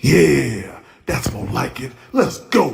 Yeah, that's more like it. Let's go.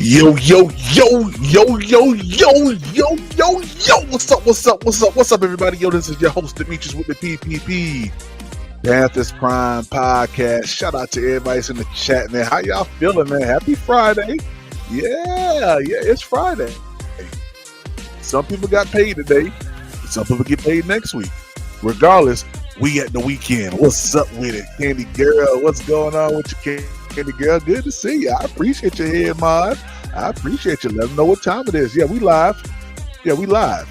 Yo, yo, yo, yo, yo, yo, yo, yo, yo. What's up, what's up, what's up, what's up, everybody? Yo, this is your host, Demetrius with the PPP. Panthers Prime Podcast. Shout out to everybody that's in the chat, man. How y'all feeling, man? Happy Friday. Yeah, it's Friday. Some people got paid today. Some people get paid next week. Regardless, we at the weekend. What's up with it? Candy Girl, what's going on with you, Candy Girl? Good to see you. I appreciate your head, Mod. I appreciate you. Let them know what time it is. Yeah, we live. Yeah, we live.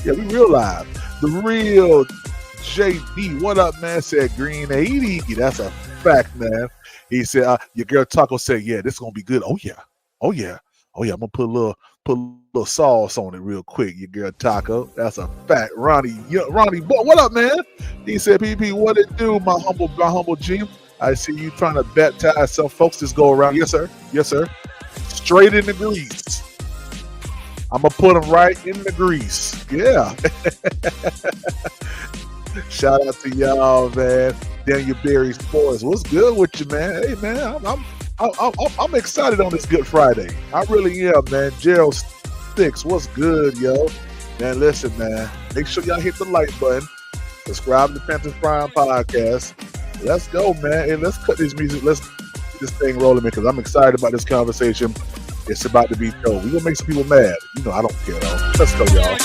Yeah, we real live. The real JB. What up, man? Said Green 80. That's a fact, man. He said, your girl Taco said, yeah, this is going to be good. Oh, yeah. Oh, yeah. Oh, yeah. I'm going to put a little sauce on it real quick. Your girl Taco. That's a fact. Ronnie, boy, what up, man? He said, PP, what it do, my humble G? I see you trying to baptize some folks this go around. Yes, sir. Yes, sir. Straight in the grease. I'm going to put them right in the grease. Yeah. Shout out to y'all, man. Daniel Berry Sports. What's good with you, man? Hey, man, I'm excited on this Good Friday. I really am, man. Gerald Sticks, what's good, yo? Man, listen, man. Make sure y'all hit the like button. Subscribe to Panthers Prime Podcast. Let's go, man. And let's cut this music. Let's get this thing rolling, man, because I'm excited about this conversation. It's about to be dope. We're going to make some people mad. You know, I don't care, though. Let's go, y'all.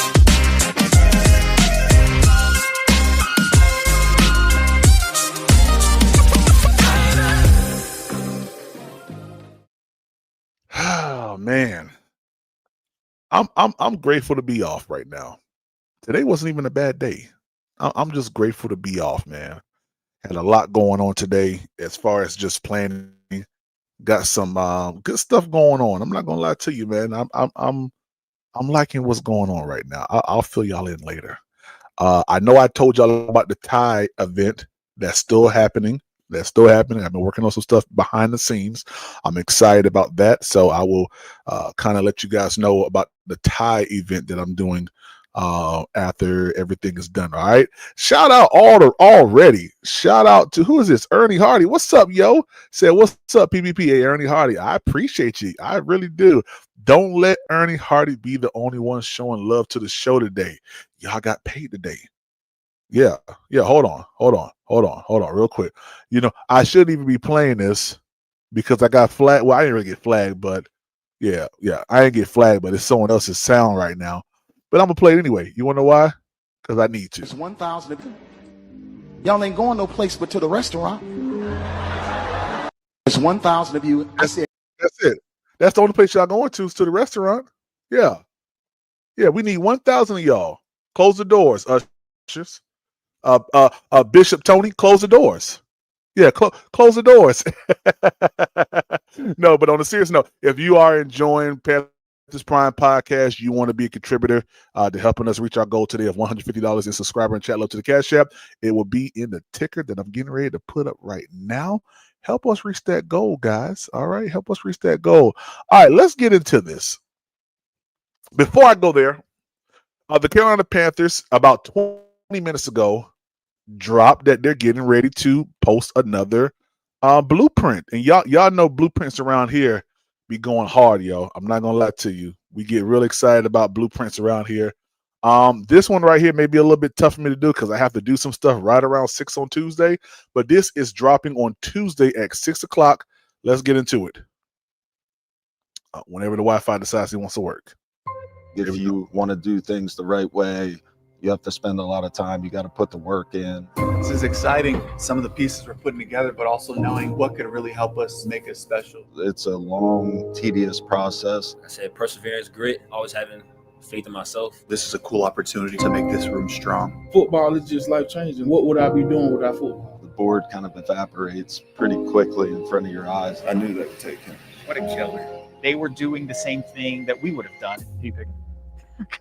man, I'm grateful to be off right now. Today wasn't even a bad day. I'm just grateful to be off, man. Had a lot going on today as far as just planning. Got some good stuff going on. I'm not gonna lie to you, man. I'm liking what's going on right now. I'll fill y'all in later. I know I told y'all about the Thai event that's still happening. That's still happening. I've been working on some stuff behind the scenes. I'm excited about that. So I will kind of let you guys know about the Thai event that I'm doing after everything is done. All right. Shout out already. Shout out to who is this? Ernie Hardy. What's up, yo? Said, what's up, PPP? Hey, Ernie Hardy. I appreciate you. I really do. Don't let Ernie Hardy be the only one showing love to the show today. Y'all got paid today. Yeah. Hold on, real quick. I shouldn't even be playing this because I got flagged. Well, I didn't really get flagged, but yeah, I didn't get flagged, but it's someone else's sound right now. But I'm gonna play it anyway. You wanna know why? Because I need to. It's 1,000 of you. Y'all ain't going no place but to the restaurant. It's 1,000 of you. That's it. That's the only place y'all going to is to the restaurant. Yeah. We need 1,000 of y'all. Close the doors, ushers. Bishop Tony, close the doors. Yeah, close the doors. No, but on a serious note, if you are enjoying Panthers Prime Podcast, you want to be a contributor to helping us reach our goal today of $150 in subscriber and chat love to the Cash App. It will be in the ticker that I'm getting ready to put up right now. Help us reach that goal, guys. All right, help us reach that goal. All right, let's get into this. Before I go there, the Carolina Panthers, about 20 minutes ago, dropped that they're getting ready to post another blueprint. And y'all know blueprints around here be going hard, yo. I'm not gonna lie to you. We get real excited about blueprints around here. This one right here may be a little bit tough for me to do because I have to do some stuff right around 6 on Tuesday. But this is dropping on Tuesday at 6 o'clock. Let's get into it. Whenever the Wi-Fi decides it wants to work. If you want to do things the right way, you have to spend a lot of time. You got to put the work in. This is exciting. Some of the pieces we're putting together, but also knowing what could really help us make us special. It's a long, tedious process. I said perseverance, grit, always having faith in myself. This is a cool opportunity to make this room strong. Football is just life-changing. What would I be doing without football? The board kind of evaporates pretty quickly in front of your eyes. I knew that would take him. What a killer. They were doing the same thing that we would have done.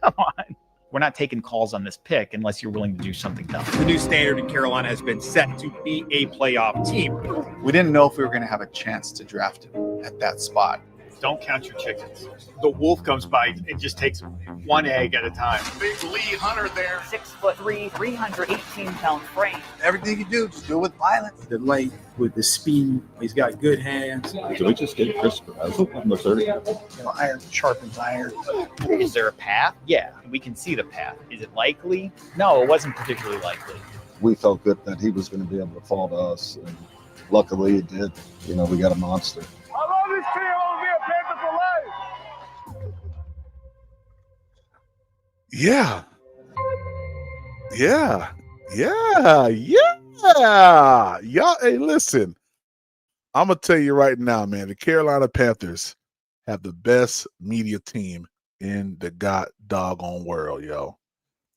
Come on. We're not taking calls on this pick unless you're willing to do something dumb. The new standard in Carolina has been set to be a playoff team. We didn't know if we were going to have a chance to draft him at that spot. Don't count your chickens. The wolf comes by and just takes one egg at a time. Big Lee Hunter there. 6'3", 318-pound frame. Everything you do, just do it with violence. The length with the speed. He's got good hands. Can we just get Chris Carrazzo on the 30? Iron sharpens iron. Is there a path? Yeah, we can see the path. Is it likely? No, it wasn't particularly likely. We felt good that he was going to be able to fall to us, and luckily he did. We got a monster. I love this team. I want to be a Panther for life. Yeah. Y'all, hey, listen. I'm gonna tell you right now, man. The Carolina Panthers have the best media team in the god doggone world, yo.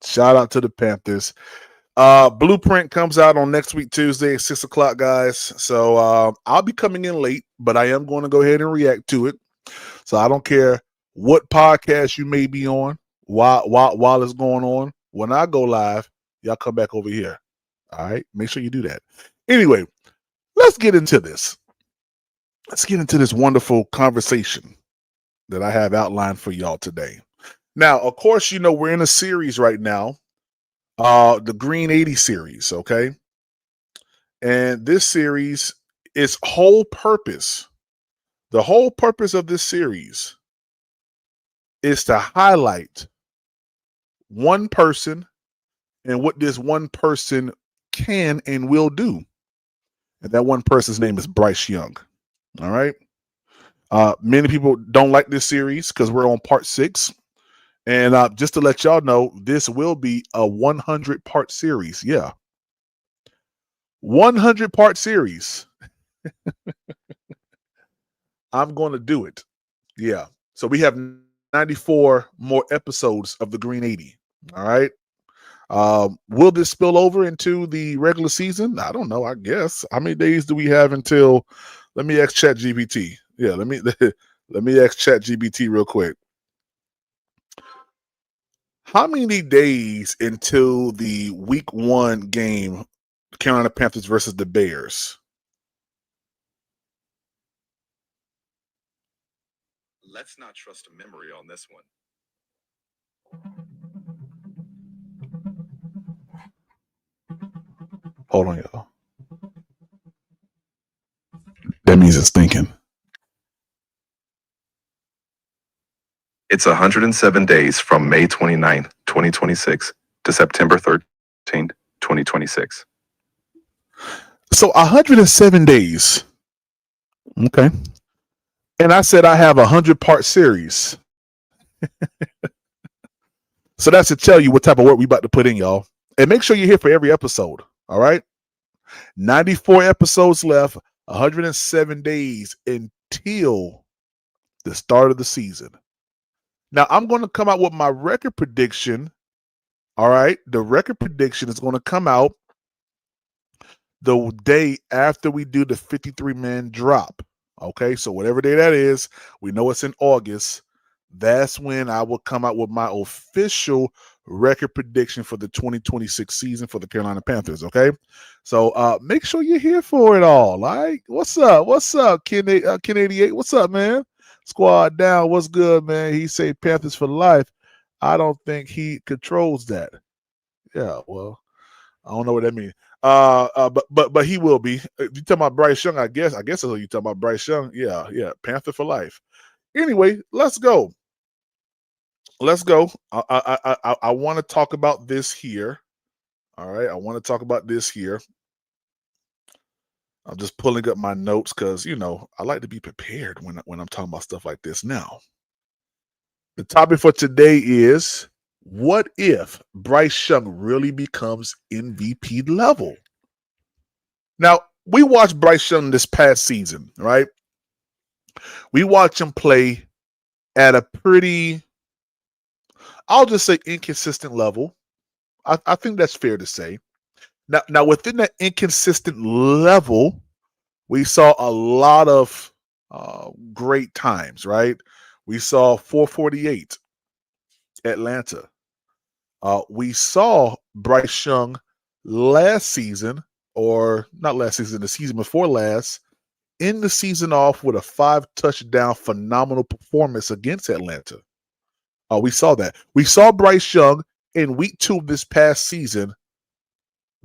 Shout out to the Panthers. Blueprint comes out on next week, Tuesday at 6 o'clock, guys. So I'll be coming in late, but I am going to go ahead and react to it. So I don't care what podcast you may be on while it's going on. When I go live, y'all come back over here. All right, make sure you do that. Anyway, let's get into this. Let's get into this wonderful conversation that I have outlined for y'all today. Now, of course, we're in a series right now, the Green 80 series, okay? And this series, its whole purpose, the whole purpose of this series is to highlight one person and what this one person can and will do. And that one person's name is Bryce Young. All right. Many people don't like this series because we're on part 6. And just to let y'all know, this will be a 100-part series. Yeah. 100-part series. I'm going to do it. Yeah. So we have 94 more episodes of the Green 80. All right. Will this spill over into the regular season? I don't know. I guess. How many days do we have until? Let me ask ChatGPT. Yeah, let me ask ChatGPT real quick. How many days until the Week 1 game, Carolina Panthers versus the Bears? Let's not trust a memory on this one. Hold on, y'all. That means it's thinking. It's 107 days from May 29th, 2026 to September 13th, 2026. So 107 days. Okay. And I said I have a 100-part series. So that's to tell you what type of work we about to put in, y'all. And make sure you're here for every episode. All right. 94 episodes left, 107 days until the start of the season. Now I'm going to come out with my record prediction. All right. The record prediction is going to come out the day after we do the 53-man drop. Okay. So whatever day that is, we know it's in August. That's when I will come out with my official record prediction for the 2026 season for the Carolina Panthers. Okay. So make sure you're here for it all. Like, what's up? What's up, Ken 88? What's up, man? Squad down. What's good, man? He say Panthers for life. I don't think he controls that. Yeah, well, I don't know what that means. But he will be. You talking about Bryce Young? I guess that's what you talking about, Bryce Young. Yeah, Panther for life. Anyway, let's go. I want to talk about this here. All right, I want to talk about this here. I'm just pulling up my notes because I like to be prepared when I'm talking about stuff like this. Now, the topic for today is: what if Bryce Young really becomes MVP level? Now, we watched Bryce Young this past season, right? We watched him play at a pretty, I'll just say, inconsistent level. I think that's fair to say. Now, within that inconsistent level, we saw a lot of great times, right? We saw 448 Atlanta. We saw Bryce Young last season, or not last season, the season before last, end the season off with a 5-touchdown phenomenal performance against Atlanta. We saw that. We saw Bryce Young in week 2 of this past season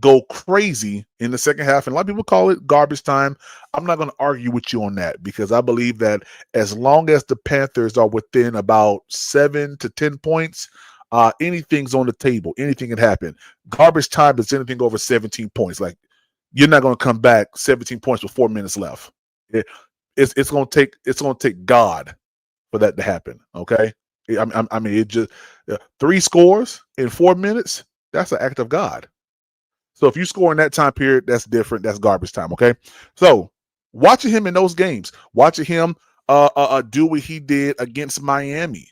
go crazy in the second half. And a lot of people call it garbage time. I'm not going to argue with you on that because I believe that as long as the Panthers are within about 7 to 10 points, anything's on the table. Anything can happen. Garbage time is anything over 17 points. Like, you're not going to come back 17 points with 4 minutes left. It's going to take God for that to happen. Okay. I mean, it just 3 scores in 4 minutes. That's an act of God. So if you score in that time period, that's different. That's garbage time. Okay. So watching him in those games, watching him do what he did against Miami,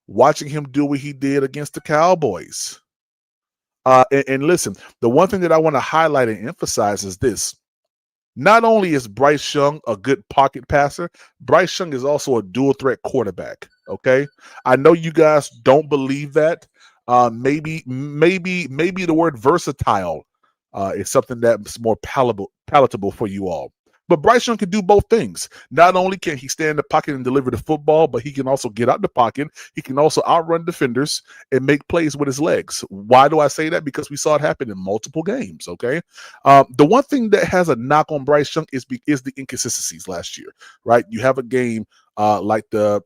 watching him do what he did against the Cowboys. And listen, the one thing that I want to highlight and emphasize is this. Not only is Bryce Young a good pocket passer, Bryce Young is also a dual threat quarterback. Okay. I know you guys don't believe that. Maybe the word versatile is something that's more palatable for you all. But Bryce Young can do both things. Not only can he stand in the pocket and deliver the football, but he can also get out the pocket. He can also outrun defenders and make plays with his legs. Why do I say that? Because we saw it happen in multiple games, okay? The one thing that has a knock on Bryce Young is the inconsistencies last year, right? You have a game like the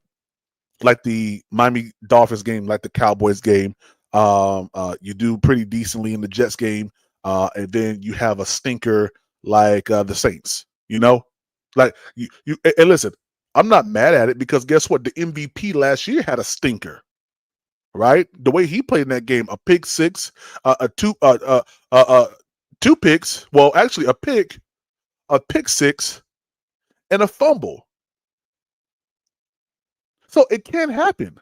Miami Dolphins game, like the Cowboys game. You do pretty decently in the Jets game, and then you have a stinker like the Saints. Like you. And listen, I'm not mad at it because guess what? The MVP last year had a stinker, right? The way he played in that game, a pick six, two picks. Well, actually, a pick six, and a fumble. So it can happen.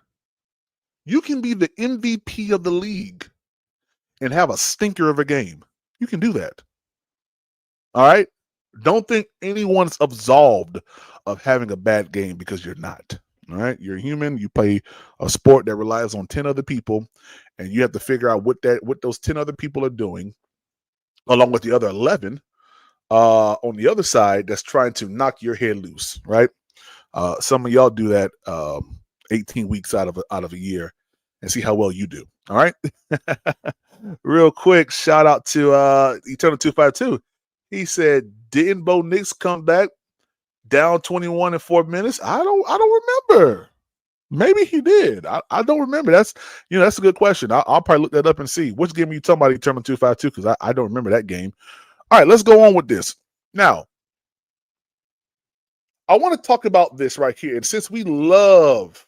You can be the MVP of the league and have a stinker of a game. You can do that. All right? Don't think anyone's absolved of having a bad game because you're not. All right? You're human. You play a sport that relies on 10 other people, and you have to figure out what those 10 other people are doing, along with the other 11 on the other side that's trying to knock your head loose, right? Some of y'all do that 18 weeks out of a year and see how well you do. All right. Real quick, shout out to Eternal 252. He said, "Didn't Bo Nix come back down 21 in 4 minutes?" I don't remember. Maybe he did. I don't remember. That's a good question. I'll probably look that up and see. Which game are you talking about, Eternal 252? Because I don't remember that game. All right, let's go on with this. Now, I want to talk about this right here. And since we love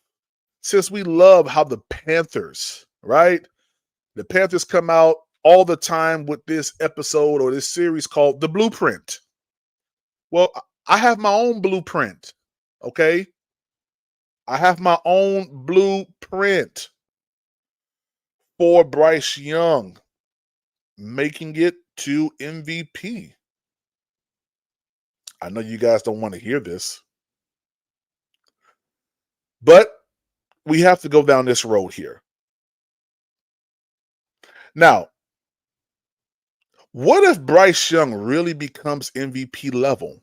how the Panthers, right? The Panthers come out all the time with this episode or this series called The Blueprint. Well, I have my own blueprint, okay? I have my own blueprint for Bryce Young making it to MVP. I know you guys don't want to hear this, but we have to go down this road here. Now, what if Bryce Young really becomes MVP level?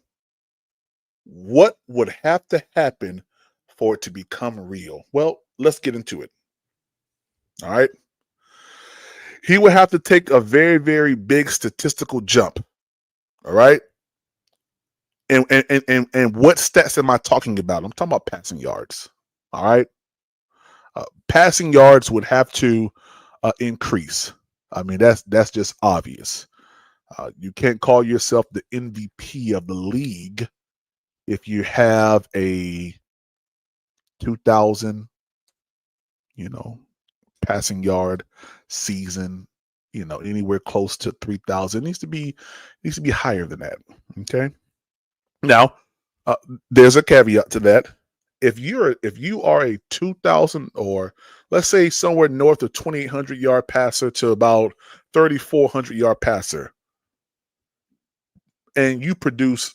What would have to happen for it to become real? Well, let's get into it. All right. He would have to take a very, very big statistical jump. All right. And what stats am I talking about? I'm talking about passing yards. All right. Passing yards would have to increase. I mean, that's just obvious. You can't call yourself the MVP of the league if you have a 2,000, passing yard season, anywhere close to 3,000. Needs to be higher than that. Okay. Now, there's a caveat to that. If you are a 2,000 or let's say somewhere north of 2,800 yard passer to about 3,400 yard passer, and you produce,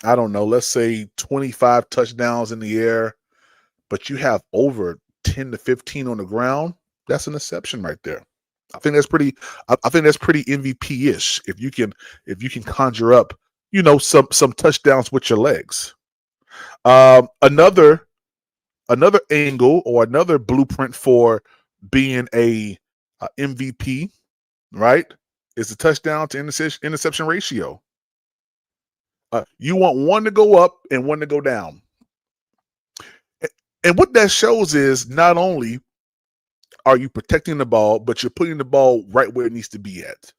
I don't know, let's say 25 touchdowns in the air, but you have over 10 to 15 on the ground, that's an exception right there. I think that's pretty MVP-ish if you can conjure up, some touchdowns with your legs. Another angle or another blueprint for being a MVP, right, is the touchdown to interception ratio. You want one to go up and one to go down. And what that shows is not only are you protecting the ball, but you're putting the ball right where it needs to be at.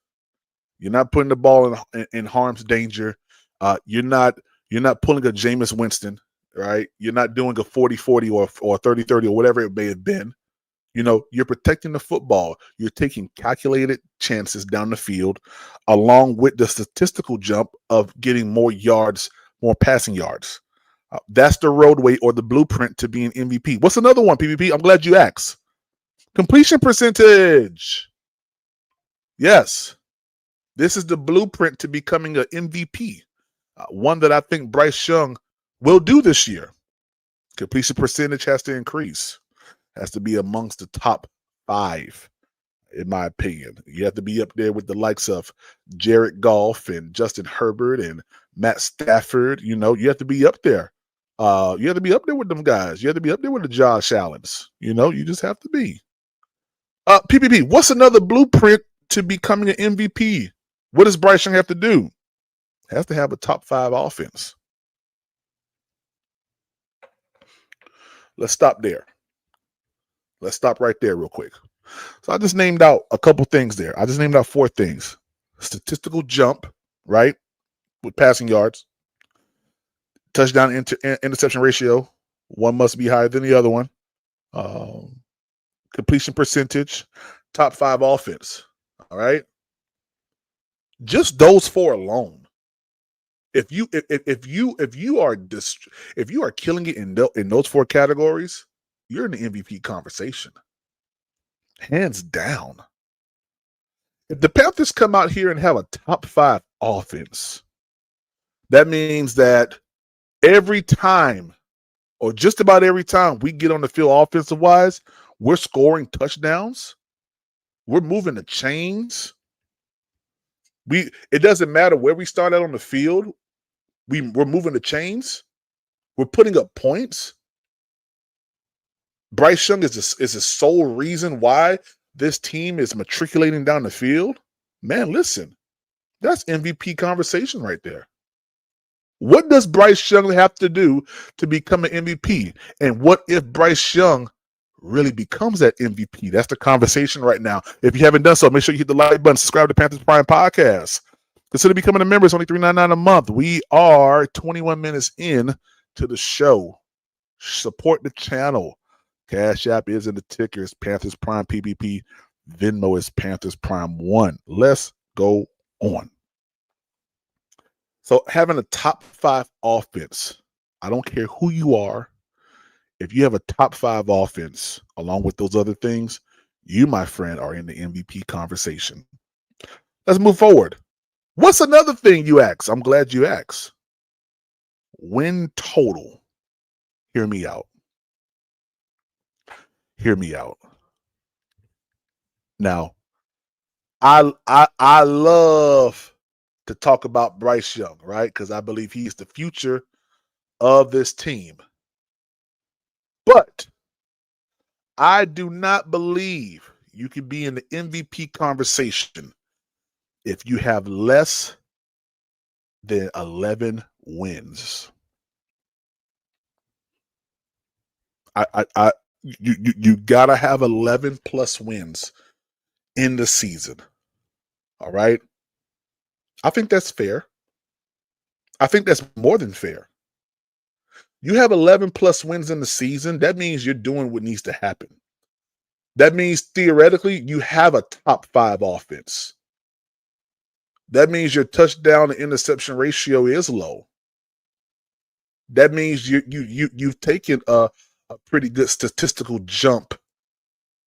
You're not putting the ball in harm's danger. You're not pulling a Jameis Winston, right? You're not doing a 40-40 or 30-30 or whatever it may have been. You're protecting the football. You're taking calculated chances down the field, along with the statistical jump of getting more yards, more passing yards. That's the roadway or the blueprint to being MVP. What's another one, PvP? I'm glad you asked. Completion percentage. Yes. This is the blueprint to becoming an MVP. One that I think Bryce Young will do this year. Completion percentage has to increase. Has to be amongst the top 5, in my opinion. You have to be up there with the likes of Jared Goff and Justin Herbert and Matt Stafford. You have to be up there. You have to be up there with them guys. You have to be up there with the Josh Allens. You just have to be. PPP, what's another blueprint to becoming an MVP? What does Bryce Young have to do? Has to have a top 5 offense. Let's stop there. Let's stop right there real quick. So I just named out a couple things there. I just named out 4 things. Statistical jump, right, with passing yards. Touchdown interception ratio. One must be higher than the other one. Completion percentage. Top 5 offense. All right. Just those 4 alone If you are killing it in those 4 categories, you're in the MVP conversation, hands down. If the Panthers come out here and have a top 5 offense, that means that every time, or just about every time we get on the field offensive wise, we're scoring touchdowns. We're moving the chains. It doesn't matter where we start out on the field. We're moving the chains. We're putting up points. Bryce Young is the sole reason why this team is matriculating down the field. Man, listen, that's MVP conversation right there. What does Bryce Young have to do to become an MVP? And what if Bryce Young really becomes that MVP? That's the conversation right now. If you haven't done so, make sure you hit the like button, subscribe to Panthers Prime Podcast. Consider becoming a member. It's only $3.99 a month. We are 21 minutes in to the show. Support the channel. Cash App is in the ticker. It's Panthers Prime PPP. Venmo is Panthers Prime 1. Let's go on. So having a top 5 offense, I don't care who you are. If you have a top 5 offense along with those other things, you, my friend, are in the MVP conversation. Let's move forward. What's another thing you ask? I'm glad you asked. Win total. Hear me out. Hear me out. Now, I love to talk about Bryce Young, right? Because I believe he's the future of this team. But I do not believe you can be in the MVP conversation if you have less than 11 wins. You gotta have 11 plus wins in the season. All right. I think that's fair. I think that's more than fair. You have 11 plus wins in the season. That means you're doing what needs to happen. That means theoretically you have a top 5 offense. That means your touchdown to interception ratio is low. That means you've taken a pretty good statistical jump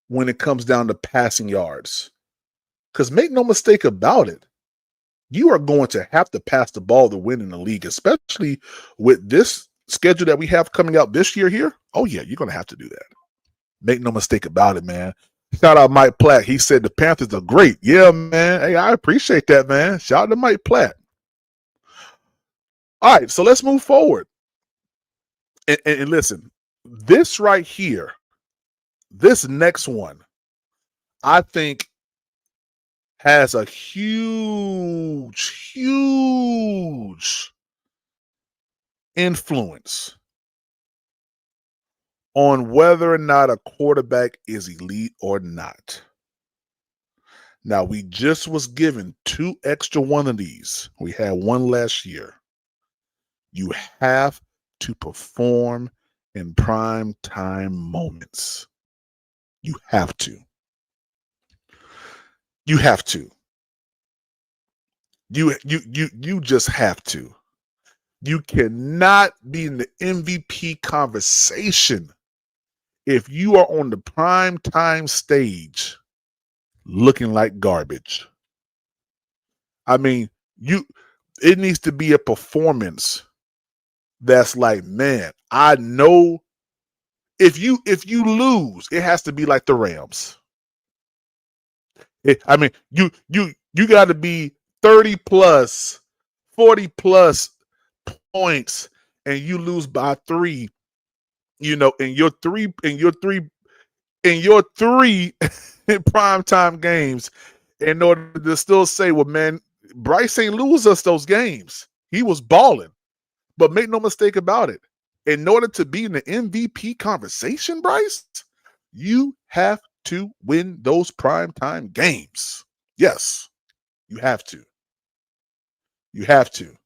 when it comes down to passing yards. Because make no mistake about it, you are going to have to pass the ball to win in the league, especially with this schedule that we have coming out this year here. Oh, yeah, you're going to have to do that. Make no mistake about it, man. Shout out Mike Platt. He said the Panthers are great. Yeah, man. Hey, I appreciate that, man. Shout out to Mike Platt. All right, so let's move forward. And listen, this right here, this next one, I think has a huge influence on whether or not a quarterback is elite or not. Now, we just was given 2 extra one of these. We had one last year. You have to perform in prime time moments. You have to. You have to. You just have to. You cannot be in the MVP conversation if you are on the prime time stage looking like garbage. I mean, it needs to be a performance that's like, man, I know if you lose, it has to be like the Rams. You got to be 30 plus, 40 plus points, and you lose by 3. In your three in primetime games, in order to still say, well, man, Bryce ain't lose us those games. He was balling. But make no mistake about it. In order to be in the MVP conversation, Bryce, you have to win those primetime games. Yes, you have to. You have to.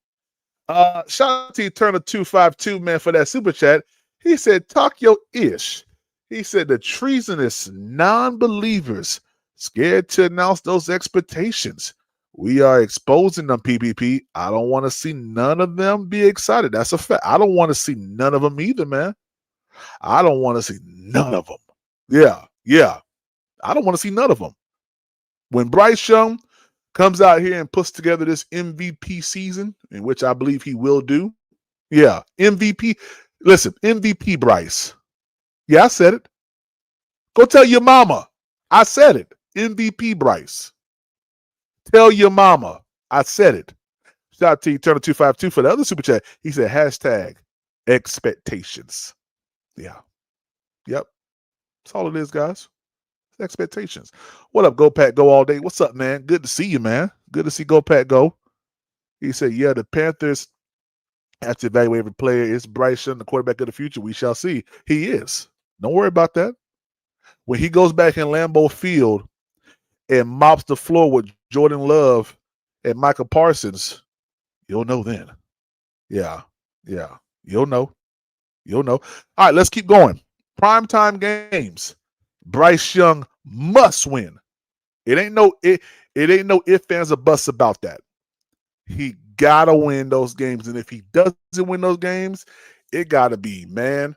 Shout out to Eternal 252, man, for that super chat. He said, talk your ish. He said the treasonous non-believers scared to announce those expectations. We are exposing them, PPP. I don't want to see none of them be excited. That's a fact. I don't want to see none of them either, man. I don't want to see none of them. Yeah. I don't want to see none of them. When Bryce Young comes out here and puts together this MVP season, in which I believe he will do, yeah, MVP. Listen, MVP Bryce. Yeah, I said it. Go tell your mama. I said it. MVP Bryce. Tell your mama. I said it. Shout out to Eternal252 for the other super chat. He said hashtag expectations. Yeah. Yep. That's all it is, guys. Expectations. What up, Go Pack Go all day? What's up, man? Good to see you, man. Good to see Go Pack Go. He said, yeah, the Panthers have to evaluate every player. Is Bryce Young the quarterback of the future? We shall see. He is. Don't worry about that. When he goes back in Lambeau Field and mops the floor with Jordan Love and Michael Parsons, you'll know then. Yeah. You'll know. All right, let's keep going. Primetime games. Bryce Young must win. It ain't no ifs, ands, or buts about that. He gotta win those games. And if he doesn't win those games, it gotta be, man,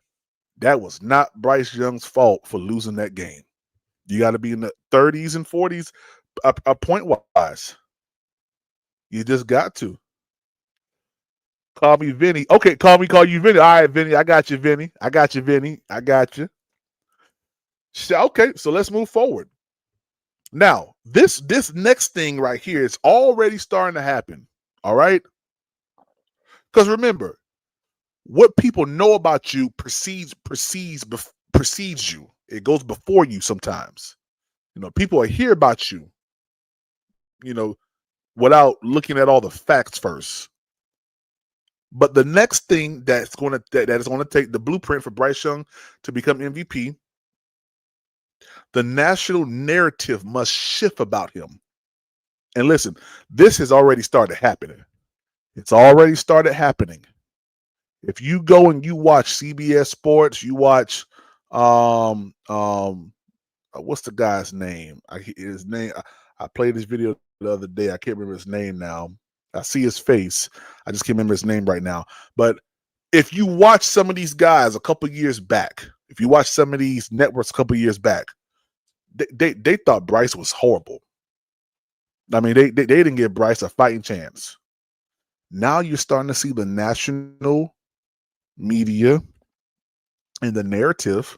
that was not Bryce Young's fault for losing that game. You gotta be in the 30s and 40s point wise. You just got to. Call me Vinny. Okay, call you Vinny. All right, Vinny. I got you, Vinny. I got you. Okay, so let's move forward. Now, this next thing right here is already starting to happen. All right? Because remember, what people know about you precedes you. It goes before you sometimes. People will hear about you, without looking at all the facts first. But the next thing that is going to take the blueprint for Bryce Young to become MVP, the national narrative must shift about him. And listen, this has already started happening. It's already started happening. If you go and you watch CBS Sports, you watch what's the guy's name? I played this video the other day. I can't remember his name now. I see his face. I just can't remember his name right now. But if you watch some of these guys a couple years back, if you watch some of these networks a couple years back, they thought Bryce was horrible. I mean, they didn't give Bryce a fighting chance. Now you're starting to see the national media and the narrative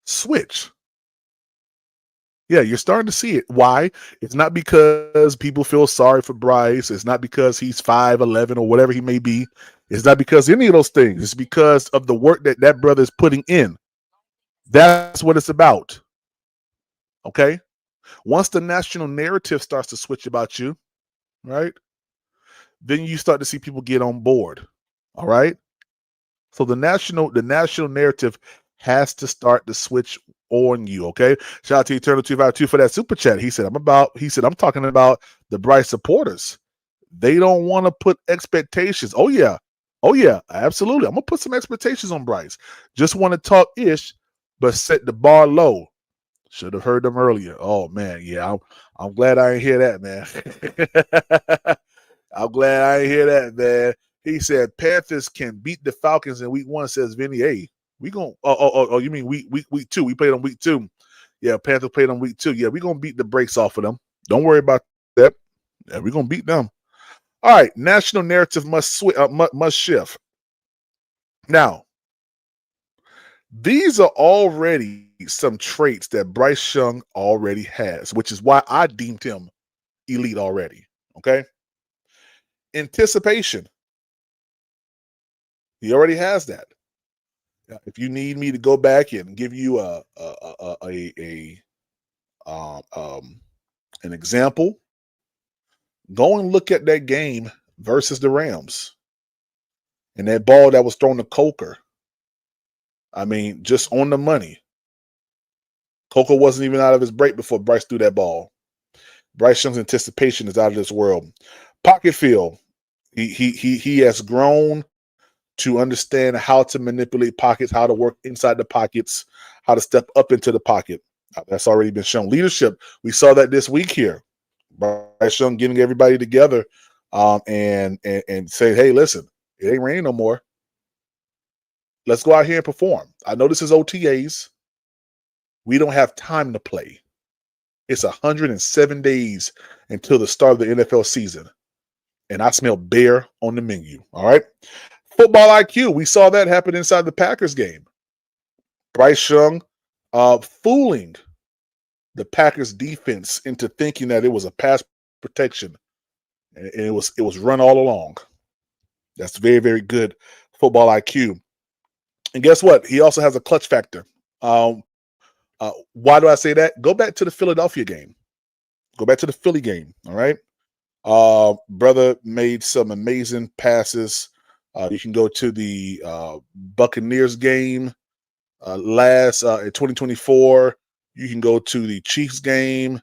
switch. Yeah, you're starting to see it. Why? It's not because people feel sorry for Bryce. It's not because he's 5'11" or whatever he may be. It's not because any of those things. It's because of the work that brother is putting in. That's what it's about. Okay? Once the national narrative starts to switch about you, right? Then you start to see people get on board. All right? So the national narrative has to start to switch on you, okay? Shout out to Eternal252 for that super chat. He said, I'm talking about the Bryce supporters. They don't want to put expectations. Oh yeah, absolutely. I'm gonna put some expectations on Bryce. Just want to talk ish, but set the bar low. Should have heard them earlier. Oh man, yeah. I'm glad I ain't hear that, man. I'm glad I ain't hear that, man. He said Panthers can beat the Falcons in week 1, says Vinny. Hey, we gonna you mean week 2? We played on week 2. Yeah, Panthers played on week 2. Yeah, we gonna beat the brakes off of them. Don't worry about that. Yeah, we gonna beat them. All right, national narrative must shift. Now, these are already some traits that Bryce Young already has, which is why I deemed him elite already. Okay, anticipation. He already has that. If you need me to go back and give you an example, go and look at that game versus the Rams and that ball that was thrown to Coker. I mean, just on the money. Coker wasn't even out of his break before Bryce threw that ball. Bryce Young's anticipation is out of this world. Pocket field. He has grown to understand how to manipulate pockets, how to work inside the pockets, how to step up into the pocket. That's already been shown. Leadership, we saw that this week here. Bryce Young getting everybody together and say, hey, listen, it ain't raining no more. Let's go out here and perform. I know this is OTAs. We don't have time to play. It's 107 days until the start of the NFL season. And I smell bear on the menu. All right. Football IQ. We saw that happen inside the Packers game. Bryce Young fooling the Packers defense into thinking that it was a pass protection. And it was run all along. That's very, very good football IQ. And guess what? He also has a clutch factor. Why do I say that? Go back to the Philadelphia game. Go back to the Philly game. All right. Brother made some amazing passes. You can go to the Buccaneers game last in 2024. You can go to the Chiefs game.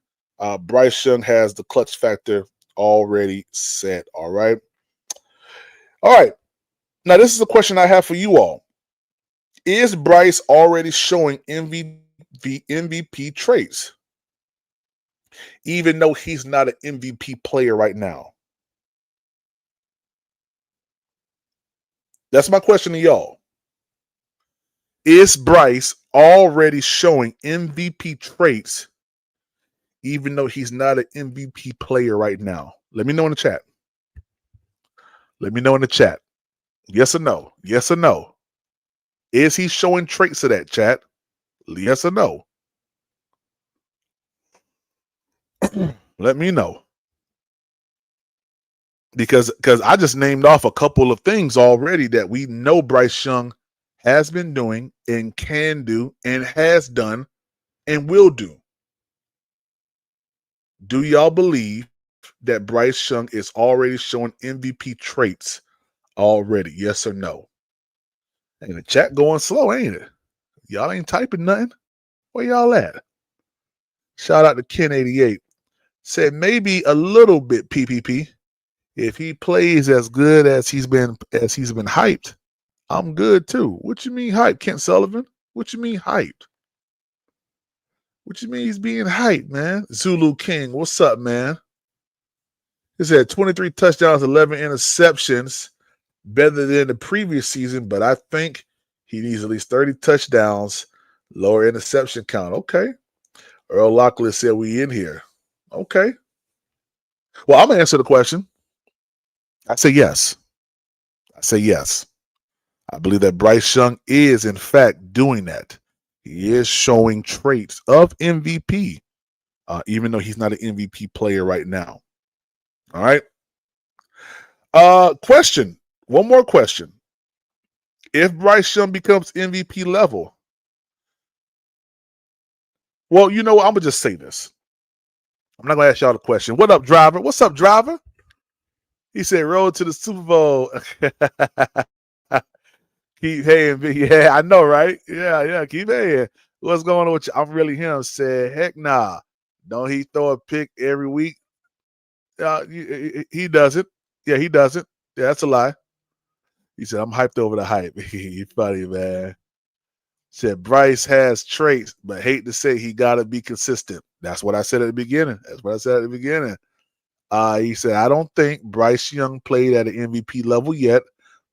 Bryce Young has the clutch factor already set. All right. All right. Now, this is a question I have for you all. Is Bryce already showing MVP traits, even though he's not an MVP player right now? That's my question to y'all. Is Bryce already showing MVP traits, even though he's not an MVP player right now? Let me know in the chat. Let me know in the chat. Yes or no? Yes or no? Is he showing traits of that, chat? Yes or no? Let me know. Because I just named off a couple of things already that we know Bryce Young has been doing and can do and has done and will do. Do y'all believe that Bryce Young is already showing MVP traits already? Yes or no? And the chat going slow, ain't it? Y'all ain't typing nothing. Where y'all at? Shout out to Ken88. Said maybe a little bit PPP. If he plays as good as he's been hyped, I'm good too. What you mean hyped, Kent Sullivan? What you mean hyped? What you mean he's being hyped, man? Zulu King, what's up, man? He said 23 touchdowns, 11 interceptions, better than the previous season, but I think he needs at least 30 touchdowns, lower interception count. Okay. Earl Lockley said we in here. Okay. Well, I'm going to answer the question. I say yes. I say yes. I believe that Bryce Young is, in fact, doing that. He is showing traits of MVP, even though he's not an MVP player right now. All right. Question. One more question. If Bryce Young becomes MVP level, well, you know what? I'm going to just say this. I'm not going to ask y'all the question. What up, driver? What's up, driver? He said, road to the Super Bowl. Keep haying. Yeah, I know, right? Yeah, keep haying. What's going on with you? I'm really him. Said, heck nah. Don't he throw a pick every week? He doesn't. Yeah, he doesn't. Yeah, that's a lie. He said, I'm hyped over the hype. You funny, man. Said, Bryce has traits, but hate to say he got to be consistent. That's what I said at the beginning. He said, I don't think Bryce Young played at an MVP level yet,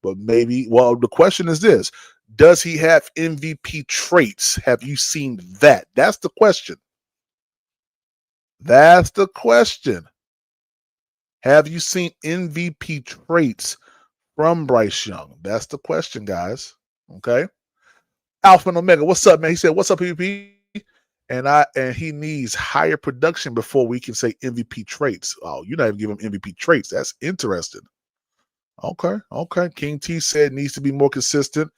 but maybe. Well, the question is this. Does he have MVP traits? Have you seen that? That's the question. That's the question. Have you seen MVP traits from Bryce Young? That's the question, guys. Okay. Alpha and Omega, what's up, man? He said, what's up, PvP? And he needs higher production before we can say MVP traits. Oh, you're not even giving him MVP traits. That's interesting. Okay. King T said needs to be more consistent.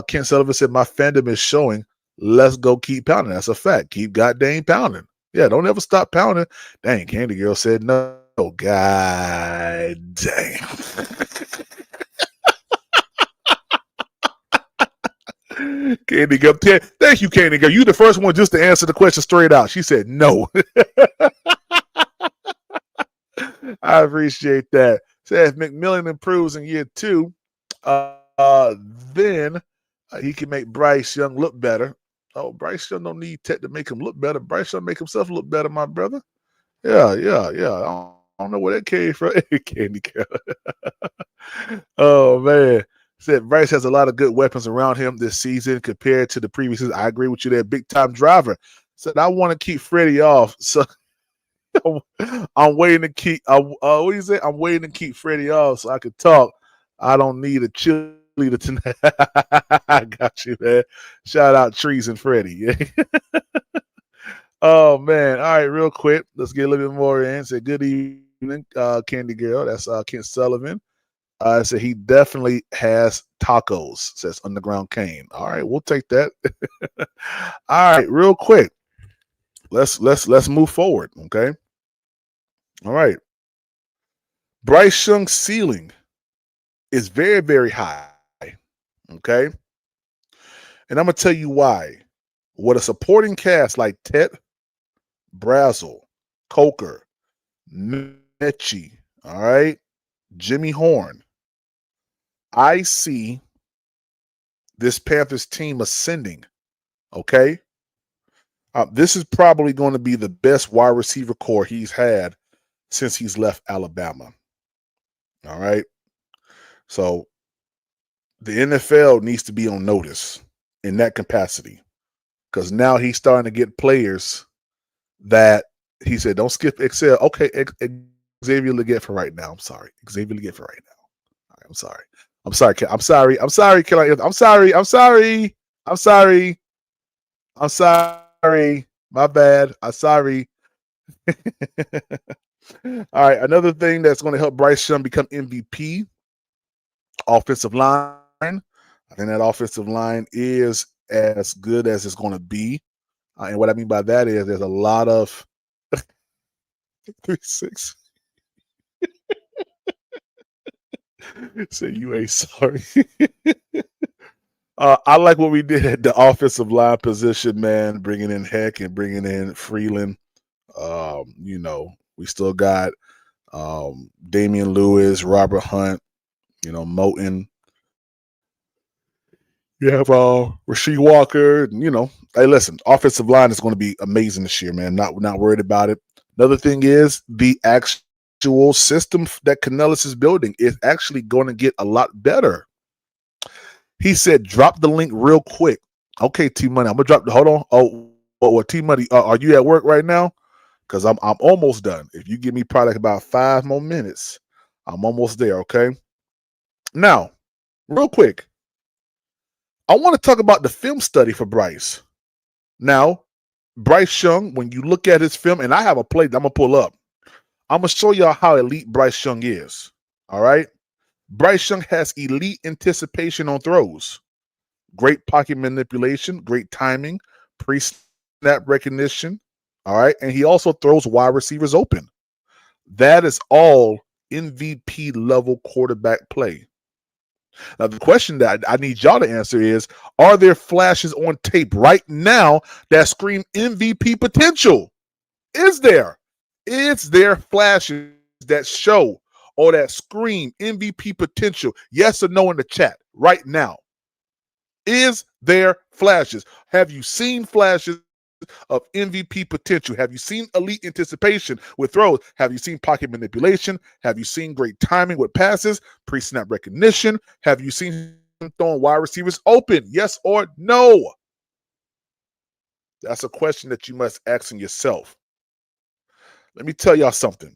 Ken Sullivan said my fandom is showing. Let's go keep pounding. That's a fact. Keep goddamn pounding. Yeah, don't ever stop pounding. Dang, Candy Girl said no. God damn. Candy Girl. Thank you, Candy Girl. You the first one just to answer the question straight out. She said no. I appreciate that. Says McMillan improves in year 2, then he can make Bryce Young look better. Oh, Bryce Young don't need tech to make him look better. Bryce Young make himself look better, my brother. Yeah. I don't know where that came from. Candy girl. Oh man. Said Bryce has a lot of good weapons around him this season compared to the previous season. I agree with you there. Big time driver. Said I want to keep Freddie off. So I'm waiting to keep what do you say? I'm waiting to keep Freddie off so I can talk. I don't need a cheerleader tonight. I got you, man. Shout out Trees and Freddie. Oh man. All right, real quick. Let's get a little bit more in. Say good evening, Candy Girl. That's Kent Sullivan. So he definitely has tacos, says Underground Kane. All right, we'll take that. All right, real quick. Let's move forward. Okay. All right. Bryce Young's ceiling is very, very high. Okay. And I'm gonna tell you why. With a supporting cast like Ted, Brazel, Coker, Mechie, all right, Jimmy Horn, I see this Panthers team ascending. Okay. This is probably going to be the best wide receiver core he's had since he's left Alabama. All right. So the NFL needs to be on notice in that capacity because now he's starting to get players that he said, don't skip Excel. Okay, Xavier Leggett for right now. I'm sorry. Xavier Leggett for right now. All right, I'm sorry. I'm sorry. I'm sorry. I'm sorry. I'm sorry. I'm sorry. I'm sorry. I'm sorry. My bad. I'm sorry. All right. Another thing that's going to help Bryce Young become MVP, offensive line. I think that offensive line is as good as it's going to be. And what I mean by that is there's a lot of 3-6. Say you ain't sorry. I like what we did at the offensive line position, man, bringing in Heck and bringing in Freeland. We still got Damian Lewis, Robert Hunt, Moten. You have Rasheed Walker. Hey, listen, offensive line is going to be amazing this year, man. Not worried about it. Another thing is the actual system that Canellis is building is actually going to get a lot better. He said, drop the link real quick. Okay, T Money. I'm gonna drop the hold on. What T Money? Are you at work right now? Because I'm almost done. If you give me probably about 5 more minutes, I'm almost there. Okay. Now, real quick, I want to talk about the film study for Bryce. Now, Bryce Young, when you look at his film, and I have a play that I'm gonna pull up, I'm gonna show y'all how elite Bryce Young is. All right. Bryce Young has elite anticipation on throws, great pocket manipulation, great timing, pre-snap recognition. All right. And he also throws wide receivers open. That is all MVP level quarterback play. Now, the question that I need y'all to answer is, are there flashes on tape right now that scream MVP potential? Is there? Is there flashes that show or that scream MVP potential? Yes or no in the chat right now. Is there flashes? Have you seen flashes of MVP potential? Have you seen elite anticipation with throws? Have you seen pocket manipulation? Have you seen great timing with passes, pre-snap recognition? Have you seen him throwing wide receivers open? Yes or no? That's a question that you must ask yourself. Let me tell y'all something.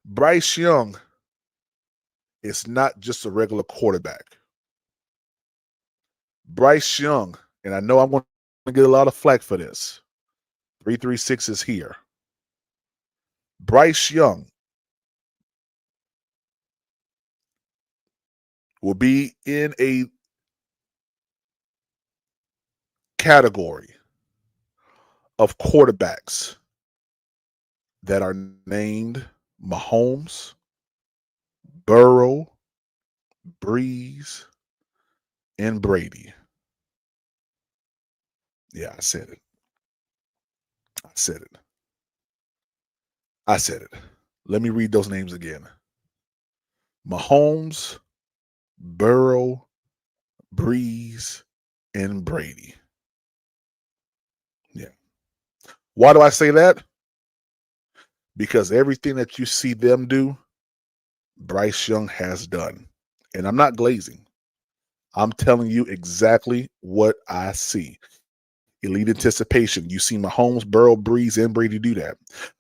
Bryce Young is not just a regular quarterback. Bryce Young, and I know I'm going to get a lot of flack for this. 336 is here. Bryce Young will be in a category of quarterbacks that are named Mahomes, Burrow, Breeze, and Brady. Yeah, I said it. I said it. I said it. Let me read those names again. Mahomes, Burrow, Breeze, and Brady. Yeah. Why do I say that? because everything that you see them do, Bryce Young has done. And I'm not glazing. I'm telling you exactly what I see. Elite anticipation. You see Mahomes, Burrow, Breeze, and Brady do that.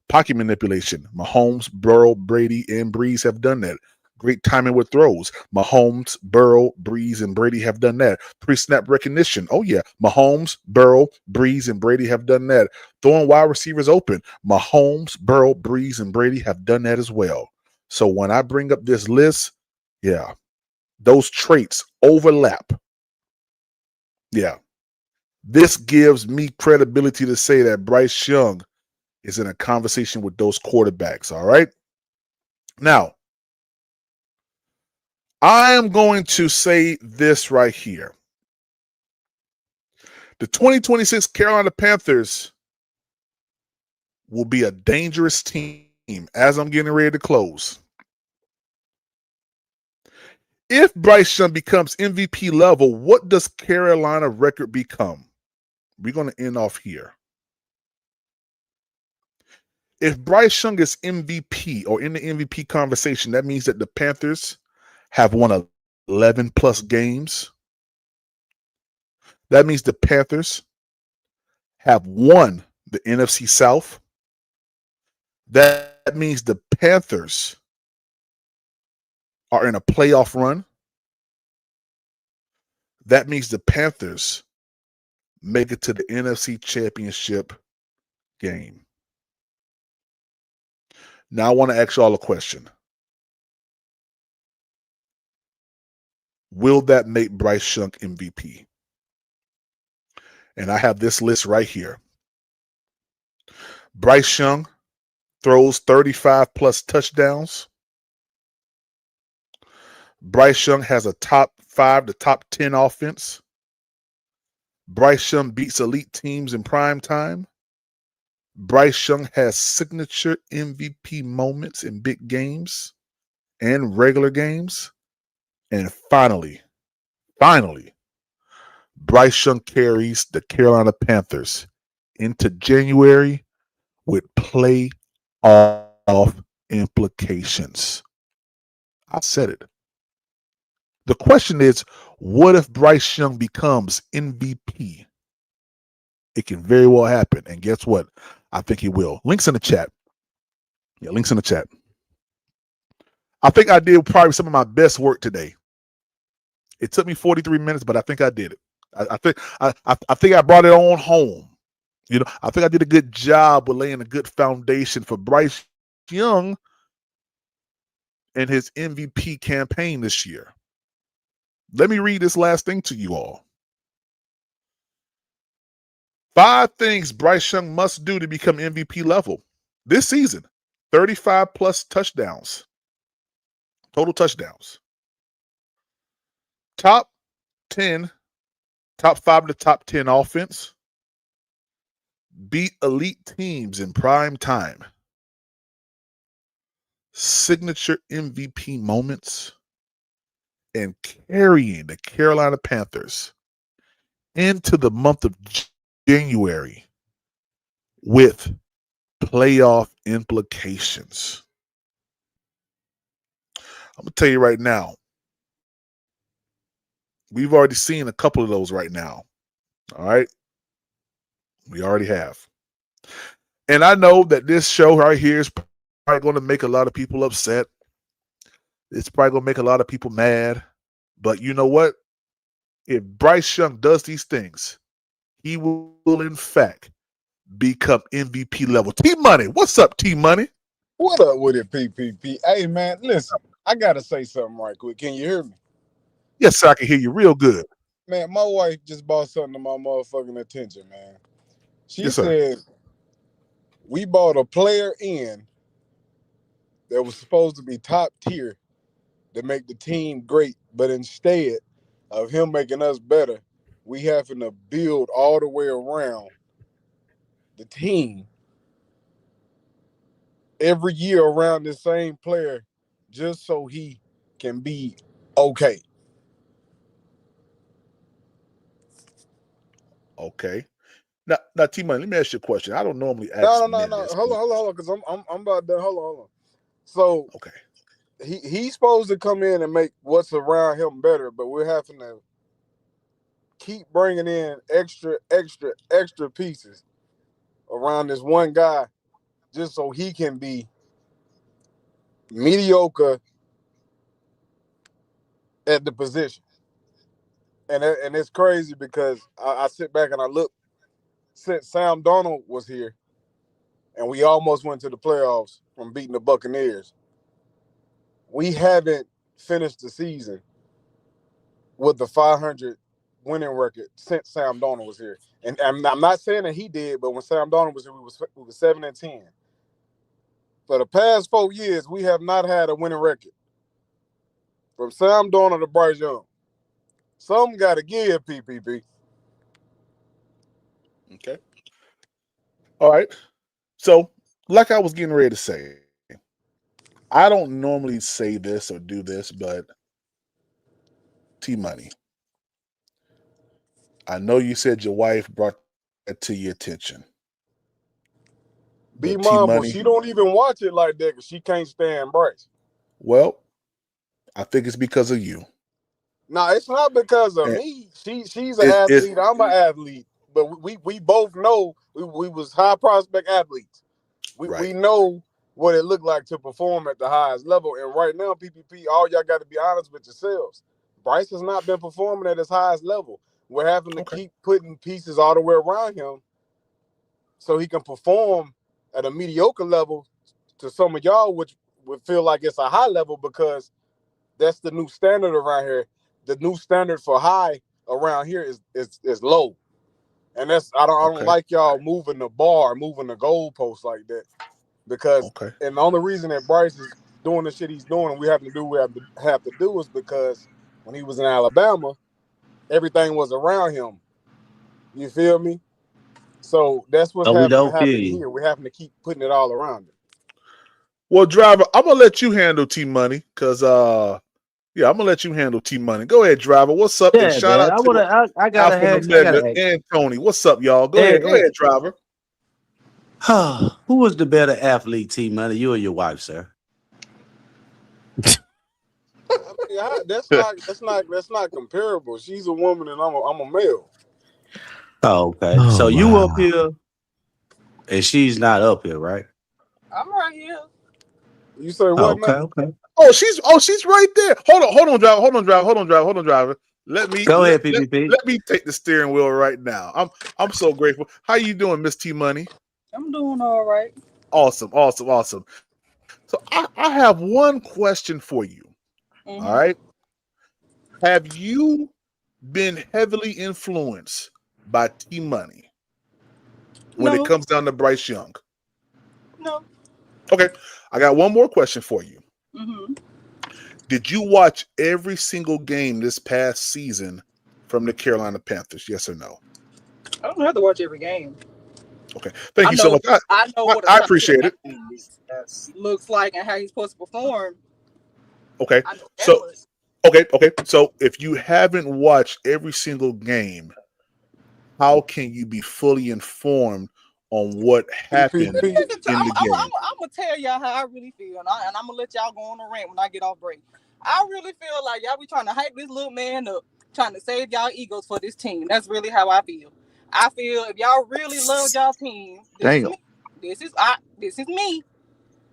Pocket manipulation. Mahomes, Burrow, Brady, and Breeze have done that. Great timing with throws. Mahomes, Burrow, Breeze, and Brady have done that. Pre-snap recognition. Oh, yeah. Mahomes, Burrow, Breeze, and Brady have done that. Throwing wide receivers open. Mahomes, Burrow, Breeze, and Brady have done that as well. So when I bring up this list, yeah, those traits overlap. Yeah. This gives me credibility to say that Bryce Young is in a conversation with those quarterbacks. All right. Now, I am going to say this right here. The 2026 Carolina Panthers will be a dangerous team as I'm getting ready to close. If Bryce Young becomes MVP level, what does Carolina record become? We're going to end off here. If Bryce Young is MVP or in the MVP conversation, that means that the Panthers have won 11 plus games. That means the Panthers have won the NFC South. That means the Panthers are in a playoff run. That means the Panthers make it to the NFC Championship game. Now I want to ask y'all a question. Will that make Bryce Young MVP? And I have this list right here. Bryce Young throws 35 plus touchdowns. Bryce Young has a top 5 to top 10 offense. Bryce Young beats elite teams in prime time. Bryce Young has signature MVP moments in big games and regular games. And finally, Bryce Young carries the Carolina Panthers into January with playoff implications. I said it. The question is, what if Bryce Young becomes MVP? It can very well happen. And guess what? I think he will. Links in the chat. Yeah, links in the chat. I think I did probably some of my best work today. It took me 43 minutes, but I think I did it. I think I brought it on home. You know, I think I did a good job with laying a good foundation for Bryce Young and his MVP campaign this year. Let me read this last thing to you all. 5 things Bryce Young must do to become MVP level this season. 35 plus touchdowns. Total touchdowns. Top 5 to top 10 offense. Beat elite teams in prime time. Signature MVP moments. And carrying the Carolina Panthers into the month of January with playoff implications. I'm going to tell you right now, we've already seen a couple of those right now. All right? We already have. And I know that this show right here is probably going to make a lot of people upset. It's probably going to make a lot of people mad. But you know what? If Bryce Young does these things, he will in fact become MVP level. T-Money, what's up, T-Money? What up with it, PPP? Hey, man, listen, I got to say something right quick. Can you hear me? Yes, sir, I can hear you real good. Man, my wife just bought something to my motherfucking attention, man. She Yes, sir. said we bought a player in that was supposed to be top tier to make the team great, but instead of him making us better, we having to build all the way around the team every year around the same player just so he can be okay. Okay. Now, T-Money, let me ask you a question. I don't normally ask No. men Hold this. on, because I'm about done. Hold on. So Okay. he's supposed to come in and make what's around him better, but we're having to keep bringing in extra pieces around this one guy just so he can be mediocre at the position. And it's crazy because I sit back and I look since Sam Darnold was here and we almost went to the playoffs from beating the Buccaneers. We haven't finished the season with the 500 winning record since Sam Darnold was here. And I'm not saying that he did, but when Sam Darnold was here, we was 7-10. For the past 4 years, we have not had a winning record. From Sam Darnold to Bryce Young. Some got to give, PPP. Okay. All right. So, like I was getting ready to say, I don't normally say this or do this, but T-Money, I know you said your wife brought that to your attention. B But Mama, T-Money, she don't even watch it like that because she can't stand Bryce. well, I think it's because of you. No, it's not because of And me. She's an it's athlete. I'm an athlete. But we both know we was high prospect athletes. We right. know what it looked like to perform at the highest level. And right now, PPP, all y'all got to be honest with yourselves. Bryce has not been performing at his highest level. We're having to keep putting pieces all the way around him so he can perform at a mediocre level to some of y'all, which would feel like it's a high level because that's the new standard around here. The new standard for high around here is low. And that's I don't like y'all moving the bar, moving the goalposts like that. Because and the only reason that Bryce is doing the shit he's doing and we have to do what we have to do is because when he was in Alabama, everything was around him. You feel me? So that's what's having to happen here. We're having to keep putting it all around him. Well, Driver, I'm gonna let you handle T-Money because I'm gonna let you handle T-Money. Go ahead, Driver. What's up? And shout out to Alpha and Omega and Tony. What's up, y'all? Go ahead, Driver. Who was the better athlete, T-Money? You or your wife, sir? I mean, that's not comparable. She's a woman and I'm a male. Oh, okay. So you up here and she's not up here, right? I'm right here. You say what now? Okay. Oh, she's right there. Hold on, driver. Let me go ahead, PPP. Let me take the steering wheel right now. I'm so grateful. How you doing, Miss T-Money? I'm doing all right. Awesome. So I have one question for you. Mm-hmm. All right. Have you been heavily influenced by T-Money when it comes down to Bryce Young? No. Okay. I got one more question for you. Mm-hmm. Did you watch every single game this past season from the Carolina Panthers? Yes or no? I don't have to watch every game. Okay. Thank you so much. I know what I appreciate it. Looks like and how he's supposed to perform. Okay. So So if you haven't watched every single game, how can you be fully informed on what happened in the game? I'm gonna tell y'all how I really feel, and I'm gonna let y'all go on a rant when I get off break. I really feel like y'all be trying to hype this little man up, trying to save y'all egos for this team. That's really how I feel. I feel if y'all really love y'all team, this is me.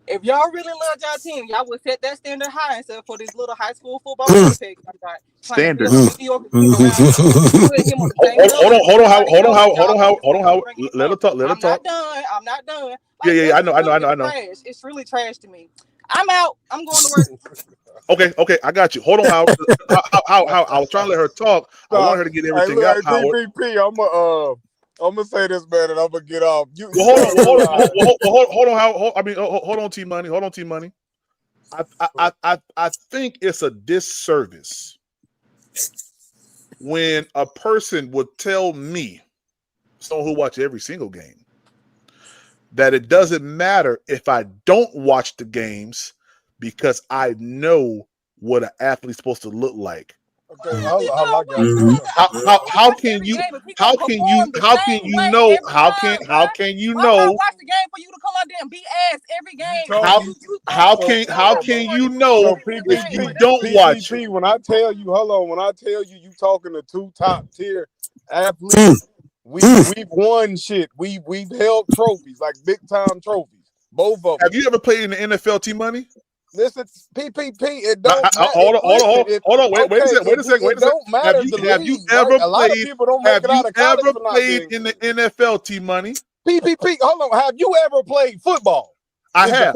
If y'all really love y'all team, y'all would set that standard high instead for this little high school football peg standard. Hold on. Let her talk. I'm not done. Like, I know. Trash. It's really trash to me. I'm out. I'm going to work. Okay, I got you. Hold on, Howard. How I was trying to let her talk. I want her to get everything out, Howard. PPP, I'm gonna say this, man, and I'm gonna get off. Hold on, T-Money. Hold on, T-Money. I think it's a disservice when a person would tell me, someone who watches every single game, that it doesn't matter if I don't watch the games because I know what an athlete's supposed to look like. Okay, how can you know how can you Why I know watch the game for you to come out there and be ass every game? how can you know So if you don't watch it? when I tell you, when I tell you, you talking to two top tier athletes. We've won shit. We've held trophies, like big time trophies. Both of them. Have you ever played in the NFL, T Money? Listen, PPP. It don't matter. Hold on. Wait a second. It don't matter. Have you ever a lot of played? people don't make it out of college Ever for not played being in the NFL, T Money? PPP. Hold on. Have you ever played football? I have.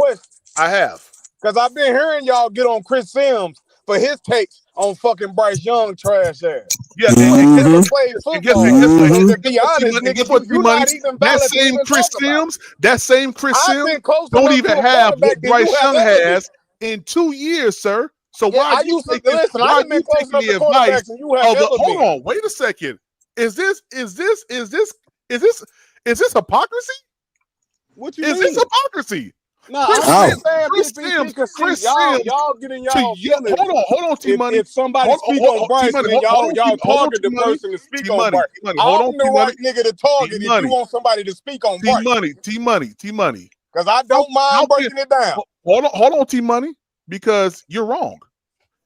Because I've been hearing y'all get on Chris Sims for his takes on fucking Bryce Young trash ass. Yeah, never played football. To be honest, nigga, you not even valid. That same Chris Sims don't even have what Bryce Young has in 2 years, sir. So why are you taking the advice of the? Hold on, wait a second. Is this hypocrisy? What you mean? Is this hypocrisy? No, Chris Sims, y'all getting y'all feelings. Hold on, T Money. If somebody speak on Bryce, then y'all target the person to speak on Bryce. I'm the right nigga to target if you want somebody to speak on Bryce. T Money. Because I don't mind breaking it down. Hold on, T Money, because you're wrong.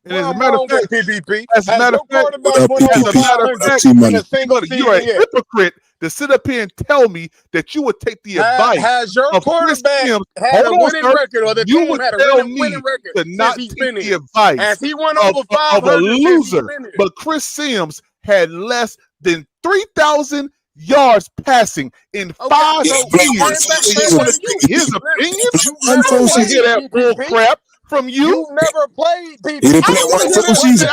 And as a matter of fact, PPP. As a matter of fact, you're a hypocrite to sit up here and tell me that you would take the advice has your of quarterback Chris Sims. had a winning record, or the You team would had a tell winning record to not since take the advice as he went of over 500 a loser. But Chris Sims had less than 3,000 yards passing in 5 years. You want to take his opinion? I don't want to hear that bull crap from you. You never played people. I don't want to listen to Chris Sims.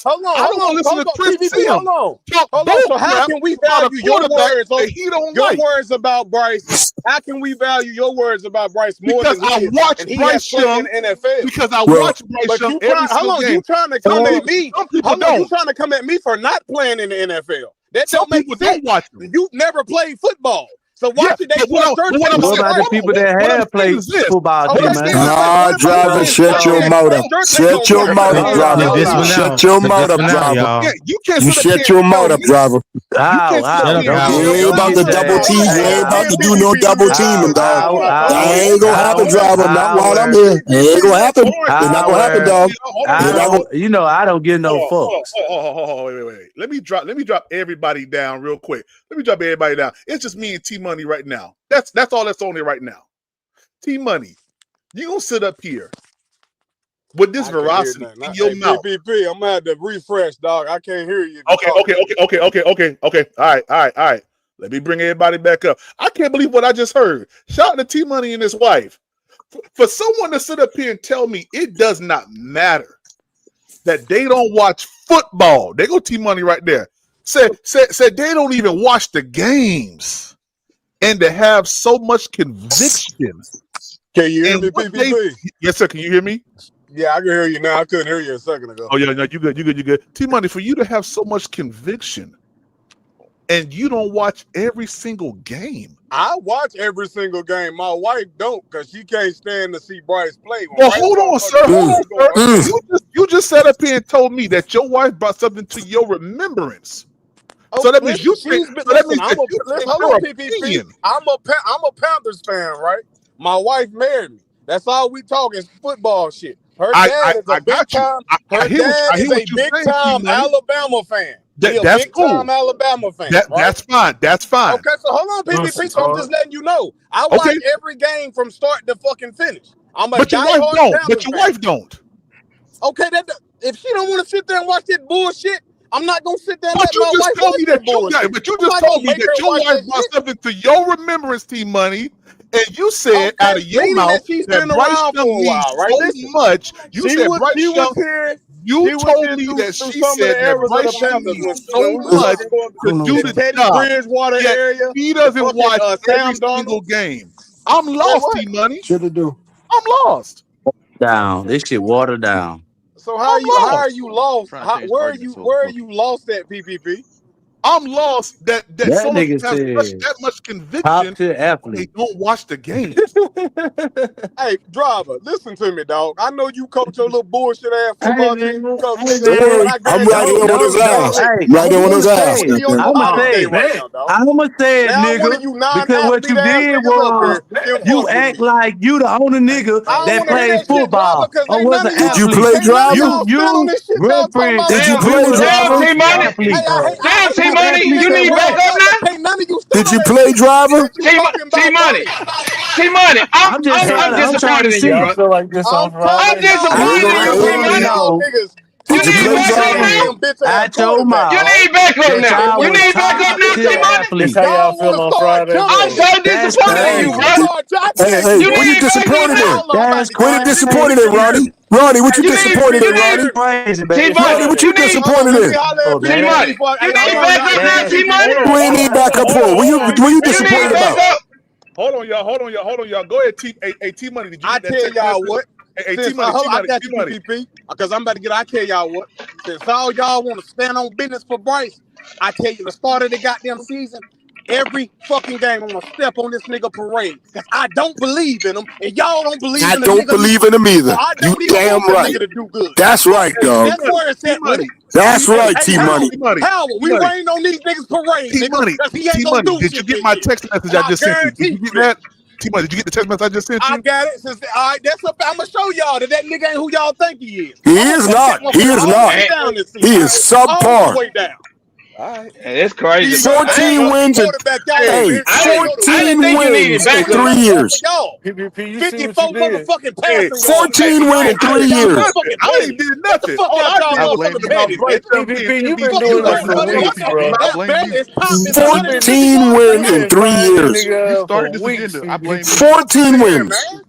I don't want to listen to Chris Sims. Hold on. So how can we value your words? Your words about Bryce. How can we value your words about Bryce more because than I watch Bryce Young in the NFL? Because I watch Bryce Young every single game. You trying to come at me? You trying to come at me for not playing in the NFL? That don't make sense. You never played football. So why should they what about the people that have played football, man? Driver, shut your mouth up. Shut your mouth up, driver. Shut your mouth up, driver. You shut your mouth up, driver. You ain't about to double team. You ain't about to do no double teaming, dog. That ain't gonna happen, driver. Not while I'm here. It ain't gonna happen. It's not gonna happen, dog. You know I don't give no fucks. Wait. Let me drop everybody down real quick. It's just me and T Money right now. That's all that's on there right now. T Money, you gonna sit up here with this veracity in your mouth? PPP, I'm gonna have to refresh, dog. I can't hear you. Okay. All right. Let me bring everybody back up. I can't believe what I just heard. Shout out to T Money and his wife. For someone to sit up here and tell me it does not matter that they don't watch football. They go T Money right there. Said they don't even watch the games, and to have so much conviction. Can you hear me, PPP? Yes, sir. Can you hear me? Yeah, I can hear you now. I couldn't hear you a second ago. Oh yeah, no, you good. T Money, for you to have so much conviction, and you don't watch every single game. I watch every single game. My wife don't, because she can't stand to see Bryce play. Well, hold on, sir. You just sat up here and told me that your wife brought something to your remembrance. So that means you think. I'm a Panthers fan, right? My wife married me. That's all we talk is football shit. Her dad is a big time. Her dad is a big time Alabama fan. That's cool. Alabama fan. That's fine. Okay, so hold on, PPP. So I'm just letting you know. I watch every game from start to fucking finish. But your wife don't. But your wife don't. Okay, if she don't want to sit there and watch that bullshit, I'm not gonna sit there and let my wife watch that bullshit. But you just told me that your wife brought something to your remembrance, T Money, and you said out of your mouth that Bryce Young needs so much. You said Bryce Young. You told me that she said that Bryce Young needs so much to do the job. Bridgewater area. He doesn't watch every single game. I'm lost, T Money. Should have do. I'm lost. Down. This shit watered down. So how are you lost? Where are you lost at, PPP? I'm lost that That someone nigga has said that much top conviction. tier They athlete. don't watch the game. Hey, driver, listen to me, dog. I know you coach your little bullshit ass Hey, football man. team. You coach, Hey, nigga, Don't man. but worry. I I'm guarantee right you, here on his ass. Hey, Right there on his say ass. it. be on your I'ma off say day it. right now, dog. I'ma say it, Now, one of nigga. you Because what non-athlete you ass did niggas up was here can you fuck with act me. like you the only nigga I don't that want to hear plays that shit, driver, football because or ain't was none an of Did y'all, you play, athlete. can't none of driver? y'all stand on You this shit y'all talking reference about Did for you real. play, driver? Hey, athlete. I hate when these Athlete. niggas rap up, but can't none of you stand Did on you that play, shit driver? that you talking about Bryce. I'm trying to see. I'm telling y'all, Hey, man, look, I hey, hate when y'all No. niggas did you play, You driver? damn said bitch ass out your quarterback, mouth dog. that y'all And was then top tier athletes. y'all want to start jumping me. That's Y'all Hey, want to crazy. start I hey, tell hey, you what what. you disappointed in? Hold on, I'm about That's to get What you this shit disappointed together. in, Ronnie? Ronnie, what you disappointed in, Ronnie? Crazy, baby. Ronnie, what you Hold on, disappointed let me in? holler at Man, PPP for. Hey, hold on, y'all. Hey, that's You ain't need backup for. What you disappointed about? Hold on, y'all. Go ahead, T. Hey, T Money. Did you I get that tell text y'all message? what. Hey, T Since Money. I got you, PPP, because I'm about to get. I tell y'all what. Since all y'all want to stand on business for Bryce, I tell you the start of the goddamn season. Every fucking game, I'm gonna step on this nigga parade because I don't believe in him, and y'all don't believe I in the don't nigga believe neither. in him So either. I You don't even damn want the right. nigga to do good. That's right, Hey, dog. That's where it's T at with Money. it. That's right, Hey, T Money. Howard, we rain on these niggas parade, T nigga, Money. because he ain't T gonna Money. do Did you shit get this my year. text message And I I just sent you? Did guarantee you you get that. that? T Money, did you get the text message I just sent I you? got it. All right, I'm gonna show y'all that nigga ain't who y'all think he is. He I'm gonna is take that not. He motherfucker is all the not. way down this He season. is All the subpar. way down. All right. These young 14 motherfucking wins and quarterback, y'all Hey, over hey, here trying to go to war. 14 wins in 3 Off of years. y'all. 54 motherfucking hey, passing yards. 14 And win y'all in 3 think y'all years. motherfucking I ain't petty. did Get the nothing. fuck All out I y'all did was motherfucking talking about petty, Bryce bitch. Young being Fuck MVP you last talking year. about it. What are you talking about? That bet is popping. The 150 14 yard win in dash. 3 years. Fuck out 14 of here, wins. man.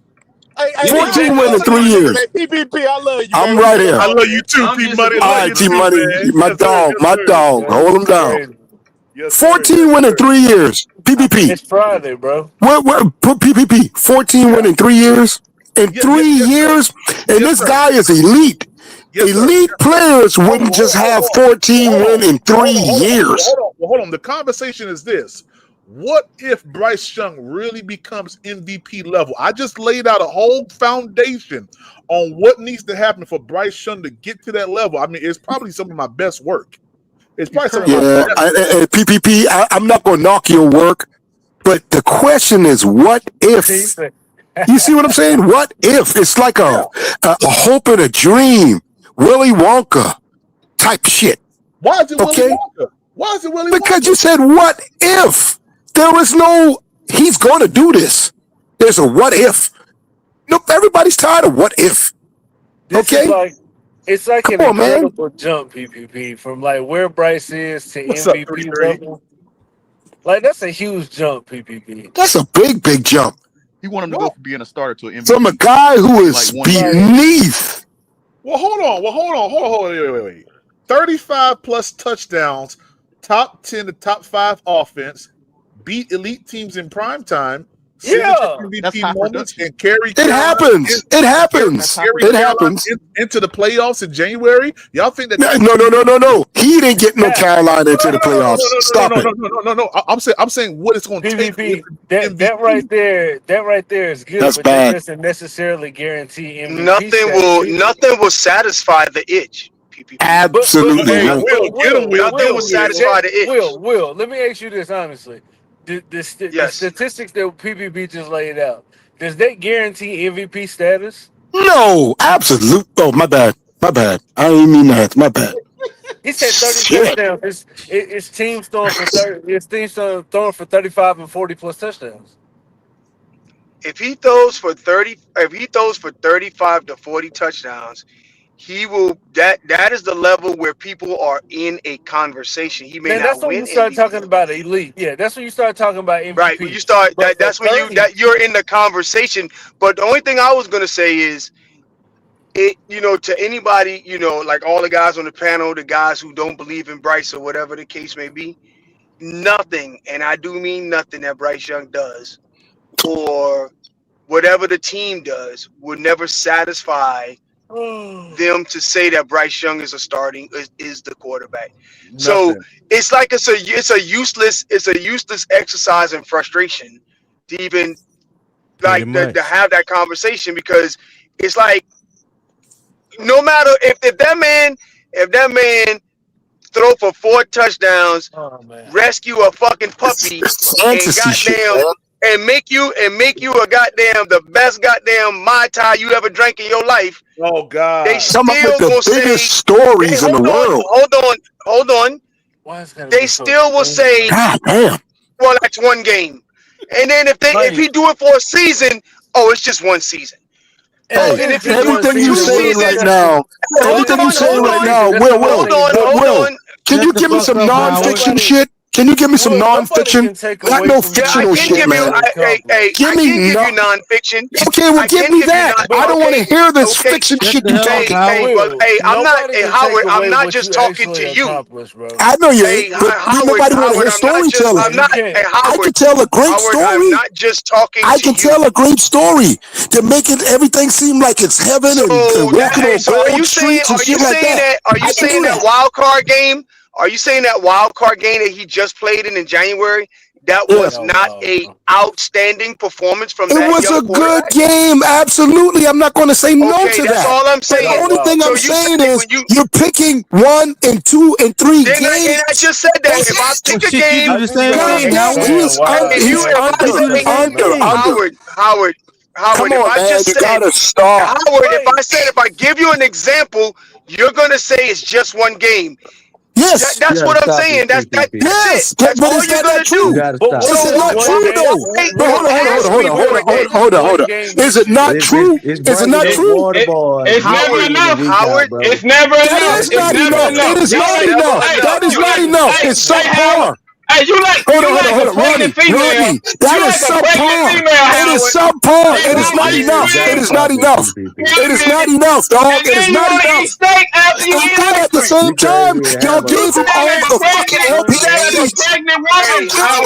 Hey, 14 Howard, win in listen to 3 me. years. Hey, PPP, I love you, I'm man. We right still here. I talk, love you man. too, P Money. All Love right, you T too, Money, man. my Yes, sir. dog, Yes, my sir. dog. Hold him down. Yes, sir. 14 win in 3 years. PPP. Put PPP. 14 win in 3 years. In Yes, 3 yes, sir. years, and Yes, this sir. guy is elite. Yes, sir. Elite players wouldn't just have 14 Hold on. win in 3 years. Hold on. The conversation is this. What if Bryce Young really becomes MVP level? I just laid out a whole foundation on what needs to happen for Bryce Young to get to that level. I mean, it's probably some of my best work. It's probably some of my Yeah, best work. PPP, I'm not going to knock your work, but the question is, what if? You see what I'm saying? What if? It's like a hope and a dream, Willy Wonka type shit. Why is it Willy Okay? Wonka? Why is it Willy Because Wonka? you said, what if? There is no, he's going to do this. There's a what if. Nope, everybody's tired of what if. Okay? It's like Come an on, man. incredible jump, PPP, from like where Bryce is to What's up, MVP 33? level. Like that's a huge jump, PPP. That's a big, big jump. He want him to go from being a starter to an From a MVP guy who in is like 1 year. beneath. Well, hold on. Wait. 35 plus touchdowns, top 10 to top 5 offense, beat elite teams in prime time, signature Yeah. That's MVP high moments, production. and carry It Carolina happens. It happens. It happens. into the playoffs in January. Y'all think that? No. He didn't get no Pat, Carolina into the playoffs. Stop it. No. I'm saying what it's going to take for PPP. him to be That right there is good, That's but that bad. doesn't necessarily guarantee MVP Nothing status will either. nothing will satisfy the itch. PPP. Absolutely Hey, won't. Nothing will satisfy the itch. Will. Let me ask you this honestly: the Yes. statistics that PPP just laid out, does that guarantee MVP status? No, absolute. Oh, my bad. I didn't mean that. My bad. He said 30 Shit. touchdowns. His team's throwing for 30. His team's throwing for 35 and 40 plus touchdowns. If he throws for 35 to 40 touchdowns, he will that is the level where people are in a conversation. He may Man, that's not when win you start MVP. talking about elite. Yeah, that's when you start talking about Right. When you MVP. start But for that's when 30, you're in the conversation. But the only thing I was gonna say is to anybody, like all the guys on the panel, the guys who don't believe in Bryce or whatever the case may be, nothing, and I do mean nothing that Bryce Young does or whatever the team does would never satisfy them to say that Bryce Young is is the quarterback. So it's like it's a useless exercise in frustration to even like to have that conversation, because it's like no matter if that man throw for 4 touchdowns, rescue a fucking puppy, and goddamn and make you a goddamn the best goddamn Mai Tai you ever drank in your life. Oh God! They still Come up with the will say, biggest stories in the world. Hold on. They still will say, God damn. well, that's one game. And then if he do it for a season, oh, it's just one season. Hey, And if everything you saying right now, Will, can you give me some non-fiction shit? Can you give me some non-fiction? Not no fictional shit, man. Give me non-fiction. Okay, well, give me that. I don't want to hear this fiction shit you talking about. Howard, I'm not just talking to you. I know you ain't, but nobody want to hear storytelling. I can tell a great story. I'm not just talking to you. I can tell a great story to make everything seem like it's heaven and walking on gold streets and shit like that. Are you saying that wild card game? Are you saying that wild card game that he just played in January, that was not a outstanding performance from that? It was a good game, absolutely. I'm not going to say no to that. That's all I'm saying. The only thing I'm saying is you're picking 1 and 2 and 3 games. And I just said that if I pick a game, Howard. Come on, man, you gotta stop. Howard, if I give you an example, you're gonna say it's just one game. Yes, that's what I'm saying. That's it. That's all you're gonna do. This is not true, though. Hold on. Is it not true? Is it not true? It's never enough, Howard. It's never enough. It is not enough. That is not enough. It's subpar. Hey, you like Rodney, that is subpar. It is subpar. It is not enough. It is not enough. It is not enough, dog. It is not enough. And then at the same time, y'all gave him all the fucking help he needs. All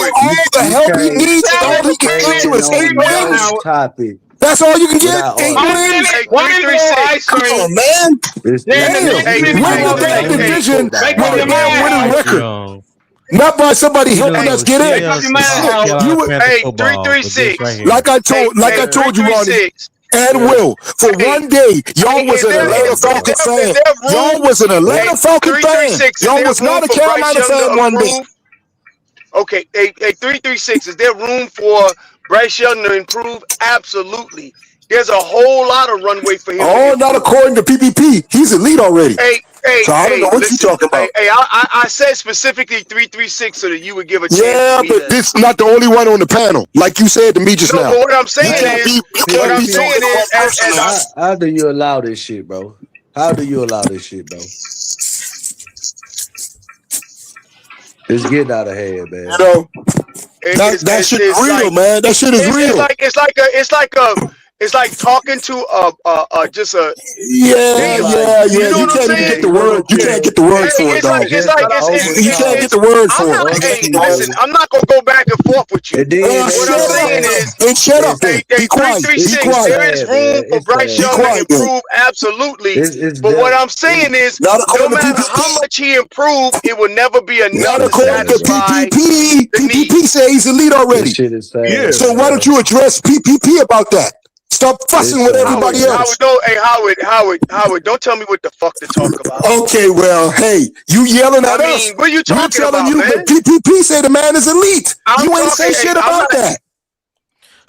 the help he needs, and all he can get you is 8 wins. That's all you can get? 8 wins? Come on, man. Damn. Win the damn division with a damn winning record. Not by somebody helping us get in. Hey, 336. Like I told you, Ronnie. And Will, for one day, y'all was an Atlanta Falcon fan. Y'all was an Atlanta Falcon fan. Y'all was not a Carolina fan one day. Okay, hey, 336. Is there room for Bryce Young to improve? Absolutely. There's a whole lot of runway for him. Oh, not according to PPP. He's elite already. So I don't know what you're talking about. Hey, I said specifically 336 so that you would give a chance. Yeah, but this is not the only one on the panel, like you said to me just now. But what I'm saying is, how do you allow this shit, bro? How do you allow this shit, bro? It's getting out of hand, man. You know, that shit is real, man. That shit is real. It's like talking to just a yeah. You can't even get the word. You can't get the word for it, dog. You can't get the word for it. Hey, listen, I'm not gonna go back and forth with you. What I'm saying is, shut up. Be quiet. There is room for Bryce Young to improve, absolutely. But what I'm saying is, no matter how much he improved, it will never be enough to satisfy the need. PPP says he's elite already. So why don't you address PPP about that? Stop fussing with everybody else. Howard, don't tell me what the fuck to talk about. Okay, well, hey, you yelling at us. What are you talking about, man? That PPP say the man is elite. You ain't say shit about that.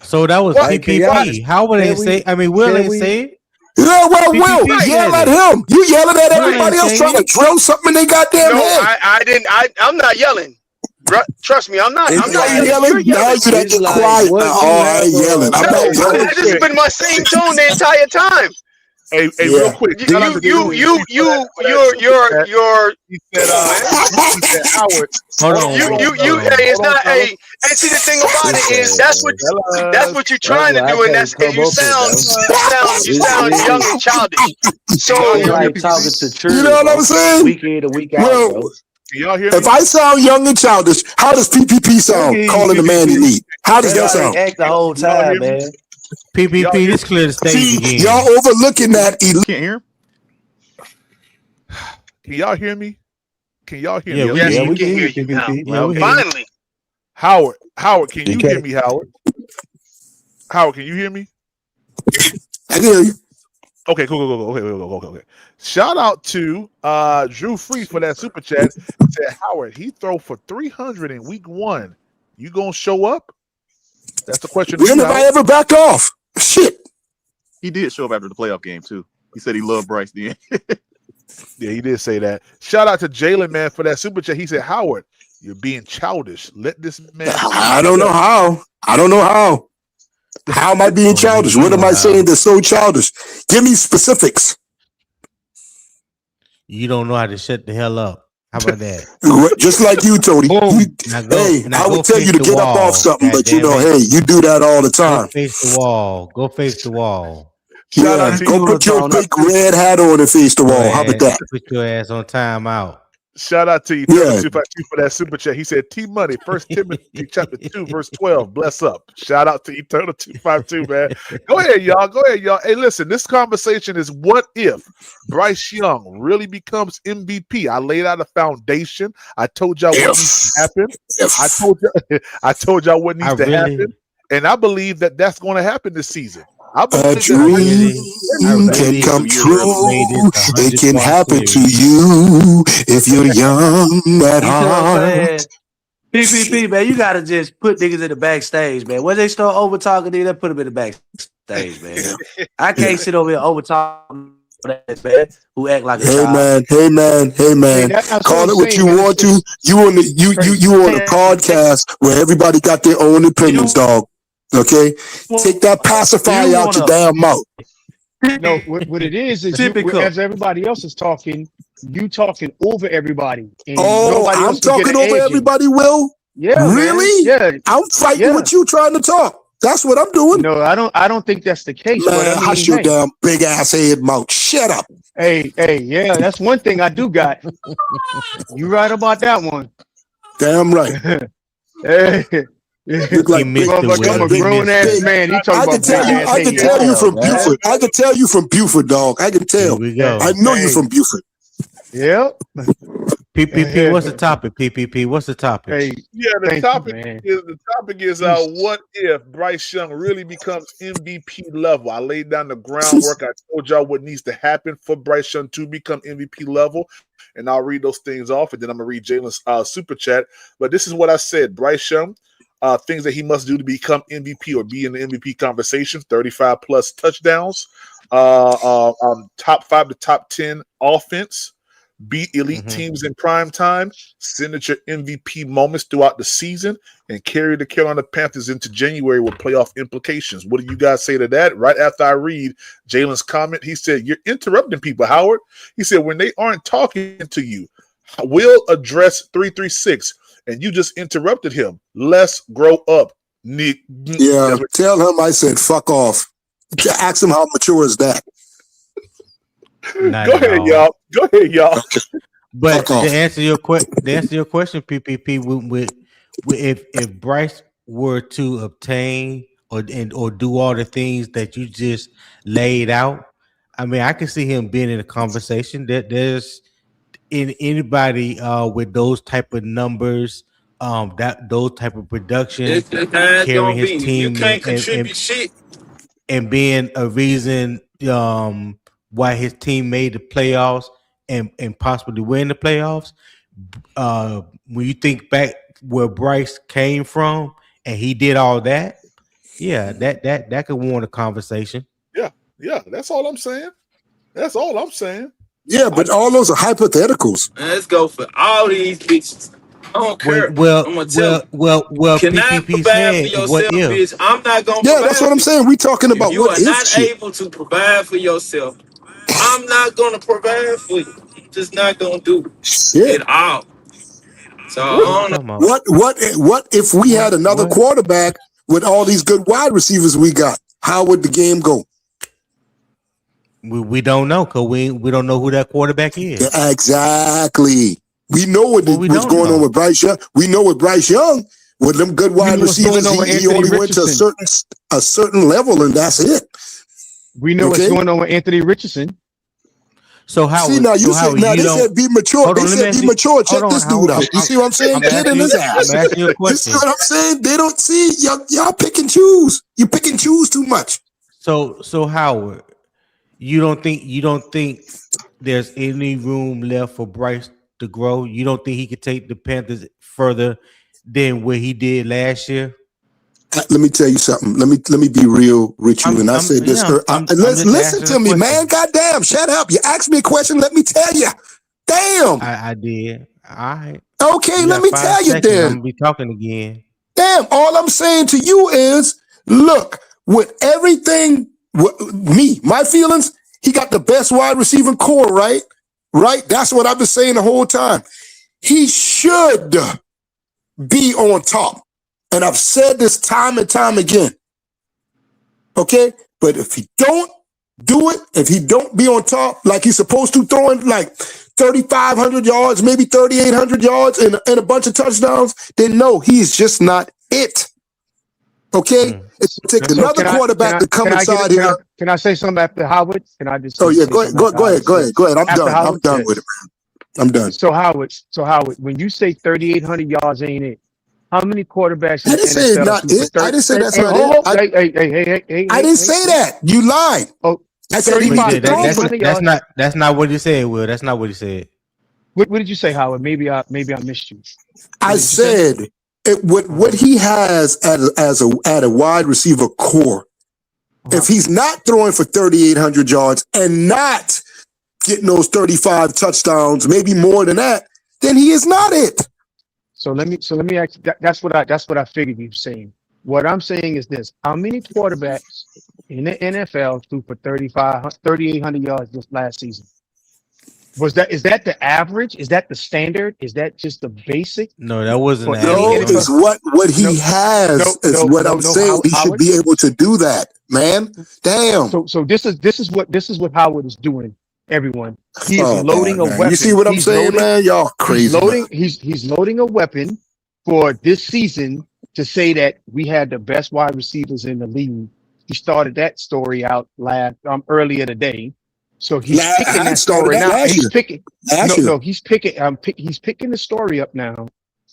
So that was PPP. How would they say? I mean, will they say it? Yeah, well, Will, yell at him. You yelling at everybody else trying to drill something in their goddamn head. I didn't. I'm not yelling. Trust me, I'm not yelling. Now you that get quiet. I ain't yelling. I'm not yelling. This has been my same tone the entire time. Hey, real quick. You're. He said Howard. Hold on. Hey, it's not. Hey, and see the thing about it is that's what you're trying to do, and you sound young and childish. So like talking to church. You know what I'm saying? Week in and week out. Bro. Y'all hear me? If I sound young and childish, how does PPP sound? Calling the man elite. How does that sound? Act the whole time, man. PPP, this clear the stage again. Y'all overlooking that elite. Can't hear? Can y'all hear me? Can y'all hear me? Yes, we we can hear you now. Finally. Howard, can you hear me, Howard? Howard, can you hear me? I can hear you. Okay, cool. Okay. Shout out to Drew Free for that super chat. He said, Howard, he throw for 300 in week 1. You gonna show up? That's the question. When have I ever backed off? Shit. He did show up after the playoff game too. He said he loved Bryce then. Yeah, he did say that. Shout out to Jalen, man, for that super chat. He said, Howard, you're being childish. Let this man. I don't know how. How am I being childish? What am I saying that's so childish? Give me specifics. You don't know how to shut the hell up. How about that? Just like you, Tony. I would tell you to get up off something, but you know, hey, you do that all the time. Go face the wall. Go face the wall. Yeah, go put your big red hat on and face the wall. How about that? Put your ass on timeout. Shout out to you, 252 for that super chat. He said, T Money, 1 Timothy chapter 2, verse 12. Bless up. Shout out to Eternal 252, man. Go ahead, y'all. Hey, listen, this conversation is what if Bryce Young really becomes MVP? I laid out a foundation. I told y'all what needs to happen. I told y'all what needs to happen. And I believe that that's going to happen this season. A dream can come true. It can happen to you if you're young at heart. PPP, man, you gotta just put niggas in the backstage, man. When they start over talking, they put them in the backstage, man. I can't sit over here over talking that man who act like a child. Hey man. Call it what you want to. You on the podcast where everybody got their own opinions, dog. Okay, take that pacifier out your damn mouth. No, what it is you, as everybody else is talking, you talking over everybody. And I'm talking over everybody, Will? Yeah. Really? Man. Yeah. I'm fighting with you trying to talk. That's what I'm doing. No, I don't think that's the case. Man, hush your damn big ass head mouth. Shut up. Hey, yeah, that's one thing I do got. You right about that one. Damn right. Hey. Look like I'm a grown ass man. He talking about I can tell you from Buford. I can tell you from Buford, dog. I can tell. I know you from Buford. Yep. PPP, what's the topic? PPP, what's the topic? Hey, the topic is what if Bryce Young really becomes MVP level? I laid down the groundwork. I told y'all what needs to happen for Bryce Young to become MVP level, and I'll read those things off, and then I'm gonna read Jalen's super chat. But this is what I said: Bryce Young. Things that he must do to become MVP or be in the MVP conversation: 35 plus touchdowns, top 5 to top 10 offense, beat elite teams in prime time, signature MVP moments throughout the season, and carry the Carolina Panthers into January with playoff implications. What do you guys say to that? Right after I read Jalen's comment, he said, "You're interrupting people, Howard." He said, "When they aren't talking to you, we'll address 336. And you just interrupted him. Let's grow up, Nick." Yeah, tell him I said fuck off. Ask him how mature is that. Go ahead, y'all. But to answer your question, PPP, if Bryce were to obtain or do all the things that you just laid out, I mean, I can see him being in a conversation that there's in anybody with those type of numbers, those type of production, carrying his team, you can't contribute shit, and being a reason why his team made the playoffs and possibly win the playoffs. When you think back where Bryce came from and he did all that, that could warrant a conversation. Yeah, that's all I'm saying. Yeah, but all those are hypotheticals. Let's go for all these bitches. I don't care. Well, Can I provide for yourself, bitch? I'm not gonna. Yeah, that's what I'm saying. We talking about you what are if not shit. able to provide for yourself. I'm not gonna provide for you. I'm just not gonna do it all. So I don't know. What if we had another quarterback with all these good wide receivers we got? How would the game go? We don't know because we don't know who that quarterback is. Yeah, exactly. We know what's going on with Bryce Young. We know with Bryce Young, with them good wide receivers, he only went to a certain level, and that's it. We know what's going on with Anthony Richardson. So Howard, See, now you Howard, said, now you they don't. said be mature. Hold They on, let me said ask be you. mature. Hold Check on, this dude Howard. out. You see what I'm saying? I'm Get in asking you. his ass. I'm asking you a You see question. what I'm saying? They don't see y'all pick and choose. You pick and choose too much. So Howard, you don't think there's any room left for Bryce to grow? You don't think he could take the Panthers further than what he did last year? Let me tell you something. Let me be real with you. And I said this. I'm Listen just asking to a me, question. man. Goddamn, shut up. You asked me a question. Let me tell you. Damn. I did. All right. Okay, You let got me 5 tell you seconds. I'm then. gonna be talking again. Damn, all I'm saying to you is, look, with everything, my feelings, he got the best wide receiving core, right? Right? That's what I've been saying the whole time. He should be on top. And I've said this time and time again. Okay? But if he don't do it, if he don't be on top like he's supposed to, throwing like 3,500 yards, maybe 3,800 yards and a bunch of touchdowns, then no, he's just not it. Okay? It's take another quarterback to come inside here. Can I say something after Howard? Can I just? Oh yeah, go ahead. I'm done. I'm done with it, man. I'm done. So Howard, when you say 3,800 yards ain't it, how many quarterbacks in I the didn't say it's NFL not threw for it. I didn't say that's Hey, not hold on. it. Hey, I didn't say that. You lied. Oh, I said he might throw for. That's not what he said, Will. That's not what he said. What did you say, Howard? Maybe I missed you. I said what he has at a wide receiver core. If he's not throwing for 3,800 yards and not getting those 35 touchdowns, maybe more than that, then he is not it. So let me ask. That's what I figured you were saying. What I'm saying is this: how many quarterbacks in the NFL threw for 3,800 yards this last season? Is that the average? Is that the standard? Is that just the basic? No, that wasn't the No, average. is what he has is what I'm saying. He should be able to do that, man. Damn. So this is what Howard is doing. Everyone, he is loading a weapon. You see what I'm saying, man? Y'all crazy. He's loading a weapon for this season to say that we had the best wide receivers in the league. He started that story out earlier today. So he's picking that story now. He's picking the story up now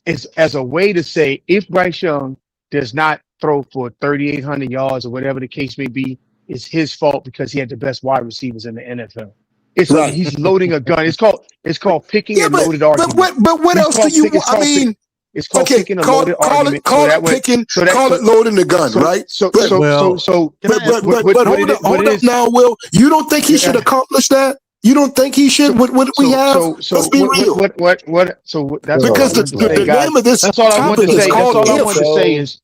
as a way to say if Bryce Young does not throw for 3,800 yards or whatever the case may be, it's his fault because he had the best wide receivers in the NFL. He's loading a gun. It's called picking a loaded argument. But what else do you want? I mean, it's called picking a loaded argument. Call it loading the gun, right? But hold up now, Will. You don't think he should accomplish that? You don't think he should? What we have? Let's be real. That's because the name of this topic is called all I want to say is.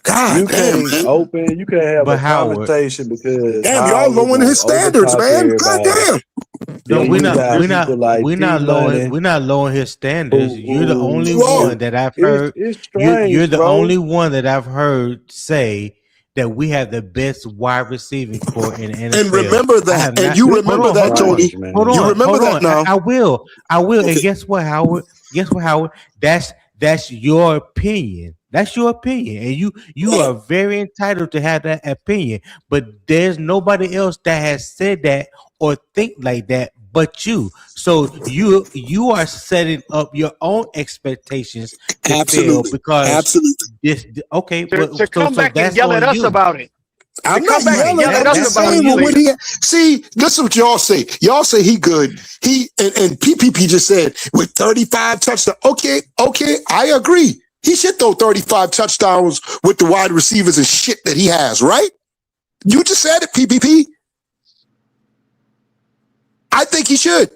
God you damn, can't open. You can't have a conversation because y'all lowering his standards, man. God damn. No, we're not lowering his standards. You're the only one that I've heard. You're the only one that I've heard say that we have the best wide receiving core in the NFL. And remember that. And you remember that, Tony. Hold on. You remember that now. I will. Okay. And guess what, Howard? That's your opinion. That's your opinion, and you are very entitled to have that opinion. But there's nobody else that has said that or think like that but you. So you are setting up your own expectations to fail because this. Okay, to come back and yell at us about it. I'm not yelling. I'm just saying see, this is what y'all say. Y'all say he good. He and PPP just said with 35 touchdowns. Okay, I agree. He should throw 35 touchdowns with the wide receivers and shit that he has, right? You just said it, PPP. I think he should.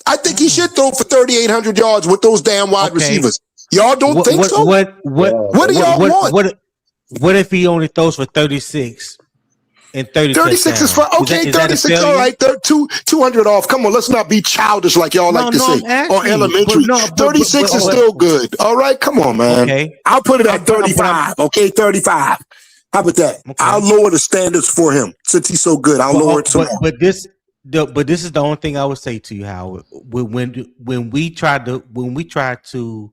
I think he should throw for 3,800 yards with those damn wide receivers. Y'all don't think so? What do y'all want? What if he only throws for 36? And 36 is fine. Okay, 36. All right, 200 off. Come on, let's not be childish like y'all like to say. Or elementary. 36 is still good. All right, come on, man. Okay. I'll put it at 35. Okay, 35. How about that? Okay. I'll lower the standards for him since he's so good. I'll lower it some more. But this is the only thing I would say to you, Howard. When we try to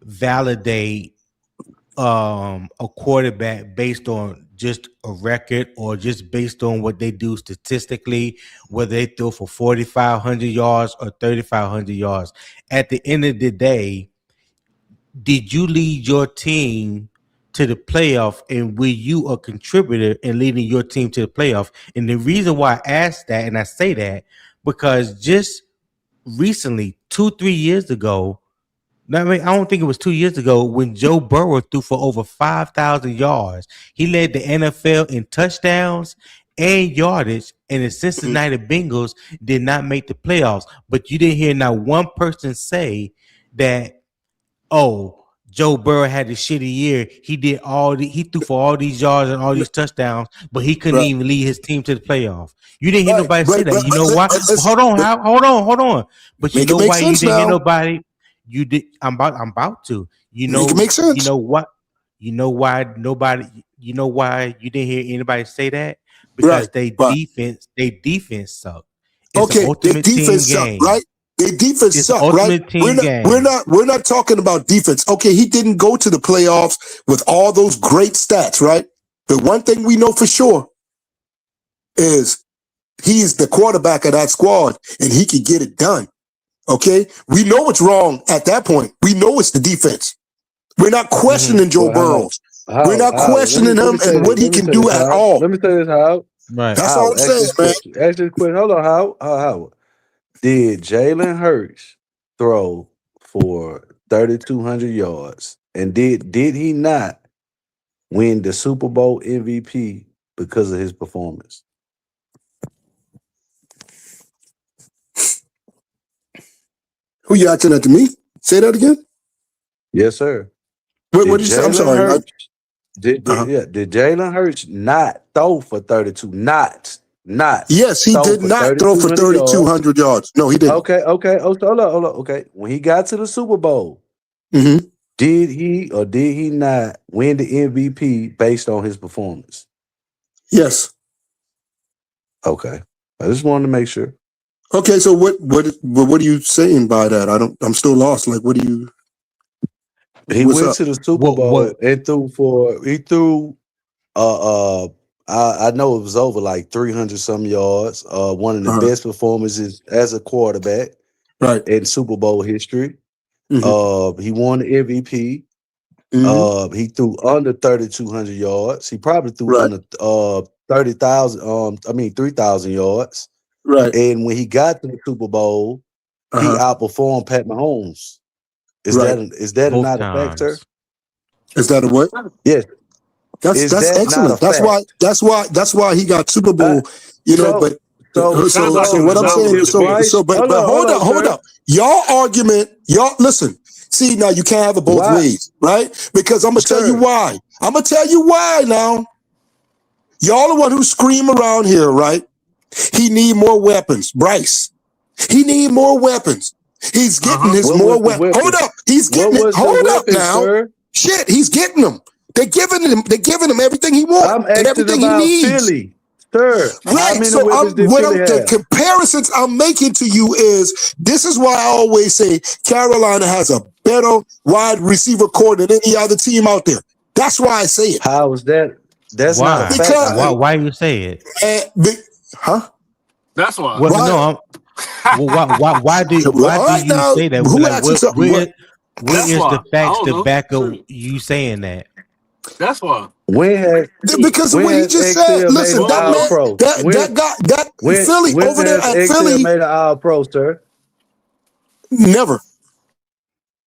validate a quarterback based on just a record or just based on what they do statistically, whether they throw for 4,500 yards or 3,500 yards. At the end of the day, did you lead your team to the playoff, and were you a contributor in leading your team to the playoff? And the reason why I ask that, and I say that, because just recently, 2-3 years ago, I don't think it was 2 years ago, when Joe Burrow threw for over 5,000 yards. He led the NFL in touchdowns and yardage, and the Cincinnati Bengals did not make the playoffs. But you didn't hear not one person say that, oh, Joe Burrow had a shitty year. He threw for all these yards and all these touchdowns, but he couldn't even lead his team to the playoff. You didn't hear nobody say that. You know why? Hold on. But you know why you didn't hear nobody? You did. I'm about to. You know. Make it make sense. You know what? You know why nobody? You know why you didn't hear anybody say that? Because they defense sucked. It's an ultimate team game, right? Their defense suck, right? We're not talking about defense. Okay, he didn't go to the playoffs with all those great stats, right? But one thing we know for sure is he's the quarterback of that squad, and he can get it done. Okay, we know what's wrong at that point. We know it's the defense. We're not questioning Joe Burrow. We're not questioning him and what he can do at all. Let me say this, Howard. Right. That's all I'm saying, man. Ask this question. Hold on, Howard. Did Jalen Hurts throw for 3,200 yards? And did he not win the Super Bowl MVP because of his performance? Who you asking that to me? Say that again? Yes, sir. What did you say? I'm sorry. Did Jalen Hurts not throw for 32? Not. Yes, he did not throw for 3,200 yards. No, he didn't. Okay. Oh, hold on. Okay. When he got to the Super Bowl, Mm-hmm. did he or did he not win the MVP based on his performance? Yes. Okay. I just wanted to make sure. Okay, so what are you saying by that? I'm still lost. Like, what do you? He went to the Super Bowl and threw I know it was over like 300 some yards. One of the best performances as a quarterback, right, in Super Bowl history. Mm-hmm. He won the MVP. Mm-hmm. He threw under 3,200 yards. He probably threw under 3,000 yards. Right. And when he got to the Super Bowl, he outperformed Pat Mahomes. Is that Both not a fact, sir? Is that a what? Yes. That's excellent. That's why he got Super Bowl. But what I'm saying is but hold up. Y'all listen. See, now you can't have it both ways, right? Because I'm gonna tell you why. I'm gonna tell you why now. Y'all the one who scream around here, right? He need more weapons, Bryce. He need more weapons. He's getting his more weapons. Hold up. He's getting it. Hold up now. Sir? Shit, he's getting them. They're giving him everything he wants and everything he needs. Philly. Sir, right. So the comparisons I'm making to you is this is why I always say Carolina has a better wide receiver core than any other team out there. That's why I say it. How is that? That's not a fact. Why you say it? That's why. Why do you say that? Where is the facts to back up you saying that? That's why. Because what he just said. Listen, that Philly over there at Philly made an All-Pro, sir. Never.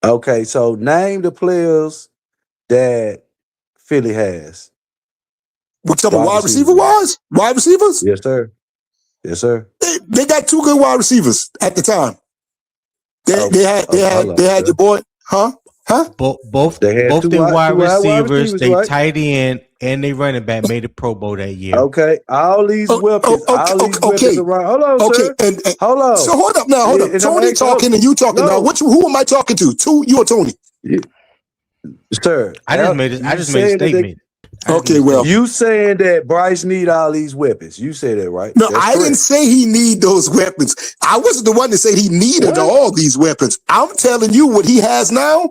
Okay, so name the players that Philly has. What talking about wide receiver wise? Wide receivers? Yes, sir. Yes, sir. They got two good wide receivers at the time. They had your boy, Both their wide receivers, they tight end, and they running back made a Pro Bowl that year. Okay, all these weapons, weapons around. Hold on, sir. Hold on. So hold up now. Hold up. Tony talking and you talking now. Who am I talking to? You or Tony? Sir, I just made a statement. Okay, well, you saying that Bryce need all these weapons? You say that, right? No, I didn't say he need those weapons. I wasn't the one that said he needed all these weapons. I'm telling you what he has now.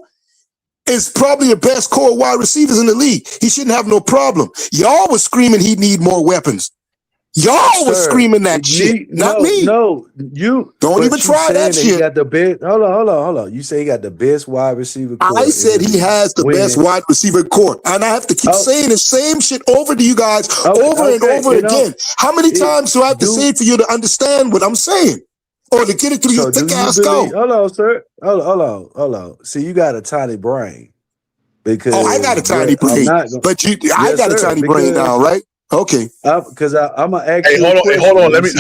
is probably the best core wide receivers in the league. He shouldn't have no problem. Y'all was screaming he need more weapons. Y'all was screaming that shit, not me. No, you don't even try that shit. He got the best. Hold on. You say he got the best wide receiver core. I said he has the best wide receiver core, and I have to keep saying the same shit over to you guys over and over again. How many times do I have to say it for you to understand what I'm saying, or to get it through your thick ass skull? Hold on, sir. Hold on. See, you got a tiny brain. Because I got a tiny brain, but I got a tiny brain now, right? Okay, because I'm gonna ask you. Hold on. Let me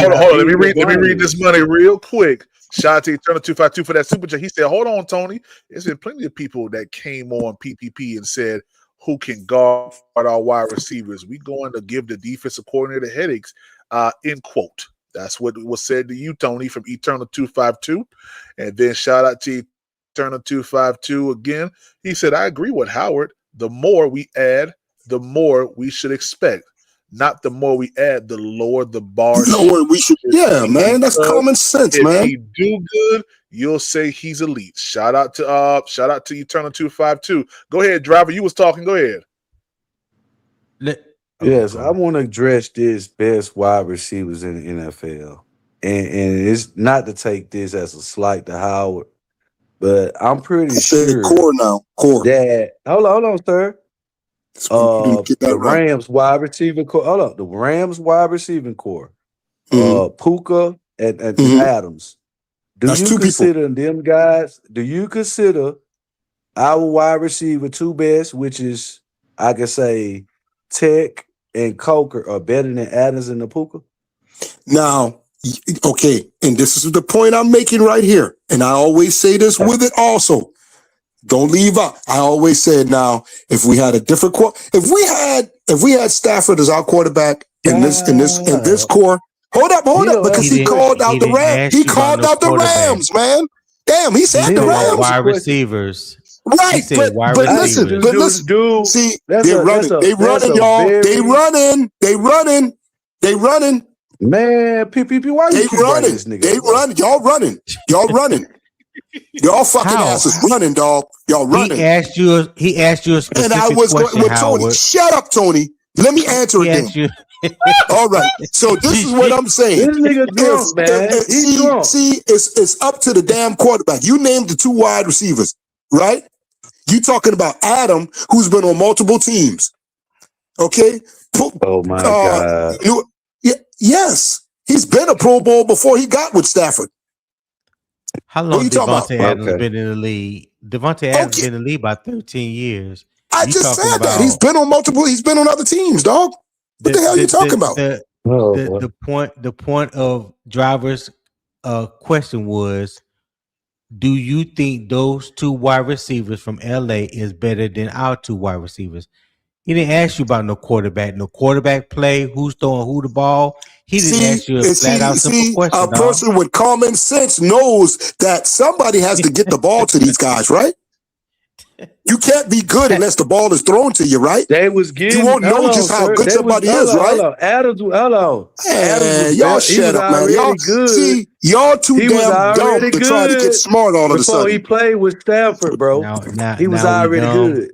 read this money real quick. Shout out to Eternal 252 for that super chat. He said, "Hold on, Tony. There's been plenty of people that came on PPP and said who can guard our wide receivers. We going to give the defensive coordinator headaches." End quote. That's what was said to you, Tony, from Eternal 252. And then shout out to Eternal 252 again. He said, "I agree with Howard. The more we add, the more we should expect. Not the more we add, the lower the bar. We should. Yeah, man, that's common sense, man. If he do good, you'll say he's elite." Shout out to Eternal 252. Go ahead, driver. You was talking. Go ahead. Yes, I want to address this best wide receivers in the NFL, and it's not to take this as a slight to Howard, but I'm pretty sure core that hold on, sir. The Rams wide receiver core. Hold on, the Rams wide receiving core. Puka and Adams. Do you consider them guys? Do you consider our wide receiver two best, which is I could say Tech and Coker, are better than Adams and the Puka? Now, okay, and this is the point I'm making right here, and I always say this with it also. Don't leave out. I always said, now, if we had a different if we had Stafford as our quarterback in this core, hold up, because he called out the Rams. He called out the Rams, man. Damn, he said the Rams. Wide receivers. Right, but listen, see, they're running. They running, y'all. They running. Man, PPP, why you keep running this nigga? They running. Y'all running. Y'all fucking asses running, dog. Y'all running. He asked you a specific and I was question, with Tony. Howard. Shut up, Tony. Let me answer again. All right. So this is what I'm saying. This nigga drunk, man. See, it's up to the damn quarterback. You named the two wide receivers, right? You talking about Adam, who's been on multiple teams. Okay? Oh my God. Yes. He's been a Pro Bowl before he got with Stafford. How long has Devontae Adams been in the league? Devontae Adams been in the league about 13 years. I just said that. He's been on other teams, dog. What the hell are you talking about? The point of Driver's question was, do you think those two wide receivers from LA is better than our two wide receivers? He didn't ask you about no quarterback play, who's throwing who the ball. He didn't ask you a flat out simple question. A person with common sense knows that somebody has to get the ball to these guys, right? You can't be good unless the ball is thrown to you, right? They was getting. You won't know just how good somebody is, right? Adams, hello. Y'all shut up, man. Y'all see, y'all too damn dumb to try to get smart all of a sudden. Before he played with Stanford, bro, he was already good.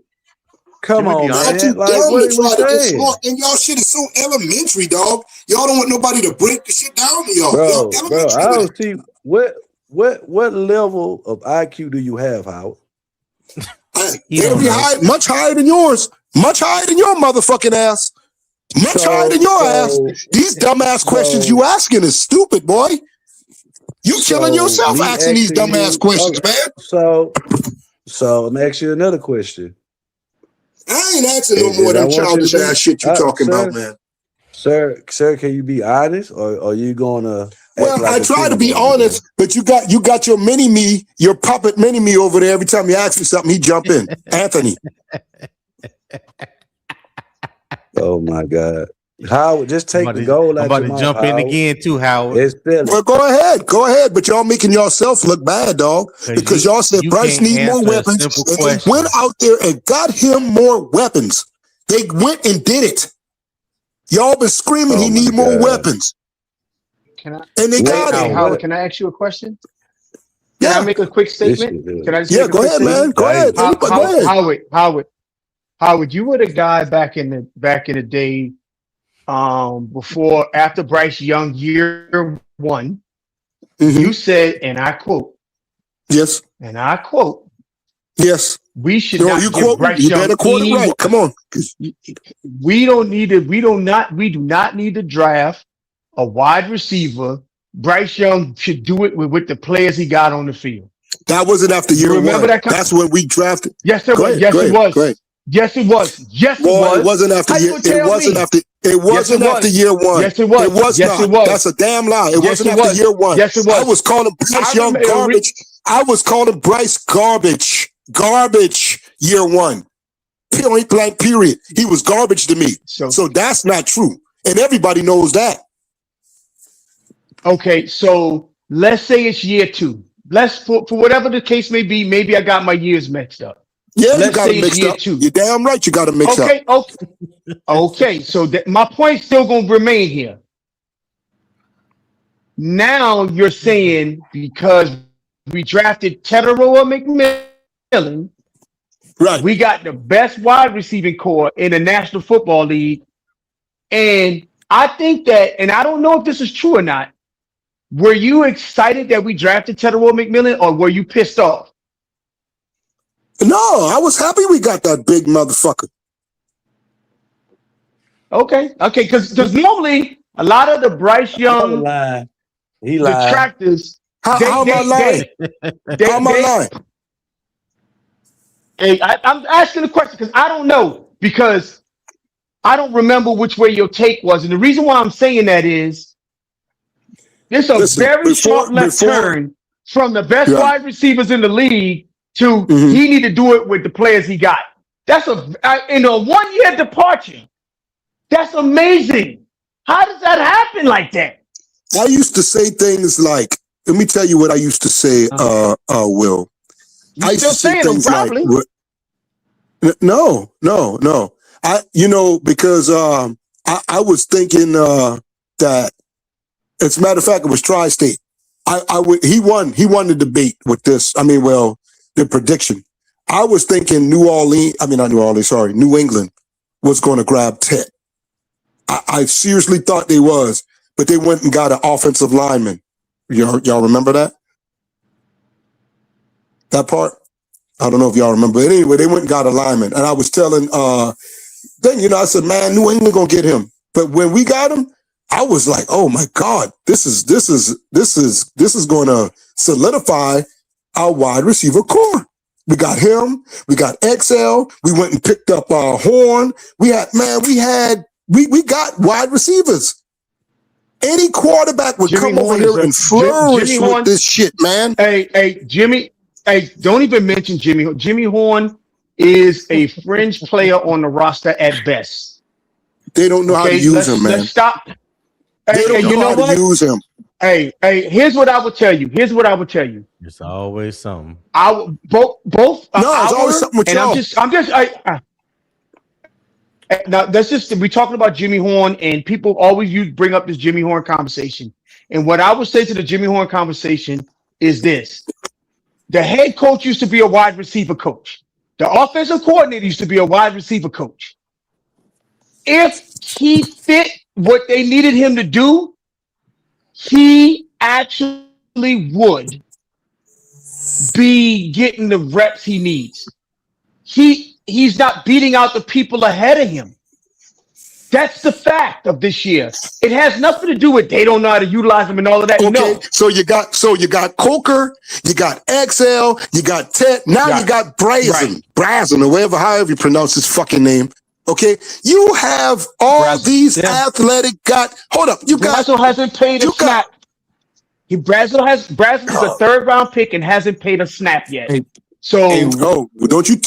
Come on, man. Too dumb to try to get smart, and y'all shit is so elementary, dog. Y'all don't want nobody to break the shit down to y'all. Bro, I don't see what level of IQ do you have, Howard? Much higher than yours. Much higher than your motherfucking ass. Much higher than your ass. These dumbass questions you asking is stupid, boy. You killing yourself asking these dumbass questions, man. So let me ask you another question. I ain't asking no more than childish ass shit you talking about, man. Sir, can you be honest, or are you gonna? Well, I try to be honest, but you got your mini me, your puppet mini me over there. Every time you ask me something, he jump in. Anthony. Oh my God. Howard, just take the goal out. I'm about to jump in again too, Howard. Well, go ahead, but y'all making yourself look bad, dog, because y'all said Bryce need more weapons, and they went out there and got him more weapons. They went and did it. Y'all been screaming he need more weapons. And they got it. Howard, can I ask you a question? Can I make a quick statement? Can I just make a go quick ahead, man. statement? Go ahead. Go ahead. Howard, you were the guy back in the day, after Bryce Young year one, you said, and I quote, yes, and I quote, yes, we should no, not you give quote. Bryce You Young better quote it right. Come on. We do not need to draft a wide receiver. Bryce Young should do it with the players he got on the field. That wasn't after year Remember one. that? That's when we drafted. Yes, it was. Yes, it was. Yes, it was. Yes, it was. It wasn't after year. It wasn't after. It wasn't after year one. Yes, it was. It was yes, not. It was. That's a damn lie. It Yes, wasn't it after was. year one. Yes, it was. I was calling Bryce Young garbage. I was calling Bryce garbage. Garbage year one. Point blank. Period. He was garbage to me. So that's not true, and everybody knows that. Okay, so let's say it's year two. For whatever the case may be, maybe I got my years mixed up. Yeah, let's you got it mixed up. You're damn right. You got to mix up. Okay. So my point's still gonna remain here. Now you're saying because we drafted Teteroa McMillan, right? We got the best wide receiving core in the National Football League, and I think that, and I don't know if this is true or not. Were you excited that we drafted Teteroa McMillan, or were you pissed off? No, I was happy we got that big motherfucker. Okay, because normally a lot of the Bryce Young detractors, How am I lying? How am I lying? Hey, I'm asking the question because I don't know, because I don't remember which way your take was, and the reason why I'm saying that is it's a very sharp left turn from the best wide receivers in the league to he need to do it with the players he got. That's in a 1 year departure. That's amazing. How does that happen like that? I used to say things like, let me tell you what I used to say, Will. I used to say things like, no. Because I was thinking that, as a matter of fact, it was Tri-State. He won the debate with this. The prediction. I was thinking New England was going to grab Ted. I seriously thought they was, but they went and got an offensive lineman. Y'all remember that? That part? I don't know if y'all remember. But anyway, they went and got a lineman. And I was telling, then, I said, man, New England going to get him. But when we got him, I was like, oh my God, this is going to solidify our wide receiver core. We got him. We got XL. We went and picked up Horn. We got wide receivers. Any quarterback would come over here and flourish with this shit, man. Hey, Jimmy. Hey, don't even mention Jimmy. Jimmy Horn is a fringe player on the roster at best. They don't know how to use him, man. Let's stop. They don't know how to use him. Hey, here's what I would tell you. It's always something. Both. It's always something with y'all. Now we're talking about Jimmy Horn, and people always bring up this Jimmy Horn conversation. And what I would say to the Jimmy Horn conversation is this: the head coach used to be a wide receiver coach. The offensive coordinator used to be a wide receiver coach. If he fit what they needed him to do, he actually would be getting the reps he needs. He's not beating out the people ahead of him. That's the fact of this year. It has nothing to do with they don't know how to utilize him and all of that. Okay, no. So you got Coker, you got XL, you got Ted. Now you got Brazen, or however you pronounce his fucking name. Okay, you have all these athletic guys. Hold up, Brazel hasn't paid a snap. Brazel is a third round pick and hasn't paid a snap yet. Don't you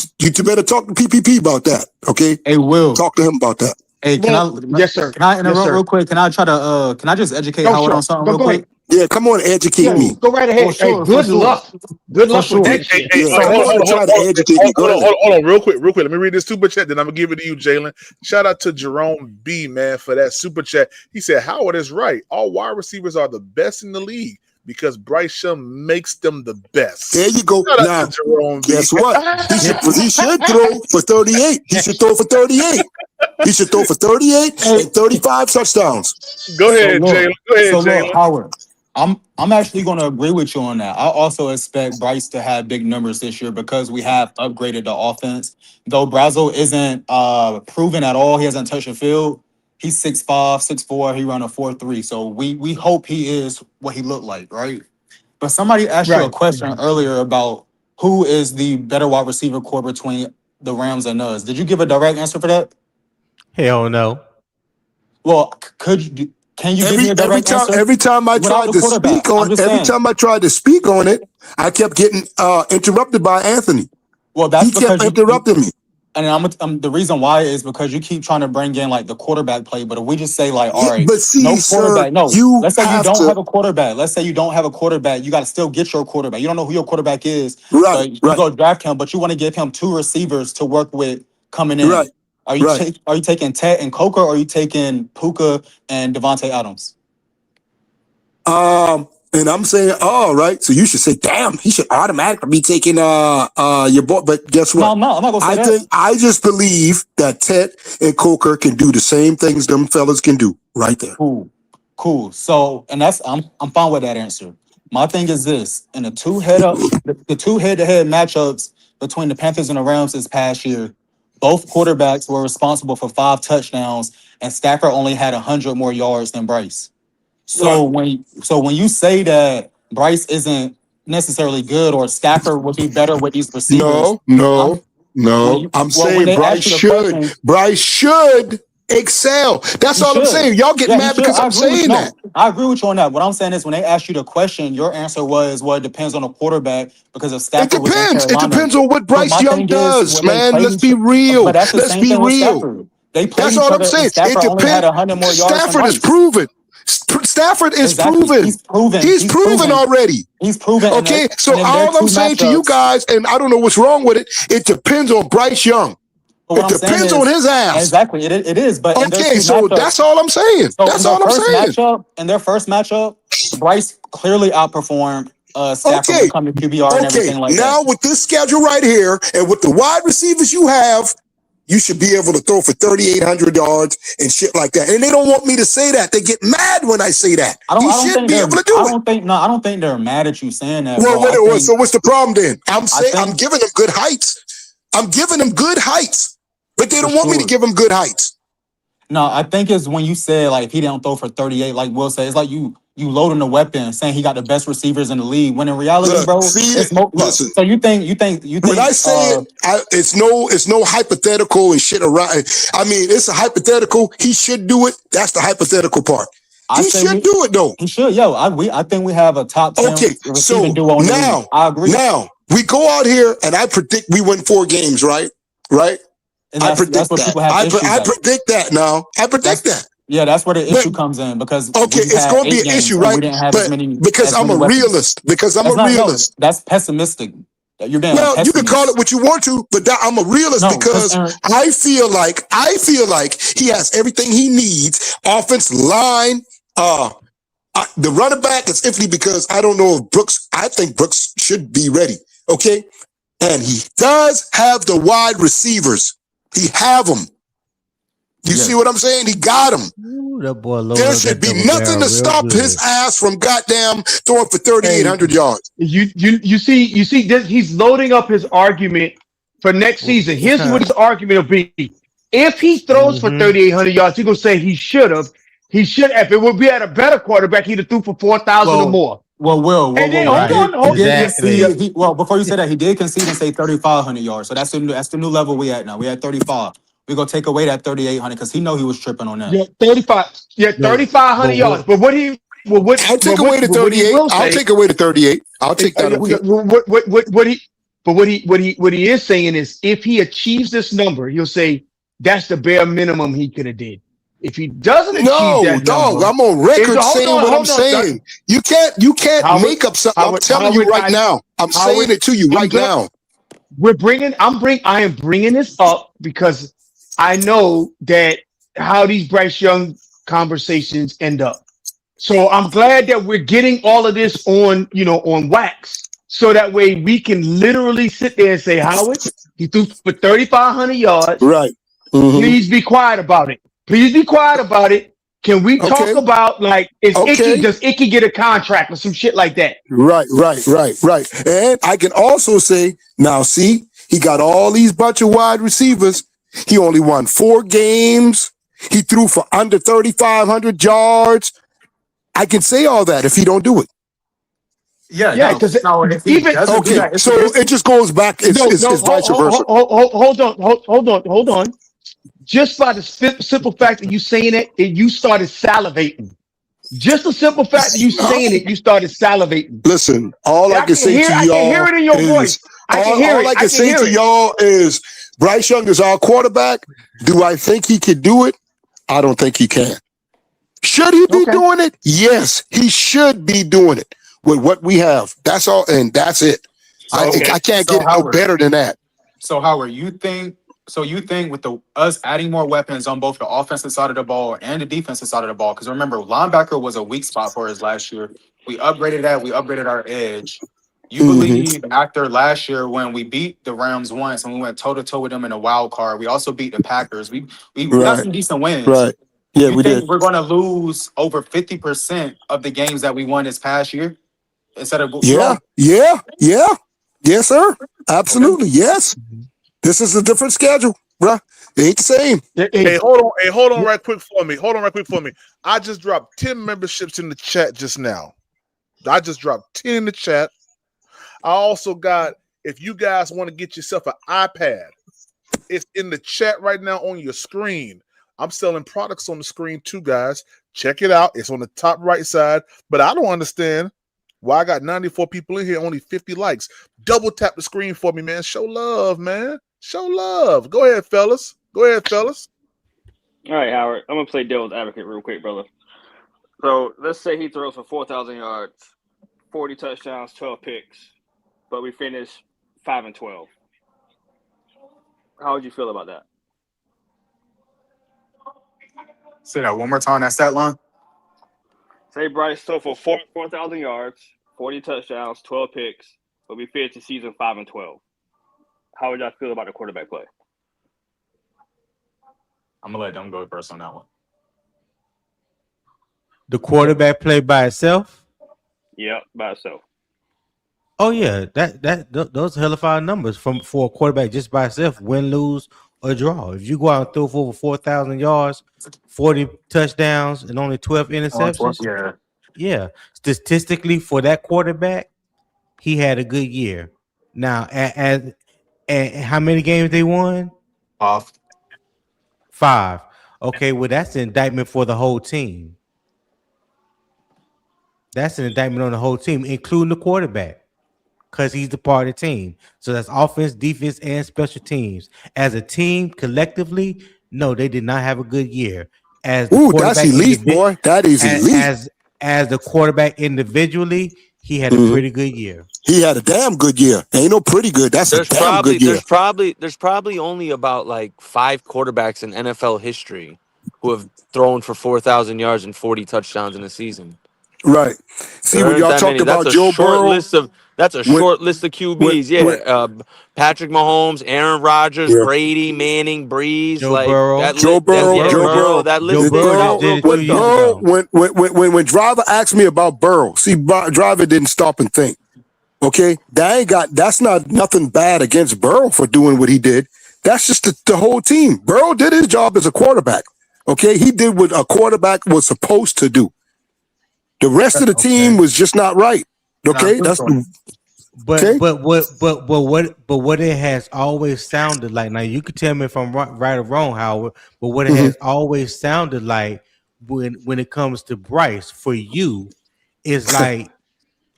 better talk to PPP about that? Okay, Will, talk to him about that. Hey, yes, sir. Can I interrupt real quick? Can I try to? Can I just educate Howard on something real quick? Yeah, come on, educate me. Go right ahead. Good luck. Good luck with that shit. Hold on, real quick. Let me read this super chat, then I'm gonna give it to you, Jalen. Shout out to Jerome B, man, for that super chat. He said Howard is right. All wide receivers are the best in the league. because Bryce Young makes them the best. There you go. Shout out Now, to Jerome B. guess what? He should throw for 38. He should throw for 38. He should throw for 38 and 35 touchdowns. Go ahead, Jalen. Go ahead, So look, Jalen. Howard, I'm actually going to agree with you on that. I also expect Bryce to have big numbers this year because we have upgraded the offense. Though Brazel isn't proven at all, he hasn't touched the field. He's 6'5", 6'4". He run a 4.3. So we hope he is what he looked like, right? But somebody asked you a question earlier about who is the better wide receiver core between the Rams and us. Did you give a direct answer for that? Hell no. Well, can you give me a direct answer? Every time I tried to speak on it, every time I tried to speak on it, I kept getting interrupted by Anthony. Well, that's he kept interrupting me. And I'm the reason why is because you keep trying to bring in like the quarterback play, but if we just say like, all right, but see, no quarterback, sir, let's say you don't have a quarterback. Let's say you don't have a quarterback, you got to still get your quarterback. You don't know who your quarterback is, right? You go draft him, but you want to give him 2 receivers to work with coming in. Right. Are you taking Ted and Coker, or are you taking Puka and Devontae Adams? And I'm saying, all right, so you should say, damn, he should automatically be taking your boy. But guess what? No, I'm not gonna say that. I just believe that Ted and Coker can do the same things them fellas can do right there. Cool. So, and that's I'm fine with that answer. My thing is this: in the two head-to-head matchups between the Panthers and the Rams this past year, both quarterbacks were responsible for 5 touchdowns, and Stafford only had 100 more yards than Bryce. So when you say that Bryce isn't necessarily good or Stafford would be better with these receivers, No. I'm saying Bryce should excel. That's all I'm saying. Y'all get mad because I'm saying that. I agree with you on that. What I'm saying is when they asked you the question, your answer was, well, it depends on the quarterback because if Stafford was in Carolina. It depends on what Bryce Young does, man. Let's be real. Let's be real. That's all I'm saying. It depends. Stafford is proven. Stafford is proven. He's proven already. He's proven. Okay, so all I'm saying to you guys, and I don't know what's wrong with it, it depends on Bryce Young. It depends on his ass. Exactly, it is. But okay, so that's all I'm saying. That's all I'm saying. In their first matchup, Bryce clearly outperformed Stafford when it comes to QBR and everything like that. Now with this schedule right here, and with the wide receivers you have, you should be able to throw for 3,800 yards and shit like that. And they don't want me to say that. They get mad when I say that. He should be able to do it. I don't think they're mad at you saying that. Well, so what's the problem then? I'm giving them good heights. I'm giving them good heights, but they don't want me to give them good heights. No, I think it's when you say like if he don't throw for 38, like Will said, it's like you loading a weapon, saying he got the best receivers in the league. When in reality, bro, listen. So you think when I say it's no hypothetical and shit around. I mean, it's a hypothetical. He should do it. That's the hypothetical part. He should do it though. He should. I think we have a top 10 receiving duo in the league. I agree. Now we go out here and I predict we win 4 games, right? Right. I predict that. I predict that now. I predict that. Yeah, that's where the issue comes in because it's going to be an issue, right? But because I'm a realist. That's pessimistic. You're being you can call it what you want to, but I'm a realist because I feel like he has everything he needs. Offense line, the running back is iffy because I don't know if Brooks. I think Brooks should be ready. Okay, and he does have the wide receivers. He have them. You see what I'm saying? He got him. Ooh, that boy there should be nothing to stop his ass from goddamn throwing for 3,800 yards. You see this, he's loading up his argument for next season. Here's what his argument will be. If he throws for 3,800 yards, you're going to say he should have. He should have. If it would be at a better quarterback, he'd have threw for 4,000 or more. Hold on. Exactly. Before you say that, he did concede and say 3,500 yards. So that's the new level we at now. We at 35. We're going to take away that 3,800 because he know he was tripping on that. Yeah, 35. Yeah, 3,500 yards. But I'll take away the 38. I'll take away the 38. I'll take that away. What he is saying is if he achieves this number, he'll say that's the bare minimum he could have did. If he doesn't achieve that number, I'm on record saying what I'm saying. You can't make up something. I'm telling you right now. I'm saying it to you right now. I am bringing this up because I know that how these Bryce Young conversations end up. So I'm glad that we're getting all of this on, on wax. So that way we can literally sit there and say, Howard, he threw for 3,500 yards. Right. Mm-hmm. Please be quiet about it. Please be quiet about it. Can we talk about does Icky get a contract or some shit like that? Right. And I can also say, now see, he got all these bunch of wide receivers. He only won 4 games. He threw for under 3,500 yards. I can say all that if he don't do it. Yeah, because even okay, so it just goes back. It's vice versa. Hold on. Just by the simple fact that you saying it, you started salivating. Just the simple fact that you saying it, you started salivating. Listen, all I can say to y'all, I can hear it in your voice. All I can say to y'all is Bryce Young is our quarterback. Do I think he can do it? I don't think he can. Should he be doing it? Yes, he should be doing it with what we have. That's all, and that's it. I can't get no better than that. So Howard, you think with us adding more weapons on both the offensive side of the ball and the defensive side of the ball, because remember, linebacker was a weak spot for us last year. We upgraded that. We upgraded our edge. You believe after last year when we beat the Rams once and we went toe to toe with them in a wild card, we also beat the Packers. We got some decent wins. Right. Yeah, we did. We're going to lose over 50% of the games that we won this past year instead of Yeah. Yes, sir. Absolutely. Yes. This is a different schedule, bruh. It ain't the same. Hey, hold on right quick for me. I just dropped 10 memberships in the chat just now. I just dropped 10 in the chat. I also got, if you guys want to get yourself an iPad, it's in the chat right now on your screen. I'm selling products on the screen too, guys. Check it out. It's on the top right side. But I don't understand why I got 94 people in here, only 50 likes. Double tap the screen for me, man. Show love, man. Show love. Go ahead, fellas. All right, Howard. I'm going to play devil's advocate real quick, brother. So let's say he throws for 4,000 yards, 40 touchdowns, 12 picks, but we finish 5-12. How would you feel about that? Say that one more time. That stat line. Say Bryce throw for 4,000 yards, 40 touchdowns, 12 picks, but we finish the season 5-12. How would y'all feel about the quarterback play? I'm gonna let them go first on that one. The quarterback play by itself. Yep, by itself. Oh yeah, those hellified numbers for a quarterback just by itself, win, lose, or draw. If you go out and throw for over 4,000 yards, 40 touchdowns, and only 12 interceptions, yeah. Statistically, for that quarterback, he had a good year. Now, and how many games they won? 5. Okay, well, that's an indictment for the whole team. That's an indictment on the whole team, including the quarterback, because he's the part of the team. So that's offense, defense, and special teams. As a team, collectively, no, they did not have a good year. As the that's elite, boy. That is elite. As the quarterback individually, he had a pretty good year. He had a damn good year. Ain't no pretty good. That's a damn good year. There's probably only about like 5 quarterbacks in NFL history who have thrown for 4,000 yards and 40 touchdowns in a season. Right. See, when y'all talk about Joe Burrow, that's a short list of QBs. Patrick Mahomes, Aaron Rodgers, Brady, Manning, Breeze, Joe Burrow. That list. When Driver asked me about Burrow, see, Driver didn't stop and think. Okay, that's not nothing bad against Burrow for doing what he did. That's just the whole team. Burrow did his job as a quarterback. Okay, he did what a quarterback was supposed to do. The rest of the team was just not right. Okay, what it has always sounded like. Now you could tell me if I'm right or wrong, Howard. But what it has always sounded like when it comes to Bryce for you is like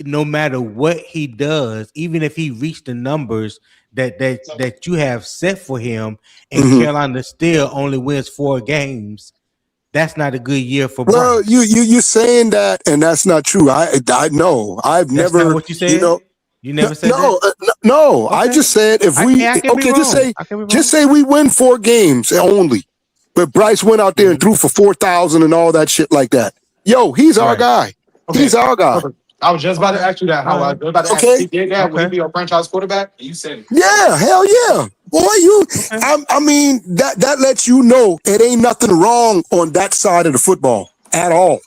no matter what he does, even if he reached the numbers that you have set for him, and Carolina still only wins 4 games. That's not a good year for Bryce. Well, you're saying that, and that's not true. I know. I've that's never. Not what you said? You never said that? No. Okay. I just said if just say we win 4 games only, but Bryce went out there and threw for 4,000 and all that shit like that. Yo, he's All our right. guy. Okay. He's our guy. I was just about to ask you that. How I was about to ask if he did that. Would he be a franchise quarterback? And you said it. Yeah, hell yeah. Boy, I mean, that lets you know it ain't nothing wrong on that side of the football at all.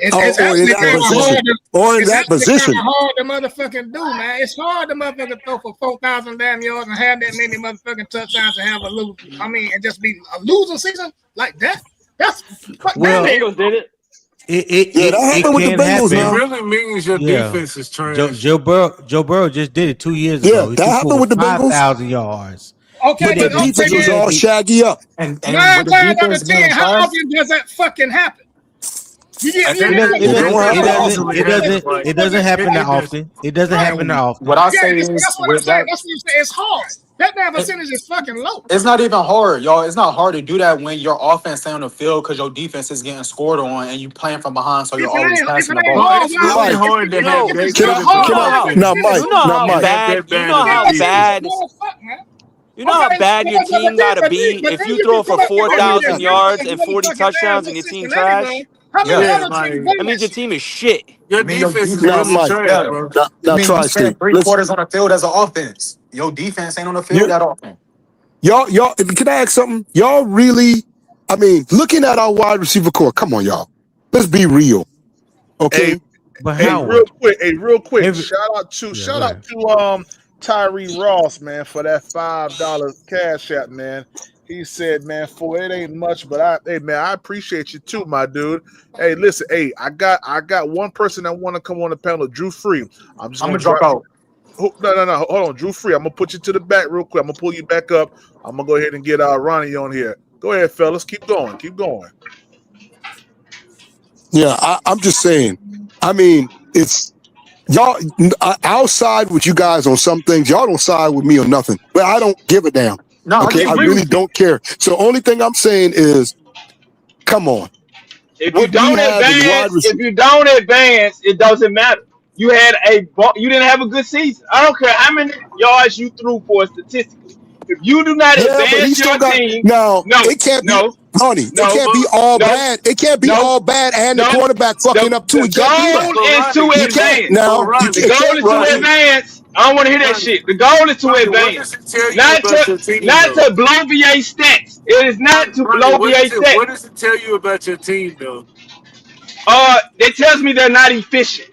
It's Or in actually that kind of position. hard. Or in It's that actually position. kind of hard to motherfucking do, man. It's hard to motherfucking throw for 4,000 damn yards and have that many motherfucking touchdowns and have a lose. I mean, and just be a losing season like that. That's Well, the Bengals did it. It that happened with the can Bengals happen. now. It really means your defense is trash. Joe Burrow just did it 2 years Yeah, ago. He that threw happened for with the Bengals. 5,000 yards. okay, But the defense was all shaggy up. And with 9 the times out defense of being 10, how trash, often does that fucking happen? It doesn't happen that often. It doesn't happen that often. what I say That's is what I'm with saying. that, That's what I'm saying. It's hard. That damn percentage is fucking low. it's not even hard, y'all. It's not hard to do that when your offense stay on the field because your defense is getting scored on and you playing from behind, so you're always passing the ball. It's really hard to have that good of You know how bad your team gotta be if you throw for 4,000 yards and 40 touchdowns and your team trash. That means your team is shit. Your defense is Now, really Mike, trash, bro. now You try spend Steve. Listen, 3/4 on the field as an offense. Your defense ain't on the field that often. y'all, can I ask something? Y'all really, I mean, looking at our wide receiver core, come on, y'all. Let's be real. Okay. Hey, real quick. Shout out to Tyree Ross, man, for that $5 cash app, man. He said, man, it ain't much, but I appreciate you too, my dude. Hey, listen, I got one person that want to come on the panel, Drew Free. I'm gonna drop out. No, hold on, Drew Free. I'm gonna put you to the back real quick. I'm gonna pull you back up. I'm gonna go ahead and get Ronnie on here. Go ahead, fellas. Keep going. Yeah, I'm just saying. I mean, it's y'all. I'll side with you guys on some things. Y'all don't side with me on nothing. But I don't give a damn. No, okay, I really don't care. So the only thing I'm saying is, come on. If you don't advance, it doesn't matter. You didn't have a good season. I don't care how many yards you threw for statistically. If you do not advance your team, it can't be. Tony, it can't be all bad. It can't be all bad, and the quarterback fucking up too. The goal is to advance. The goal is to advance. I don't want to hear that shit. The goal is to advance, not to blow VA stats. It is not to blow VA stats. What does it tell you about your team, though? It tells me they're not efficient.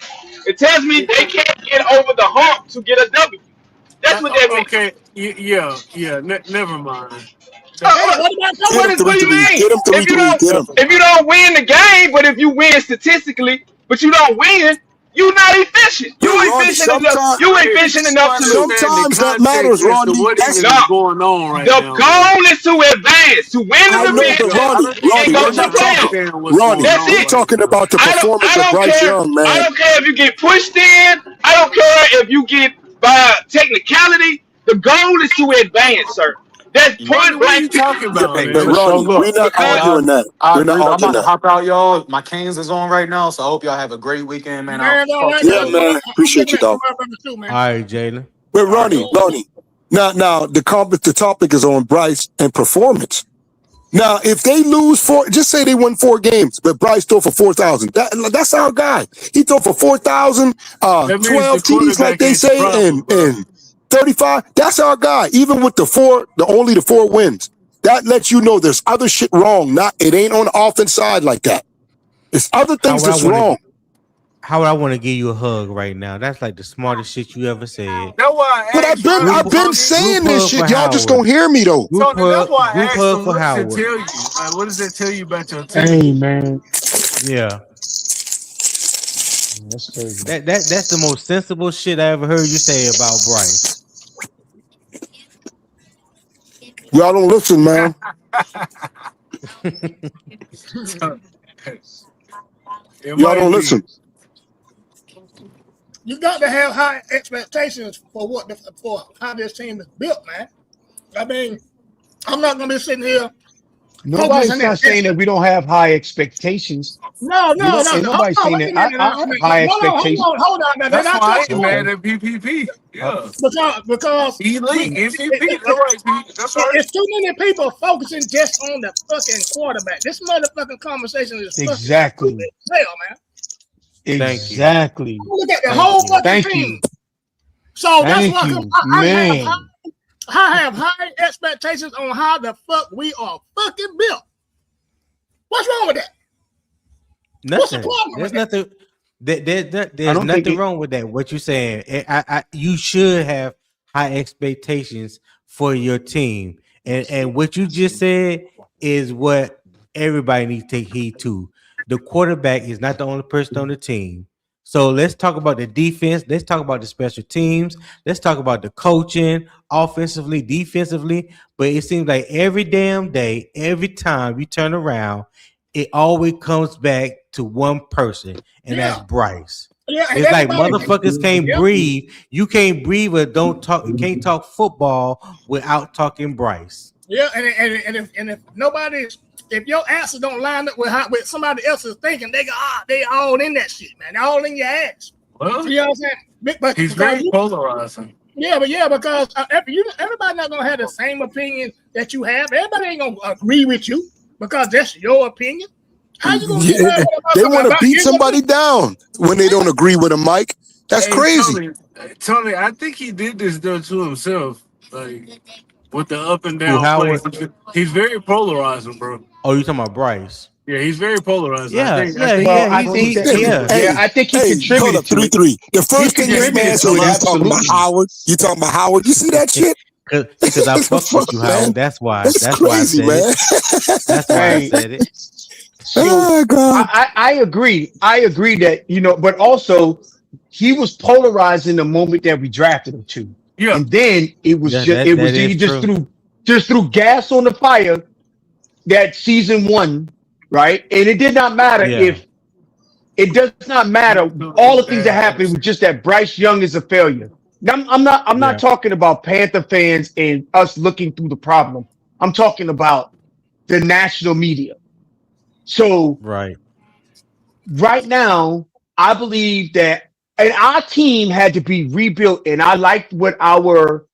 It tells me they can't get over the hump to get a W. That's what that means. Okay, yeah. Never mind. What do you mean? If you don't win the game, but if you win statistically, but you don't win, you're not efficient. You efficient enough to lose. Sometimes that matters, Ronnie. That's what's going on right now. The goal is to advance, to win the division, and go to the playoffs. That's it. We're talking about the performance of Bryce Young, man. I don't care if you get pushed in. I don't care if you get by technicality. The goal is to advance, sir. That's point blank. What are you talking about, man? Ronnie, we're not arguing that. I'm about to hop out, y'all. My Canes is on right now, so I hope y'all have a great weekend, man. Yeah, man. Appreciate you, dog. All right, Jalen. Wait, Ronnie. Now the topic is on Bryce and performance. Now, if they lose just say they win 4 games, but Bryce threw for 4,000. That's our guy. He threw for 4,000, 12 TDs, like they say, and 35. That's our guy. Even with only the 4 wins, that lets you know there's other shit wrong. It ain't on the offense side like that. It's other things that's wrong. How would I want to give you a hug right now? That's like the smartest shit you ever said. That's why But I've been saying this shit. Y'all just don't hear me though. Tony, that's why I asked him, for Howard. What does it tell you about your team? Hey, man. Yeah. That's the most sensible shit I ever heard you say about Bryce. Y'all don't listen, man. Y'all don't listen. You got to have high expectations for how this team is built, man. I mean, I'm not gonna be sitting here Nobody's not saying that we don't have high expectations. No. Ain't nobody Hold on, saying wait a that. minute. I have high expectations. Hold on. Now, That's I why I touched ain't on mad Okay. at PPP. Yeah. because Elite, MVP. That's right, Pete. That's right. it's too many people focusing just on the fucking quarterback. This motherfucking conversation is fucking Exactly. stupid as hell, man. Exactly. Look at the whole fucking Thank team. you. So that's Thank why you, I have high expectations on how the fuck we are fucking built. What's wrong with that? What's the Nothing. problem There's with nothing. There's don't think nothing wrong with that. What you're saying, you should have high expectations for your team, and what you just said is what everybody needs to take heed to. The quarterback is not the only person on the team. So let's talk about the defense. Let's talk about the special teams. Let's talk about the coaching, offensively, defensively. But it seems like every damn day, every time you turn around, it always comes back to one person, and that's Bryce. Yeah, and It's like everybody- motherfuckers can't Yep. breathe. You can't breathe or don't talk. Can't talk football without talking Bryce. Yeah, and if nobody's, if your answers don't line up with somebody else's thinking, they all in that shit, man. They're all in your ass. Well, you know what I'm saying? But he's very polarizing. Yeah, because everybody not gonna have the same opinion that you have. Everybody ain't gonna agree with you because that's your opinion. How you gonna get mad They want to beat somebody down when they don't agree with him, Mike. That's crazy. Tony, I think he did this though to himself, like with the up and Who, down Howard? plays. He's very polarizing, bro. Oh, you talking about Bryce? Yeah, he's very polarizing. Yeah, I think I think he contributed hold up, to it. 3-3. The first He thing this man contributed said, to it, you talking about absolutely. Howard. You talking about Howard. You see that shit? Because I fuck with you, Howard. That's why. That's That's crazy, why I man. said it. That's why I said it. Oh, God. I agree. I agree that, but also he was polarizing the moment that we drafted him to. Yeah. And then it was Yeah, he just threw gas on the fire that season one, right? And it did not matter it does not matter all the things that happened. It was just that Bryce Young is a failure. Now, I'm not talking about Panther fans and us looking through the problem. I'm talking about the national media. So right now, I believe that, and our team had to be rebuilt. And I liked what our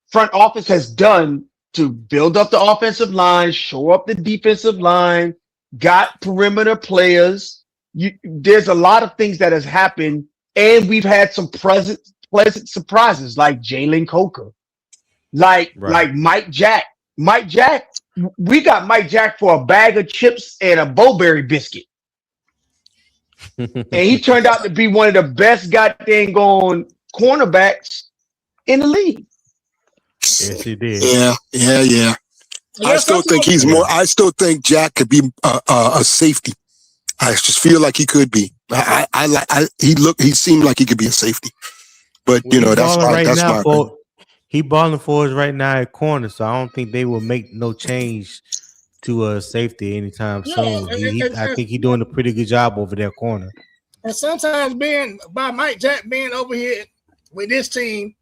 front office has done to build up the offensive line, shore up the defensive line, got perimeter players. There's a lot of things that has happened, and we've had some pleasant surprises like Jalen Coker, like Mike Jack. Mike Jack, we got Mike Jack for a bag of chips and a Bowberry biscuit. And he turned out to be one of the best goddamn going cornerbacks in the league. Yes, he did. Yeah. I still think he's more. I still think Jack could be a safety. I just feel like he could be. He seemed like he could be a safety. But that's my. He balling for us right now at corner, so I don't think they will make no change to safety anytime soon. I think he's doing a pretty good job over there corner. And sometimes by Mike Jack being over here with this team,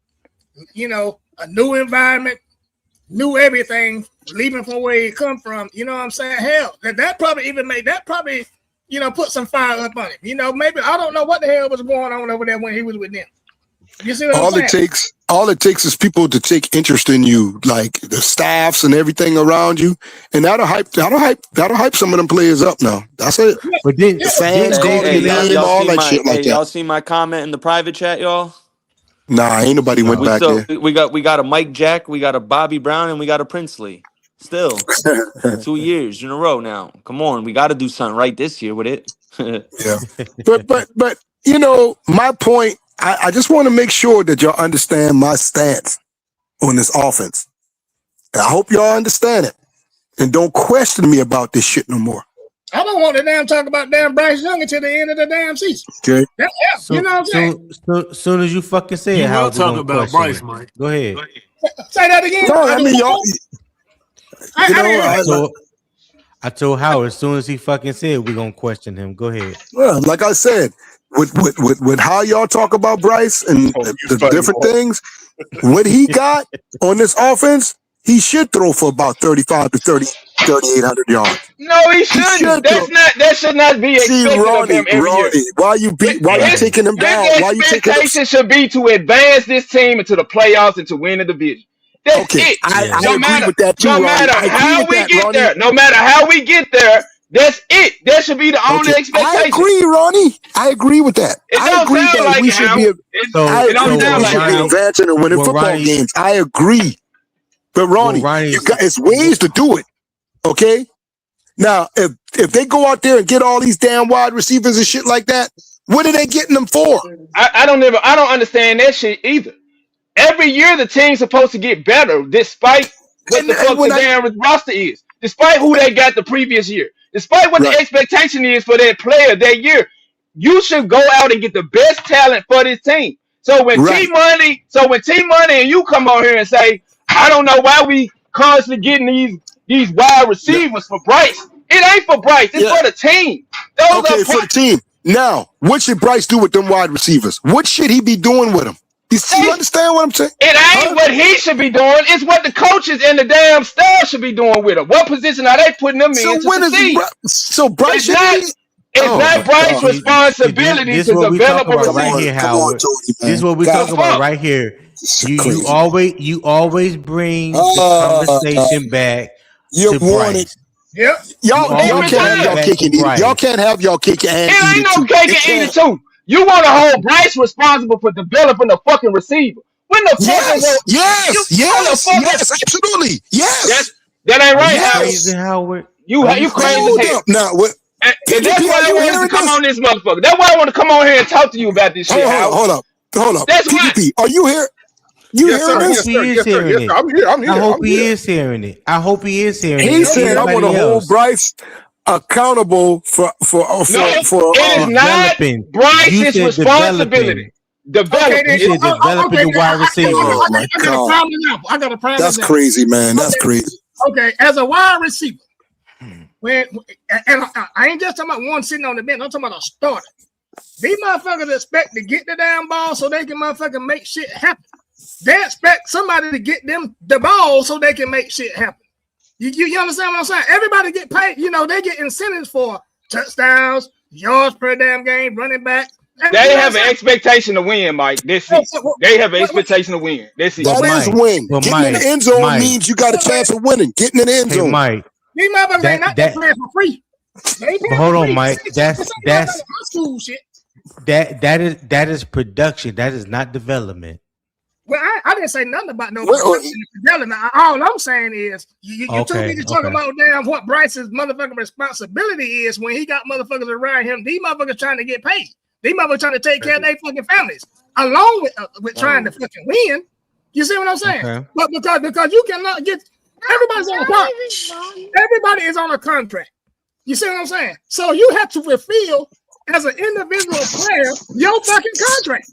a new environment, new everything, leaving from where he come from, you know what I'm saying? Hell, that probably even made put some fire up on him. Maybe I don't know what the hell was going on over there when he was with them. You see what I'm saying? All it takes is people to take interest in you, like the staffs and everything around you, and that'll hype some of them players up. Now that's it. But then the fans go to name all that shit like that. Y'all see my comment in the private chat, y'all? Nah, ain't nobody went back there. We got a Mike Jack, we got a Bobby Brown, and we got a Princely. Still 2 years in a row now. Come on, we got to do something right this year with it. Yeah, but my point. I just want to make sure that y'all understand my stance on this offense. And I hope y'all understand it and don't question me about this shit no more. I don't want to talk about damn Bryce Young until the end of the damn season. Okay. You know what I'm saying? Soon as you fucking say it, will talk about Bryce, Mike. Go ahead. Say that again. No, I mean y'all. I told Howard as soon as he fucking said we're gonna question him. Go ahead. Well, like I said, with how y'all talk about Bryce and the different things, what he got on this offense, he should throw for about 35 to 3,800 yards. No, he shouldn't. That should not be expected of him every year. Why you taking him down? Why you taking him? His expectation should be to advance this team into the playoffs and to win the division. That's it. I agree with that too, No Ronnie. matter how we get there, no matter how we get there, that's it. That should be the only expectation. I agree, Ronnie. I agree with that. I agree that we should be. I agree that we should be advancing and winning football games. I agree. But Ronnie, it's ways to do it. Okay. Now, if they go out there and get all these damn wide receivers and shit like that, what are they getting them for? I don't understand that shit either. Every year the team's supposed to get better, despite what the fuck the damn roster is, despite who they got the previous year, despite what the expectation is for that player that year. You should go out and get the best talent for this team. So when T Money and you come on here and say, I don't know why we constantly getting these wide receivers for Bryce. It ain't for Bryce. It's for the team. For the team. Now, what should Bryce do with them wide receivers? What should he be doing with them? You understand what I'm saying? It ain't what he should be doing. It's what the coaches and the damn staff should be doing with him. What position are they putting them in to succeed? So Bryce it's not Bryce's responsibility to develop a receiver. Right here, Howard. This is what we talking about right here. You always bring the conversation back to Bryce. Yep. Y'all can't have y'all cake and eat it. Y'all can't have y'all cake and eat it. It ain't no cake and eat it too. You want to hold Bryce responsible for developing a fucking receiver? When the fuck yes, absolutely, yes. That ain't right, Howard. You crazy as hell. Now what? And that's why I wanted to come on this motherfucker. That's why I want to come on here and talk to you about this shit. Hold up. That's PPP, are you here? Yes, sir. I'm here. I hope he is hearing it. He said, "I want to hold Bryce accountable for it is not Bryce's responsibility. Developing the wide receiver. Oh my God. I got a prime That's example. crazy, man. That's crazy. Okay, as a wide receiver, and I ain't just talking about one sitting on the bench. I'm talking about a starter. These motherfuckers expect to get the damn ball so they can motherfucking make shit happen. They expect somebody to get them the ball so they can make shit happen. You understand what I'm saying? Everybody get paid. You know, they get incentives for touchdowns, yards per damn game, running back. They have an expectation to win, Mike. That's it. They have an expectation to win. That's it. That is win. Getting in the end zone means you got a chance of winning. Getting in the end zone. Mike. These motherfuckers ain't not playing for free. Hold on, Mike. That's school shit. That is production. That is not development. Well, I didn't say nothing about no development. All I'm saying is you too need to talk about damn what Bryce's motherfucking responsibility is when he got motherfuckers around him. These motherfuckers trying to get paid. These motherfuckers trying to take care of their fucking families, along with trying to fucking win. You see what I'm saying? Okay. But because you cannot get everybody's on a contract. Everybody is on a contract. You see what I'm saying? So you have to fulfill as an individual player your fucking contract.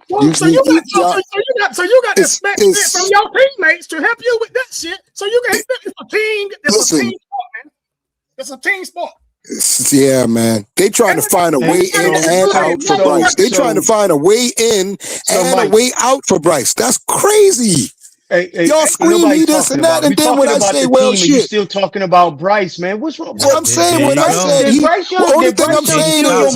So you got to expect it from your teammates to help you with that shit. So you can expect it's a team. It's a team sport, man. It's a team sport. Yeah, man. They trying to find a way in and out for Bryce. They trying to find a way in and a way out for Bryce. That's crazy. Y'all scream me this and that, and then when I say, well, shit, you're still talking about Bryce, man. What's wrong? What I'm saying, when I said, the only thing I'm saying is,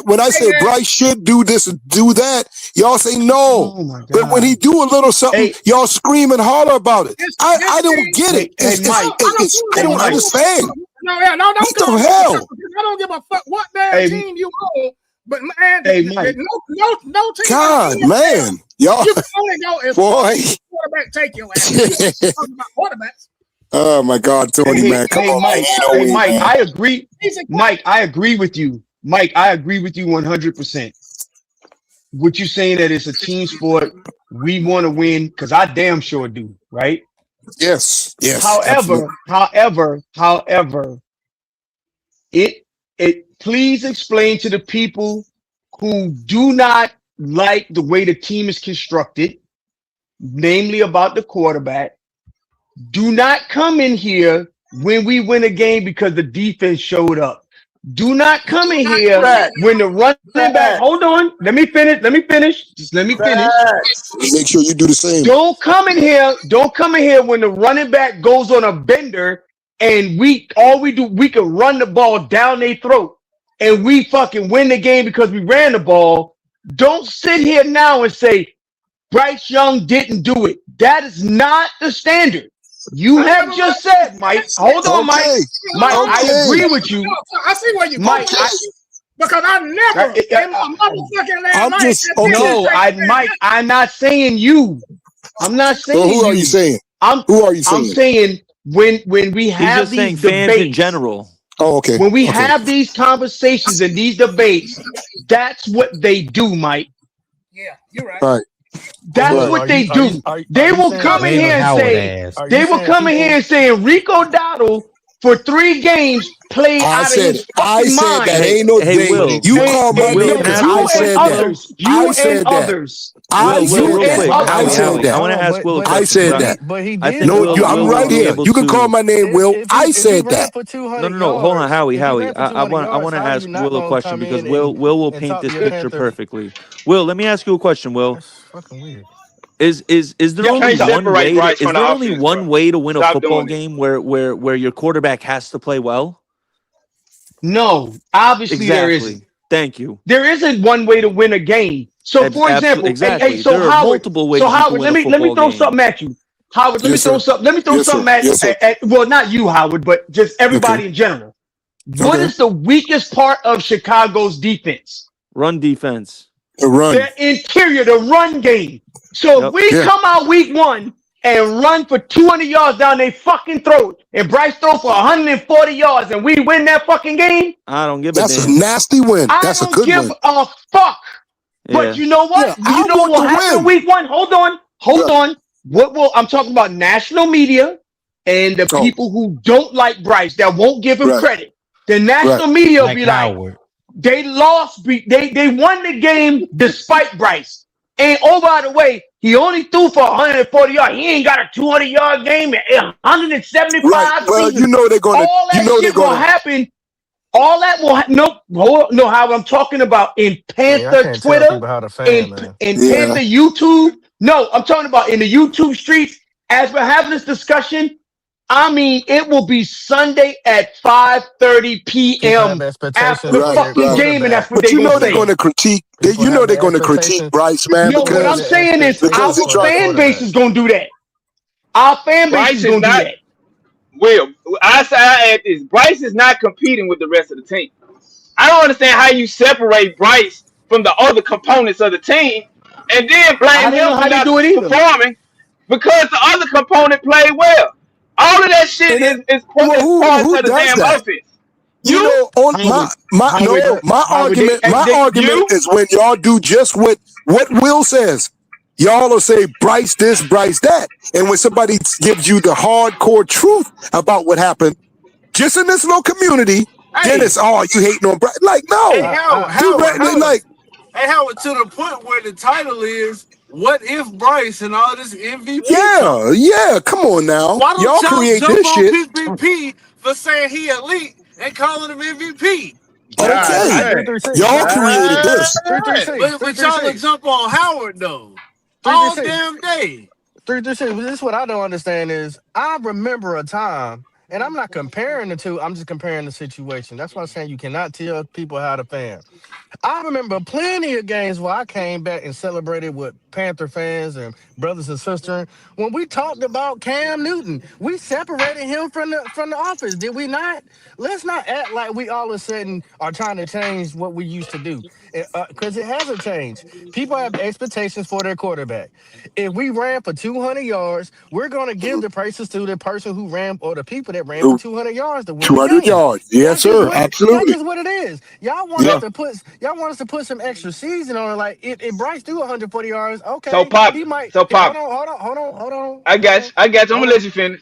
when I say Bryce should do this and do that, y'all say no. But when he do a little something, y'all scream and holler about it. I don't get it. I don't understand. No, don't what the hell? I don't give a fuck what damn team you own. But man, no team. God, man, y'all. You can only go if quarterback take your ass. Talking about quarterbacks. Oh my God, Tony, man, come on, Mike. Mike, I agree. Mike, I agree with you. Mike, I agree with you 100%. What you saying that it's a team sport? We want to win because I damn sure do, right? Yes. However, please explain to the people who do not like the way the team is constructed, namely about the quarterback. Do not come in here when we win a game because the defense showed up. Do not come in here when the running back. Hold on. Let me finish. Just let me finish. Make sure you do the same. Don't come in here when the running back goes on a bender and we can run the ball down their throat and we fucking win the game because we ran the ball. Don't sit here now and say Bryce Young didn't do it. That is not the standard. You have just said, Mike. Hold on, Mike. Mike, I agree with you. I see where you're going. Because I never in my motherfucking life. Mike, I'm not saying you. I'm not saying so who are you saying? Who are you saying? I'm saying when we He's have just saying these fans debates, in general. Oh, okay. When we have these conversations and these debates, that's what they do, Mike. Yeah, you're right. Right. That's what they do. They will come in here and say Rico Dowdle for 3 games played out of his fucking mind. That ain't no thing. Will, you call my name because I said that. You and others. I said that. I want to ask Will. I said that. But he did. I think I'm right here. You can call my name, Will. I said that. No. Hold on, Howie. I want to ask Will a question because Will will paint this picture perfectly. Will, let me ask you a question. Will, that's fucking weird. Is there only one way? Is there only one way to win a football game where your quarterback has to play well? No, obviously there isn't. Thank you. There isn't one way to win a game. So, for example, exactly. So there are Howard, multiple ways. So Howard, let me throw something at you. Howard, let me throw something at well, not you, Howard, but just everybody in general. What is the weakest part of Chicago's defense? Run defense. The run. The interior, the run game. So if we come out week 1 and run for 200 yards down their fucking throat, and Bryce throw for 140 yards, and we win that fucking game, I don't give a damn. That's a nasty win. That's a good win. I don't give a fuck. Yeah. But you know what? You know what will happen in week 1? Hold on. I'm talking about national media and the people who don't like Bryce, that won't give him credit. The national media will be like, they lost, they won the game despite Bryce. And oh, by the way, he only threw for 140 yards. He ain't got a 200-yard game, 175. Right. Well, you know they're gonna. All that shit will happen. All that will no. How I'm talking about in Panther Twitter, in Panther YouTube. No, I'm talking about in the YouTube streets. As we're having this discussion, I mean, it will be Sunday at 5:30 p.m. after the fucking game, and that's what they're going to say. They're going to critique. You know they're going to critique Bryce, man. No, what I'm saying is our fan base is going to do that. Our fan base is going to do that. Will, I add this. Bryce is not competing with the rest of the team. I don't understand how you separate Bryce from the other components of the team and then blame him for not performing because the other component played well. All of that shit is part of the damn offense. You know, on my argument is when y'all do just what Will says. Y'all will say Bryce this, Bryce that. And when somebody gives you the hardcore truth about what happened, just in this little community, then it's you hating on Bryce. Like, no. Hey, Howard, to the point where the title is What If Bryce and all this MVP? Yeah, come on now. Why don't y'all create this shit? PPP for saying he elite and calling him MVP? Okay. Y'all created this. But y'all will jump on Howard though. All damn day. 336. This is what I don't understand is I remember a time, and I'm not comparing the two, I'm just comparing the situation. That's why I'm saying you cannot tell people how to fan. I remember plenty of games where I came back and celebrated with Panther fans and brothers and sisters. When we talked about Cam Newton, we separated him from the office, did we not? Let's not act like we all of a sudden are trying to change what we used to do, because it hasn't changed. People have expectations for their quarterback. If we ran for 200 yards, we're going to give the praises to the person who ran, or the people that ran for 200 yards to win 200 yards. Yes, sir. Absolutely. That's just what it is. Y'all want us to put some extra season on it. Like if Bryce do 140 yards, okay. So Pop. He might. Hold on. I got you. I'm gonna let you finish.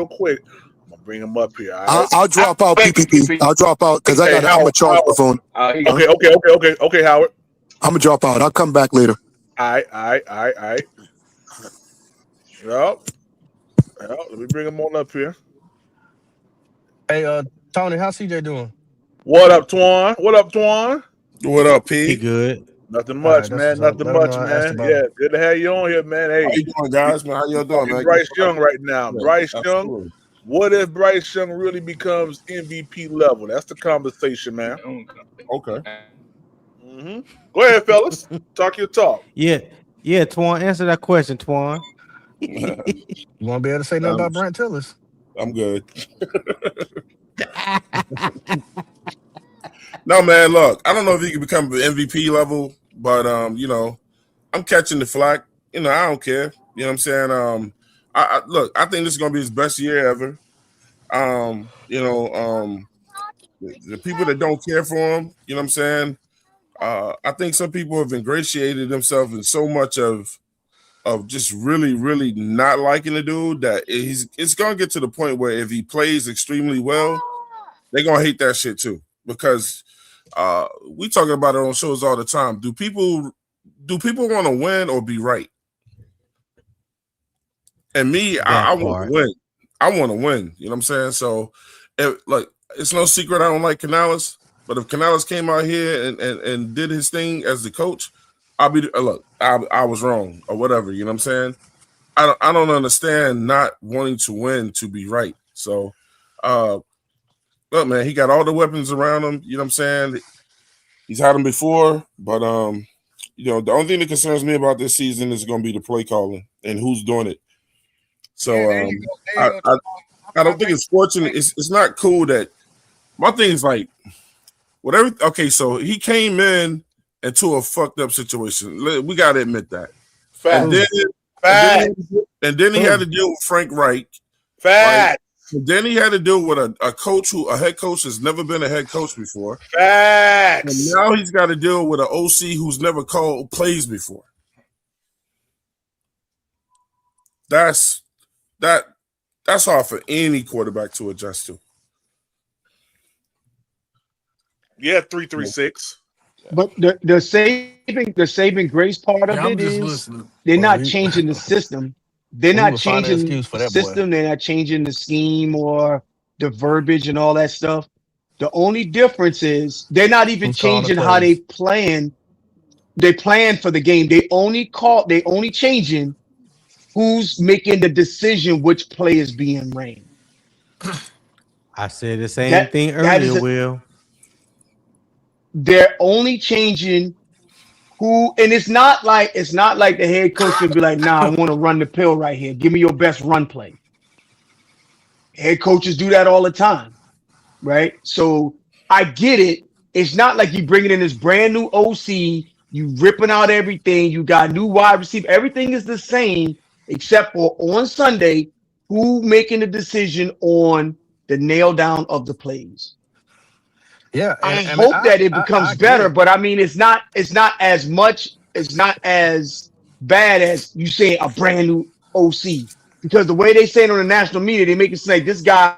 real quick. gonna bring him up here. All right? I'll drop out PPP. I'll drop out because I'm a charge my phone. Okay, Howard. I'm gonna drop out. I'll come back later. All right. Well, let me bring him on up here. Hey, Tony, how's CJ doing? What up, Twan? What up, P? He good. Nothing All right, much, that's man. what's up. Nothing Let him much, know I asked man. about Yeah, him. good to have you on here, man. Hey, How you doing, guys? Man, how y'all doing, man? Bryce Young right now. Yeah, Bryce Young. absolutely. What if Bryce Young really becomes MVP level? That's the conversation, man. Okay. Mm-hmm. Go ahead, fellas. Talk your talk. Yeah, Twan, answer that question, Twan. You won't be able to say nothing about Brent Tillis. I'm good. No, man, look, I don't know if he can become MVP level, but I'm catching the flack. I don't care. You know what I'm saying? I think this is gonna be his best year ever. The people that don't care for him, you know what I'm saying? I think some people have ingratiated themselves in so much of just really, really not liking the dude that it's gonna get to the point where if he plays extremely well, they're gonna hate that shit too. Because we talking about it on shows all the time. Do people want to win or be right? And me, I want to win. I want to win. You know what I'm saying? So, it's no secret I don't like Canales. But if Canales came out here and did his thing as the coach, I was wrong or whatever. You know what I'm saying? I don't understand not wanting to win to be right. So, look, man, he got all the weapons around him. You know what I'm saying? He's had them before, but the only thing that concerns me about this season is going to be the play calling and who's doing it. So I don't think it's fortunate. It's not cool that my thing is like whatever. Okay, so he came in into a fucked up situation. We got to admit that. And then he had to deal with Frank Reich. Right? And then he had to deal with a head coach has never been a head coach before. Facts. And now he's got to deal with an OC who's never called plays before. That's hard for any quarterback to adjust to. Yeah, 336. But the saving grace part of it is they're not changing the system. They're not changing the system. They're not changing the scheme or the verbiage and all that stuff. The only difference is they're not even changing how they plan. They plan for the game. They only changing who's making the decision which play is being ran. I said the same thing earlier, Will. They're only changing who, and it's not like the head coach can be like, nah, I want to run the pill right here. Give me your best run play. Head coaches do that all the time, right? So I get it. It's not like you bringing in this brand new OC, you ripping out everything, you got new wide receiver. Everything is the same except for on Sunday, who making the decision on the nail down of the plays. Yeah, I hope that it becomes better, but I mean, it's not as bad as you say a brand new OC, because the way they say it on the national media, they make it say this guy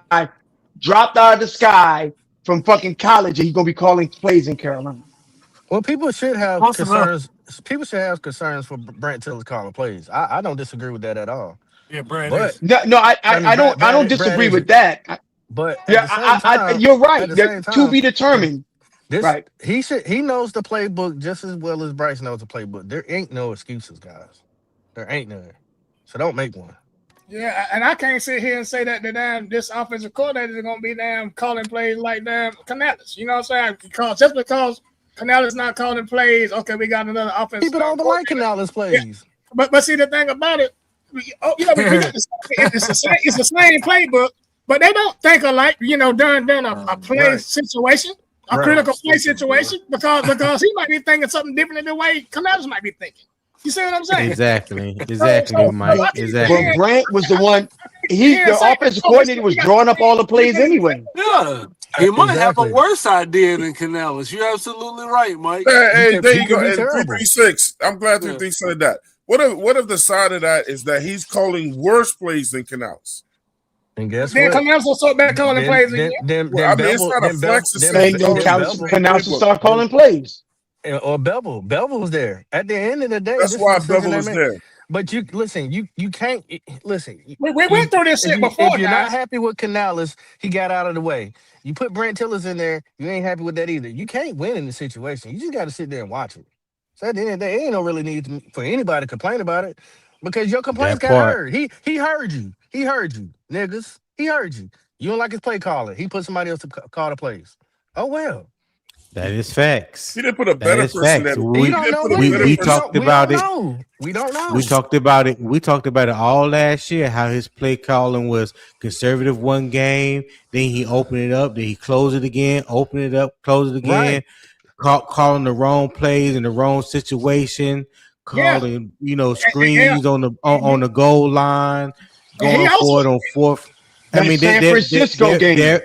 dropped out of the sky from fucking college and he's gonna be calling plays in Carolina. Well, people should have concerns. People should have concerns for Brent Tillis calling plays. I don't disagree with that at all. Yeah, Brad. But I don't disagree with that. But at the same time, you're right. To be determined. Right. He knows the playbook just as well as Bryce knows the playbook. There ain't no excuses, guys. There ain't none. So don't make one. Yeah, and I can't sit here and say that this offensive coordinator is going to be calling plays like Canales. You know what I'm saying? Just because Canales not calling plays, okay, we got another offensive. People don't like Canales plays. Yeah. But see the thing about it, it's the same playbook. But they don't think alike, during a play situation, a critical play situation, because he might be thinking something different than the way Canales might be thinking. You see what I'm saying? Exactly, Mike. Exactly. But Grant was the one. The offensive coordinator was drawing up all the plays anyway. Yeah, he might have a worse idea than Canales. You're absolutely right, Mike. Hey, there you go. And 336. I'm glad 336 said that. What if the side of that is that he's calling worse plays than Canales? And guess Then what? Canales will start back calling plays again. Well, I mean, it's not a flex to say Then call his Bevel. Canales will playbook. start calling plays. Or Bevel. Bevel was there. At the end of the day, That's this is a why decision Bevel they is make. there. But you listen, you can't listen. We went through this shit before, If you're not guys. happy with Canales, he got out of the way. You put Brent Tillers in there, you ain't happy with that either. You can't win in the situation. You just got to sit there and watch it. So at the end of the day, ain't no really need for anybody to complain about it because your complaints That got part. heard. He heard you. He heard you, niggas. He heard you. You don't like his play calling. He put somebody else to call the plays. Oh well. That is facts. He didn't put a That better is person facts. at it. You He don't didn't know put a what he better We did. person. talked We don't about it. know. We don't know. We talked about it. We talked about it all last year. How his play calling was conservative one game, then he opened it up, then he closed it again, open it up, close it again, Right. calling the wrong plays in the wrong situation, Yeah. calling Yeah. screens on the goal line, And he going also for it on fourth. I That mean, San Francisco game.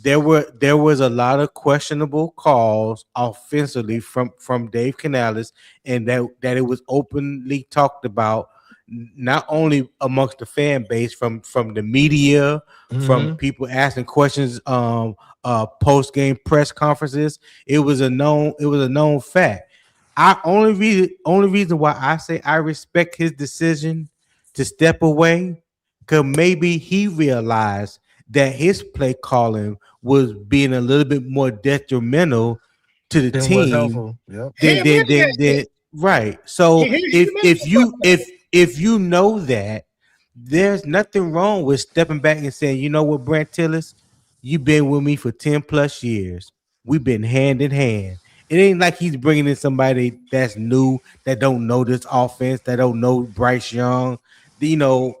there was a lot of questionable calls offensively from Dave Canales, and that it was openly talked about not only amongst the fan base, from the media, from Mm-hmm. people asking questions, post game press conferences. It was a known fact. Only reason why I say I respect his decision to step away, because maybe he realized that his play calling was being a little bit more detrimental to the Then what's team helpful? Yep. he admitted that than shit. right. So He if admitted if the fuck you about it. if you know that, there's nothing wrong with stepping back and saying, you know what, Brent Tillis, you've been with me for 10 plus years. We've been hand in hand. It ain't like he's bringing in somebody that's new, that don't know this offense, that don't know Bryce Young,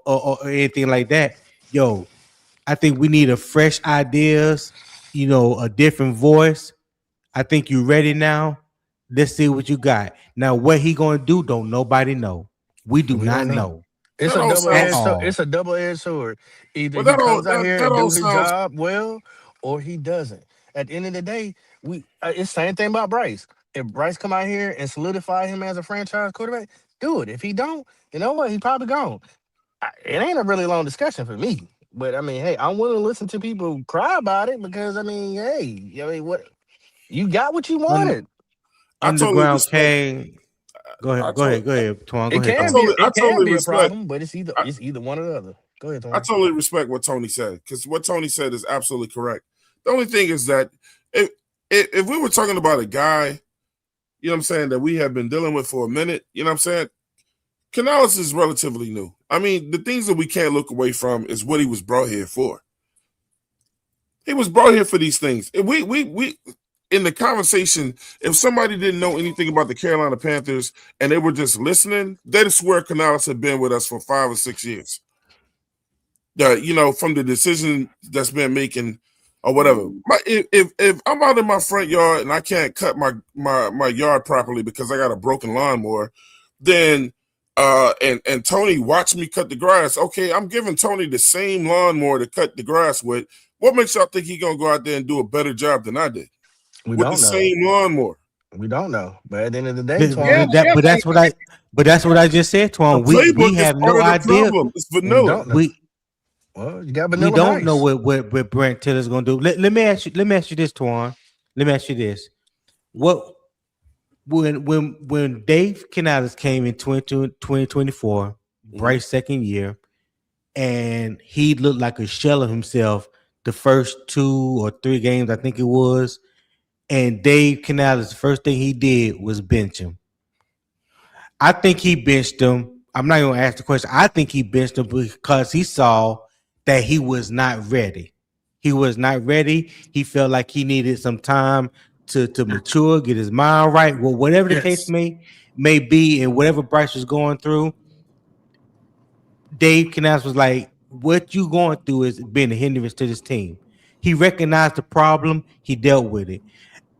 or anything like that. Yo, I think we need a fresh ideas, a different voice. I think you ready now. Let's see what you got. Now, what he gonna do, don't nobody know. We do We not don't know. know It's That a all double at edged. sounds. It's all. a double edged sword. Either Well, he that all comes out here that and all do his sounds. job well, or he doesn't. At the end of the day, it's the same thing about Bryce. If Bryce come out here and solidify him as a franchise quarterback, do it. If he don't, you know what? He probably gone. It ain't a really long discussion for me. But I mean, hey, I'm willing to listen to people cry about it because I mean, hey, what you got what you Un- wanted. I totally Underground respect. Kane. Go I ahead. Go told. ahead. Go ahead, Twan. Go It ahead, I can Twan. be totally. I it can totally be a respect. problem, but it's either one or the other. Go ahead, I Twan. totally respect what Tony said, because what Tony said is absolutely correct. The only thing is that if we were talking about a guy, you know what I'm saying, that we have been dealing with for a minute, you know what I'm saying, Canales is relatively new. I mean, the things that we can't look away from is what he was brought here for. He was brought here for these things. We in the conversation, if somebody didn't know anything about the Carolina Panthers and they were just listening, they'd swear Canales had been with us for 5 or 6 years. From the decision that's been making or whatever. If I'm out in my front yard and I can't cut my yard properly because I got a broken lawnmower, then and Tony watched me cut the grass. Okay, I'm giving Tony the same lawnmower to cut the grass with. What makes y'all think he gonna go out there and do a better job than I did We with the don't know. same lawnmower? We don't know. But at the end of the day, Th- Yeah, Twan, th- that- yeah, but that's what I. But that's what I just said, The Twan. We playbook is have part no of the idea. problem. It's we vanilla. don't know. We Well, you got we Vanilla don't know Bryce. what Brent Tiller's gonna do. Let me ask you. Let me ask you this, Twan. Let me ask you this. What when Dave Canales came in 2024, Bryce's second year, and he looked like a shell of himself the first 2 or 3 games, I think it was. And Dave Canales, the first thing he did was bench him. I think he benched him. I'm not going to ask the question. I think he benched him because he saw that he was not ready. He was not ready. He felt like he needed some time to mature, get his mind right. Well, whatever the case Yes. may be, and whatever Bryce was going through, Dave Canales was like, "What you going through is being a hindrance to this team." He recognized the problem. He dealt with it.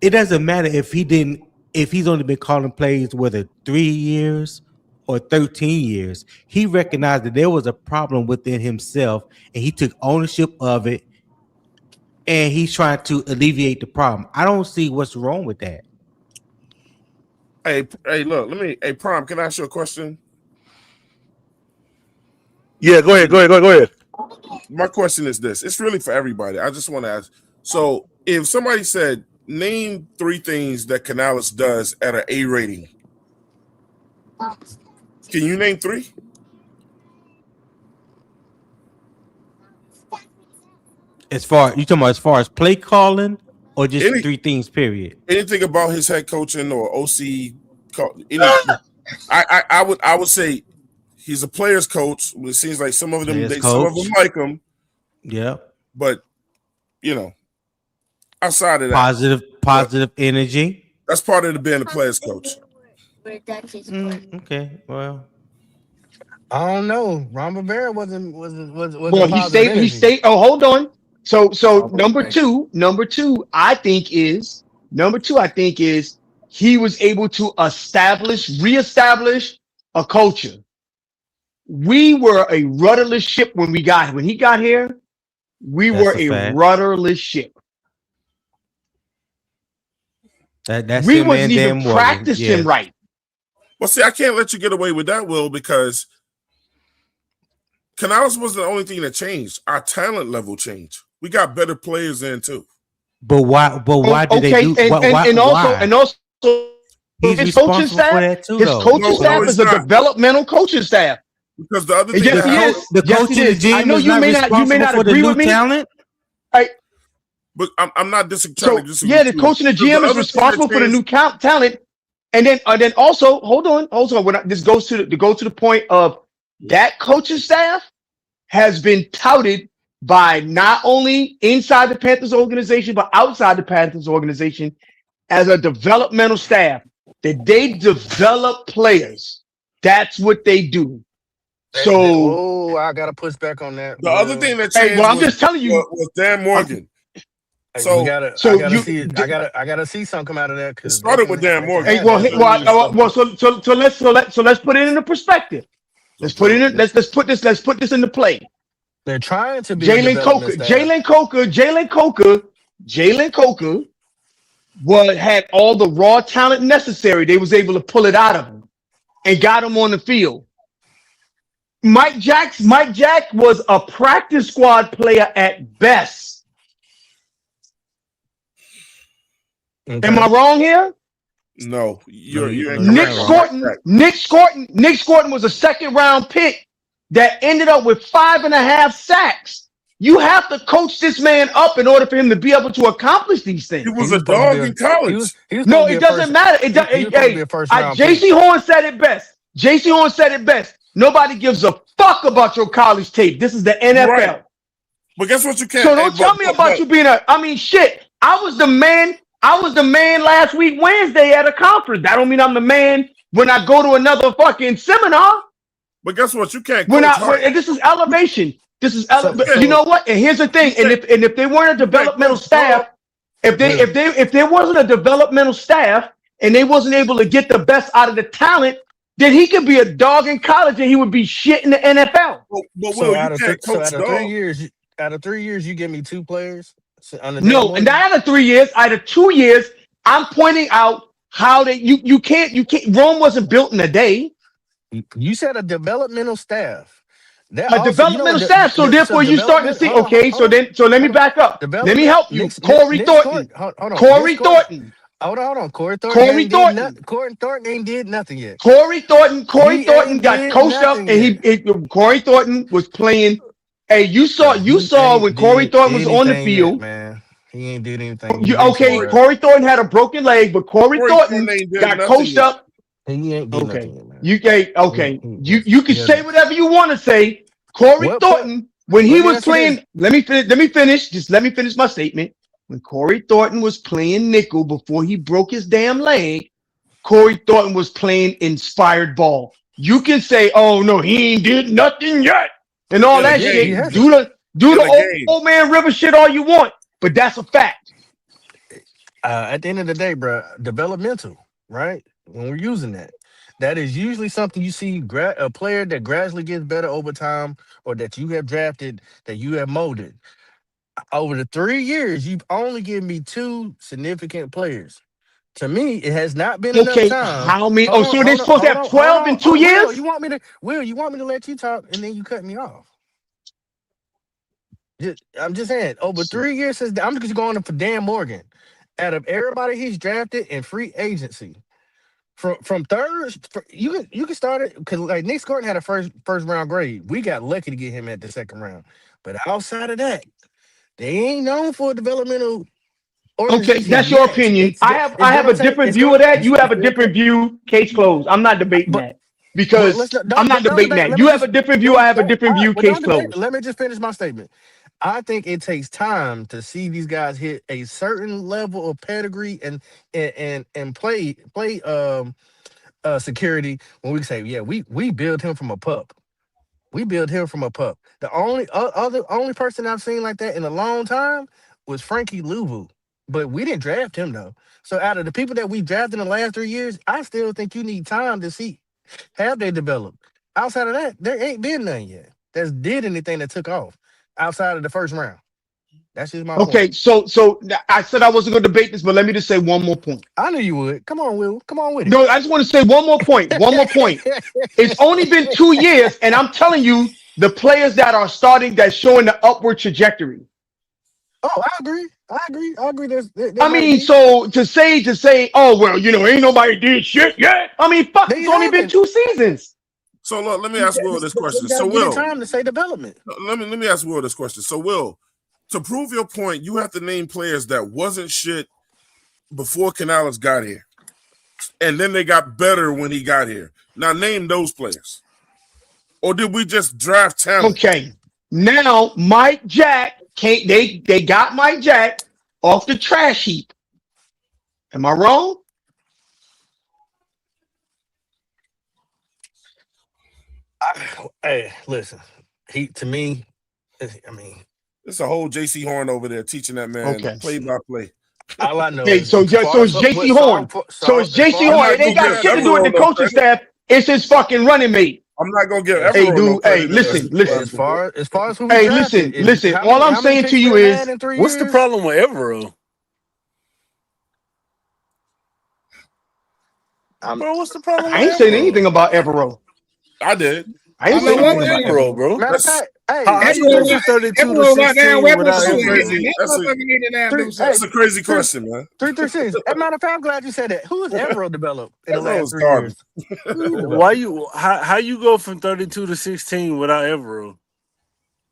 It doesn't matter if he's only been calling plays, whether 3 years or 13 years. He recognized that there was a problem within himself, and he took ownership of it, and he's trying to alleviate the problem. I don't see what's wrong with that. Hey, look, hey, Prime, can I ask you a question? Yeah, go ahead. my question is this. It's really for everybody. I just want to ask. So if somebody said, name 3 things that Canales does at an A rating, can you name 3? You talking about as far as play calling or just 3 things, period? Anything about his head coaching or OC? I would say he's a player's coach. It seems like some of them like him. Yeah. But outside of that, positive energy. That's part of being a player's coach. Okay, well, I don't know. Ron Rivera wasn't Well, he stayed. Oh, hold on. So number two, I think is he was able to reestablish a culture. We were a rudderless ship when he got here. We were a rudderless ship. We wasn't even practicing right. Well, see, I can't let you get away with that, Will, because Canales wasn't the only thing that changed. Our talent level changed. We got better players in too. But why? Did they do? And also, he's his coaching staff. For that too, his coaching staff is a developmental coaching staff. Because the other thing, the coach and the GM I know is you not may not responsible for the agree new with me. talent. But I'm not disagree. The coach and the GM is responsible for the new talent. And then also, hold on. This goes to the point of that coaching staff has been touted by not only inside the Panthers organization, but outside the Panthers organization as a developmental staff, that they develop players. That's what they do. So I gotta push back on that. The other thing that changed I'm just telling you was Dan Morgan. I gotta see something come out of that. It started with Dan Morgan. So let's put it into perspective. Let's put this into play. They're trying to be Jalen Coker had all the raw talent necessary. They was able to pull it out of him and got him on the field. Mike Jack was a practice squad player at best. Okay. Am I wrong here? No, you're Nick Scorton was a 2nd round pick that ended up with 5.5 sacks. You have to coach this man up in order for him to be able to accomplish these things. He was a dog in college. No, it doesn't matter. JC Horn said it best. Nobody gives a fuck about your college tape. This is the NFL. Right. But guess what? You can't. So don't tell me about you being shit. I was the man last week Wednesday at a conference. That don't mean I'm the man when I go to another fucking seminar. But guess what? You can't. This is elevation. You know what? And here's the thing. And if they weren't a developmental staff, if there wasn't a developmental staff and they wasn't able to get the best out of the talent, then he could be a dog in college and he would be shit in the NFL. So out of 3 years, you give me 2 players. No, and not out of 3 years, out of 2 years, I'm pointing out how you can't. Rome wasn't built in a day. You said a developmental staff. Developmental staff. So therefore, you start to see. Okay, so let me back up. Let me help you. Corey Thornton. Corey Thornton. Hold on. Corey Thornton ain't did nothing yet. Corey Thornton got coached up, and Corey Thornton was playing. Hey, you saw when Corey Thornton was on the field, man. He ain't did anything. Corey Thornton had a broken leg, but Corey Thornton got coached up. He ain't did nothing yet, man. You can say whatever you want to say. Corey Thornton, when he was playing, let me finish. Just let me finish my statement. When Corey Thornton was playing nickel before he broke his damn leg, Corey Thornton was playing inspired ball. You can say, "Oh no, he ain't did nothing yet," and all that shit. Do the old man River shit all you want, but that's a fact. At the end of the day, bro, developmental, right? When we're using that is usually something you see a player that gradually gets better over time, or that you have drafted, that you have molded. Over the 3 years, you've only given me 2 significant players. To me, it has not been enough time. How many? So they're supposed to have 12 in 2 years? You want me to let you talk, and then you cut me off. I'm just saying, over 3 years since I'm just going for Dan Morgan. Out of everybody he's drafted in free agency, from third, you can start it because like Nick Gordon had a first round grade. We got lucky to get him at the second round, but outside of that, they ain't known for a developmental Okay, organization that's your yet. opinion. I have a different view of that. You have a different view. Case closed. I'm not debating that But because let's not I'm not don't debating debate. that. Let You me have just a different view. I have a different view. but Case don't debate. closed. Let me just finish my statement. I think it takes time to see these guys hit a certain level of pedigree and play security when we say, yeah, we build him from a pup. We built him from a pup. The only person I've seen like that in a long time was Frankie Louvu. But we didn't draft him though. So out of the people that we drafted in the last 3 years, I still think you need time to see have they developed. Outside of that, there ain't been none yet that's did anything that took off outside of the first round. That's just my point. Okay, so I said I wasn't going to debate this, but let me just say one more point. I knew you would. Come on, Will. Come on with it. No, I just want to say one more point. One more point. It's only been 2 years, and I'm telling you, the players that are starting that's showing the upward trajectory. Oh, I agree. There I might mean, be. so to say, oh well, ain't nobody did shit yet. I mean, fuck, it's only been 2 seasons. So look, let me ask Will this question. You gotta So give it Will, time to say development. let me ask Will this question. So Will, to prove your point, you have to name players that wasn't shit before Canales got here, and then they got better when he got here. Now name those players, or did we just draft talent? Okay, now Mike Jack can't. They got Mike Jack off the trash heap. Am I wrong? Hey, listen. To me, I mean, it's a whole JC Horn over there teaching that man play by play. All I know Okay, is so it's JC Horn. So it's JC Horn. It ain't got shit to do with the coaching staff. It's his fucking running mate. I'm not gonna give Hey, Evero dude. no credit. Listen. As far as who we Hey, drafted, listen. All I'm saying to you is, what's the problem with Evero? Bro, what's the problem with I ain't saying Evero? anything about Evero. I did. I ain't saying anything about Evero, bro. Matter of fact, hey, How you go from 32 to 16 without Evero? That's a crazy question, man. 336. As a matter of fact, I'm glad you said that. Who has Evero developed in the Evero's last 3 years? Why how you go from 32 to 16 without Evero?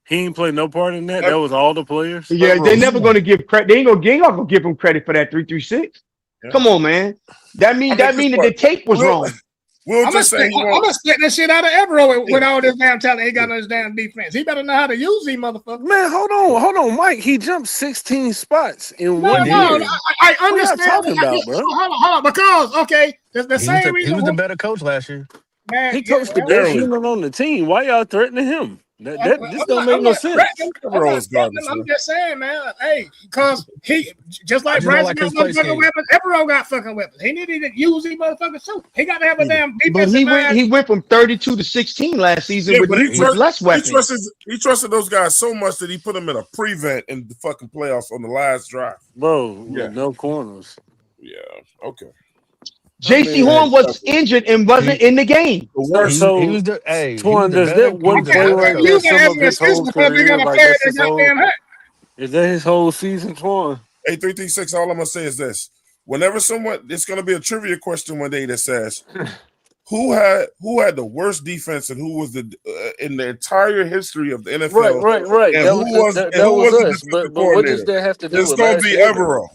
He ain't played no part in that. That was all the players. Yeah, they're never going to give credit. They ain't gonna give him credit for that 336. Yeah. Come on, man. That mean that the tape was wrong. I'm gonna split that shit out of Evero with all this damn talent. He got on his damn defense. He better know how to use these motherfuckers. Man, hold on, Mike. He jumped 16 spots in 1 year. I understand. What are you talking about, bro? Hold on, because the same reason he was the better coach last year. Man, he coached the best unit on the team. Why y'all threatening him? This don't make no sense. I'm just saying, man. Hey, because he just like Bryce got motherfucking weapons. Evero got fucking weapons. He needed to use these motherfuckers too. He got to have a damn defense. But he went from 32 to 16 last season with less weapons. He trusted those guys so much that he put them in a prevent in the fucking playoffs on the last drive. Bro, with no corners. Yeah, okay. JC Horn was injured and wasn't in the game. So he was the Twan, does that one play like that some of his whole career? Like that's his whole, is that his whole season, Twan? Hey, 336, all I'm gonna say is this. Whenever it's gonna be a trivia question one day that says who had the worst defense and who was the in the entire history of the NFL. Right. And that was us. But what does that have to do with it's gonna be Evero.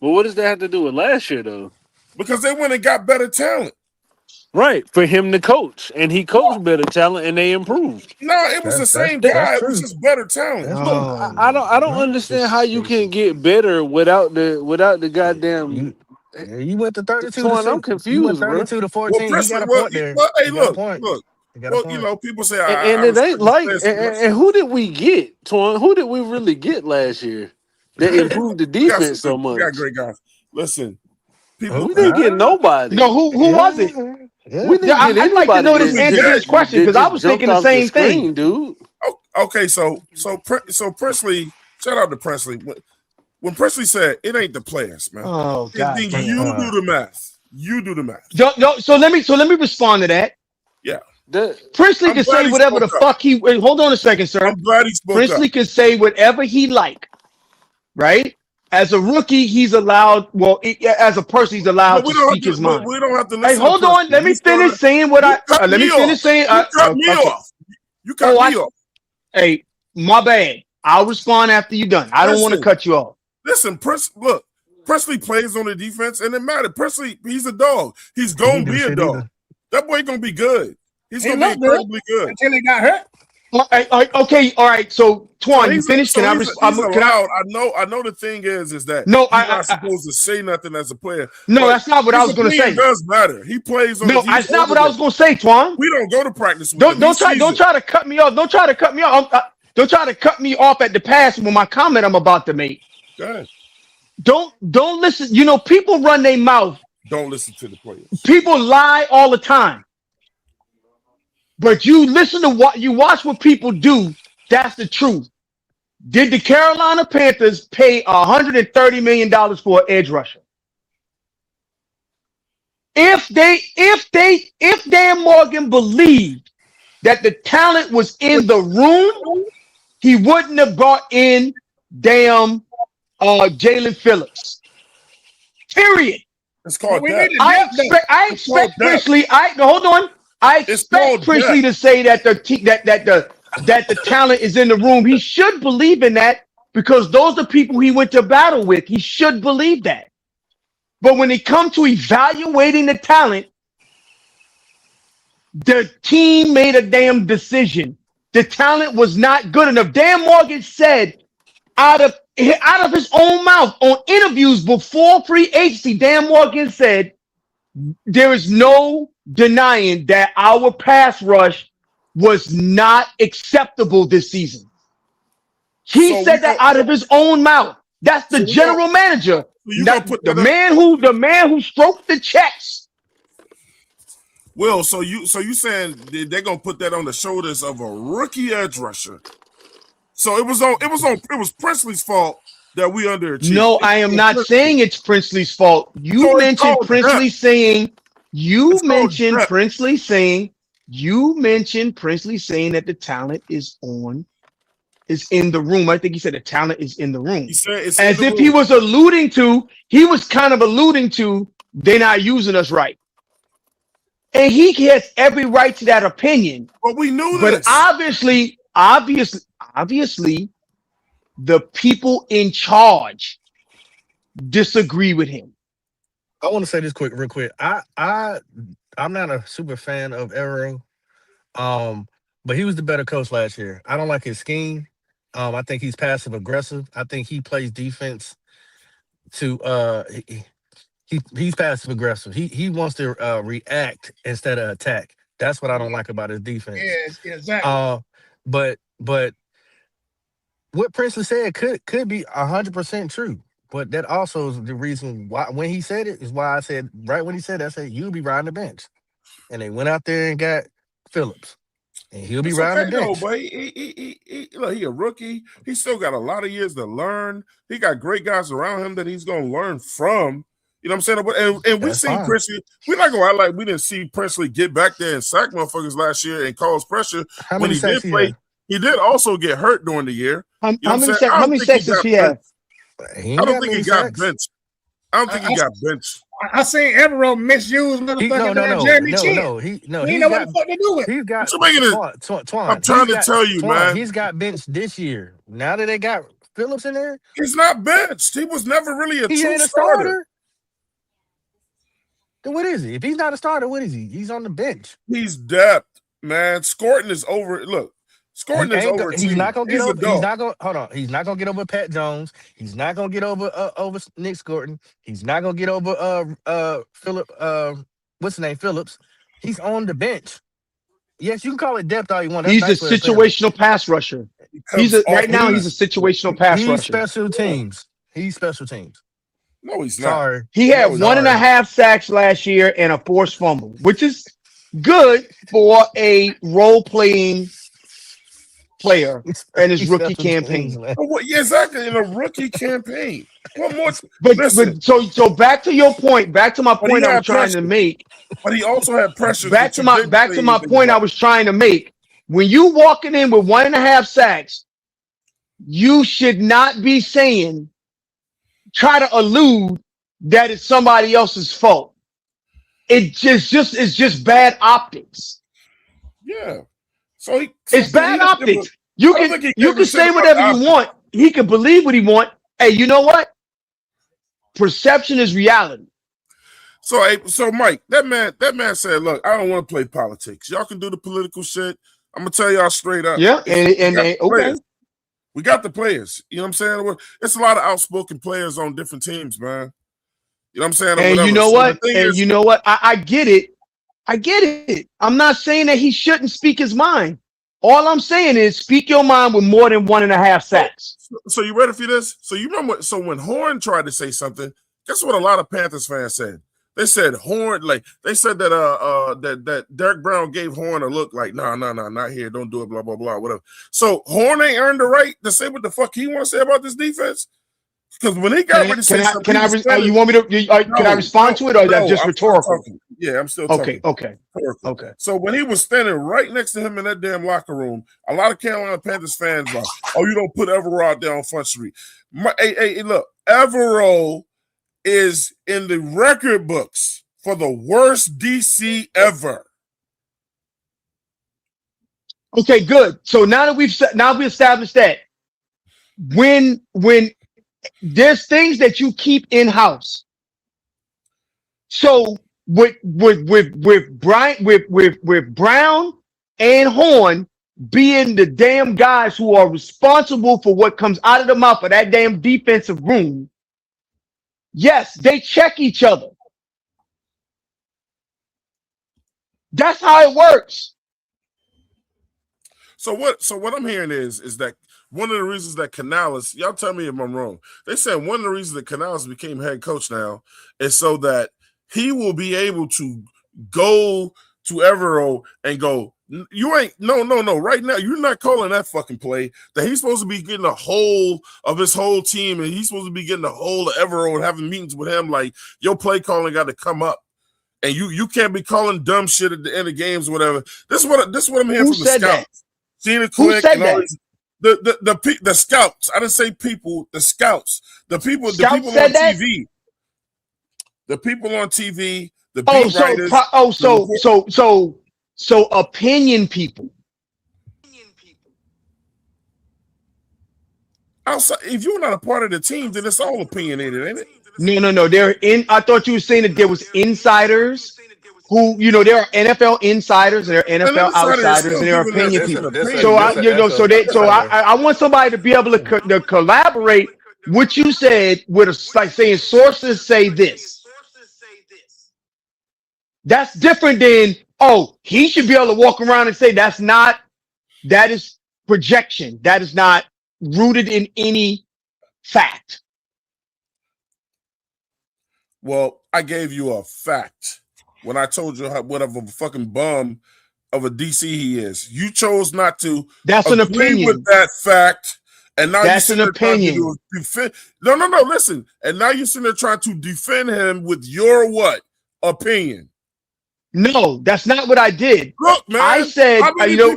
But what does that have to do with last year though? Because they went and got better talent. Right, for him to coach. And he coached better talent and they improved. No, it was the same guy. It was just better talent. I don't understand how you can get better without the goddamn. You went to 32. I'm confused. You went 32 to 14. Well, you got a point there. Hey, look. Well, people say it ain't like. And who did we get, Twan? Who did we really get last year that improved the defense so much? We got great guys. Listen. We didn't get nobody. No, who was it? Yeah. We didn't get I'd like to know this answer to this question because I was thinking the same thing, dude. Okay, so Presley, shout out to Presley. When Presley said it ain't the players, man. Oh God, you do the math. You do the math. No, so let me respond to that. Yeah. Princely I'm can glad say he whatever the spoke up. fuck he. Wait, hold on a second, sir. I'm glad he spoke Princely up. can say whatever he like, right? As a rookie, he's allowed. Well, as a person, he's allowed But to we don't have speak to. his But mind. we don't have to Hey, listen to hold on. Preston. Let me You finish started. saying what You cut let me me finish off. saying. You cut me Okay. off. You cut me off. Hey, my bad. I'll respond after you're done. I don't want to cut you off. Listen, look, Presley plays on the defense, and it mattered. Presley, he's a dog. He's gonna be a dog. That boy gonna be good. He's gonna be incredibly good until he got hurt. Okay, all right. So, Twan, you finished? Can I he's allowed. I know. The thing is that No, you're not supposed to say nothing as a player. No, that's not what I was going to say. It does matter. He plays on. No, that's not what I was going to say, Twan. We don't go to practice with him. Don't try to cut me off. Don't try to cut me off. Don't try to cut me off at the pass with my comment I'm about to make. Go ahead. Don't listen. You know, people run their mouth. Don't listen to the players. People lie all the time. But you listen to what you watch what people do. That's the truth. Did the Carolina Panthers pay $130 million for an edge rusher? If Dan Morgan believed that the talent was in the room, he wouldn't have brought in damn Jalen Phillips. Period. It's called depth. I expect Princely. Hold on. I expect Princely to say that the talent is in the room. He should believe in that because those are people he went to battle with. He should believe that. But when it comes to evaluating the talent, the team made a damn decision. The talent was not good enough. Dan Morgan said out of his own mouth on interviews before free agency, Dan Morgan said, there is no denying that our pass rush was not acceptable this season. He said that out of his own mouth. That's the general manager. The man who stroked the checks. Will, so you saying they're gonna put that on the shoulders of a rookie edge rusher? So it was Presley's fault that we underachieved. No, I am not saying it's Princely's fault. You mentioned Princely saying that the talent is in the room. I think he said the talent is in the room. He said it's as if he was alluding to, they're not using us right. And he has every right to that opinion. But we knew this. But obviously, the people in charge disagree with him. I want to say this real quick. I'm not a super fan of Arrow, but he was the better coach last year. I don't like his scheme. I think he's passive aggressive. I think he plays defense to he's passive aggressive. He wants to react instead of attack. That's what I don't like about his defense. Yes, exactly. But what Princely said could be 100% true. But that also is the reason why when he said it is why I said right when he said that, I said you'll be riding the bench. And they went out there and got Phillips. And he'll be riding the bench. But he a rookie. He still got a lot of years to learn. He got great guys around him that he's gonna learn from. You know what I'm saying? And we seen Princely. We're not gonna act like we didn't see Princely get back there and sack motherfuckers last year and cause pressure. When he did play, he did also get hurt during the year. How many sacks does he have? I don't think he got benched. I don't think he got benched. I seen Evero misuse motherfucking Jeremy Chin. He know what the fuck to do with. He's got. Twan, I'm trying to tell you, man. He's got benched this year. Now that they got Phillips in there, he's not benched. He was never really a true starter. Then what is he? If he's not a starter, what is he? He's on the bench. He's depth, man. Scorton is over. Look. He's not gonna get over. He's not gonna get over Pat Jones. He's not gonna get over Nick Scorton. He's not gonna get over Philip. What's his name? Phillips. He's on the bench. Yes, you can call it depth all you want. He's a situational pass rusher. He's a situational pass rusher. He's special teams. No, he's not. Sorry. He had 1.5 sacks last year and a forced fumble, which is good for a role-playing player in his rookie campaign. Yeah, exactly, in a rookie campaign. What more? But so back to your point, back to my point I was trying to make. But he also had pressure. Back to my point I was trying to make. When you walking in with 1.5 sacks, you should not be saying, try to allude that it's somebody else's fault. It's just bad optics. Yeah. It's bad optics. You can say whatever you want. He can believe what he want. Hey, you know what? Perception is reality. So Mike, that man said, "Look, I don't want to play politics. Y'all can do the political shit. I'm gonna tell y'all straight up. Yeah, and okay, we got the players. You know what I'm saying? It's a lot of outspoken players on different teams, man. You know what I'm saying? And you know what? And you know what? I get it. I get it. I'm not saying that he shouldn't speak his mind. All I'm saying is speak your mind with more than 1.5 sacks. So you ready for this? So you remember? So when Horn tried to say something, guess what? A lot of Panthers fans said. They said Horn, like they said that that Derek Brown gave Horn a look like, nah, not here, don't do it, blah blah blah, whatever. So Horn ain't earned the right to say what the fuck he want to say about this defense. Because when he got ready to say something, you want me to? Can I respond to it, or is that just rhetorical? Yeah, I'm still talking. Okay. So when he was standing right next to him in that damn locker room, a lot of Carolina Panthers fans were, "Oh, you don't put Evero out there on Front Street." Hey, look, Evero is in the record books for the worst DC ever. Okay, good. So now that we established that, when there's things that you keep in house. So with Brown and Horn being the damn guys who are responsible for what comes out of the mouth of that damn defensive room. Yes, they check each other. That's how it works. So what I'm hearing is that one of the reasons that Canales, y'all tell me if I'm wrong, they said one of the reasons that Canales became head coach now is so that he will be able to go to Evero and go, you ain't, no, right now, you're not calling that fucking play, that he's supposed to be getting a whole of his whole team, and he's supposed to be getting a whole of Evero and having meetings with him, like, your play calling got to come up. And you can't be calling dumb shit at the end of games or whatever. This is what I'm hearing from the scouts. Cena Click and all these, the scouts. I didn't say people, the scouts. The people on TV. The people on TV, the beat writers. So opinion people. Outside, if you're not a part of the team, then it's all opinionated, ain't it? No. I thought you were saying that there was insiders who, there are NFL insiders and there are NFL outsiders and there are opinion people. So I want somebody to be able to collaborate what you said with like saying sources say this. That's different than, he should be able to walk around and say that is projection. That is not rooted in any fact. Well, I gave you a fact when I told you what of a fucking bum of a DC he is. You chose not to agree with that fact, and now that's an opinion. No, listen. And now you're sitting there trying to defend him with your what? Opinion. No, that's not what I did. Look, man. I said,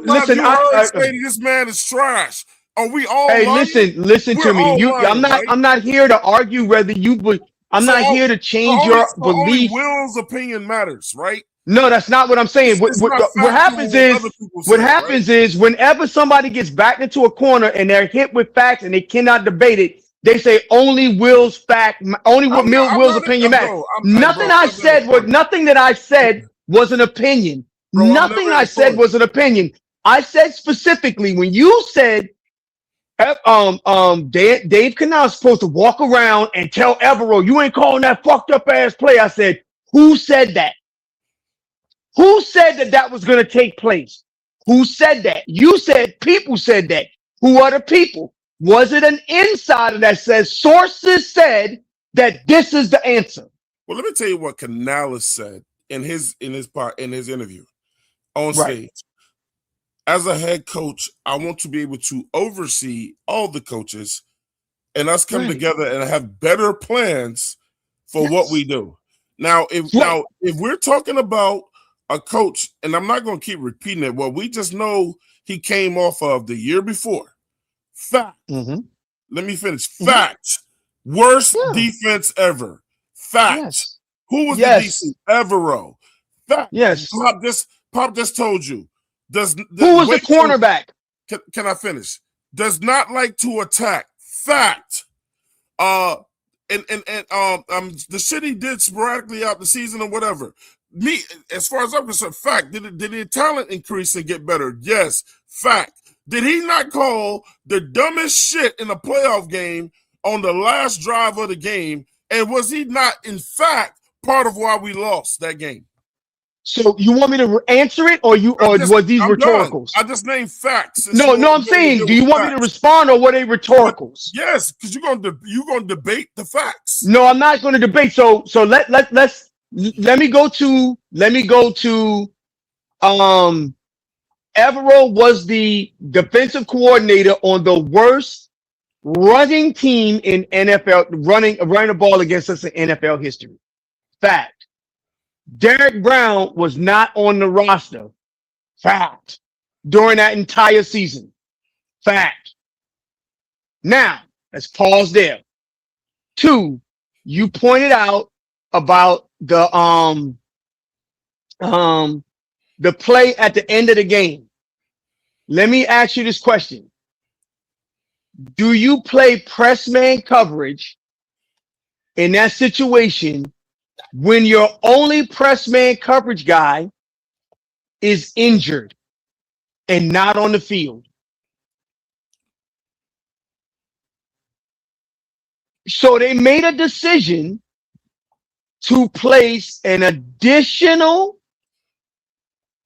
listen, this man is trash. Are we all? Hey, lying? listen to me. I'm not here to argue whether you. I'm not here to change your belief. Only Will's opinion matters, right? No, that's not what I'm saying. What happens is whenever somebody gets backed into a corner and they're hit with facts and they cannot debate it, they say only Will's opinion matters. Nothing that I said was an opinion. Nothing I said was an opinion. I said specifically when you said Dave Canal is supposed to walk around and tell Evero, you ain't calling that fucked up ass play. I said, who said that? Who said that was going to take place? Who said that? You said people said that. Who are the people? Was it an insider that says sources said that this is the answer? Well, let me tell you what Canales said in his interview on stage. as a head coach, I want to be able to oversee all the coaches and us come together and have better plans for what we do. Now, if we're talking about a coach, and I'm not going to keep repeating it, well, we just know he came off of the year before. Fact. Let me finish. Fact. Worst defense ever. Fact. Who was the DC? Evero. Fact. Pop just told you. Who was the cornerback? Can I finish? Does not like to attack. Fact. The shit he did sporadically out the season or whatever. Me, as far as I'm concerned, fact. Did the talent increase and get better? Yes. Fact. Did he not call the dumbest shit in a playoff game on the last drive of the game? And was he not, in fact, part of why we lost that game? So you want me to answer it, or was these rhetoricals? I just named facts. No, I'm saying, do you want me to respond, or were they rhetoricals? Yes, because you're gonna debate the facts. No, I'm not going to debate. So let me go to Evero was the defensive coordinator on the worst running team in NFL, running the ball against us in NFL history. Fact. Derek Brown was not on the roster. Fact. During that entire season. Fact. Now, let's pause there. 2, you pointed out about the play at the end of the game. Let me ask you this question. Do you play press man coverage in that situation when your only press man coverage guy is injured and not on the field? So they made a decision to place an additional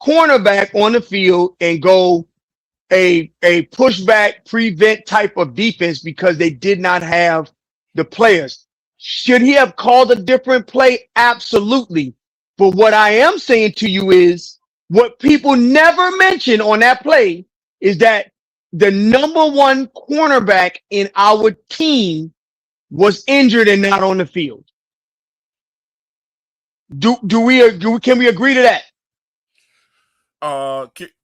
cornerback on the field and go a pushback prevent type of defense because they did not have the players. Should he have called a different play? Absolutely. But what I am saying to you is what people never mention on that play is that the number one cornerback in our team was injured and not on the field. Can we agree to that?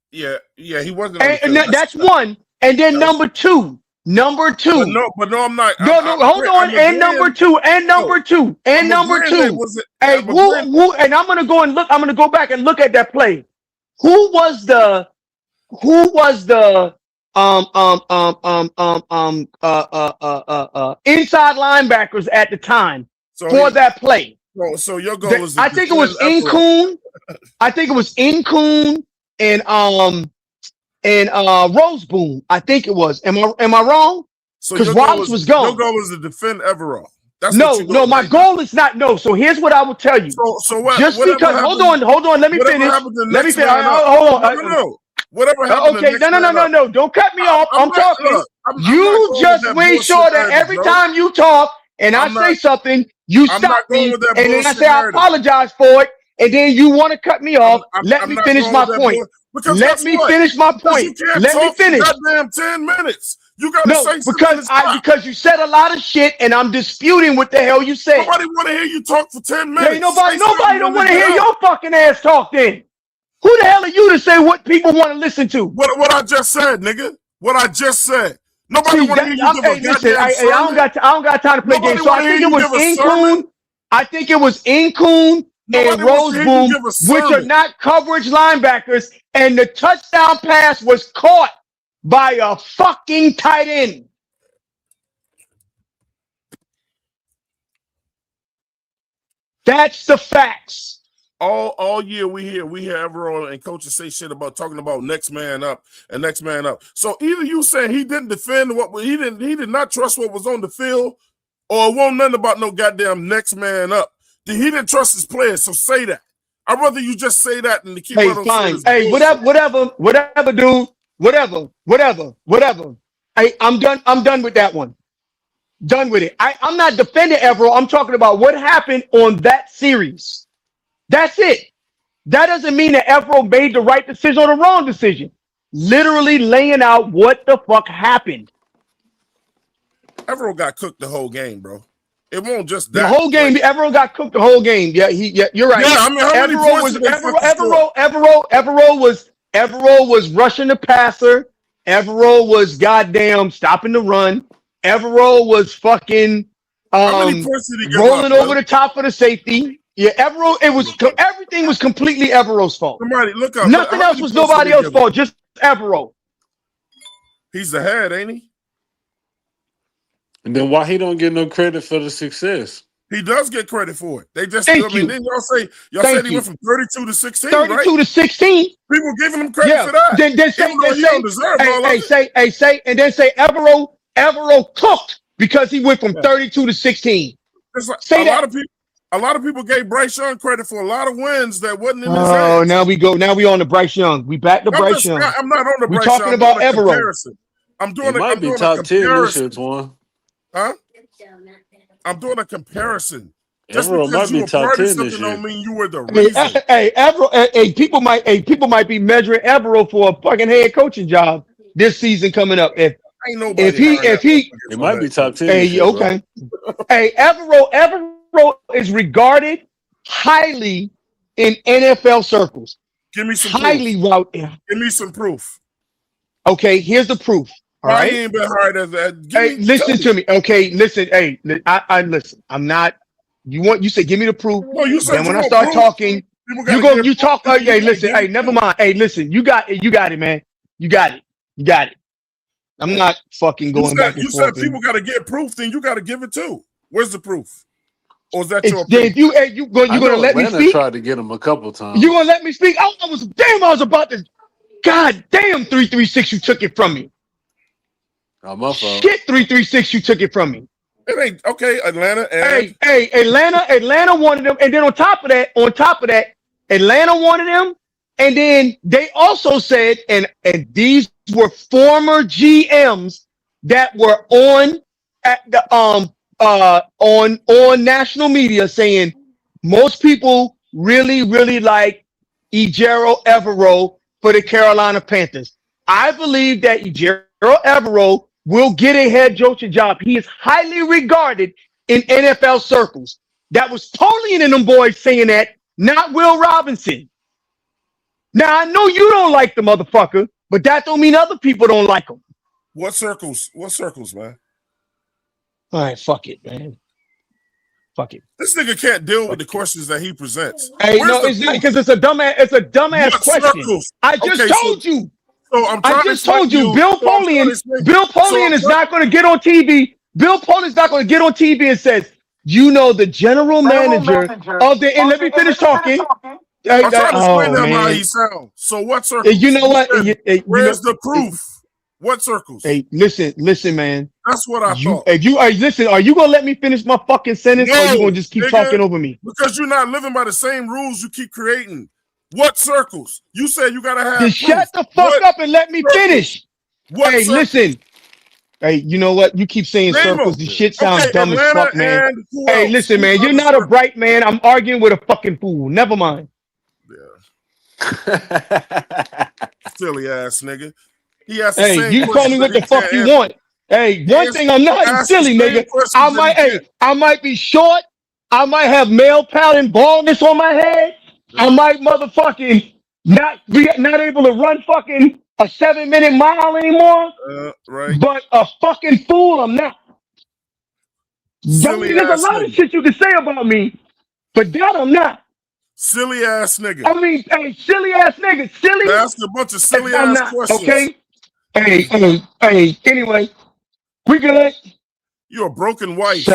Yeah, he wasn't. That's one. And then number two. But no, I'm not. Hold on. And number two. Hey, who? And I'm gonna go and look. I'm gonna go back and look at that play. Who was the inside linebackers at the time for that play? So your goal is. I think it was Incoon. I think it was Incoon and Roseboom. I think it was. Am I wrong? Because Wallace was gone. Your goal is to defend Everall. No, my goal is not. No. So here's what I will tell you. So what? Just because. Hold on. Let me finish. Hold on. No. Whatever happened. Okay. No. Don't cut me off. I'm talking. You just made sure that every time you talk and I say something, you stop me, and then I say I apologize for it, and then you want to cut me off. Let me finish my point. Let me finish my point. Let me finish. Goddamn 10 minutes. You gotta say because you said a lot of shit, and I'm disputing what the hell you said. Nobody want to hear you talk for 10 minutes. Ain't nobody don't want to hear your fucking ass talk. Then who the hell are you to say what people want to listen to? What I just said, nigga. What I just said. Nobody want to hear you give a goddamn I don't got time to play games. So I think it was Incoon. I think it was Incoon and Roseboom, which are not coverage linebackers, and the touchdown pass was caught by a fucking tight end. That's the facts. All year we hear everyone and coaches say shit about talking about next man up. So either you saying he didn't defend he did not trust what was on the field, or it won't nothing about no goddamn next man up. He didn't trust his players, so say that. I'd rather you just say that than to keep on fine. Hey, whatever, dude. Whatever. Hey, I'm done with that one. Done with it. I'm not defending Everett. I'm talking about what happened on that series. That's it. That doesn't mean that Everett made the right decision or the wrong decision. literally laying out what the fuck happened. Evero got cooked the whole game, bro. It won't just The that. whole game, Evero got cooked the whole game. Yeah, you're right. Yeah, I mean, how many points did they fucking score? Evero was rushing the passer. Evero was goddamn stopping the run. Evero was fucking how many points did he give rolling up, over the top of the safety. Yeah, Evero. Everything was completely Evero's fault. Somebody look up. Nothing else was nobody else's fault. Just Evero. He's the head, ain't he? And then why he don't get no credit for the success? He does get credit for it. They just, then y'all said he went from 32 to 16, 32 right? 32 to 16. People giving him credit for that. Then say, Evero cooked because he went from 32 to 16. Like a lot of people gave Bryce Young credit for a lot of wins that wasn't in his hands. Oh, now we on the Bryce Young. We back to Bryce Young. I'm not on the Bryce Young. We're talking about Evero. I'm doing it. Might be top 10 this year, Twan. Huh? I'm doing a comparison. Just because might you be were top part 10 of something this year. don't mean you were the reason. People might be measuring Evero for a fucking head coaching job this season coming up. If he it might be top 10. This year, okay. Evero is regarded highly in NFL circles. Give me some proof. Give me some proof. Okay, here's the proof. All right. He ain't been hard as that. Listen to me. Okay, listen. Hey, I listen. I'm not. You say give me the proof. No, you said then when I start talking, you talk. Hey, listen. Hey, never mind. Hey, listen. You got it, man. You got it. I'm not fucking going back and forth. You said people got to get proof, then you got to give it too. Where's the proof? Or is that your opinion? You gonna let me speak? Tried to get him a couple times. You gonna let me speak? I was about to. God damn, 336. You took it from me. Oh, my fault. Shit, 336. You took it from me. It ain't okay. Atlanta. And Atlanta wanted them, and then on top of that, Atlanta wanted them, and then they also said, and these were former GMs that were on at the on national media saying most people really like Ejiro Evero for the Carolina Panthers. I believe that Ejiro Evero will get a head coaching job. He is highly regarded in NFL circles. That was Polian and them boys saying that, not Will Robinson. Now, I know you don't like the motherfucker, but that don't mean other people don't like him. What circles, man? All right, fuck it, man. Fuck it. This nigga can't deal with the questions that he presents. Hey, no, it's not because it's a dumbass question. Circles? I just told you. So I just told you, Bill Polian is not going to get on TV. Bill Polian's not going to get on TV and says, the general manager of the. And let me finish talking. I'm trying to explain to him how he sounds. So what circles? You know what? Where's the proof? What circles? Hey, listen, man. That's what I thought. Listen, are you gonna let me finish my fucking sentence, or are you gonna just keep talking over me? Because you're not living by the same rules you keep creating. What circles? You said you gotta have. Just shut the fuck up and let me finish. Hey, listen. Hey, you know what? You keep saying circles. This shit sounds dumb as fuck, man. Hey, listen, man. You're not a bright man. I'm arguing with a fucking fool. Never mind. Yeah. Silly ass nigga. He asked you tell me what the fuck you want. Hey, one thing I'm not silly, nigga. I might be short. I might have male pattern baldness on my head. I might motherfucking not able to run fucking a 7-minute mile anymore. Right. But a fucking fool, I'm not. Silly There's ass a lot nigga. of shit you can say about me, but that I'm not. Silly ass nigga. I mean, hey, silly ass nigga. Silly. Ask a bunch of silly ass questions. Okay. Hey. Anyway, we good. You're a broken wife.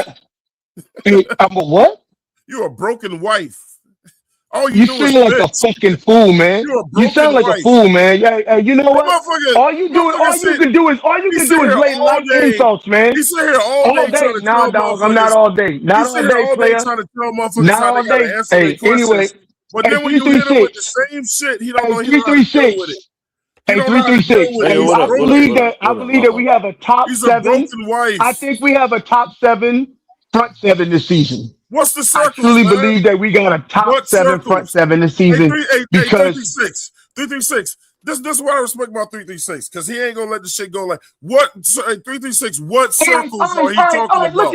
Hey, I'm a what? You're a broken wife. All you do is sound like a fucking fool, man. You sound like a fool, man. Yeah, you know what? All you can do is lay light insults, man. You sit here all day trying to nah, dog. I'm not all day. Not all day, player. Trying to tell motherfuckers not how all they gotta day. answer their questions. But then when you hit him with the same shit, he don't know how to deal with it. Hey, 336. I believe that we have a top 7. I think we have a top 7 front 7 this season. What's the circles? I truly believe that we got a top 7 front 7 this season. Hey, 336. This is what I respect about 336 because he ain't gonna let the shit go. Like what 336? What circles are he talking about?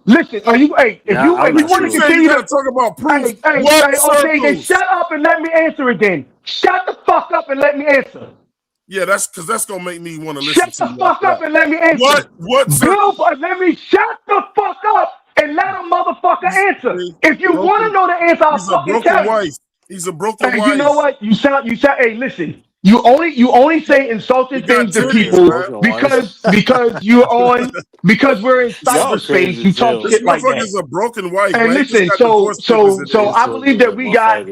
Listen. Are you? Hey, if you You want to keep saying you continue gotta to talk about proof. Hey, What okay, then circles? shut up and let me answer it then. Shut the fuck up and let me answer. Yeah, that's because that's gonna make me want to listen Shut to the you fuck after up that. and let me answer. What circles? Let me shut the fuck up and let a motherfucker answer. See, If you want to broken. know the answer, I'll He's a fucking broken tell you. wife. He's a broken Hey, you wife. know what? You sound. Hey, listen. You only say He insulting got things to titties, people man. because we're in Y'all crazy cyberspace. You as talk hell. This shit like that. motherfucker's a broken wife, And man. He just listen, got divorce papers in the I air. believe that we got.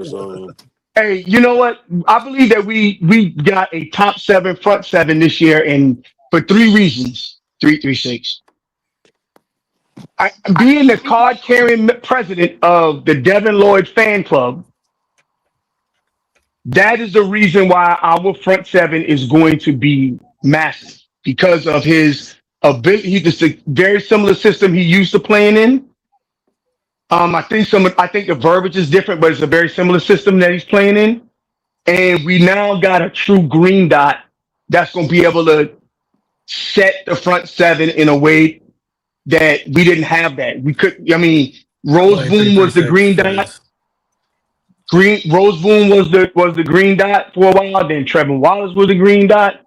Hey, you know what? I believe that we got a top 7 front 7 this year, and for 3 reasons. 336. Being the card carrying president of the Devin Lloyd fan club, that is the reason why our front 7 is going to be massive because of his ability. He's just a very similar system he used to playing in. I think the verbiage is different, but it's a very similar system that he's playing in. And we now got a true green dot that's going to be able to set the front 7 in a way that we didn't have that. We could, I mean, I Rose blame Boom was the 336 green for dot. this. Rose Boom was the green dot for a while. Then Trevor Wallace was the green dot.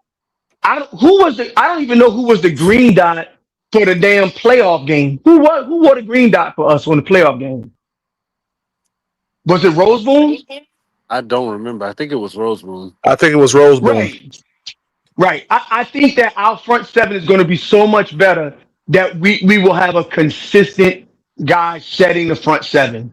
I don't even know who was the green dot for the damn playoff game. Who wore the green dot for us on the playoff game? Was it Rose Boom? I don't remember. I think it was Rosemoon. I think it was Rose Boom. Right. I think that our front 7 is going to be so much better that we will have a consistent guy setting the front 7.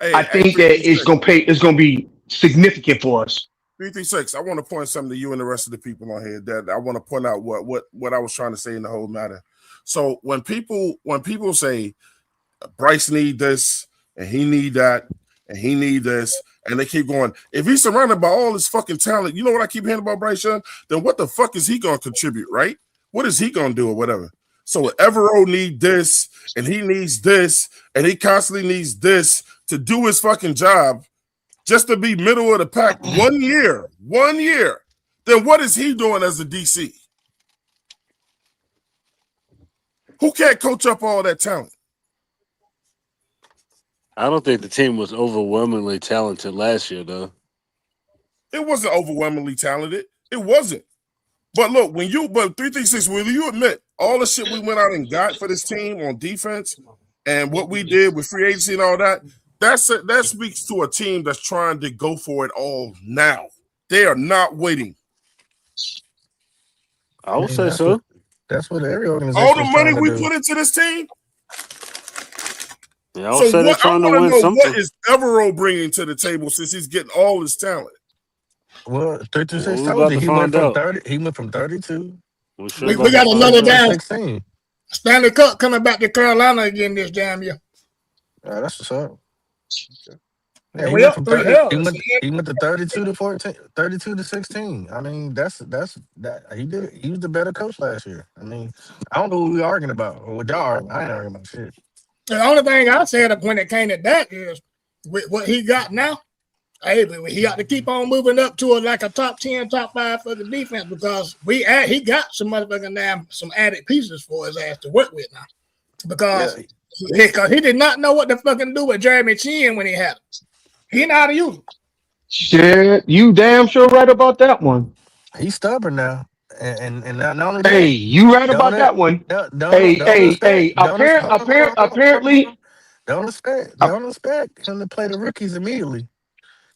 I think that it's going to be significant for us. 336. I want to point something to you and the rest of the people on here that I want to point out what I was trying to say in the whole matter. So when people say Bryce need this and he need that and he need this and they keep going, if he's surrounded by all this fucking talent, you know what I keep hearing about Bryce Young? Then what the fuck is he going to contribute, right? What is he going to do or whatever? So Evero need this and he needs this and he constantly needs this to do his fucking job. Just to be middle of the pack 1 year, then what is he doing as a DC? Who can't coach up all that talent? I don't think the team was overwhelmingly talented last year, though. It wasn't overwhelmingly talented. It wasn't. But look, but 336, will you admit all the shit we went out and got for this team on defense and what we did with free agency and all that, that speaks to a team that's trying to go for it all now. They are not waiting. I would say so. That's what every organization all the is money trying to we do. put into this team. Yeah, I would say they're trying to win something. What is Evero bringing to the table since he's getting all his talent? Well, 326 we're told about you to he find went from out. 30. He went from 32. We got another down. 16. Stanley Cup coming back to Carolina again this damn year. That's what's up. Yeah, he we went up from 3 30. L's. He went to 32 to 14, 32 to 16. I mean, that's that he did. He was the better coach last year. I mean, I don't know what we arguing about or what y'all arguing. I ain't arguing about shit. The only thing I said when it came to that is with what he got now, hey, he got to keep on moving up to like a top 10, top 5 for the defense because he got some motherfucking damn some added pieces for his ass to work with now. Because he did not know what to fucking do with Jeremy Chin when he had him. He know how to use him. Shit, you damn sure right about that one. He's stubborn now. And not only that, hey, you right about that one. Apparently, don't expect him to play the rookies immediately.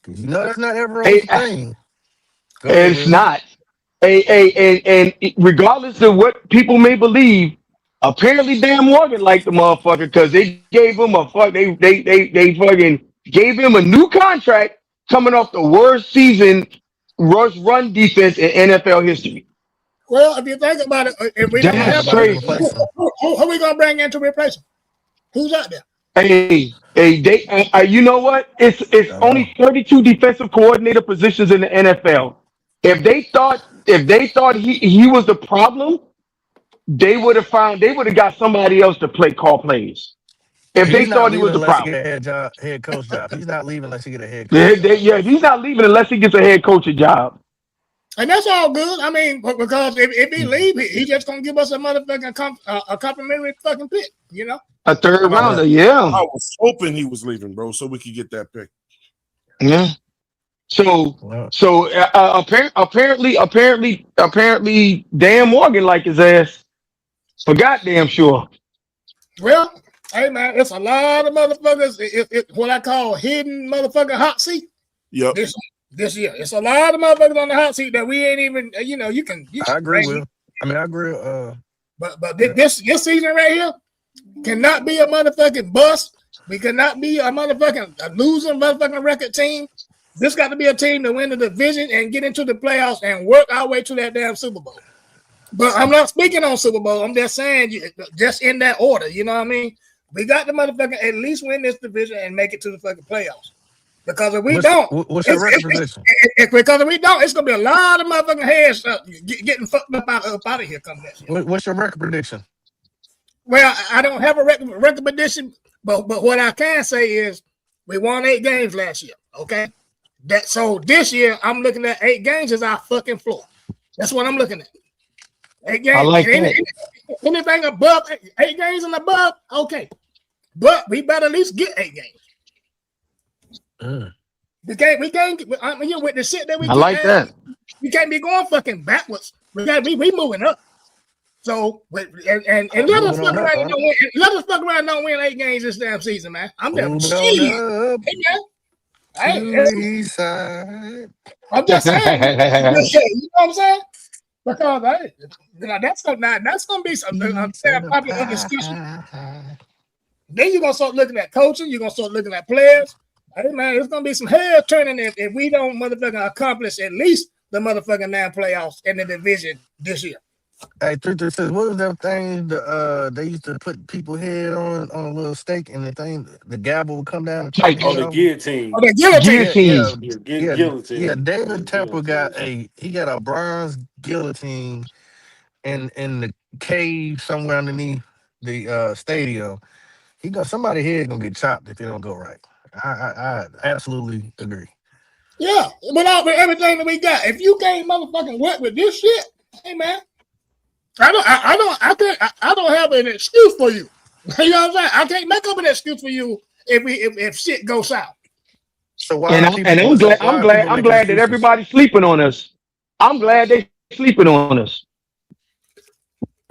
You know that's not Evero's thing. It's not. And regardless of what people may believe, apparently Dan Morgan liked the motherfucker because they gave him they fucking gave him a new contract coming off the worst season rush run defense in NFL history. Well, if you think about it, if we don't have crazy. Who are we gonna bring in to replace him? Who's out there? You know what? It's only 32 defensive coordinator positions in the NFL. If they thought he was the problem, they would have got somebody else to call plays. if they He's not thought he leaving was the unless he problem. get a head coach job. He's not leaving unless he get a head coach job. Yeah, he's not leaving unless he gets a head coaching job. And that's all good. I mean, because if he leave, he just gonna give us a motherfucking a complimentary fucking pick, you know? A third rounder, yeah. I was hoping he was leaving, bro, so we could get that pick. Yeah. So apparently, Dan Morgan like his ass. For goddamn sure. Well, hey man, it's a lot of motherfuckers. It's what I call hidden motherfucking hot seat. Yep. This year, it's a lot of motherfuckers on the hot seat that we ain't even. You know, you can. I agree with. I mean, I agree. But this season right here cannot be a motherfucking bust. We cannot be a losing motherfucking record team. This got to be a team to win the division and get into the playoffs and work our way to that damn Super Bowl. But I'm not speaking on Super Bowl. I'm just saying, just in that order. You know what I mean? We got the motherfucking at least win this division and make it to the fucking playoffs. Because if we what's your record position? Because if we don't, it's gonna be a lot of motherfucking heads getting fucked up out of here coming next year. What's your record prediction? Well, I don't have a record prediction, but what I can say is we won 8 games last year. Okay, so this year I'm looking at 8 games as our fucking floor. That's what I'm looking at. 8 games. I like that. Anything above 8 games and above, okay. But we better at least get 8 games. We can't. With the shit that we. I like that. We can't be going fucking backwards. We moving up. So and let us fuck around and don't win. Let us fuck around and don't win 8 games this damn season, man. I'm there. I'm just saying. You know what I'm saying? Because that's gonna be something. I'm saying popular discussion. Then you're gonna start looking at coaching. You're gonna start looking at players. Hey man, it's gonna be some head turning if we don't motherfucking accomplish at least the motherfucking 9 playoffs in the division this year. Hey, 336, what was that thing? They used to put people head on a little stake, and the gavel would come down. The guillotine. Oh, the guillotine. Guillotine. Yeah, David Temple got a bronze guillotine in the cave somewhere underneath the stadium. Somebody head gonna get chopped if it don't go right. I absolutely agree. Yeah, with everything that we got, if you can't motherfucking work with this shit, hey man, I don't have an excuse for you. You know what I'm saying? I can't make up an excuse for you if shit goes south. So why? I'm glad that everybody's sleeping on us. I'm glad they sleeping on us.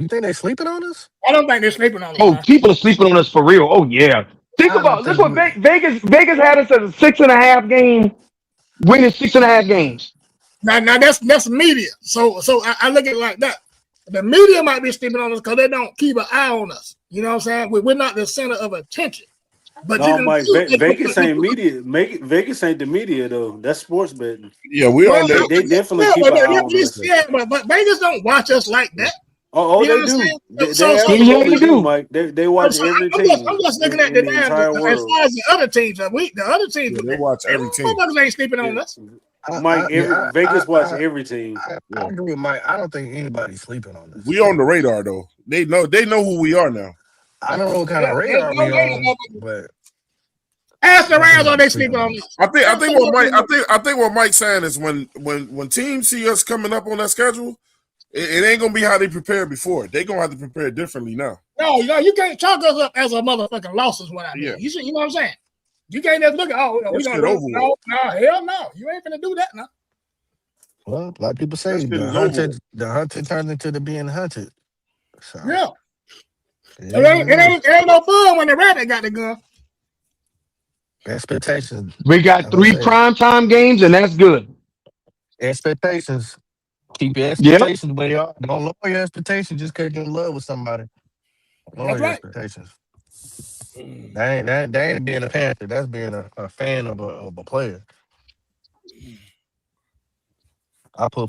You think they sleeping on us? I don't think they're sleeping on us. Oh, man. people are sleeping on us for real. Oh yeah. Look what Vegas had us as a 6.5 game, winning 6.5 games. Now that's media. So I look at it like that. The media might be sleeping on us because they don't keep an eye on us. You know what I'm saying? We're not the center of attention. But no, Mike, Vegas ain't media. Vegas ain't the media though. That's sports betting. Yeah, we are. They definitely keep an eye on us. Yeah, but Vegas don't watch us like that. Oh, you know they do. They absolutely do, Mike. They watch every team. I'm just looking at the entire world. As far as the other teams, the other teams, they watch every team. Motherfuckers ain't sleeping on us. Mike, Vegas watch every team. I agree with Mike. I don't think anybody's sleeping on us. We on the radar though. They know who we are now. I don't know what kind of radar we on, but ask the Rams, are they sleeping on us? I think what Mike's saying is when teams see us coming up on that schedule, it ain't gonna be how they prepared before. They gonna have to prepare differently now. No, you can't chalk us up as a motherfucking loss is what I mean. Yeah. You know what I'm saying? You can't just look at we gonna lose. No, hell no. You ain't gonna do that now. Well, a lot of people say the hunted turned into the being hunted. So, yeah. It ain't no fun when the rabbit got the gun. Expectations. We got 3 primetime games, and that's good. Expectations. Keep your expectations where they are. Don't lower your expectations just because you're in love with somebody. Lower your expectations. That ain't being a Panther. That's being a fan of a player. People.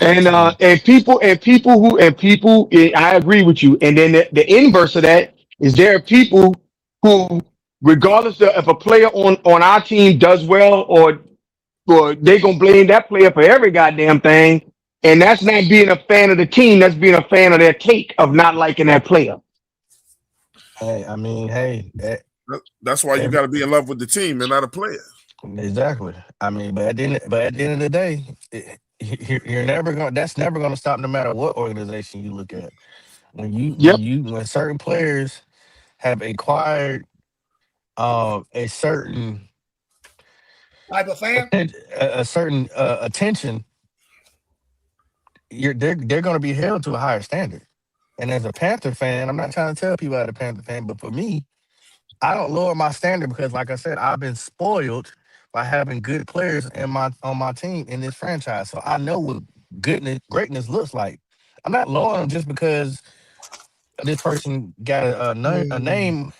I agree with you. And then the inverse of that is there are people who, regardless of if a player on our team does well or they gonna blame that player for every goddamn thing. And that's not being a fan of the team. That's being a fan of their take of not liking that player. Hey, I mean, That's why you got to be in love with the team and not a player. Exactly. I mean, but at the end of the day, you're never going. That's never going to stop, no matter what organization you look at. When certain players have acquired a certain type of fan, a certain attention, they're going to be held to a higher standard. And as a Panther fan, I'm not trying to tell people I'm a Panther fan, but for me, I don't lower my standard because, like I said, I've been spoiled by having good players on my team in this franchise. So I know what greatness looks like. I'm not lowering them just because this person got a name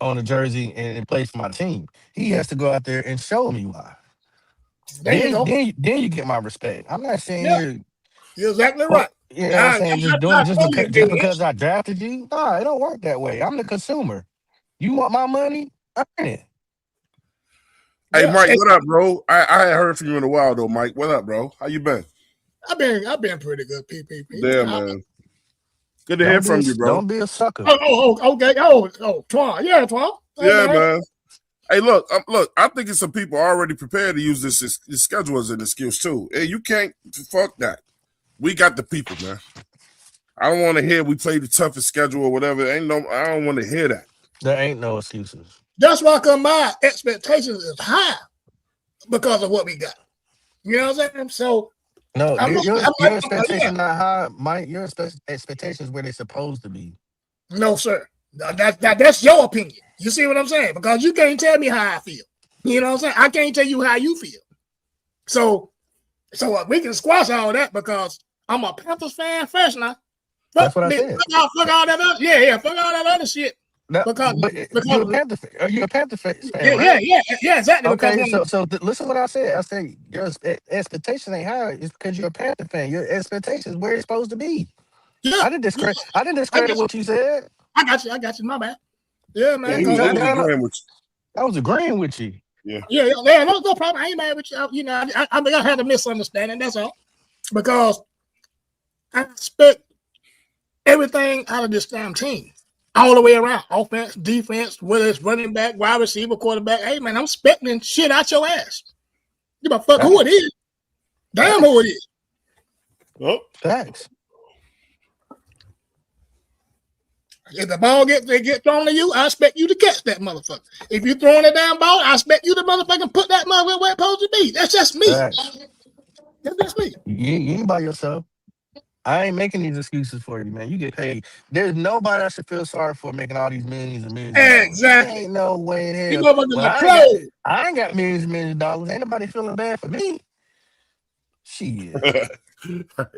on a jersey and plays for my team. He has to go out there and show me why. There you go. Then you get my respect. I'm not saying here. You're exactly right. You know what I'm saying? Just doing it just because I drafted you. No, it don't work that way. I'm the consumer. You want my money? Earn it. Hey, Mike, what up, bro? I ain't heard from you in a while, though, Mike. What up, bro? How you been? I've been pretty good, PPP. Yeah, man. Good to hear from you, bro. Don't be a sucker. Okay. Twan. Yeah, Twan. Yeah, man. Hey, look. I think it's some people already prepared to use this schedule as an excuse too. Hey, you can't fuck that. We got the people, man. I don't want to hear we played the toughest schedule or whatever. I don't want to hear that. There ain't no excuses. That's why my expectations is high because of what we got. You know what I'm saying? So no, your expectation not high, Mike. Your expectations where they're supposed to be. No, sir. That's your opinion. You see what I'm saying? Because you can't tell me how I feel. You know what I'm saying? I can't tell you how you feel. So we can squash all that because I'm a Panthers fan first now. That's what I said. Fuck all that other, yeah, fuck all that other shit. Because you're a Panther fan. Are you a Panther fan? Yeah, right? yeah, exactly. Okay, listen to what I said. I said your expectation ain't high. It's because you're a Panther fan. Your expectation is where it's supposed to be. Yeah, I didn't discredit what you said. I got you. My bad. Yeah, man. I was agreeing with you. Yeah, no problem. I ain't mad with you. You know, I think I had a misunderstanding. That's all. Because I expect everything out of this damn team. All the way around, offense, defense, whether it's running back, wide receiver, quarterback. Hey, man, I'm expecting shit out your ass. Give a fuck who it is. Damn who it is. Oh, thanks. If the ball get thrown to you, I expect you to catch that motherfucker. If you're throwing a damn ball, I expect you to motherfucking put that motherfucker where it's supposed to be. That's just me. That's just me. You ain't by yourself. I ain't making these excuses for you, man. You get paid. There's nobody I should feel sorry for making all these millions and millions. Exactly. Ain't no way in hell. You motherfuckers I ain't got millions and millions of dollars. Ain't nobody feeling bad for me. Shit.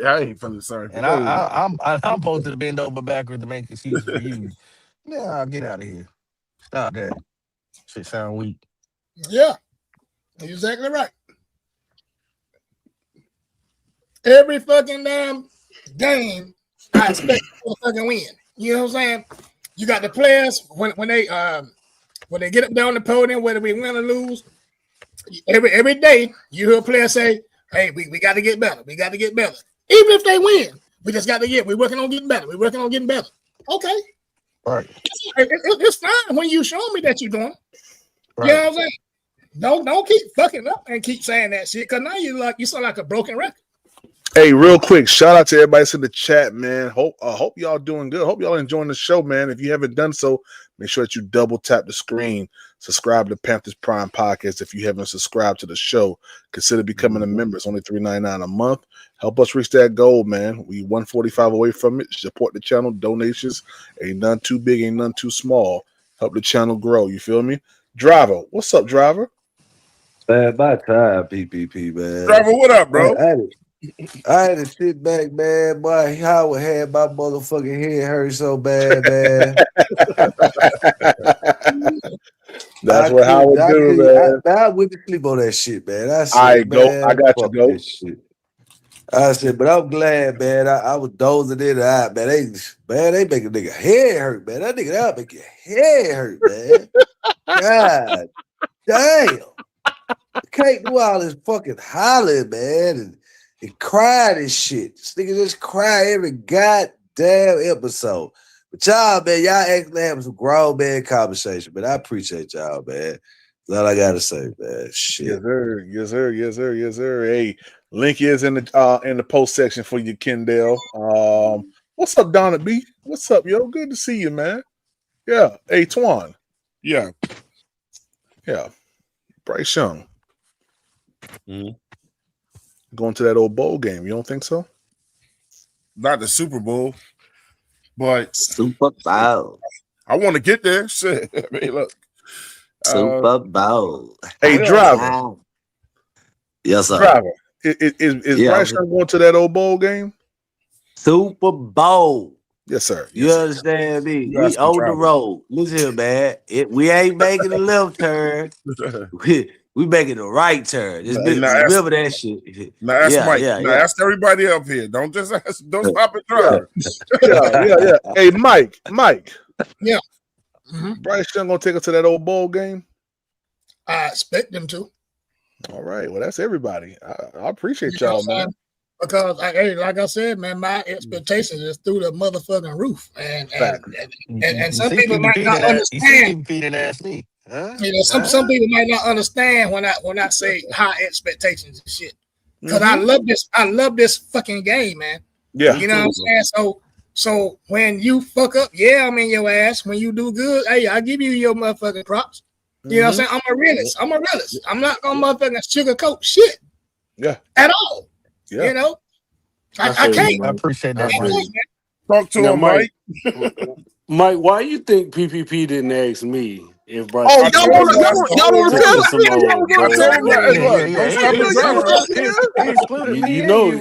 I ain't feeling sorry. And I'm supposed to bend over backwards to make excuses for you. Yeah, I'll get out of here. Stop that. Shit sound weak. Yeah, you're exactly right. Every fucking damn game, I expect you to fucking win. You know what I'm saying? You got the players when they get up down the podium, whether we win or lose. Every day you hear a player say, "Hey, we got to get better. We got to get better." Even if they win, we just got to get. We're working on getting better. We're working on getting better. Okay, right. It's fine when you show me that you're doing. Right. You know what I'm saying? Don't keep fucking up and keep saying that shit because now you sound like a broken record. Hey, real quick, shout out to everybody in the chat, man. Hope y'all doing good. Hope y'all enjoying the show, man. If you haven't done so, make sure that you double tap the screen. Subscribe to Panthers Prime Podcast. If you haven't subscribed to the show, consider becoming a member. It's only $3.99 a month. Help us reach that goal, man. We 145 away from it. Support the channel. Donations ain't none too big, ain't none too small. Help the channel grow. You feel me? Driver, what's up, Driver? Man, my time, PPP, man. Driver, what up, bro? I had to sit back, man. Boy, Howard had my motherfucking head hurt so bad, man. That's what Howard do, man. I went to sleep on that shit, man. I said, I got you, go. I said, but I'm glad, man. I was dozing in and out, man. They make a nigga head hurt, man. That nigga that make your head hurt, man. God damn. Can't do all this fucking hollering, man, and crying and shit. This nigga just cry every goddamn episode. But y'all, man, y'all actually having some grown man conversation. But I appreciate y'all, man. That's all I gotta say, man. Shit. Yes, sir. Yes, sir. Yes, sir. Yes, sir. Hey, link is in the post section for you, Kendall. What's up, Donna B? What's up, yo? Good to see you, man. Yeah. Hey, Twan. Yeah. Yeah. Bryce Young. Going to that old bowl game. You don't think so? Not the Super Bowl, but Super Bowl. I want to get there. Shit. I mean, look. Super Bowl. Hey, driver. Yes, sir. Driver. Is Bryce Young going to that old bowl game? Super Bowl. Yes, sir. You understand me? We on the road. Listen here, man. We ain't making a left turn. We making the right turn. Just remember that shit. Now ask Mike. Now ask everybody up here. Don't just ask. Don't stop at driver. Yeah. Hey, Mike. Yeah. Bryce Young gonna take us to that old bowl game? I expect them to. All right. Well, that's everybody. I appreciate y'all, man. Because, like I said, man, my expectations is through the motherfucking roof, and some people might not understand. You know, some people might not understand when I say high expectations and shit. Because I love this fucking game, man. Yeah, you know what I'm saying. So when you fuck up, I'm in your ass. When you do good, hey, I give you your motherfucking props. You know what I'm saying? I'm a realist. I'm not gonna motherfucking sugarcoat shit. Yeah. At all. Yeah. You know? I can't. I appreciate that. Talk to him, Mike. Mike, why you think PPP didn't ask me if Bryce? Oh, y'all want to tell us? You know,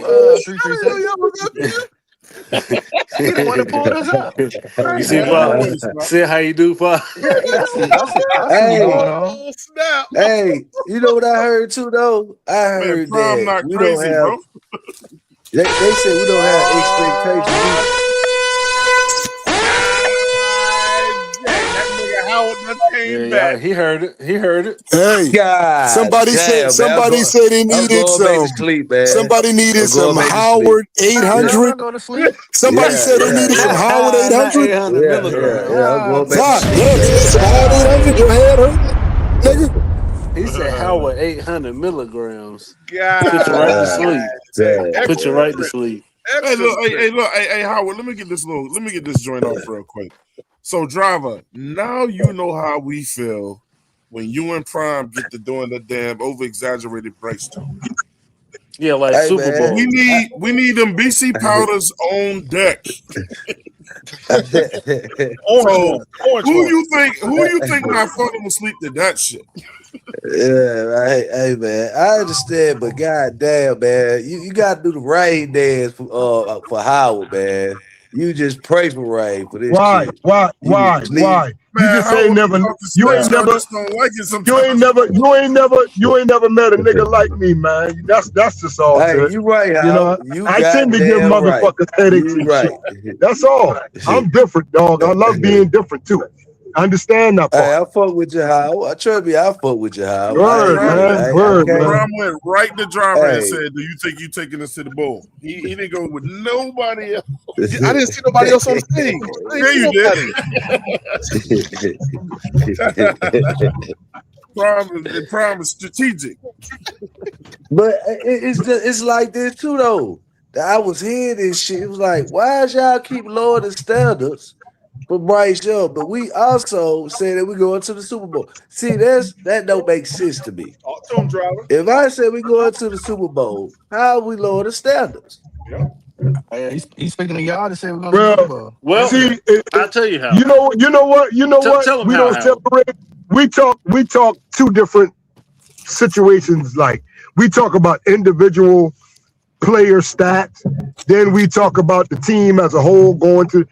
he the one that pulled us up. You see, Bob? See how you do, Bob? I see what's going on. Hey, you know what I heard too, though? I heard that we don't have. Bro. They said we don't have expectations. Yeah, he heard it. Hey, God, somebody said they needed some. Somebody needed some Howard 800. Somebody said they needed some Howard 800. I'm going back. Damn, they need some Howard 800. Your head hurt, nigga. He said Howard 800 milligrams. God. Put you right to sleep. Put you right to sleep. Hey, look, hey, Howard. Let me get this joint off real quick. So, driver, now you know how we feel when you and Prime get to doing the damn over-exaggerated Bryce talk. Yeah, like Super Bowl. We need them BC powders on deck. Who you think not falling asleep to that shit? Yeah, right. Hey, man, I understand, but goddamn, man, you got to do the rain dance for Howard, man. You just pray for rain for this. Why? Shit. Why? Man, You just ain't never. You ain't never met a nigga like me, man. That's just all. Hey, you right, Howard. You know, I tend to give motherfuckers headaches and shit. That's all. I'm different, dog. I love being different too. I understand that part. Hey, I fuck with you, Howard. Trust me, I fuck with you, Howard. Word, man. Prime went right to driver and said, "Do you think you taking us to the bowl?" He didn't go with nobody else. I didn't see nobody else on stage. Yeah, you did. Prime is strategic. But it's like this too, though. I was hearing this shit. It was like, why y'all keep lowering the standards for Bryce Young? But we also say that we're going to the Super Bowl. See, that don't make sense to me. If I say we going to the Super Bowl, how we lower the standards? Yeah, he's speaking to y'all to say we're going to the Super Bowl. Well, see, I'll tell you how. You know what? Tell We don't separate. We talk two different situations. Like we talk about individual player stats, then we talk about the team as a whole going to.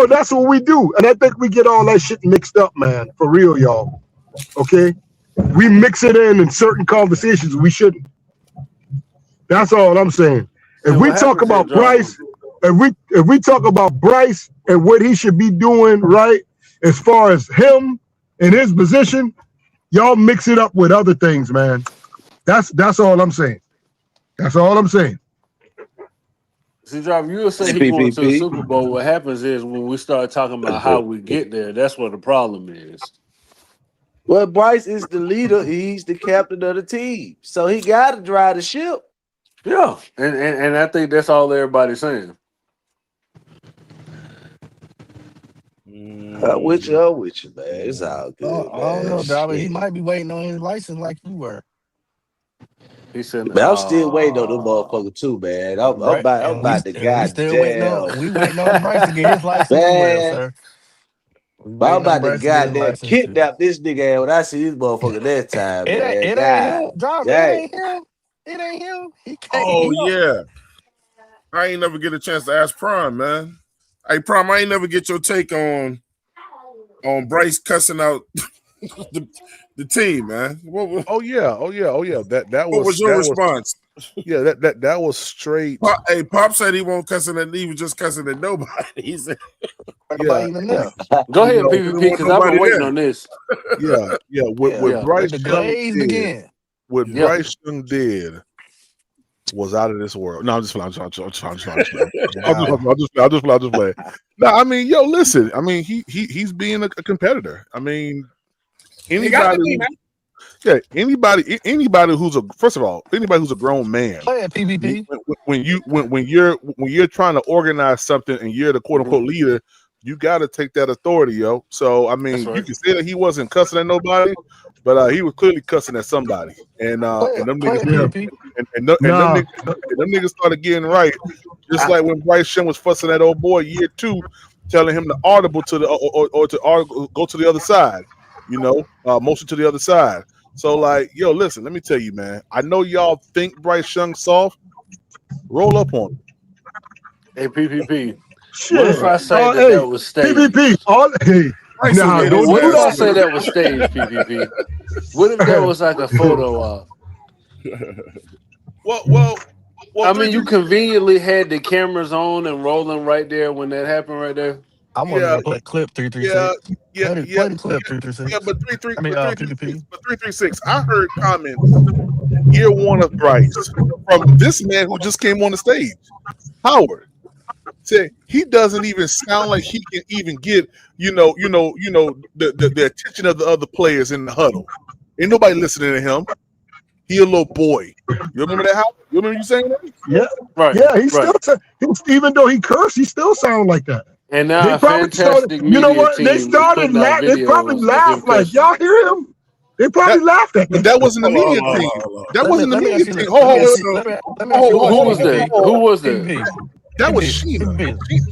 That's what we do, and I think we get all that shit mixed up, man. For real, y'all. Okay, we mix it in certain conversations we shouldn't. That's all I'm saying. If we talk about Bryce, if we talk about Bryce and what he should be doing, right, as far as him and his position, y'all mix it up with other things, man. That's all I'm saying. That's all I'm saying. See, Driver, you will say he going to the Super Bowl. What happens is when we start talking about how we get there, that's what the problem is. Well, Bryce is the leader. He's the captain of the team, so he got to drive the ship. Yeah, and I think that's all everybody's saying. With you, man. It's all good. I don't know, Dollar. He might be waiting on his license like you were. He said, "Man, I'm still waiting on them motherfucker too, man. I'm about to goddamn. We waiting on Bryce to get his license as well, sir. I'm about to goddamn kidnap this nigga when I see this motherfucker that time, man. It ain't him, Driver. It ain't him. It ain't him. He can't. Oh yeah, I ain't never get a chance to ask Prime, man. Hey, Prime, I ain't never get your take on Bryce cussing out the team, man. Oh yeah. That was. What was your response? That was straight. Pop said he won't cussing at. He was just cussing at nobody. He said, Go ahead, PvP, because I've been waiting on this. Yeah. What Bryce Young did was out of this world. No, I'm just playing. I'll just play. No, I mean, listen. I mean, he's being a competitor. I mean, anybody who's a grown man. Play it, PvP. When you're trying to organize something and you're the quote unquote leader, you got to take that authority, yo. So I mean, you can say that he wasn't cussing at nobody, but he was clearly cussing at somebody. And them niggas, and them niggas started getting right, just like when Bryce Young was fussing at old boy year 2, telling him to audible to the or to go to the other side, motion to the other side. So like, listen, let me tell you, man. I know y'all think Bryce Young soft. Roll up on him. Hey, PPP. What if I say that was staged? PPP. What if I say that was staged, PPP? What if that was like a photo op? Well, I mean, you conveniently had the cameras on and rolling right there when that happened right there. I want to play clip 336. Play the clip 336. Yeah, but 336. I heard comments year 1 of Bryce from this man who just came on the stage, Howard. Said he doesn't even sound like he can even get the attention of the other players in the huddle. Ain't nobody listening to him. He a little boy. You remember that? Howard? You remember you saying that? Yeah, right. Yeah, even though he cursed, he still sound like that. And now, you know what? They started laughing. They probably laughed like, y'all hear him? They probably laughed at him. But that wasn't the media team. That wasn't the media team. Who was there? Who was there? That was Sheena.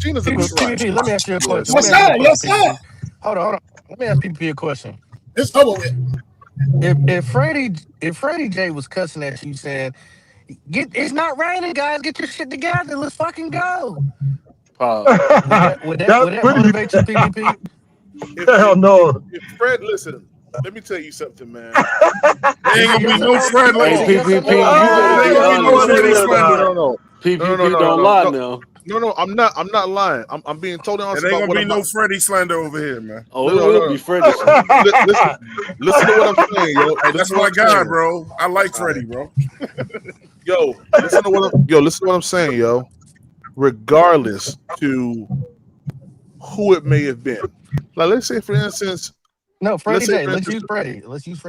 Sheena's a good PvP, let me ask you a question. Yes, sir. Hold on. Let me ask PvP a question. It's over with. If Freddie J was cussing at you saying, it's not raining, guys, get your shit together, let's fucking go. Would that motivate you, PvP? Hell no. If Fred, listen, let me tell you something, man. There ain't gonna be no Fred later. PvP, PPP don't lie now. No, I'm not lying. I'm being totally honest. There ain't gonna be no Freddie slander over here, man. Oh, it will be Freddie. Listen to what I'm saying, yo. That's my guy, bro. I like Freddie, bro. Listen to what I'm saying, yo. Regardless to who it may have been, like let's say, for instance, no, Freddie J. Let's use Freddie.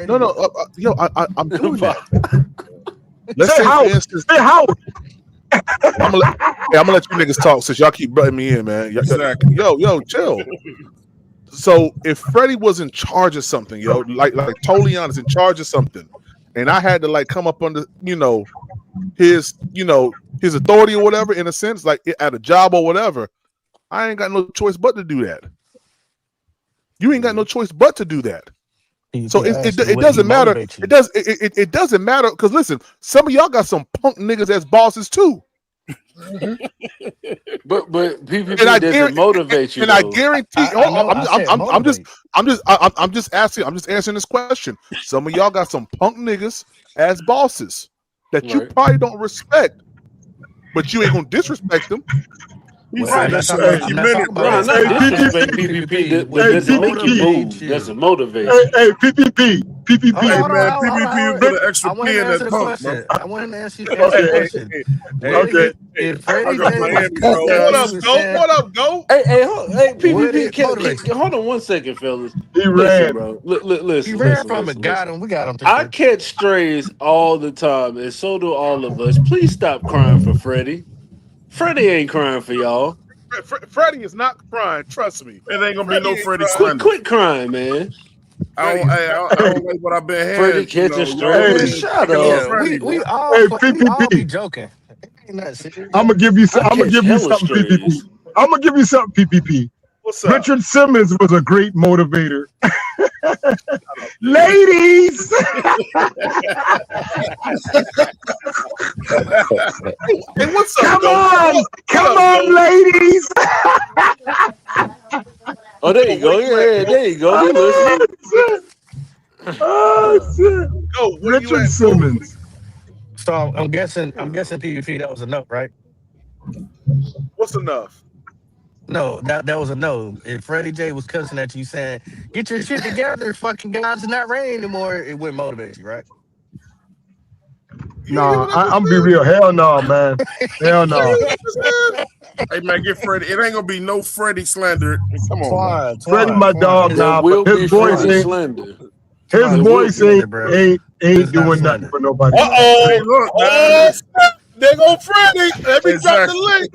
No, I'm doing that. Let's say, for instance, Howard. I'm gonna let you niggas talk since y'all keep butting me in, man. Exactly. Yo, chill. So if Freddie was in charge of something, like totally honest, in charge of something, and I had to like come up under, his authority or whatever, in a sense, like at a job or whatever, I ain't got no choice but to do that. You ain't got no choice but to do that. So it doesn't matter. It doesn't matter because listen, some of y'all got some punk niggas as bosses too. But PPP doesn't motivate you. And I guarantee. I'm just answering this question. Some of y'all got some punk niggas as bosses that you probably don't respect, but you ain't gonna disrespect them. That's a motivate. Hey, PPP. PPP. Hey man, PPP put an extra P in that pump, bro. I want him to answer the question. If Freddie J was cussing at you and saying, What up, Go? Hey, would PPP, it motivate you? hold on one second, fellas. He Listen, ran. bro. He Listen. ran from it. Got him. We got him. I catch strays all the time, and so do all of us. Please stop crying for Freddie. Freddie ain't crying for y'all. Freddie is not crying. Trust me. It ain't gonna be no Freddie Quit slander. crying, man. I don't like what I've been Freddie hearing. catching Y'all strays. been Shut picking on up. Freddie, we bro. all PPP. be joking. Ain't nothing serious. I'm gonna give you. I I'm gonna catch give you hella something, PPP. strays. I'm gonna give you something, PPP. What's up? Richard Simmons was a great motivator. Ladies. Hey, what's up, Come on, ladies. Oh, there you go. Yeah, there you go. He listening. Oh shit. Go. Where you Richard at, Simmons. So I'm guessing PvP that was a no, right? What's enough? No, that was a no. If Freddie J was cussing at you saying, "Get your shit together, fucking God's not rain anymore," it wouldn't motivate you, right? Nah, I'm be real. Hell no, man. Hell no. Hey man, get Freddie. It ain't gonna be no Freddie slander. Come on, man. Freddie, my dog, There now, will but be Freddie slander. his voice ain't It's not doing nothing slander. for nobody. Hey, look, man. There go Freddie. Let me drop the link.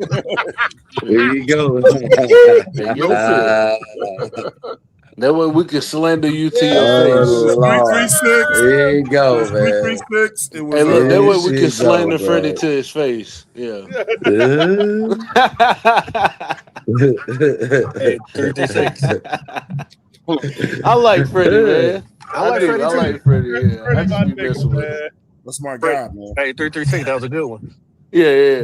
There you go. No fear. That way we can slander you to your Oh face. Lord. 336. There you It go, was man. 336. It was Hey, look, that There way we can you slander go, Freddie man. to his face. Yeah. Hey, 336. I like Freddie, man. I like do. Freddie I too. like Freddie. Yeah, I Freddie, just my be nigga, messing with him. man. That's my guy, man. Hey, 336. That was a good one. Yeah.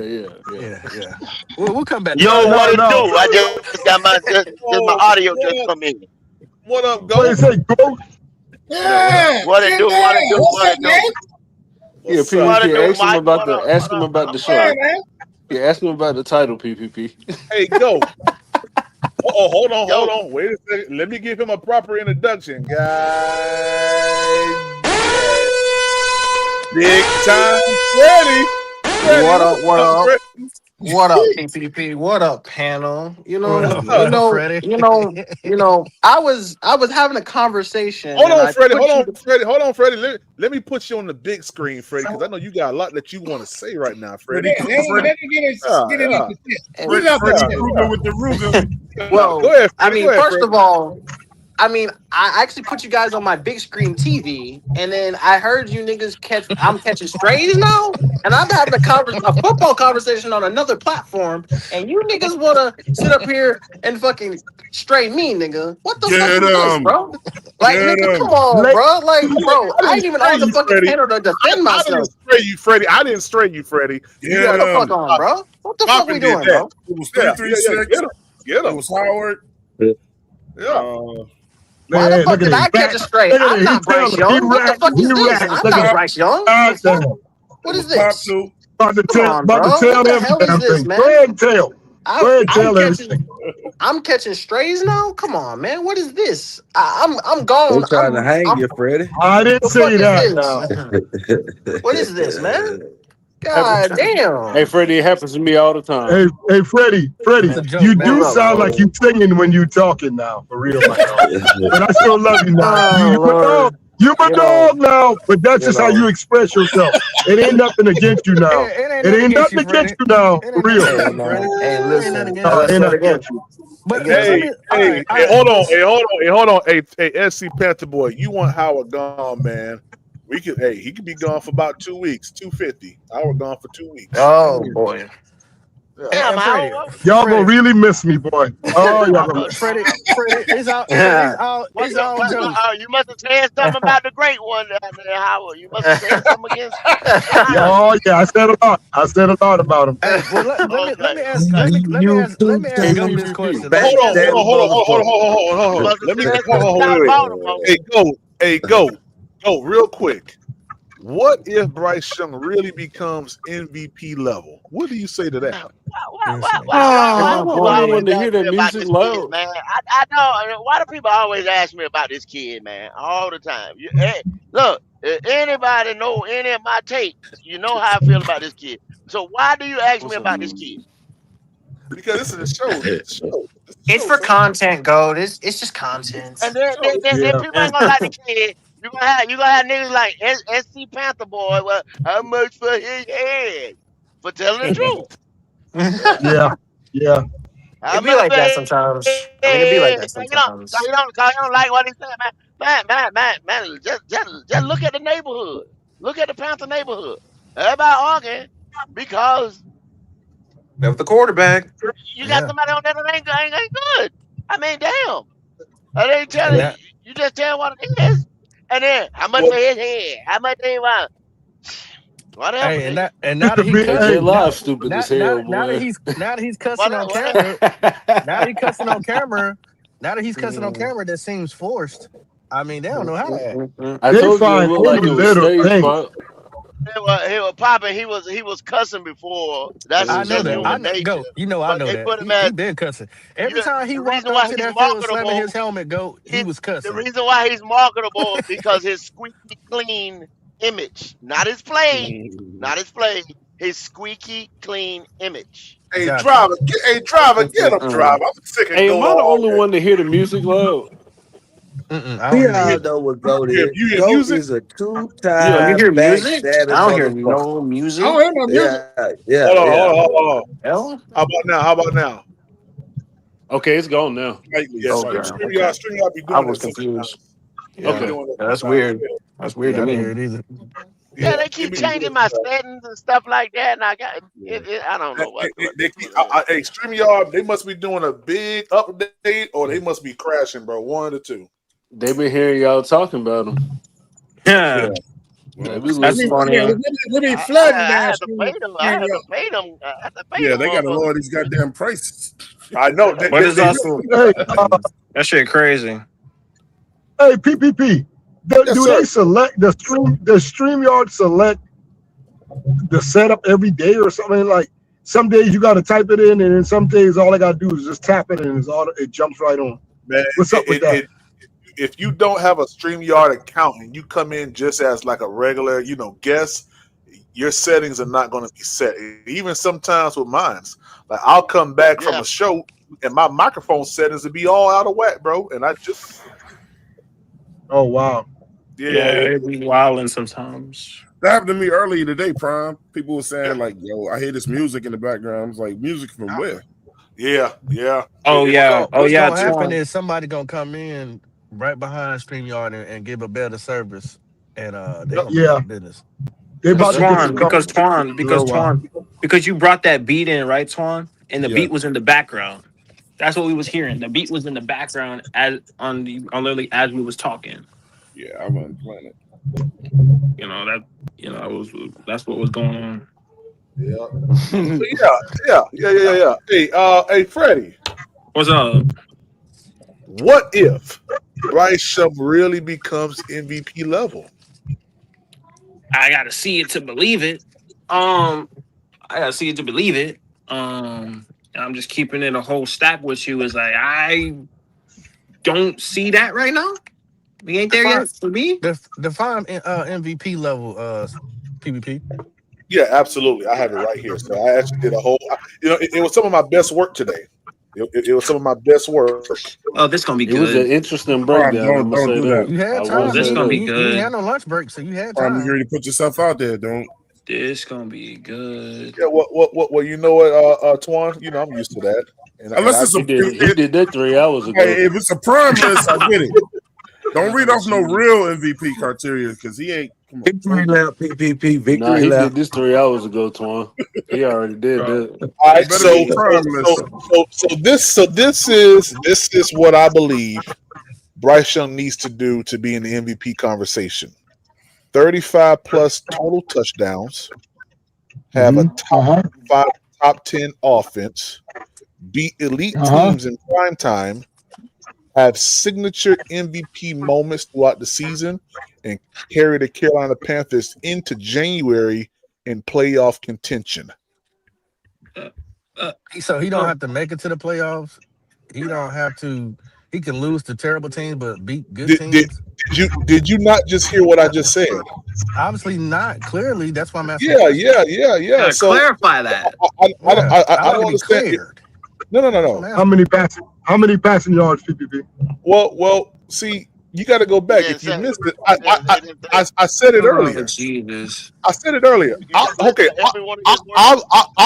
We'll come back to Yo, that. what it No. do? I just got my my audio just come in. What up, What Go? you say, go? Yeah, What it do? What it do? what's What up, it man? do? Yeah, What's up? What it PPP. do, Ask him Mike? about What the up? ask What him up? about the Yeah, show. man. Yeah, ask him about the title, PPP. Hey, Go. Oh, hold Yo, on. Wait a second. Let me give him a proper introduction, guys. Big time Freddie. What up? What What's up? Freddie? What up, PPP? What up, panel? What up, Freddie? I was having a conversation, Hold and on, I Freddie. put you. Hold on, Freddie. Let me put you on the big screen, Freddie, because I know you got a lot that you want to say right now, Freddie. Yeah, let me get it up to this. Get it up to Freddie this. Krueger with the Ruger. Well, Go ahead, I Freddie. mean, first of all, I actually put you guys on my big screen TV, and then I heard you niggas I'm catching strays now, and I'm having a football conversation on another platform, and you niggas wanna sit up here and fucking stray me, nigga. What the fuck Get is this, him. bro? Like, Get nigga, him. come on, bro. Like, bro, I ain't even on the you, fucking Freddie. panel to defend I didn't myself. stray you, Freddie. I didn't stray you, Freddie. You Get What got the fuck him. on, bro? What the fuck we Coffin did doing, that. bro? It was Yeah. 336. Get It him. was Howard. Yeah. Why the Man, fuck look at did him. I catch a stray? Look at I'm him. He not Bryce telling him. He Young. What the fuck is this? ratting. I'm Look not at him. Bryce Young. God The fuck? damn. What It is was Pop this? Two. About to Come on, tell bro. What the every hell is damn this, thing. man? Go ahead and tell. Go ahead and tell everything. I'm catching strays now. Come on, man. What is this? I'm gone. They trying to hang you, Freddie. I didn't The say fuck is that this? now. What is this, man? God Hey, damn. Freddie, it happens to me all the time. Hey, Freddie, It's a joke, you man. do What's up, sound bro? like you singing when you talking now, for real, my dog. But I still love you now. Oh You my dog. Lord. You my dog now. But that's You just how you know. express yourself. It ain't nothing against you now. It ain't It nothing ain't against nothing you, against Freddie. you now, It for ain't nothing real. Hey against you, man. Freddie. Hey, It ain't nothing listen. against No, you. As I it ain't said nothing again. against you. But let Hey, me. All right. hold on. Hey, SC Panther boy, you want Howard gone, man? We could. Hey, he could be gone for about 2 weeks. 250. Howard gone for 2 weeks. Oh boy. Yeah. And Freddie, Y'all gonna Freddie, really miss me, boy. Oh, y'all gonna miss me. Freddie, it's all jokes. You must have said something about the great one, Howard. You must have said something against Yeah, Howard. oh yeah, I said a lot. I said a lot about him. Hey, well, let Okay, me ask okay. YouTube Go this channel. question. Let me Hold ask Backstab Go. You on. must have Let me. said something about Baltimore. Go, real quick. What if Bryce Young really becomes MVP level? What do you say to that? Am I the People only one always to hear ask me that about music this kid, loud? man. I know. Why do people always ask me about this kid, man? All the time. Hey, look, if anybody know any of my takes, you know how I feel about this kid. So why do you ask me What's up? about this kid? Because this is a show. This is a show. This is a It's show, for son. content, Gold. It's just content. And then people ain't gonna like the kid. You gonna have niggas like SC Panther boy. Well, how much for his head? For telling the truth. Yeah. How It be much like for that his sometimes. I mean, it be like head? that Cause you don't, cause sometimes. you don't, cause you don't like what he said, man. Just look at the neighborhood. Look at the Panther neighborhood. Everybody arguing because Of the quarterback. you got Yeah, somebody on there that ain't good. I mean, damn. They ain't and telling that you just tell what it is. And then how much Well, for his head? How much they want? Whatever, hey, nigga. and now that he Hey, cussed, J Hey, Live stupid as hell, now that boy. he's cussing on Whatever. camera, now that he cussing on camera, now that he's cussing on Mm, camera, that seems forced. I mean, they don't know how to act. I they told you it find looked like any it was little stage thing. pop. He was popping. He was cussing before. That's I know just that. Yeah. I human know. nature. Go. You know, I But know they that. put him He as been cussing. you. Every time he The walked reason why onto he's that field slamming marketable his helmet, go, he was the cussing. reason why he's marketable because his squeaky clean image, not his play, not his play, his squeaky clean image. Hey, Got you. driver, get him, Mm-mm. driver. I'm sick of Hey, am going I the all only day. one to hear the music loud? I don't We hear all music. know what GOAT is. you hear GOAT music? is a Oh, you two-time hear music? backstabbing I don't hear motherfucker. no I don't music. hear no music. Yeah, Hold on, hold yeah. on, hold on. Hell? How about now? How about now? Okay, it's gone now. Slightly, Yeah, Okay. slightly. Okay. StreamYard be I doing was that confused. sometimes. They be Yeah. Okay. doing that That's sometimes. weird. That's weird Yeah, to I didn't me. hear it either. Yeah, Yeah, they they keep be doing changing my that. settings and stuff like that, and I got I don't know They what's keep, going on. hey, StreamYard, they must be doing a big update or they must be crashing, bro. One or two. They been hearing y'all talking about them. Yeah. Yeah. They Well, be That's listening. funny. We be flooding I down had to pay them. I had to pay them. I had to pay Yeah, them they got to motherfuckers. lower these goddamn prices. I know. But it's They also Hey, that shit crazy. hey, PPP. yes, Do sir. they select the stream? Does StreamYard select the setup every day or something? Like some days you got to type it in, and then some days all I got to do is just tap it, and it jumps right on. Man, What's up with that? if you don't have a StreamYard account and you come in just as like a regular, guest, your settings are not going to be set. Even sometimes with mines, like I'll come back from Yeah. a show and my microphone settings will be all out of whack, bro. And I just, Oh wow. Yeah, yeah, it be wilding sometimes. That happened to me earlier today, Prime. People were saying, like, yo, I hear this music in the background. I was like, music from where? yeah. Oh yeah. Oh What's yeah, gonna happen Twan. is somebody gonna come in right behind StreamYard and give a better service, and they gonna be Yeah, out of business. they That's about just to the way get it's some Twan, gonna because be. competition Twan, in a because little while. Twan, because you brought that beat in, right, Twan? And the Yeah. beat was in the background. That's what we was hearing. The beat was in the background as on literally as we was talking. Yeah, I wasn't playing it. You know that. You know, that's what was going on. Yeah. So yeah. Hey, Freddie, What's up? what if Bryce Young really becomes MVP level? I gotta see it to believe it. I gotta see it to believe it. And I'm just keeping it a whole stack with you. Is like I don't see that right now. We ain't there Define yet for me. define MVP level PvP. Yeah, absolutely. I have it right here. So I actually did a whole. It was some of my best work today. It was some of my best work. Oh, this gonna be It was an good. interesting Prime, breakdown. I'm gonna don't say do that. that. You I had Oh, will time. this say gonna be that. You ain't good. had no lunch break, so you had Prime, you time. ready to put yourself out there, don't? This gonna be good. Yeah. Well, you know what, Twan? I'm used to that. And Unless I it's a, He did that 3 hours ago. hey, if it's a Prime list, I get it. Don't read off no real MVP criteria because he ain't. Come on. Victory lap, PPP, Nah, victory he lap. did this 3 hours ago, Twan. He already did that. all It right. better be So Prime list. this is what I believe Bryce Young needs to do to be in the MVP conversation. 35 plus total touchdowns. Have a top 10 offense. Beat elite teams in prime time. Have signature MVP moments throughout the season and carry the Carolina Panthers into January in playoff contention. So he don't have to make it to the playoffs. He don't have to. He can lose to terrible teams, but beat good teams. Did you not just hear what I just said? Obviously not. Clearly, that's why I'm asking. Yeah. So clarify that. I don't understand. No. How many passing yards, PPP? Well. See, you got to go back. If you missed it, I said it earlier. Jesus. I said it earlier. I'll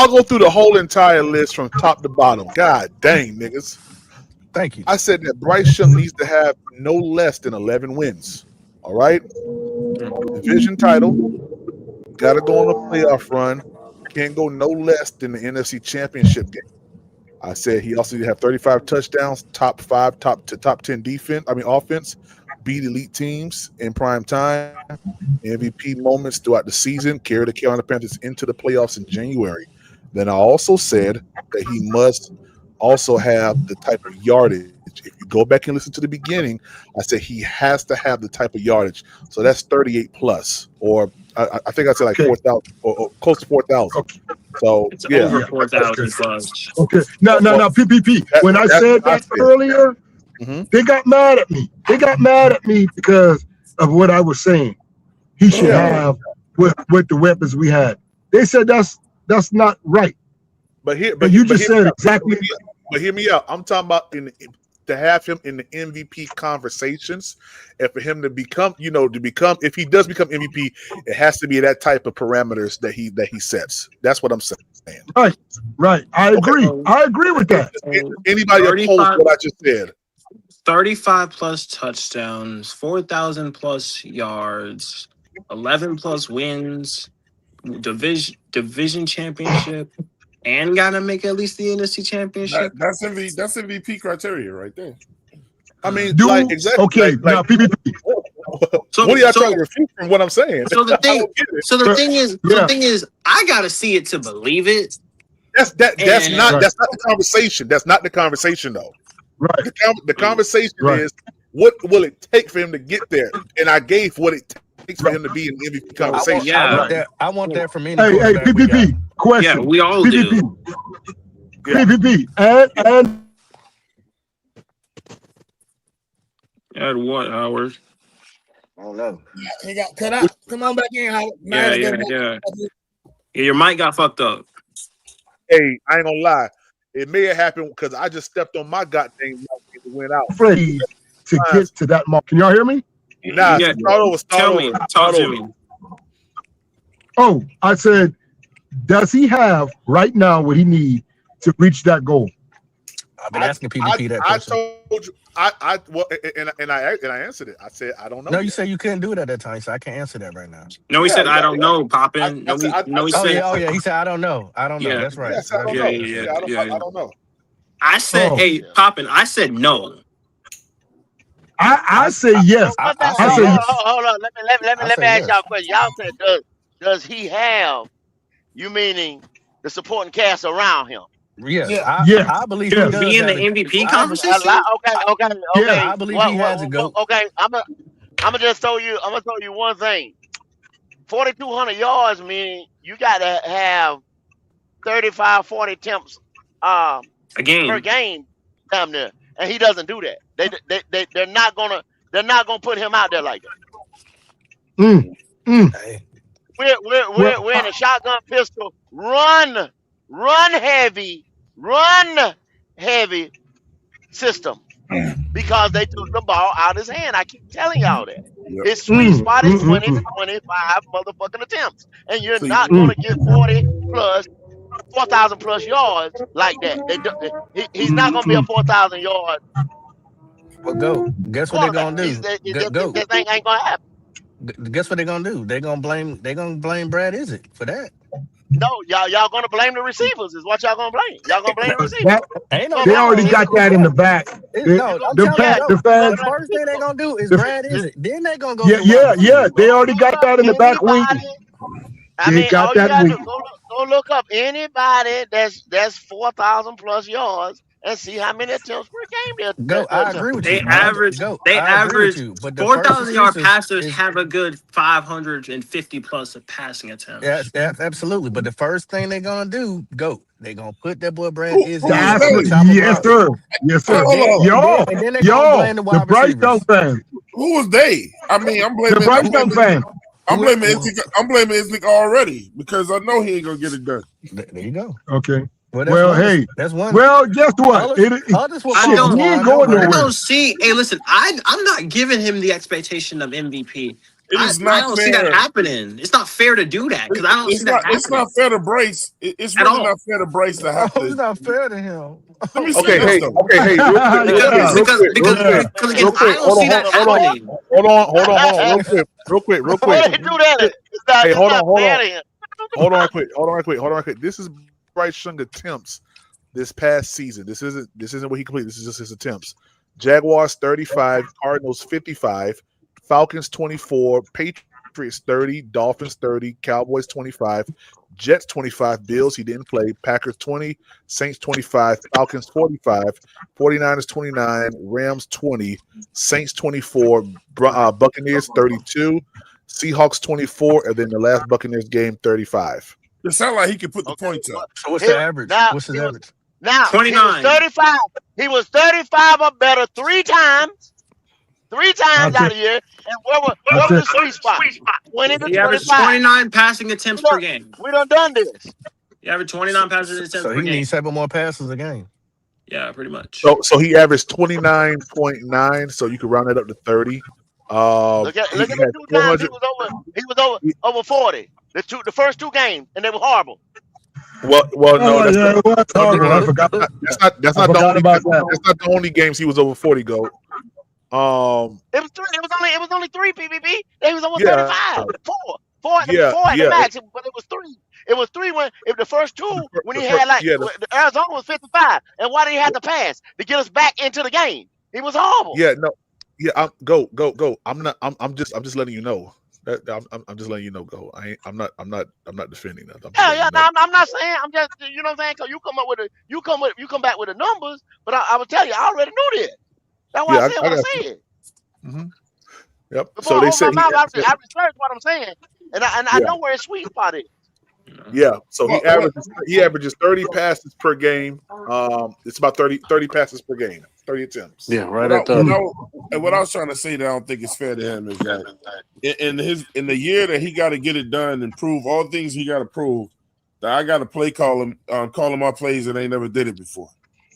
go through the whole entire list from top to bottom. God dang, niggas. Thank you. I said that Bryce Young needs to have no less than 11 wins. All right? Division title. Got to go on a playoff run. Can't go no less than the NFC Championship game. I said he also need to have 35 touchdowns, top 10 offense, beat elite teams in prime time, MVP moments throughout the season, carry the Carolina Panthers into the playoffs in January. Then I also said that he must also have the type of yardage. If you go back and listen to the beginning, I said he has to have the type of yardage. So that's 38 plus, or I think I said like 4,000 or close to 4,000. So it's over 4,000 plus. Okay. No, PPP. When I said that earlier, they got mad at me. They got mad at me because of what I was saying. He should have with the weapons we had. They said that's not right. But you just said exactly. But hear me out. I'm talking about to have him in the MVP conversations, and for him to become, if he does become MVP, it has to be that type of parameters that he sets. That's what I'm saying. Right. I agree. Okay. I agree with that. Anybody oppose what I just said? 35 plus touchdowns, 4,000 plus yards, 11 plus wins, division championship, and gotta make at least the NFC Championship. That's MVP criteria right there. I mean, exactly. Okay, now PPP. What are y'all trying to refute from what I'm saying? So the thing is, I gotta see it to believe it. That's not the conversation. That's not the conversation, though. Right. The conversation is what will it take for him to get there, and I gave what it takes for him to be in the MVP conversation. I want that from any. Hey, PPP. Question. Yeah, we all PPP. do. PPP. And at what hours? I don't know. He got cut out. Come on back in, Howard. Yeah. Your mic got fucked up. Hey, I ain't gonna lie. It may have happened because I just stepped on my goddamn mic and it went out. Afraid to get to that mark. Can y'all hear me? Nah, start over. Talk to me. Oh, I said, does he have right now what he needs to reach that goal? I've been asking PPP that question. I told you, I answered it. I said I don't know. No, you said you couldn't do it at that time, so I can't answer that right now. No, he said I don't know, Poppin. No, he said. Oh yeah. He said I don't know. I don't know. Yeah. That's right. Yes, I don't know. I said, hey, Poppin. I said no. I say yes. I say yes. Hold on. Let me ask y'all a question. Y'all said does he have? You meaning the supporting cast around him? I believe he does be in the MVP conversation. Okay. Yeah, I believe he has to go. Okay, I'm gonna just throw you one thing. 4,200 yards meaning you got to have 35, 40 attempts per game down there, and he doesn't do that. They're not gonna put him out there like that. Hey. We're in a shotgun pistol run heavy system because they took the ball out of his hand. I keep telling y'all that. His sweet spot is 20 to 25 motherfucking attempts, and you're not going to get 4,000 plus yards like that. He's not going to be a 4,000 yard. Well, go. Guess what they're gonna do? That thing ain't gonna happen. Guess what they're gonna do? They're gonna blame Brad Izzett for that. No, y'all gonna blame the receivers. Is what y'all gonna blame. Y'all gonna blame the receivers. They already got that in the back. The first thing they're gonna do is Brad Izzett. Then they're gonna go. Yeah. They already got that in the back wing. I mean, all you gotta do, go look up anybody that's 4,000 plus yards and see how many attempts per game Go. they'll I attempt agree to with make. you. They average. They I agree with average you. But the first 4,000-yard excuses passers is have a good 550 plus of passing attempts. absolutely. But the first thing they're gonna do, they're gonna put that boy Brad Who's Izzy in they? there and Absolutely. chop him Yes, out. sir. Yes, sir. And then and then Y'all, and then they're gonna blame the the wide Bryce Young receivers. fans. Who was they? I mean, I'm The blaming. Bryce Young fans. I'm blaming Isnick already because I know he ain't gonna get it done. There you go. Okay. Well, that's one. Well, guess what? Others will Shit, fall in he ain't line. going Don't I worry. nowhere. don't see. Hey, listen, I'm not giving him the expectation of MVP. It I is not don't see that fair. happening. It's not fair to do that because I don't see that It's happening not fair to Bryce. It's at really all. not fair to Bryce to have It's to. not fair to him. Let me Okay, say this hey, though. Because again, real quick. I don't see that happening. Hold on, real quick. Where they do that? Hey, hold on. fair to him. Hold on, quick. This is Bryce Young attempts this past season. This isn't what he completed. This is just his attempts. Jaguars 35, Cardinals 55, Falcons 24, Patriots 30, Dolphins 30, Cowboys 25, Jets 25, Bills he didn't play, Packers 20, Saints 25, Falcons 45, 49ers 29, Rams 20, Saints 24, Buccaneers 32, Seahawks 24, and then the last Buccaneers game 35. It sounds like he could put the points up. So what's the average? What's his average? Now 29. He was 35. He was 35 or better three times out of year. And where was the sweet spot? 20 to He averaged 25. 29 passing attempts per game. We done this. He averaged 29 passing attempts So per he game. needs 7 more passes a game. Yeah, pretty much. So he averaged 29.9. So you could round that up to 30. Look at the 2 times he was over 40. The first 2 games, and they were horrible. No, that's horrible. I forgot. That's not the only games he was over 40. Go. It was only 3 PPP. They was over 35. 4 at the max, but it was 3. It was 3 when the first 2 when he had the Arizona was 55. And why did he have to pass to get us back into the game? He was horrible. Go. I'm just letting you know. I'm just letting you know. Go. I'm not defending that. I'm not saying. I'm just what I'm saying. Cause you come back with the numbers, but I will tell you, I already knew this. That's why I said what I said. Mm-hmm. Yep. Before So they say I researched what I'm saying, and I know where his sweet spot is. Yeah. So he averages 30 passes per game. It's about 30 passes per game, 30 attempts. Yeah, right at 30. And what I was trying to say that I don't think it's fair to him is that in the year that he got to get it done and prove all things he got to prove, that I got to call him my plays that ain't never did it before.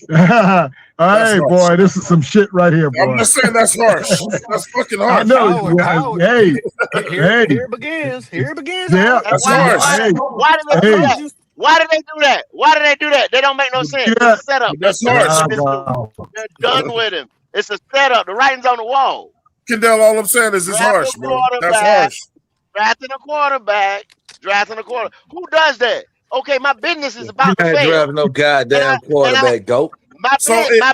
Hey, boy, this is some shit right here, boy. I'm just saying that's harsh. That's fucking harsh. I know. Hey, Here it begins. Yeah, that's harsh. Why did they do that? Why did they do that? They don't make no sense. It's a setup. That's harsh. They're done with him. It's a setup. The writing's on the wall. Kendall, all I'm saying is it's harsh, bro. That's harsh. Drafting a quarterback. Who does that? Okay, my business is about to fail. You ain't drafting no goddamn quarterback, goat. My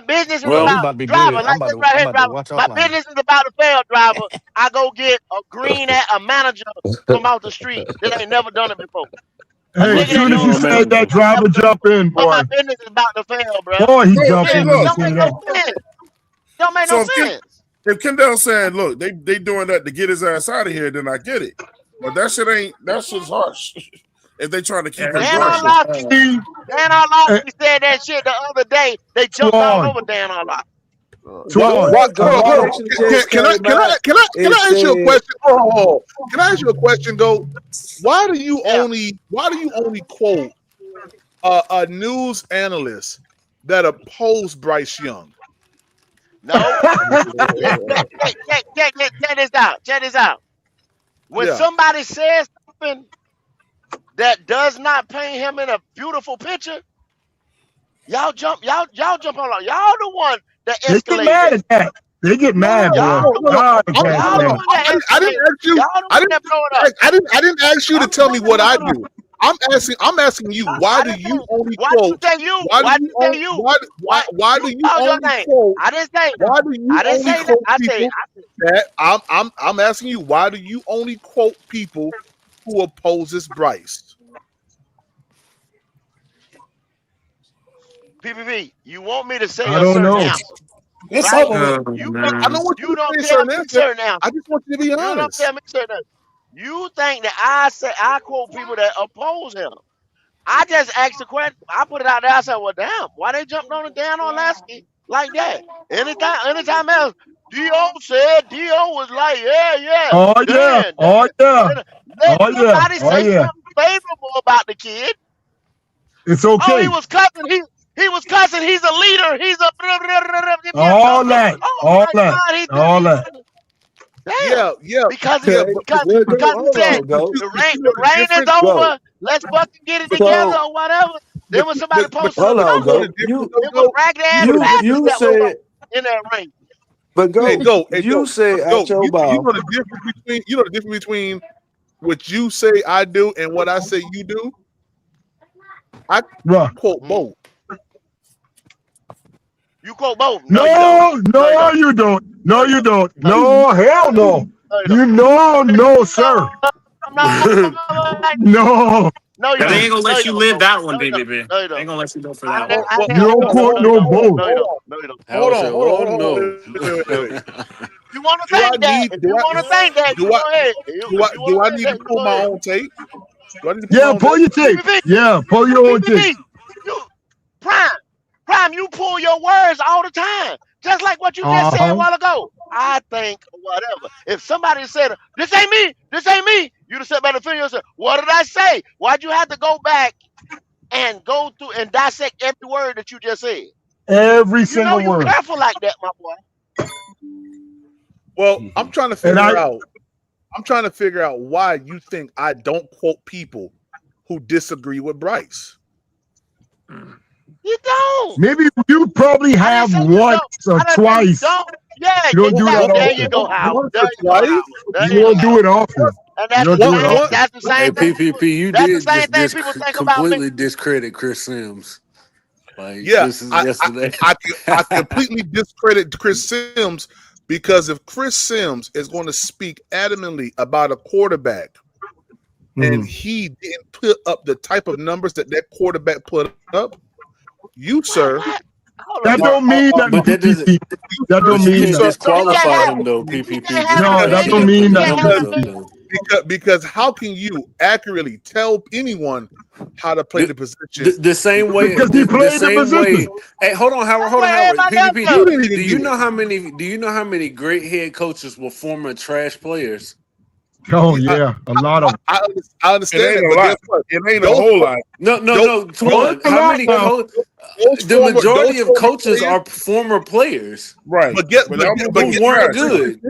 business is about driver. Like this right here, driver. My business is about to fail, driver. I go get a manager from out the street that ain't never done it before. Hey, as soon as you said that, driver jump in, boy. My business is about to fail, bro. Boy, he jumped in. Don't make no sense. Don't make no sense. If Kendall saying, look, they doing that to get his ass out of here, then I get it. But that shit's harsh. If they trying to keep him Dan Orlovsky said that shit the other day. They jumped all over Dan Orlovsky. Can I ask you a question? Can I ask you a question? Go. Why do you only quote a news analyst that oppose Bryce Young? No. Check this out. When somebody says something that does not paint him in a beautiful picture, y'all jump on. Y'all the one that escalated. They get mad at that. They get mad, bro. I didn't ask you to tell me what I do. I'm asking you. Why do you only quote? Why do you only quote? I didn't say. Why do you only quote people that? I'm asking you. Why do you only quote people who opposes Bryce? PPP, you want me to say I a don't certain know. answer, It's right? over. You I don't want you to don't say a tell certain me answer. certain answer. I just want you to be You don't honest. tell me certain answer. You think that I quote people that oppose him. I just asked the question. I put it out there. I said, well, damn, why they jumped on Dan Orlovsky like that? Anytime else, D.O. was like, yeah, Oh yeah. Dan. Oh yeah. Let Oh yeah. somebody Oh say yeah. something favorable about the kid. It's Oh, he okay. was cussing. He was cussing. He's a leader. He's a. All that. Oh All my that. God, he All that. damn. Yeah. Because Well, he Hold said on, go. the the rain is difference. Go. over. Let's fucking get it together So or whatever. Then when somebody posted a hold on, comment, go. it was raggedy ass Panthers You that was said, in that rain. but Hey, go. go. Hey, You go. said Go. out your You mouth. know the difference between what you say I do and what I say you do. I quote both. You quote both. No, you don't. No, you don't. No, hell no. No, sir. No. No, you They don't. ain't gonna let you live that one, No, you don't. BBB. No, you They don't. ain't gonna let you go for that one. You don't quote no both. No, you don't. No, you don't. Hold on. Wait. You want to Do I think that? need? If you want to think that, you Do I? go ahead. If you want Do I to think need to that, you pull go my ahead. own tape? Do I need to pull my Yeah, own pull tape? your tape. Yeah, pull your own tape. You Prime, you pull your words all the time. Just like what you just said a Uh-huh. while ago. I think whatever. If somebody said, this ain't me, you'd have said better for yourself. What did I say? Why'd you have to go back and go through and dissect every word that you just said? Every single You word. careful like that, my boy. Well, I'm trying to figure out. I'm trying to figure out why you think I don't quote people who disagree with Bryce. You don't. Maybe you probably have once or twice. Yeah, You don't do that there you go, often. Howard. There you go, Twice? Howard. There You you don't go. do it often. And You don't do it often. that's the Hey, same thing. PPP, you That's the did same thing just people think about me. completely discredit Chris Sims. Like Yeah, this is yesterday. I completely discredit Chris Sims because if Chris Sims is going to speak adamantly about a quarterback and he didn't put up the type of numbers that quarterback put up, you, sir. That don't mean nothing, But that doesn't. PPP. That don't You mean can't nothing. disqualify him though, PPP, just No, because that he don't didn't mean put the nothing, numbers up PPP. though. Because how can you accurately tell anyone how to play the position? The same way, Because he the played the same way. position. Hey, hold on, Howard. PPP. You didn't even Do you get know it. how many? Do you know how many great head coaches were former trash players? Oh yeah, a lot of. I understand It ain't that, a but lot. guess what? It ain't a whole lot. No, Twan. a How lot many? now. The majority of coaches are former players, Right. But guess who weren't good.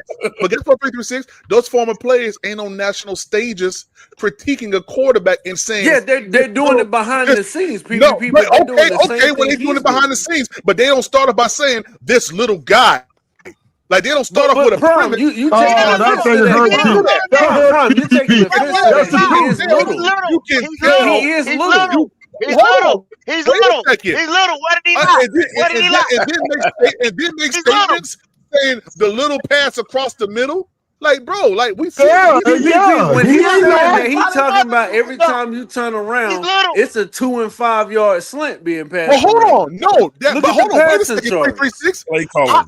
But guess what? 336. Those former players ain't on national stages critiquing a quarterback and saying, Yeah, they're doing it behind the scenes, PPP. No, but they're doing the same when thing they doing he's it behind doing. the scenes, but they don't start off by saying this little guy. Like they don't start off with a Prime, premise. you Oh, taking that offense thing to that, hurt. Prime. That hurt Prime, you're taking PPP. offense to That's that. the He truth. is little. You can He's tell. little. He is He's little. little. He's Hold on. little. He's Wait little. a second. He's little. What did he lie? What did he lie? And then make He's little. statements saying the little pass across the middle. Like, bro, like we see Yeah, PPP, when he he's ain't saying lying. that, he's talking about every time you turn He's around, little. it's a 2 and 5 yard slant being Well, passed hold around. on. No, Look at the wait a passing second. chart. 336. Play calling.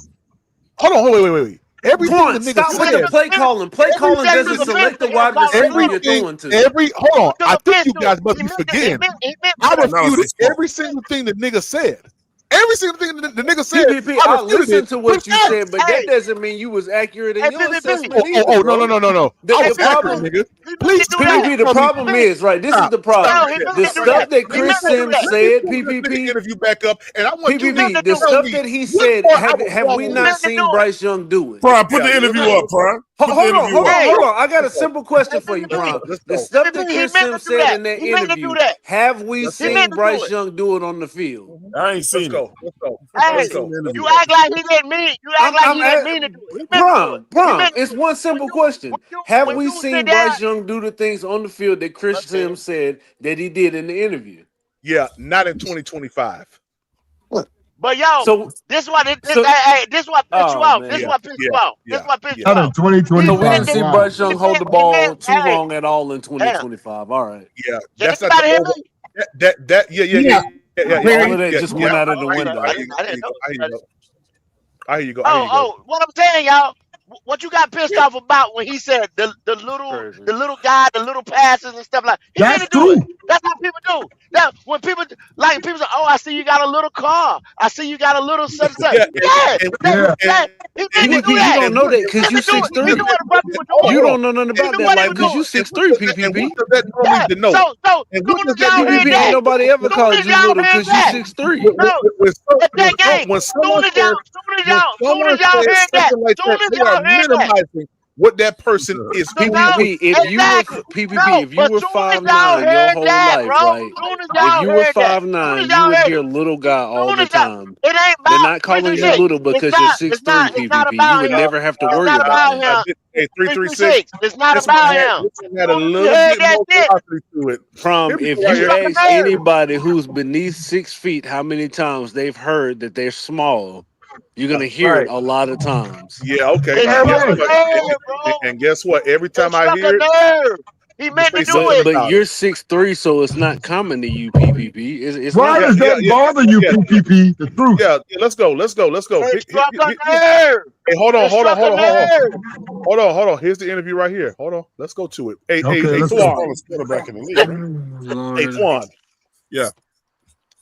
Hold on, wait. Everything the Point. nigga Stop with the said. play calling. Play calling He doesn't took offense select to the him wide calling him receiver little. you're throwing to. Hold on. Took I think offense you to guys it. must be forgetting. He meant I for that. refuted every single thing the nigga said. Every single thing the nigga said. PPP, I I refuted listened it to what with you facts. said, but that doesn't mean you was accurate in your assessment either, Oh, bro. no. I was accurate, nigga. Please PPP, the problem is, right, this is the problem. The stuff that Chris Sims said, PPP, interview back up, and I want you to PPP, the tell stuff me that he what said, part I was have wrong we on. not seen Bryce Young do it? Prime, put the interview up, Prime. Hold on. I got a simple question for you, Prime. The stuff that Chris Sims said in that interview, have we seen Bryce Young do it on the field? I ain't seen it. Let's go. Hey, you act like he didn't mean it. You act like he didn't mean to do it. He meant to do it. Prime. It's one simple question. Have we When you seen sit down, Bryce Young do the things on the field that Chris Sims said that he did in the interview? Yeah, not in 2025. but y'all, So this is what this so- what pissed you off. man. This is what pissed you off. This is what pissed you Not in off. 2025. So we didn't see Wow. Bryce Young hold the ball too long at all in 2025. All right. Yeah, Can that's not anybody the hear over. me? Yeah. All of that just went out of the window. I didn't know. I hear you go. What I'm saying, y'all. What you got pissed off about when he said the little guy, the little passes and stuff like he That's didn't do it. true. That's how people do. That when people say, "Oh, I see you got a little car. I see you got a little such and such." He didn't do PPP, that. you don't know that because you 6'3". You don't know nothing about that life because you 6'3", PPP. PPP, ain't nobody ever called you little because you 6'3". When someone says something like that, they are minimizing what that person is doing. PPP, if you were 5'9" your whole life, right? If you were 5'9", you would hear little guy all the time. It ain't about They're not calling you little because you're 6'3", PPP. You would never have to worry about that. Hey, 336. It's not about him. Had a little bit more velocity to it. If you ask anybody who's beneath 6 feet how many times they've heard that they're small, you're gonna hear it a lot of times. Yeah, okay. And guess what? Every time I hear it, he meant to do it. But you're 6'3", so it's not coming to you, PPP. It's Why does that bother you, PPP? The truth. Yeah, let's go. Hey, hold on. Here's the interview right here. Hold on. Let's go to it. Hey, Twan. Yeah.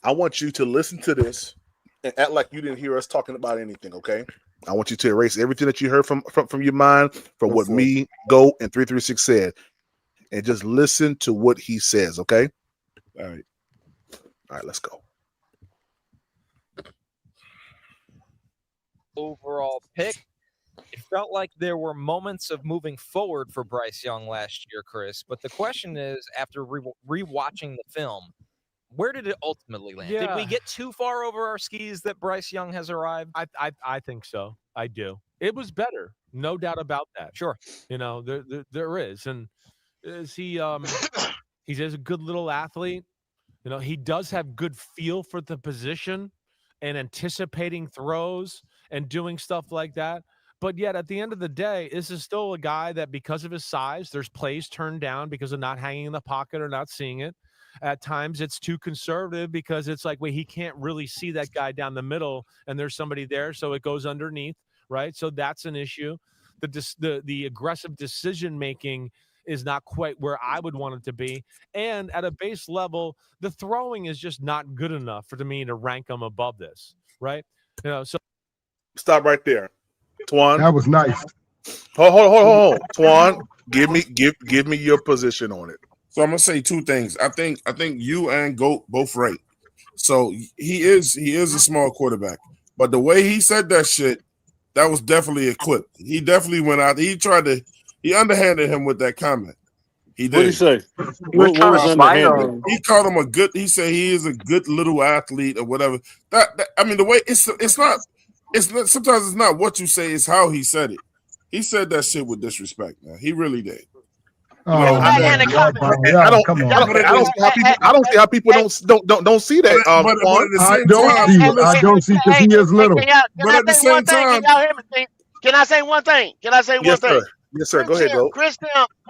I want you to listen to this and act like you didn't hear us talking about anything, okay? I want you to erase everything that you heard from your mind from what me, Go, and 336 said. And just listen to what he says, okay? All right, let's go. Overall pick. It felt like there were moments of moving forward for Bryce Young last year, Chris. But the question is, after rewatching the film, where did it ultimately land? Yeah. Did we get too far over our skis that Bryce Young has arrived? I think so. I do. It was better, no doubt about that. Sure. There is, and is he? He's a good little athlete. He does have good feel for the position and anticipating throws and doing stuff like that. But yet, at the end of the day, this is still a guy that, because of his size, there's plays turned down because of not hanging in the pocket or not seeing it. At times, it's too conservative because it's like, wait, he can't really see that guy down the middle, and there's somebody there, so it goes underneath, right? So that's an issue. The aggressive decision making is not quite where I would want it to be. And at a base level, the throwing is just not good enough for me to rank him above this, right? So stop right there. Twan. That was nice. Hold. Twan, give me your position on it. So I'm gonna say two things. I think you and Goat both right. So he is a small quarterback. But the way he said that shit, that was definitely a clip. He definitely went out. He underhanded him with that comment. He did. What did he say? What was underhanded? He called him a good. He said he is a good little athlete or whatever. I mean, the way it's not. Sometimes it's not what you say; it's how he said it. He said that shit with disrespect, man. He really did. I don't see how people don't see that. I don't see because he is little. But at the same time, can I say one thing? Yes, sir. Go ahead, Go. Chris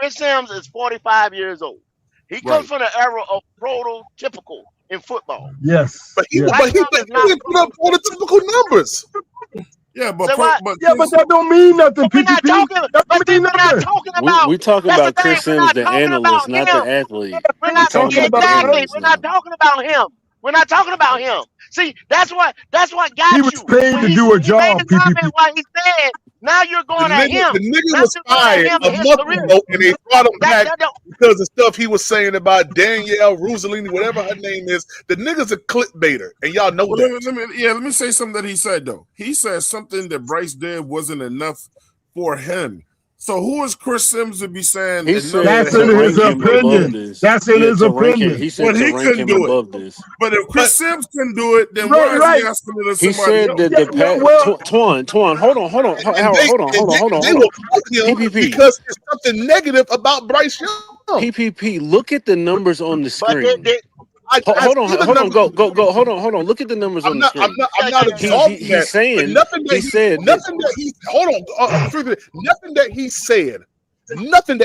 Sims is 45 years old. He comes from the era of prototypical in football. Yes. But he didn't put up all the typical numbers. Yeah, but that don't mean nothing. We're not talking about. We talking about Chris Sims, the analyst, not the athlete. We're not talking about him. See, that's what got he was you. paid to do a job. Why he said, now you're going at him. The nigga was fired a month ago, and they brought him back because of stuff he was saying about Danielle Rosalini, whatever her name is. The nigga's a clickbaiter, and y'all know that. Let me say something that he said, though. He said something that Bryce did wasn't enough for him. So who is Chris Sims to be saying? That's in his opinion. That's in his opinion. He said he couldn't do it. But if Chris Sims can do it, then why is he asking it of somebody else? He said that Twan, hold on. They will quote him because there's something negative about Bryce Young. PPP, look at the numbers on the screen. Hold on. Go. Hold on. Look at the numbers on the screen. I'm not absolving that. He's saying nothing that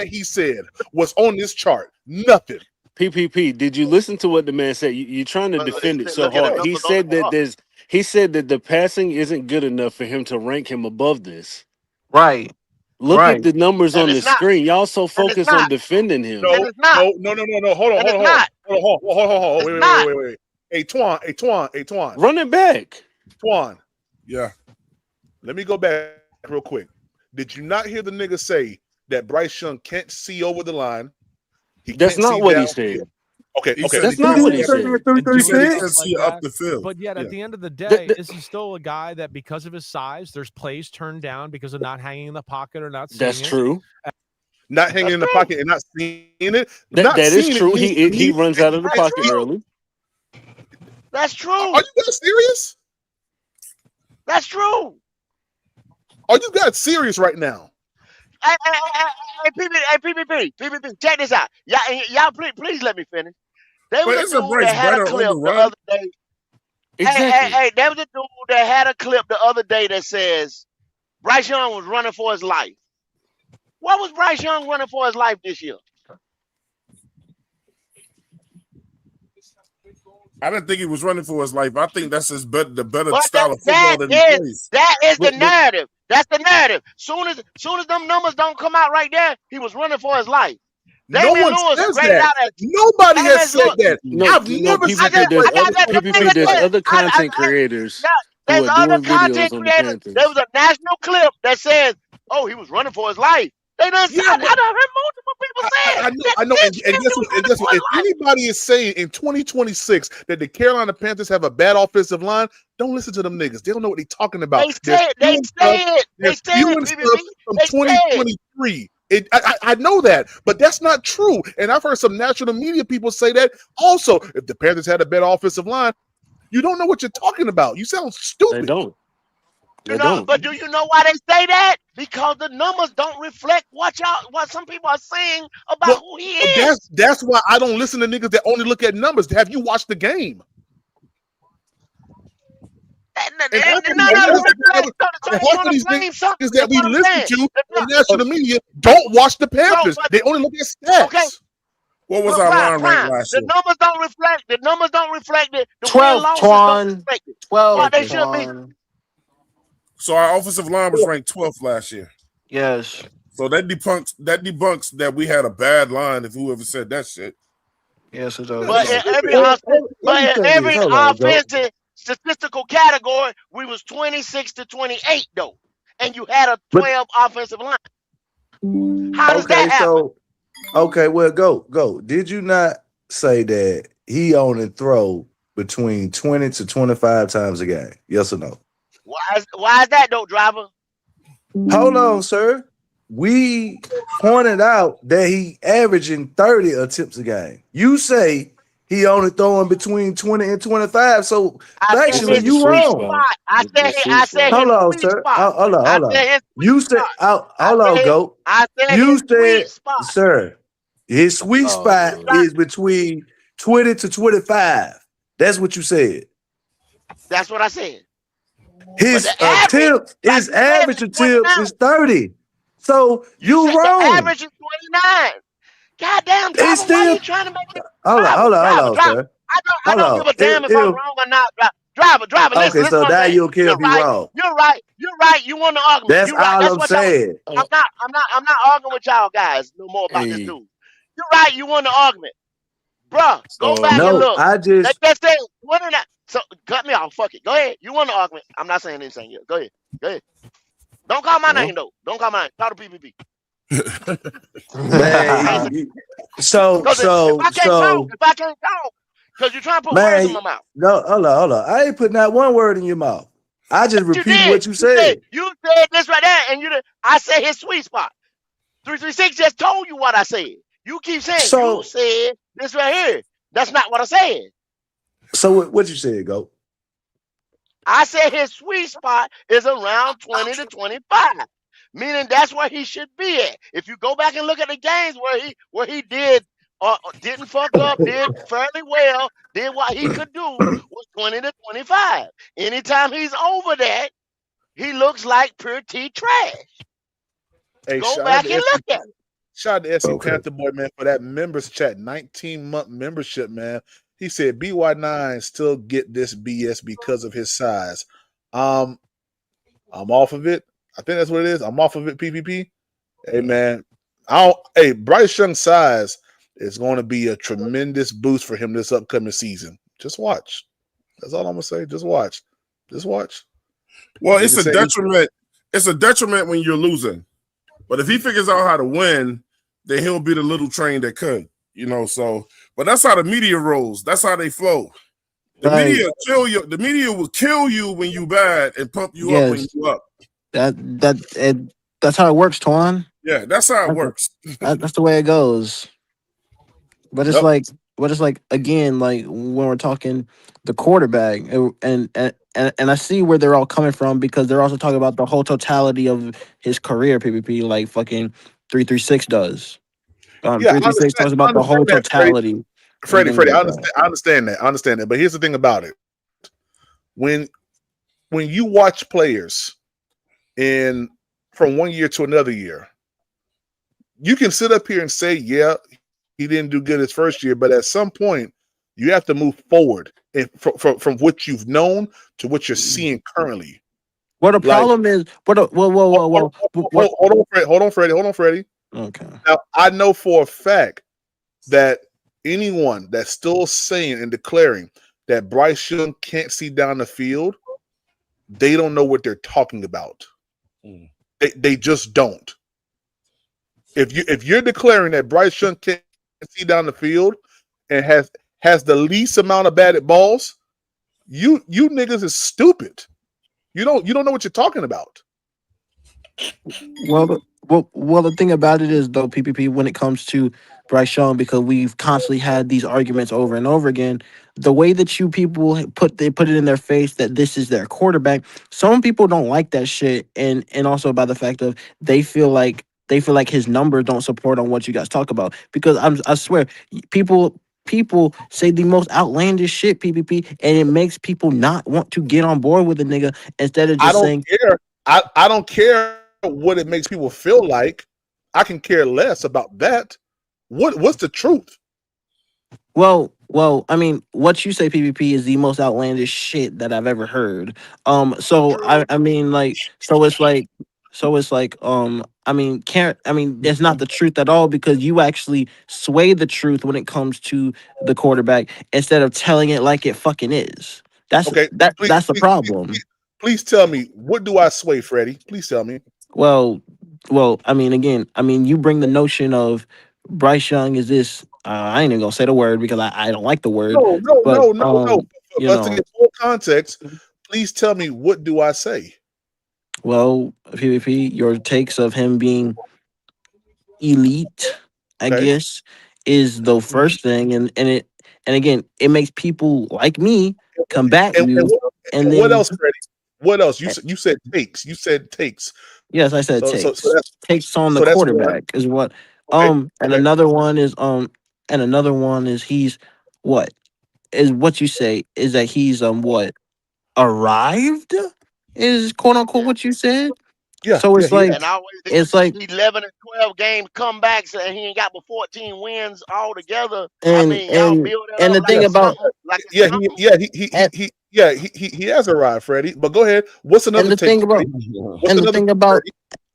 he said was on this chart. Nothing. PPP, did you listen to what the man said? You're trying to defend it so Look at the hard. He numbers on the said that chart. the passing isn't good enough for him to rank him above this. Right. Look at the numbers And on the it's not. screen. Y'all so And it's focused on not. defending him. And No, it's not. no. Hold And it's on. not. Hold It's on. not. Wait. Hey, Twan. Run it back. Twan. Yeah. Let me go back real quick. Did you not hear the nigga say that Bryce Young can't see over the line? That's not what he said. Okay. That's not what he said. He said he can see up the field. But yet, at the end of the day, is he still a guy that because of his size, there's plays turned down because of not hanging in the pocket or not seeing That's true. Not hanging in the pocket and not seeing it. That is true. He runs out of the pocket early. That's true. Are you guys serious? That's true. Are you guys serious right now? Hey, PPP, check this out. Y'all please let me finish. There was a dude that had a clip the other day. Exactly. Hey, there was a dude that had a clip the other day that says Bryce Young was running for his life. What was Bryce Young running for his life this year? I didn't think he was running for his life. I think that's the better style of football that he plays. That is the narrative. That's the narrative. Soon as them numbers don't come out right there, he was running for his life. No one says that. Nobody has said that. I've never said that. There's other content creators who There's are other doing videos content on the creators. Panthers. There was a national clip that says, "Oh, he was running for his life." They done said. I done heard multiple people say. I know. And guess what? If anybody is saying in 2026 that the Carolina Panthers have a bad offensive line, don't listen to them niggas. They don't know what they're talking about. They said it. They're spewing stuff from 2023. I know that, but that's not true. And I've heard some national media people say that also. If the Panthers had a better offensive line, you don't know what you're talking about. You sound stupid. They don't. But do you know why they say that? Because the numbers don't reflect what some people are saying about who he is. That's why I don't listen to niggas that only look at numbers. Have you watched the game? Half of these niggas that we listen to on national media don't watch the Panthers. They only look at stats. Okay. What was our line rank last year? The numbers don't reflect it. The 12, Twan. 12. What they should be. So our offensive line was ranked 12th last year. Yes. So that debunks that we had a bad line. If whoever said that shit. Yes, it does. But in every offensive statistical category, we was 26 to 28 though, and you had a 12 offensive line. How does that happen? Okay, well, go. Did you not say that he only throw between 20 to 25 times a game? Yes or no? Why is that though, driver? Hold on, sir. We pointed out that he averaging 30 attempts a game. You say he only throwing between 20 and 25. So actually, you wrong. I said hold on, sir. Hold on. You said hold on, go. You said, sir, his sweet spot is between 20 to 25. That's what you said. That's what I said. His attempt, his average attempt is 30. So you wrong. The average is 29. Goddamn, driver, why are you trying to make it? Hold on, sir. I don't give a damn if I'm wrong or not. Driver, listen. Okay, so now you care if you're wrong. You're right. You want the argument. That's all I'm saying. I'm not arguing with y'all guys no more about this dude. You're right. You won the argument, bruh. Go back and look. They just said 29. So cut me off. Fuck it. Go ahead. You won the argument. I'm not saying anything yet. Go ahead. Don't call my name though. Don't call my name. Call the PPP. So if I can't talk, because you're trying to put words in my mouth. No, hold on. I ain't putting that one word in your mouth. I just repeated what you said. You said this right there, and I said his sweet spot. 336 just told you what I said. You keep saying you said this right here. That's not what I said. So what you said, Go? I said his sweet spot is around 20 to 25, meaning that's where he should be at. If you go back and look at the games where he did didn't fuck up, did fairly well, did what he could do was 20 to 25. Anytime he's over that, he looks like pure T trash. Hey, go back and look at it. Shout out to SC Okay. Panther Boy, man, for that members chat, 19-month membership, man. He said BY9 still get this BS because of his size. I'm off of it. I think that's what it is. I'm off of it, PPP. Hey, man. Bryce Young's size is going to be a tremendous boost for him this upcoming season. Just watch. That's all I'm gonna say. Just watch. Just watch. Well, it's a detriment. It's a detriment when you're losing. But if he figures out how to win, then he'll be the little train that could, so but that's how the media rolls. That's how they flow. The media kill you. The media will kill you when you bad and pump you up when you up. That's how it works, Twan. Yeah, that's how it works. That's the way it goes. But it's like again, like when we're talking the quarterback, and I see where they're all coming from because they're also talking about the whole totality of his career. PPP, like fucking 336 does. 336 talks about the whole totality. Freddie, I understand that. I understand that. But here's the thing about it: when you watch players from one year to another year, you can sit up here and say, yeah, he didn't do good his first year, but at some point you have to move forward and from what you've known to what you're seeing currently. Well, the problem is, whoa. Hold on, Freddie. Okay. Now I know for a fact that anyone that's still saying and declaring that Bryce Young can't see down the field, they don't know what they're talking about. They just don't. If you're declaring that Bryce Young can't see down the field and has the least amount of batted balls, you niggas is stupid. You don't know what you're talking about. Well, the thing about it is though, PPP, when it comes to Bryce Young, because we've constantly had these arguments over and over again, the way that you people put it in their face that this is their quarterback, some people don't like that shit, and also by the fact of they feel like his numbers don't support on what you guys talk about. Because I swear, people say the most outlandish shit, PPP, and it makes people not want to get on board with the nigga instead of just saying, care. I don't care what it makes people feel like. I can care less about that. What's the truth? Well, I mean, what you say, PvP, is the most outlandish shit that I've ever heard. So I mean, like, so it's like, I mean, it's not the truth at all because you actually sway the truth when it comes to the quarterback instead of telling it like it fucking is. That's the problem. Please tell me, what do I sway, Freddie? Please tell me. Well, I mean, again, you bring the notion of Bryce Young is this. I ain't even gonna say the word because I don't like the word. No. You For us to know, get full context, please tell me, what do I say? well, PvP, your takes of him being elite, I guess, is the first thing, and again, it makes people like me combat you. And then what else, Freddie? What else? You said takes. You said takes. Yes, I said takes. Takes on the that's quarterback is what. And another one is he's what is what you say is that he's what arrived is quote unquote what you said. Yeah. So it's like and always it's like 11 and 12 game comebacks, and he ain't got but 14 wins altogether. and y'all build that and up the thing about he has arrived, Freddie. But go ahead. What's another and the take? thing about What's and the thing about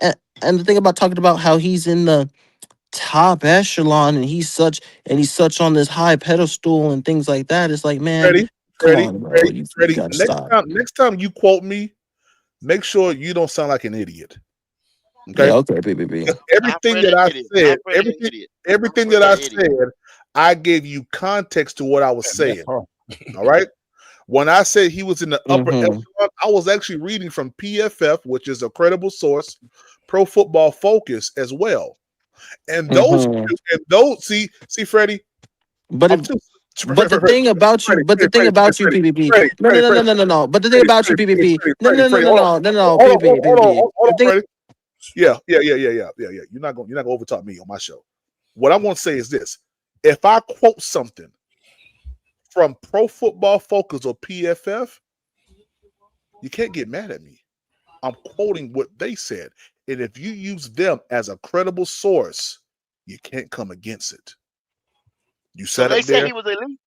and the thing about talking about how he's in the top echelon and he's such on this high pedestal and things like that. It's like, man, come on, bro. You gotta stop. Next time you quote me, make sure you don't sound like an idiot. Okay. Yeah, okay, BBB. Everything that I said, everything that I said, I gave you context to what I was saying. All right. When I said he was in the upper echelon, I was actually reading from PFF, which is a credible source, Pro Football Focus as well. And those, see, Freddie. But the thing about you, PPP. No. But the thing about you, PPP. No, PPP. Yeah. You're not gonna overtalk me on my show. What I'm gonna say is this: if I quote something from Pro Football Focus or PFF, you can't get mad at me. I'm quoting what they said, and if you use them as a credible source, you can't come against it. You So sat they up said there. he was elite.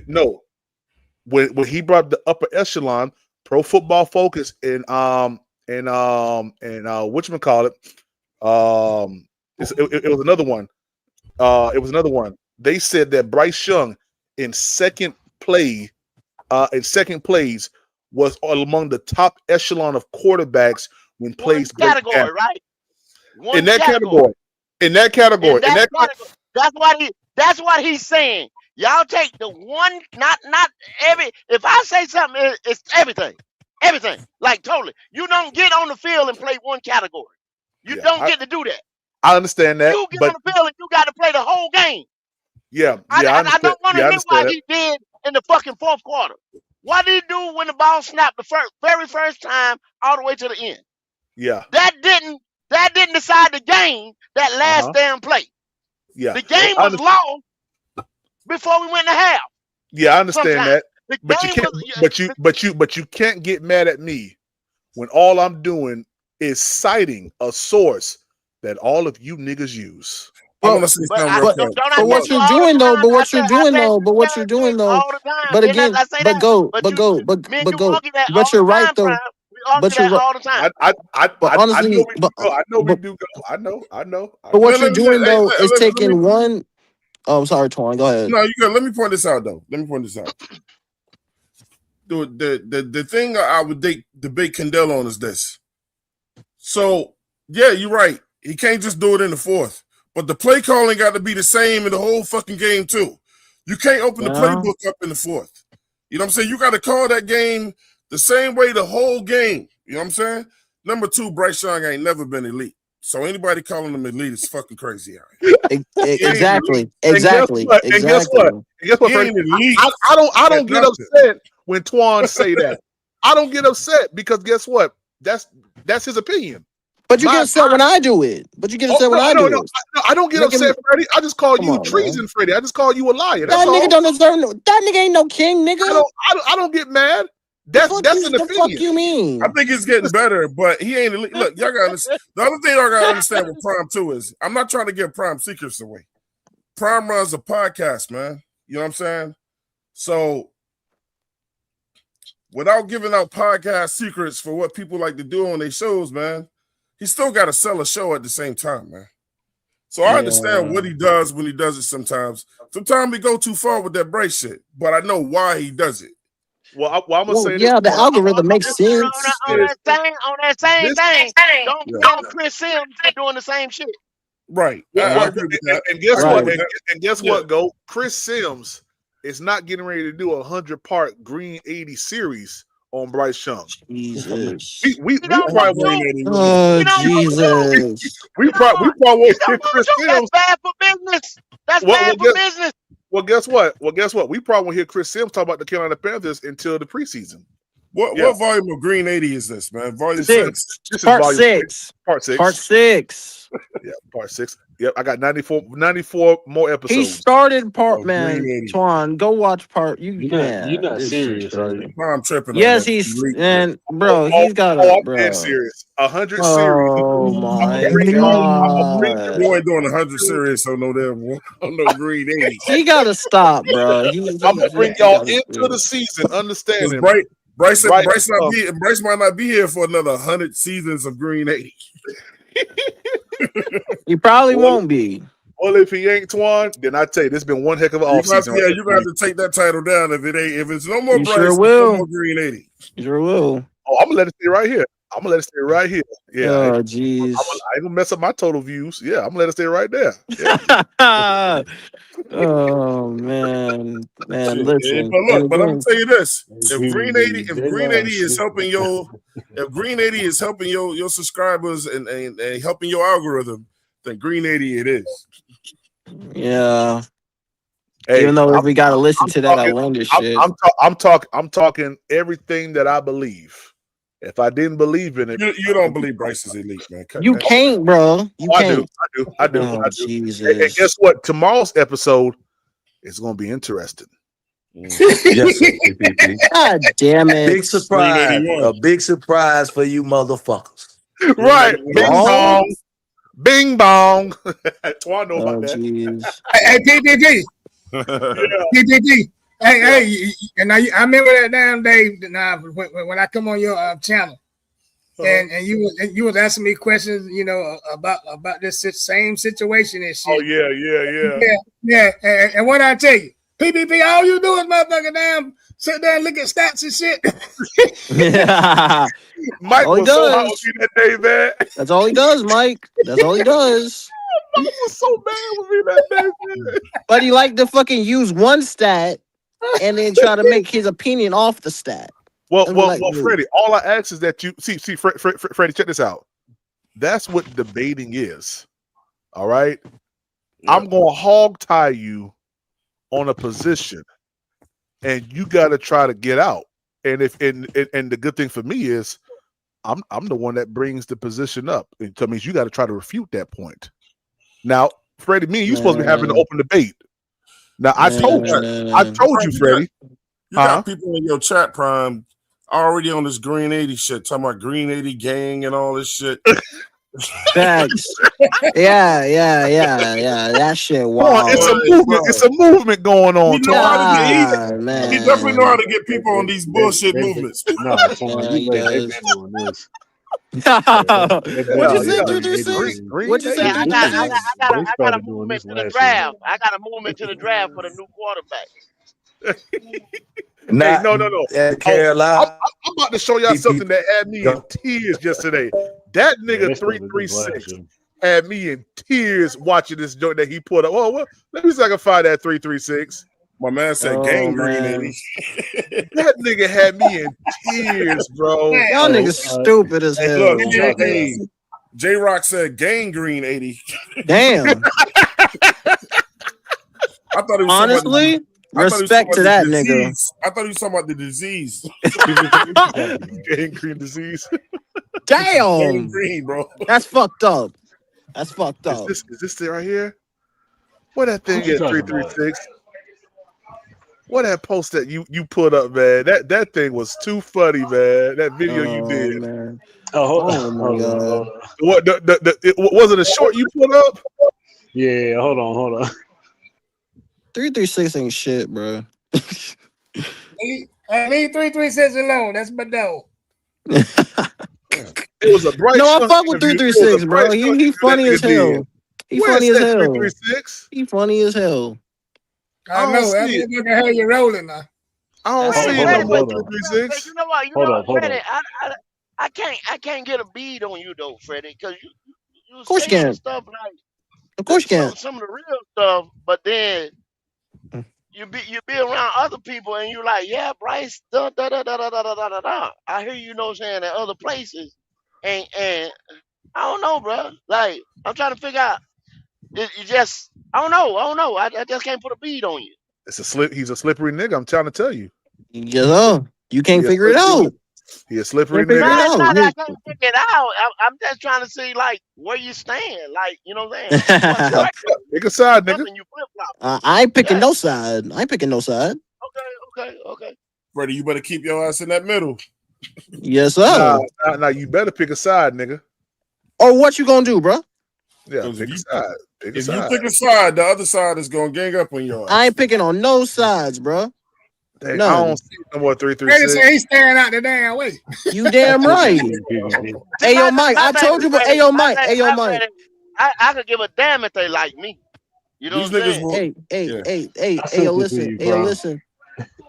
No, when he brought the upper echelon, Pro Football Focus and whatchamacallit, it was another one. It was another one. They said that Bryce Young in second place was among the top echelon of quarterbacks when plays break down. Category, right? In that category. In that category. That's what he's saying. Y'all take the one, not every. If I say something, it's everything. Everything. Like totally. You don't get on the field and play one category. You don't get to do that. I understand that. You get on the field and you got to play the whole game. I don't want to hear what he did in the fucking fourth quarter. What did he do when the ball snapped the very first time all the way to the end? Yeah. That didn't decide the game, that last damn play. Yeah. The game was lost before we went to half. Yeah, I understand Sometimes. that. But you can't get mad at me when all I'm doing is citing a source that all of you niggas use. I want to say something real quick. But what you're doing though, but what you're doing though, but again, but you're right though. But you're right. But honestly, I know we do go. I know. But what you're doing though is taking one. Oh, I'm sorry, Twan. Go ahead. No, you go. Let me point this out though. The thing I would debate Kendall on is this. So yeah, you're right. He can't just do it in the fourth. But the play calling got to be the same in the whole fucking game, too. You can't open the playbook up in the fourth. You know what I'm saying? You got to call that game the same way the whole game. You know what I'm saying? Number 2, Bryce Young ain't never been elite. So anybody calling him elite is fucking crazy. Exactly. And guess what? I don't get upset when Twan say that. I don't get upset because guess what? That's his opinion. But you get upset when I do it. But you get upset when I do it. I don't get upset, Freddie. I just call you treason, Freddie. I just call you a liar. That's that nigga don't deserve that nigga ain't no king, nigga. I don't get mad. That's an opinion. The fuck you mean? I think it's getting better, but he ain't elite. Look, y'all gotta understand. The other thing y'all gotta understand with Prime too is I'm not trying to give Prime secrets away. Prime runs a podcast, man. You know what I'm saying? So without giving out podcast secrets for what people like to do on their shows, man, he still got to sell a show at the same time, man. So I understand what he does when he does it sometimes. Sometimes we go too far with that Bryce shit, but I know why he does it. Well, I'm going to say this. Yeah, the algorithm makes sense. On that same thing, don't Chris Sims for doing the same shit. Right. I agree with that. And guess what? And guess what, Go? Chris Sims is not getting ready to do a 100-part Green 80 series on Bryce Young. Jesus. We probably Jesus. We probably won't hit Chris Sims. That's bad for business. That's bad for business. Well, guess what? We probably won't hear Chris Sims talk about the Carolina Panthers until the preseason. What volume of Green 80 is this, man? Volume 6. This Part is 6. Part 6. Part 6. Yeah, part 6. Yep, I got 94 more episodes. He started part, man. Twan, go watch part. You're not serious, are you? I'm tripping. Yes, he's bro. He's got a bro. I'm serious. 100 series. Oh my god! Boy, doing 100 series, so no damn, no Green 80. He gotta stop, bro. I'm gonna bring y'all into the season. Understanding. Bryce might not be here for another 100 seasons of Green 80. He probably won't be. Well, if he ain't Twan, then I tell you, this has been one heck of an offseason. Yeah, you're gonna have to take that title down if it's no more You Bryce, sure no more Green 80. You sure will. Oh, I'm gonna let it stay right here. Yeah. Oh, jeez. I ain't gonna mess up my total views. Yeah, I'm gonna let it stay right there. Yeah. Oh man. Listen. But I'm gonna tell you this: if Green 80 is helping your subscribers and helping your algorithm, then Green 80 it is. Yeah. Hey, even though we gotta listen to that outlandish shit. I'm talking everything that I believe. If I didn't believe in it, you don't believe Bryce is elite, man. You can't, bro. I do. Oh, Jesus. And guess what? Tomorrow's episode is going to be interesting. Yes, God damn it! Big surprise! A big surprise for you, motherfuckers. Right? Bing bong. Twan know about that. Jeez. Hey, PPP. PPP. Hey, and I remember that damn day when I come on your channel, and you was asking me questions, about this same situation and shit. Oh yeah. And what I tell you, PPP, all you do is motherfucker damn sit there and look at stats and shit. Mike was so hot with me that day, man. That's all he does, Mike. That's all he does. Mike was so mad with me that day, man. But he liked to fucking use one stat and then try to make his opinion off the stat. Well, Freddie, all I ask is that you see, Freddie, check this out. That's what debating is. All right. Yeah. I'm gonna hog tie you on a position, and you got to try to get out. And and the good thing for me is, I'm the one that brings the position up. It means you got to try to refute that point. Now, Freddie, me and you supposed to be having an open debate. Now, I told you, Freddie. You got people in your chat, Prime, already on this Green 80 shit, talking about Green 80 gang and all this shit. Facts. Yeah. That shit. Wow. It's a movement. It's a movement going on. He definitely know how to get people on these bullshit movements. No, you late on this. What'd you say, 336? What'd you say? I got a movement to the draft. I got a movement to the draft for the new quarterback. No. Carolina. I'm about to show y'all something that had me in tears yesterday. That nigga 336 had me in tears watching this joint that he put up. Oh, well, let me see if I can find that 336. My man said gang green 80. That nigga had me in tears, bro. Y'all niggas stupid as hell. Look, J-Rock said gang green 80. Damn. I thought it was honestly. Respect to that nigga. I thought he was talking about the disease. Gangrene disease. Damn. Gangrene, bro. That's fucked up. Is this it right here? What that thing is, 336? What that post that you put up, man? That thing was too funny, man. That video you did. Man. Oh my God. What was it a short you put up? Yeah, hold on. 336 ain't shit, bro. Leave 336 alone. That's my dog. It was a Bryce. No, I fuck with 336, bro. He funny as hell. He funny as hell. 336? He funny as hell. I know. That's what how you rolling now. I don't see it no more. 336. You know what? Freddie, I can't get a bead on you though, Freddie, because you of course you can. Stuff like of course you can. Some of the real stuff, but then you be around other people and you like, yeah, Bryce, da. I hear you know saying at other places, and I don't know, bro. Like I'm trying to figure out. I don't know. I just can't put a bead on you. He's a slippery nigga. I'm trying to tell you. Yeah, you can't figure it out. He's a slippery nigga. I can't figure it out. I'm just trying to see like where you stand. Like you know what I'm saying. Pick a side, nigga. I ain't picking no side. Okay. Freddie, you better keep your ass in that middle. Yes, sir. Nah, you better pick a side, nigga. Or what you gonna do, bro? Yeah, pick a side. If you pick a side, the other side is gonna gang up on your ass. I ain't picking on no sides, bro. Dang, no. I don't see no more 336. He's staring out the damn way. You damn right. Hey, yo, Mike. I told you, but hey, yo, Mike. I could give a damn if they like me. You know what I'm saying? Hey, yo, listen.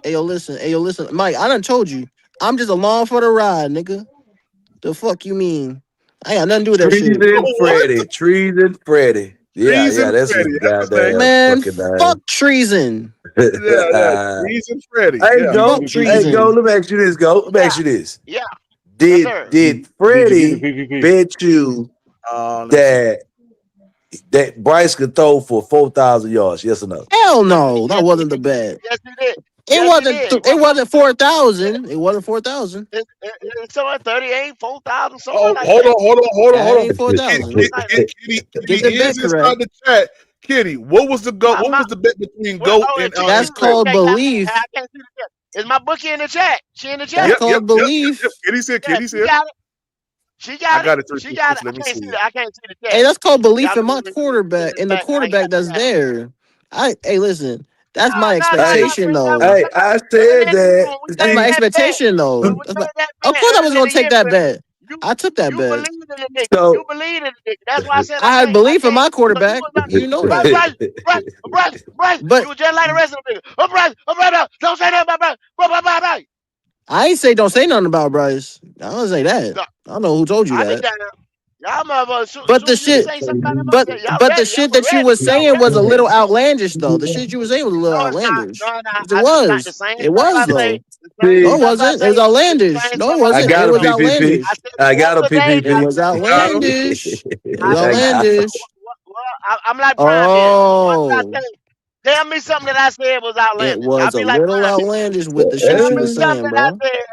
Hey, yo, listen. Mike, I done told you. I'm just along for the ride, nigga. The fuck you mean? I got nothing to do with that shit. Treason Freddie. Yeah, that's his goddamn man. Fuck treason. Treason Freddie. Hey, go. Let me ask you this. Yeah. Did Freddie bet you that Bryce could throw for 4,000 yards? Yes or no? Hell no, that wasn't the bet. Yes, you did. It wasn't 4,000. It wasn't 4,000. It's somewhere 38, 4,000. Hold on. 4,000. Kitty is inside the chat. Kitty, what was the goat? What was the bet between GOAT and? That's called belief. I can't see the chat. Is my bookie in the chat? She in the chat? That's called belief. Kitty said. She got it. She got got it. it 3 She got it. Let me see it. I can't see the chat. Hey, that's called belief Y'all in can my send quarterback it and the back. I ain't got quarterback the that's chat. there. Hey, listen, that's my No, Hey, expectation though. hey, I said that. We That's made my See, that bet. expectation When though. we That's my, made that of bet course I was early in gonna the take year, that Freddie, bet. you I took that you bet. believed in the nigga. You so believed in the nigga. That's why I said I had I belief in can't. my So you quarterback. was like, You know Bryce, that. You But was just like the rest of the niggas. Bryce, don't say that about Bryce. Bryce. I ain't say don't say nothing about Bryce. I don't say that. No, I don't know who told you I did that. that. Y'all motherfuckers, But soon the as you shit, say something about but that motherfucker, y'all the ready. Y'all shit was that you ready. was Y'all saying was ready. a little outlandish though. The shit you was saying was a little No, it's not. outlandish. No. It It's not the was. same It stuff was I say. though. The same No, it see, stuff I wasn't. It was say. The outlandish. same No, stuff it I I wasn't. say It got a was yesterday. PPP. I outlandish. said I it got a yesterday. It I PPP. was said it today. outlandish. It was I got. outlandish. I'm like Prime then. Once I Oh, tell me something that I said was it outlandish. I'll was a be like little Prime then. outlandish with the shit Tell you me was something saying, that I bro. said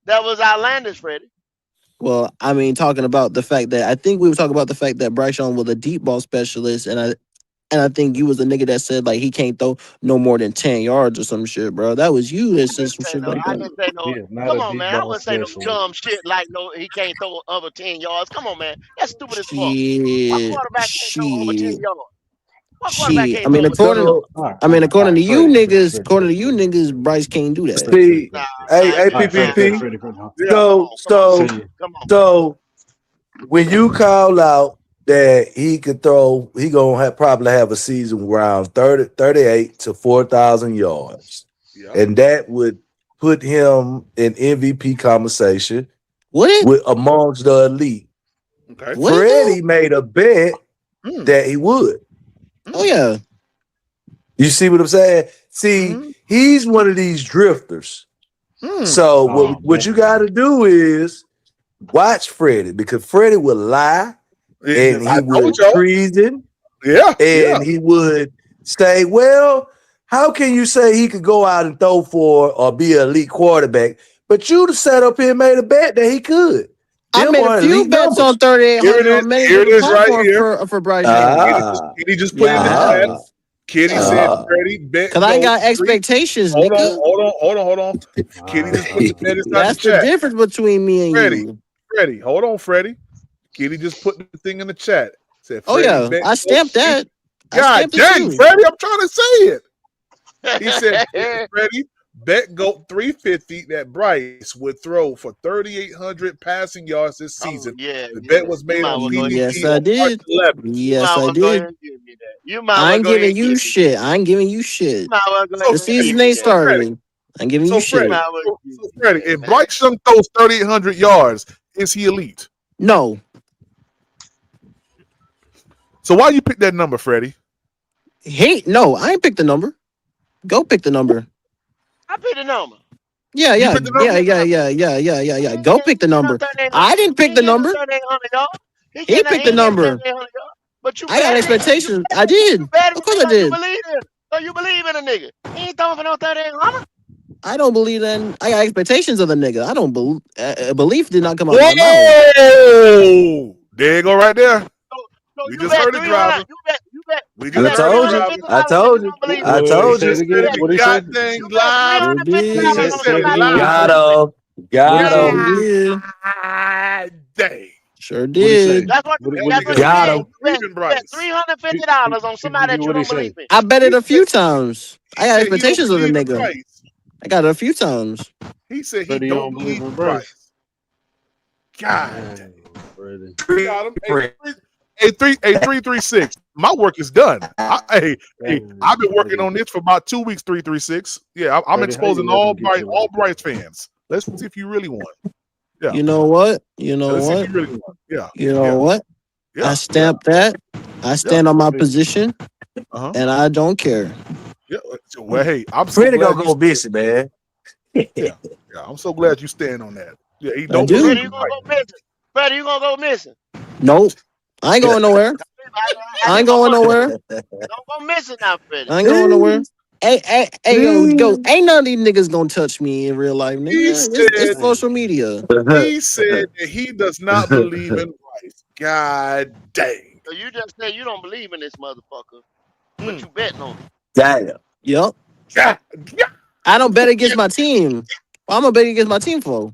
that was outlandish, Freddie. Well, I mean, talking about the fact that I think we were talking about the fact that Bryce Young was a deep ball specialist, and I think you was the nigga that said like he can't throw no more than 10 yards or some shit, bro. That was you that said some shit like I that. didn't say no. Come on, man. I wouldn't say no dumb shit like no. He can't throw over 10 yards. Come on, man. That's stupid as fuck. What Shit, quarterback can't throw over 10 shit, yards? What quarterback shit. can't throw over 10 So yards? According to you niggas, Bryce can't do that. see, Nah, hey, man. PPP. Yeah. So when you call out that he could throw, he gonna probably have a season around 38 to 4,000 yards, Yeah. and that would put him in MVP conversation Would it? with amongst the elite. Okay. Would it though? Freddie made a bet that he would. Oh yeah. You see what I'm saying? See, he's one of these drifters. So what you got to do is watch Freddie, because Freddie would lie and I he told would y'all. treason Yeah. and he would say, well, how can you say he could go out and throw for or be an elite quarterback? But you set up here and made a bet that he could. I Them made a are few elite bets on numbers. 3,800 on many Here it different is right platforms here. for Bryce Young. Kitty just put Yeah, in I the chat. have. Kitty said Yeah. Freddie bet Cause I ain't go got 3. expectations, Hold nigga. on. Kitty just put the bet inside the That's the chat. difference between me and you. Freddie, hold on, Freddie. Kitty just put the thing in the chat. Said Oh Freddie yeah, bet I go stamped 3. that. I God stamped it dang, too. Freddie, I'm trying to say it. He said, Freddie, bet go 350 that Bryce would throw for 3,800 passing yards this season. The bet was You made might on well go ahead and Yes, PPP give I on me that. March did. 11th. You might Yes, I well go ahead did. and give me that. You might I well ain't go ahead giving and you give me that. shit. I ain't giving you You shit. might well go So ahead The and give season me ain't that. started. I'm giving you So You shit. Freddie, might well give so me Freddie, that, if man. Bryce Young throws 3,800 yards, is he elite? No. So why you pick that number, Freddie? No, I ain't picked the number. Go pick the number. I picked the number. Yeah, You yeah, picked the yeah, number? yeah, yeah, yeah, yeah, yeah, yeah. Go pick the He ain't no number. 3,800. I didn't He pick ain't the getting no number. 3,800 yards. He picked He the ain't getting number. 3,800 yards. But you I got betting it. You expectations. I betting it. did. You betting Of it course I because you did. believe in it. So you believe in a nigga. He ain't throwing for no 3,800. I don't believe in. I got expectations of the nigga. I don't believe. Belief did not come out my mouth. Whoa! There you go, right there. So We you just bet heard it, 300. driver. You We just I bet heard it, told you. driver. $350 I and you told you. don't believe I in it. He told you. just said it goddamn You bet live. Sure He $350 did. just on said it somebody you don't live. Got believe in. him. Got Sure him. did. God dang. Sure did. That's what That that's what nigga you Got Freddie did. him. believe in You bet Bryce. $350 on somebody that you don't believe in. I bet it He a said few times. he I got said he don't expectations of the believe in nigga. Bryce. I got it a few times. He said he don't believe in Bryce. God dang. We got him. Hey, 336. My work is done. I've been working on this for about 2 weeks. 336. Yeah, I'm exposing all Bryce fans. Let's see if you really want. Yeah. You know what? You know Let's see if what? you really want. Yeah. You know what? I Yeah. stamp that. I stand on my position, Uh-huh. and I don't care. Yeah. Well, hey, I'm so Freddie glad gonna you go missing, man. Yeah. I'm so glad you stand on that. Yeah, he I don't do. believe Freddie, in you gonna Bryce. go missing. Freddie, you gonna go missing. Nope. I ain't going nowhere. I I need ain't my going money. nowhere. Don't go missing now, Freddie. I ain't going nowhere. Hey, yo, go. Ain't none of these niggas gonna touch me in real life, He nigga. It's said social media. that he does not believe in Bryce. God dang. So you just said you don't believe in this motherfucker, but you betting on him. Damn. Yup. Yeah. I don't bet against my team. I'm gonna bet against my team for.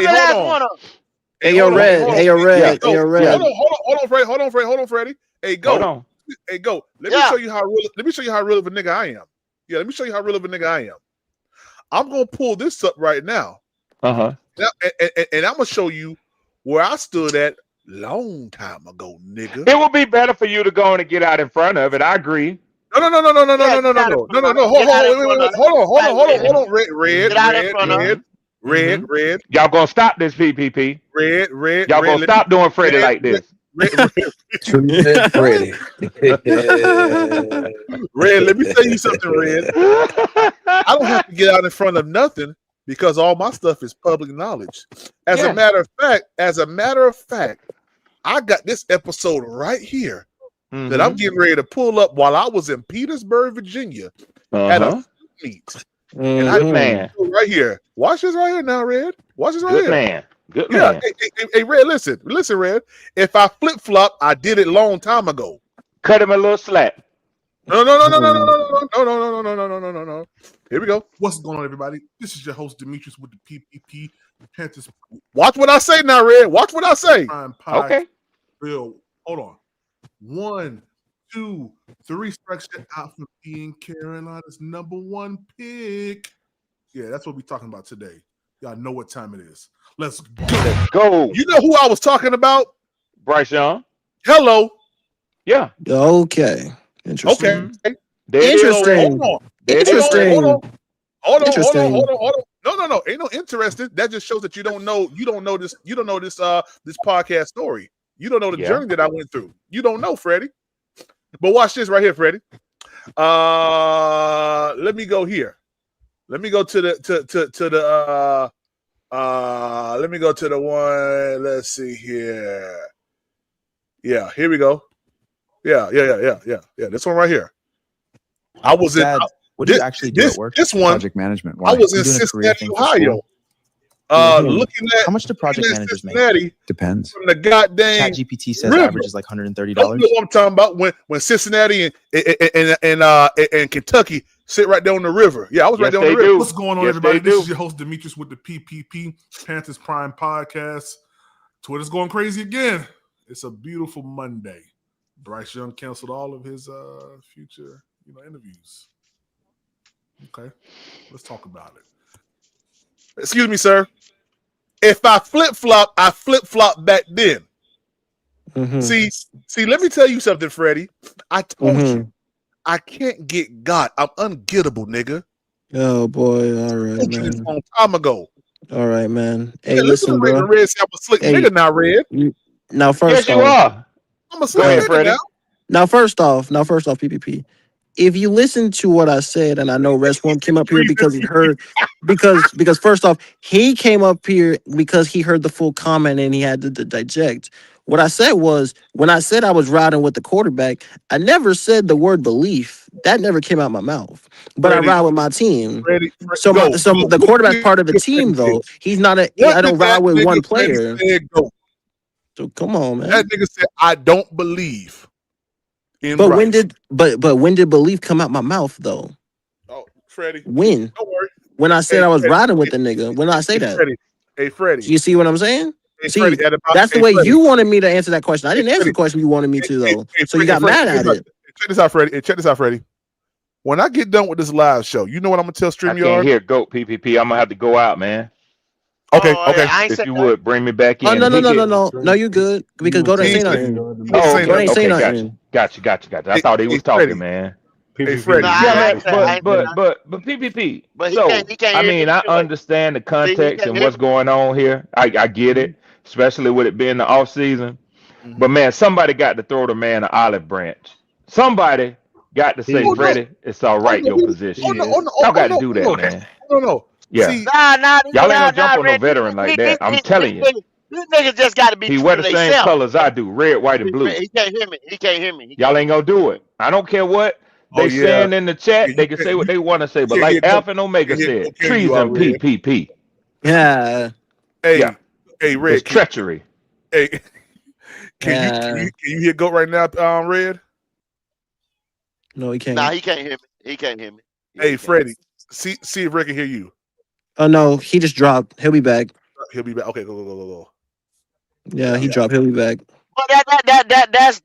Let me ask one of them. Hey, yo, Red. Hey, yo, Red. Hey, yo, Red. Hold on, Freddie. Hey, go. Hold on. Hey, go. Let me show you how real. Let me show you how real of a nigga I am. Yeah, let me show you how real of a nigga I am. I'm gonna pull this up right now. Uh-huh. And I'm gonna show you where I stood at long time ago, nigga. It would be better for you to go on and get out in front of it. I agree. No. Hold on. Red. Y'all gonna stop this PPP? Red. Y'all gonna stop doing Freddie like this? Freddie. Red, let me tell you something, Red. I don't have to get out in front of nothing because all my stuff is public knowledge. As a matter of fact, I got this episode right here that I'm getting ready to pull up while I was in Petersburg, Virginia, at a meet. And I man, right here. Watch this right here now, Red. Watch this right here. Good man. Good man. Hey, Red, listen, Red. If I flip flop, I did it long time ago. Cut him a little slack. No. Here we go. What's going on, everybody? This is your host, Demetrius, with the PPP Panthers. Watch what I say now, Red. Watch what I say. Okay. Bill, hold on. 1, 2, 3 strikes out for being Carolina's #1 pick. Yeah, that's what we're talking about today. Y'all know what time it is. Let's go. You know who I was talking about? Bryce Young. Hello. Yeah. Okay. Interesting. Okay. Interesting. Hold on. No. Ain't no interesting. That just shows that you don't know this podcast story. You don't know the journey that I went through. You don't know, Freddie. But watch this right here, Freddie. Let me go here. Let me go to the let me go to the one. Let's see here. Yeah, here we go. Yeah. This one right here. I was in. What do you actually do at work? This one, project management. Why? I was in Cincinnati, Ohio. Looking at how much do project managers Cincinnati make? Depends. From the goddamn ChatGPT says river. average is like $130. You know what I'm talking about? When Cincinnati and Kentucky sit right there on the river. Yeah, I was right there on the river. What's going on, everybody? This is your host Demetrius with the PPP Panthers Prime Podcast. Twitter's going crazy again. It's a beautiful Monday. Bryce Young canceled all of his future, interviews. Okay, let's talk about it. Excuse me, sir. If I flip-flop, I flip-flop back then. See, let me tell you something, Freddie. I told you, I can't get got. I'm ungettable, nigga. Oh, boy. All right, man. This long time ago. All right, man. Hey, listen, bro. Red, I'm a slick nigga now, Red. Now, first you are. I'm a slick nigga now. Now, first off, PPP. If you listen to what I said, and I know Resworm came up here because he heard, because first off, he came up here because he heard the full comment and he had to digest. What I said was, when I said I was riding with the quarterback, I never said the word belief. That never came out my mouth. But I ride with my team. So the quarterback part of the team, though, he's not I don't ride with one player. So come on, man. That nigga said, I don't believe. But when did belief come out my mouth though? Oh, Freddie. When? Don't worry. When I said I was riding with the nigga. When did I say that? Freddie. You see what I'm saying? See, Freddie, that's the way you wanted me to answer that question. I didn't answer the question you wanted me to though. So you got mad at it. Check this out, Freddie. When I get done with this live show, you know what I'm gonna tell StreamYard? I can't hear GOAT PPP. I'm gonna have to go out, man. Okay. If you would bring me back in. Oh no, you good because go to say nothing. Oh, okay. Gotcha. I thought he was talking, man. Hey, Freddie. But PPP. So I mean, I understand the context and what's going on here. I get it, especially with it being the off season. But man, somebody got to throw the man an olive branch. Somebody got to say, Freddie, it's all right, your position. Y'all got to do that, man. No. Yeah. See, y'all ain't gonna jump on no veteran like that. I'm telling you. These niggas just got to be. He wear the same colors I do, red, white, and blue. He can't hear me. Y'all ain't gonna do it. I don't care what they saying in the chat. They can say what they want to say, but like Alpha and Omega said, treason, PPP. Yeah. Hey, Red. It's treachery. Hey, can you hear GOAT right now, Red? No, he can't. Nah, he can't hear me. Hey, Freddie, see if Rick can hear you. Oh no, he just dropped. He'll be back. Okay, go. Yeah, he dropped. He'll be back. Well,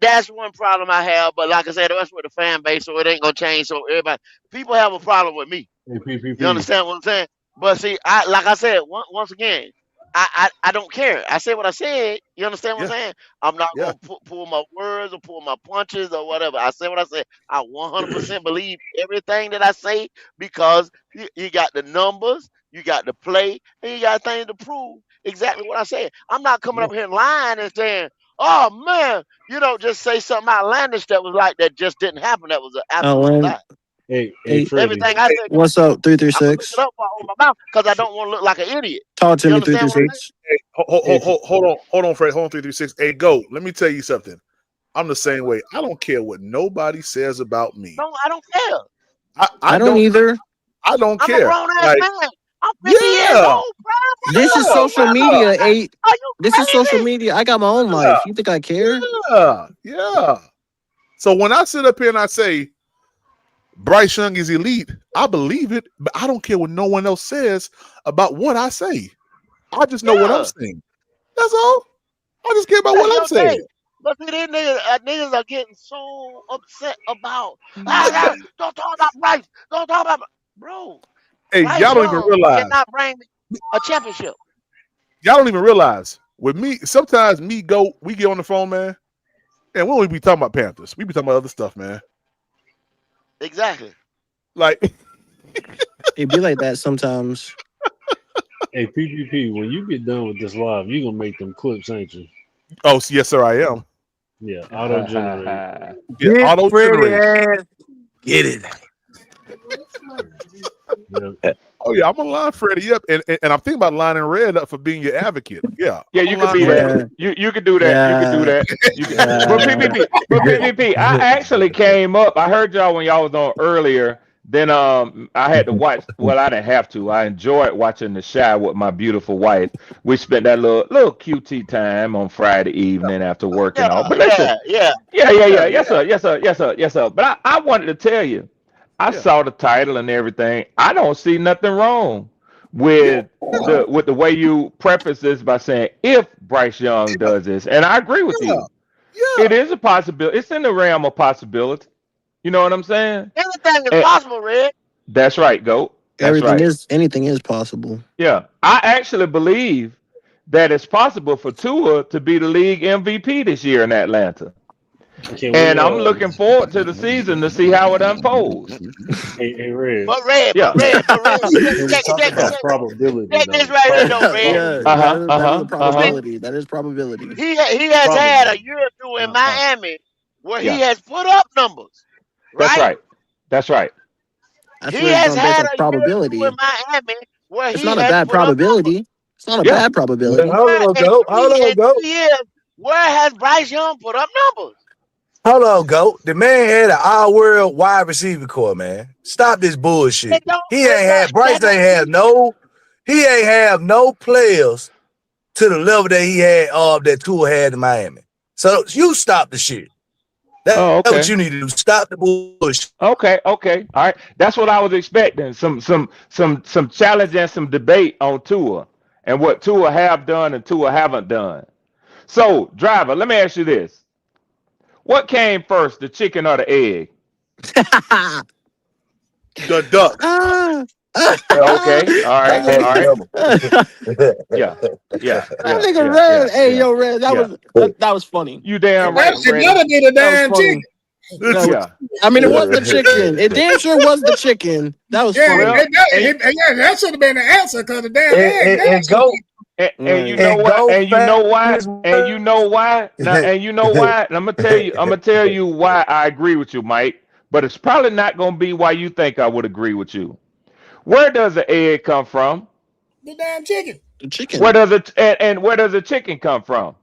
that's one problem I have. But like I said, that's with the fan base, so it ain't gonna change. So everybody, people have a problem with me. Hey, You PPP. understand what I'm saying? But see, like I said, once again, I don't care. I said what I said. You understand what I'm saying? I'm not Yeah. gonna pull my words or pull my punches or whatever. I said what I said. I 100% believe everything that I say because you got the numbers, you got the play, and you got things to prove exactly what I said. I'm not coming up here and lying and saying, "Oh man," just say something outlandish that was like that just didn't happen. That was an absolute Alan, lie. Hey, hey, Freddie. Everything I said, what's up? I'm gonna look it 336. up while I open my mouth because I don't want to look like an idiot. Talk to You me. understand what I'm saying? 336. Hey, hold on, Fred. Hold on, 336. Hey, go. Let me tell you something. I'm the same way. I don't care what nobody says about me. No, I don't care. I don't either. I don't I'm a care. grown ass Like, man. I'm 50 years yeah, old, bro. What the This fuck is you talking social about? media. Are you This is social crazy? media. I got my own life. You think I care? yeah. So when I sit up here and I say Bryce Young is elite, I believe it, but I don't care what no one else says about what I say. I just know what I'm Yeah. saying. That's all. I just care about That's what I'm your saying. thing. But see, these niggas are getting so upset about, don't talk about Bryce. Don't talk about, bro. Hey, Bryce y'all don't even Young realize. cannot bring me a championship. Y'all don't even realize. With me, sometimes we get on the phone, man, and we don't even be talking about Panthers. We be talking about other stuff, man. Exactly. Like It be like that sometimes. Hey, PPP. When you get done with this live, you gonna make them clips, ain't you? Oh, yes, sir, I am. Yeah, auto generate. Yeah, Get auto Freddie generate. ass. Get it. Yeah. Oh yeah, I'm gonna line Freddie up, and I'm thinking about lining Red up for being your advocate. Yeah, Yeah, I'm you gonna could line be Red that. up. Yeah. You could do that. You could do Yeah. that. You could. But Yeah. PPP, I actually came up. I heard y'all when y'all was on earlier. Then I had to watch. Well, I didn't have to. I enjoyed watching The Shy with my beautiful wife. We spent that little QT time on Friday evening after work and all. But listen, Yeah. yeah. Yes, sir. Yes, sir. But I wanted to tell you, I Yeah, saw the title and everything. I don't see nothing wrong yeah, with the way you preface this by saying if Bryce Young does this, and I agree with yeah, you. It yeah. is a possibility. It's in the realm of possibility. You know what I'm saying? Anything is And possible, Red. that's right, Goat. That's right. Anything is possible. Yeah, I actually believe that it's possible for Tua to be the league MVP this year in Atlanta. Can we And I'm looking forward to the season to see how it unfolds. hey Red. Yeah. But Red, Can we talk about probability check this though? right here, though, Red. Yeah, Probability. that is a See, probability. That is probability. he has had a Probability. year or two in Not possible. Miami where he Yeah. has put up numbers, That's right? right. That's right. That's He where it's has done based had on a year or two in probability. Miami where It's he not a has bad put up numbers. probability. It's not a Yeah. bad probability. Hold on, go. Hold on, In go. 2 years, where has Bryce Young put up numbers? Hold on, go. The man had an all-world wide receiver core, man. Stop this bullshit. Bryce ain't have no players to the level that he had that Tua had in Miami. So you stop the shit. That's Oh, what okay. you need to do. Stop the bullshit. Okay. All right. That's what I was expecting. Some challenge and some debate on Tua and what Tua have done and Tua haven't done. So, driver, let me ask you this. What came first, the chicken or the egg? The duck. Okay. All right. That All right. Yeah. That nigga Red. Hey, yo, Red. That was funny. You damn That right, should Freddie. never be the That was damn funny. chicken. Yeah. I mean, it was the chicken. It damn sure was the chicken. That was Yeah, funny. that should have been the answer because the damn egg. And go. And you know what? And you know why? And you know why? Now, and you know why? And I'm gonna tell you why I agree with you, Mike. But it's probably not gonna be why you think I would agree with you. Where does the egg come from? The damn chicken. The chicken. Where does it and where does the chicken come from?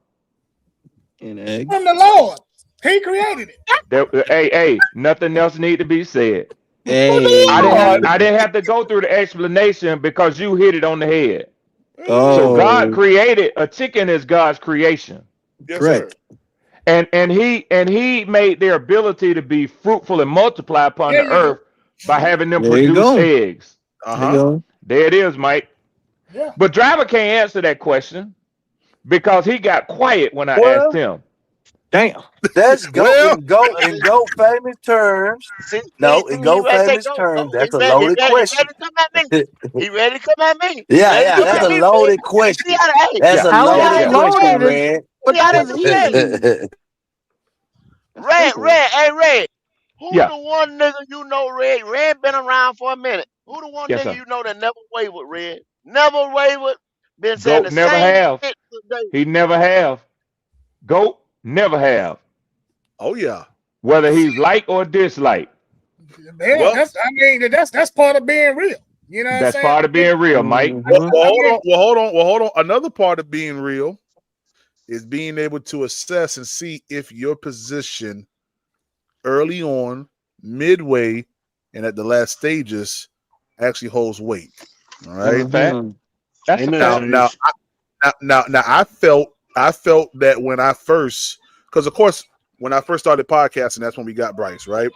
An egg. From the Lord. He created it. Hey, nothing else need to be said. Hey. I didn't have to go through the explanation because you hit it on the head. So God Oh. created a chicken is God's creation. Yes, Correct. sir. And he made their ability to be fruitful and multiply upon There the you go. earth by having them There you produce go. eggs. There you go. There it is, Mike. Yeah. But driver can't answer that question because he got quiet when I asked Well, him. damn. That's Well, go famous terms. See, No, in he go ready to say famous go. terms, He that's a ready, loaded he ready question. to come at me. He ready to come at me. He Yeah, ready to yeah, come that's at a me, Red. loaded See question. how to, hey, That's Yeah, a How see is how loaded that to do question, Red. loaded? Red. But See how that to is do Red. easy. that's Red, simple. Red, hey Red. Who Yeah, the one nigga you know, Red? Red been around for a minute. Who the one yes, nigga sir. you know that never wavered, Red? Never wavered. Been saying Goat the never same have. shit today. He never have. Goat never have. oh yeah. Whether he's like or dislike. Yeah, Well, that's part of being real. You know what I'm That's saying? part of being real, Mike. Mm-hmm. hold on. Another part of being real is being able to assess and see if your position early on, midway, and at the last stages actually holds weight. All That's a right. fact. Mm-hmm. That's a Amen, fact. sis. Now, I felt that when I first, because of course, when I first started podcasting, that's when we got Bryce, right?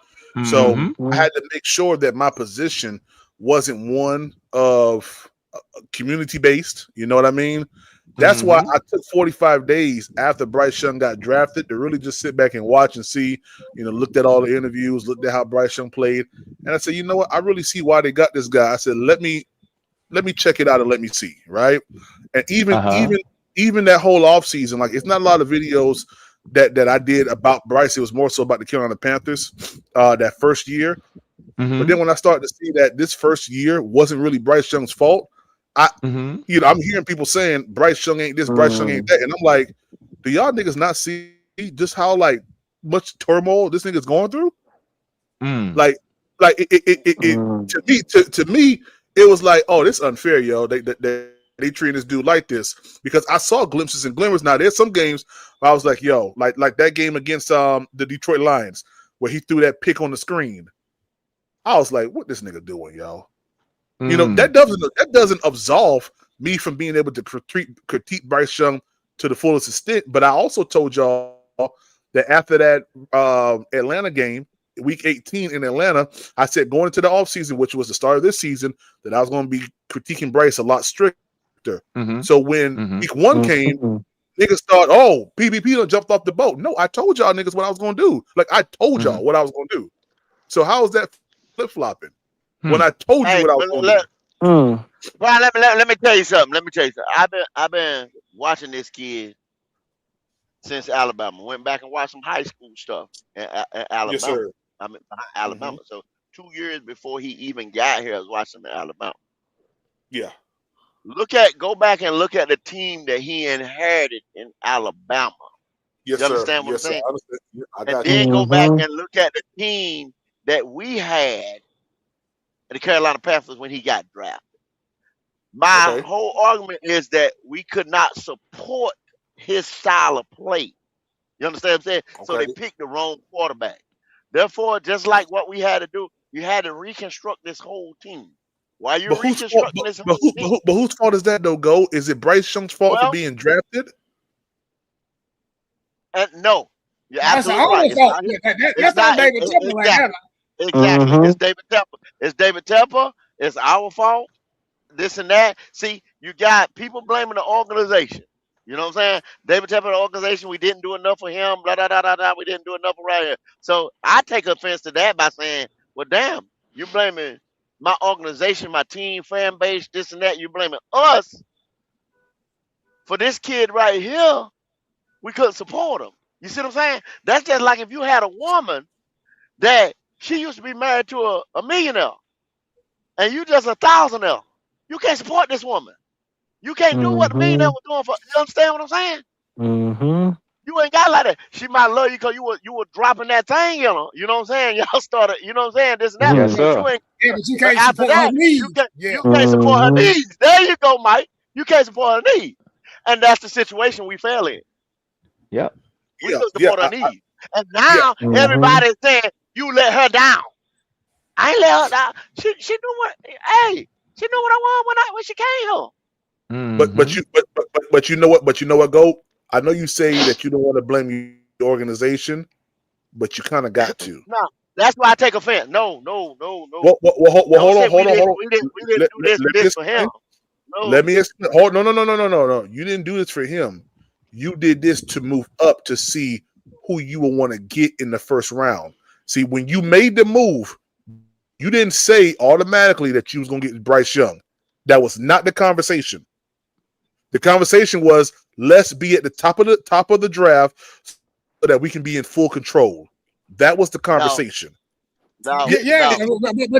So Mm-hmm. I had to make sure that my position wasn't one of community based. You know what I mean? That's why Mm-hmm. I took 45 days after Bryce Young got drafted to really just sit back and watch and see, looked at all the interviews, looked at how Bryce Young played. And I said, you know what? I really see why they got this guy. I said, let me check it out and let me see. Right. And Uh-huh. even that whole offseason, like it's not a lot of videos that I did about Bryce. It was more so about the Carolina Panthers that first year. But Mm-hmm. then when I started to see that this first year wasn't really Bryce Young's fault, Mm-hmm. I'm hearing people saying Bryce Young ain't this, Bryce Young ain't that, and I'm like, do y'all niggas not see just how like much turmoil this nigga's going through? Mm. Like it to me, it was like, oh, this unfair, yo. They treating this dude like this because I saw glimpses and glimmers. Now there's some games where I was like, yo, like that game against the Detroit Lions where he threw that pick on the screen. I was like, what this nigga doing, yo? Mm. That doesn't absolve me from being able to critique Bryce Young to the fullest extent. But I also told y'all that after that Atlanta game, week 18 in Atlanta, I said going into the offseason, which was the start of this season, that I was going to be critiquing Bryce a lot stricter. Mm-hmm. So when Mm-hmm. week one came, niggas thought, oh, PvP done jumped off the boat. No, I told y'all niggas what I was going to do. Like, I told y'all what I was going to do. So how is that flip-flopping? When I told you Hey, what I was going to do. Brian, let me tell you something. Let me tell you something. I've been watching this kid since Alabama. Went back and watched some high school stuff in Yes, Alabama. sir. I mean Alabama. So 2 years before he even got here, I was watching him in Alabama. Yeah. Go back and look at the team that he inherited in Alabama. Yes, You sir. understand what I'm Yes, sir. saying? I understand. Yeah, I And got you. then go back and look at the team that we had at the Carolina Panthers when he got drafted. My Okay. whole argument is that we could not support his style of play. You understand what I'm saying? So they Okay. picked the wrong quarterback. Therefore, just like what we had to do, you had to reconstruct this whole team. While But you're whose fault? reconstructing this whole team, But whose fault is that though? Go? Is it Bryce Young's fault for well, being drafted? and no, you're That's the absolutely right. owner's It's fault. not his. That's It's not not David Tepper right exactly. now. Exactly. It's David Tepper. It's David Tepper. It's our fault. This and that. See, you got people blaming the organization. You know what I'm saying? David Tepper, the organization, we didn't do enough for him. Blah blah blah blah blah. We didn't do enough around here. So I take offense to that by saying, well, damn, you're blaming my organization, my team, fan base, this and that. You're blaming us for this kid right here. We couldn't support him. You see what I'm saying? That's just like if you had a woman that she used to be married to a millionaire and you just a thousandaire. You can't support this woman. You can't do what the millionaire was doing for. You understand what I'm saying? You ain't got like that. She might love you because you were dropping that thing in her. You know what I'm saying? Y'all started. You know what I'm saying? This and that. Yes, But sir. you ain't. Yeah, but you But can't after support her that, needs. you can't support her needs. There you go, Mike. You can't support her needs, and that's the situation we fell in. Yep. We Yeah. couldn't Yeah. support her needs, and Yeah. now everybody's saying you let her down. I ain't let her down. She knew what. Hey, she knew what I want when she came here. But you know what? But you know what? Go. I know you say that you don't want to blame the organization, but you kind of got to. No, that's why I take offense. No. Don't Hold say on, hold on, hold on. we didn't do Let me this for him. explain. No. Let me explain. Hold, no. You didn't do this for him. you did this to move up to see who you will want to get in the first round. See, when you made the move, you didn't say automatically that you was going to get Bryce Young. That was not the conversation. The conversation was, let's be at the top of the draft so that we can be in full control. That was the conversation. No, but you got to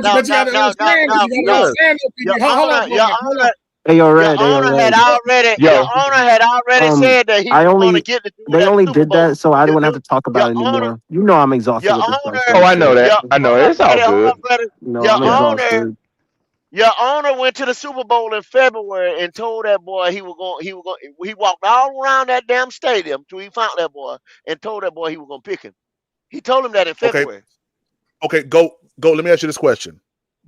understand. Your owner had already said that he I was going only to get to do they that only Super did Bowl. that so I didn't have to talk about it anymore. You know I'm exhausted with this Bryce Young I know shit. that. I know it. It's all good. No, I'm exhausted. Your owner went to the Super Bowl in February and told that boy he walked all around that damn stadium till he found that boy and told that boy he was gonna pick him. He told him that in February. Okay, go. Let me ask you this question.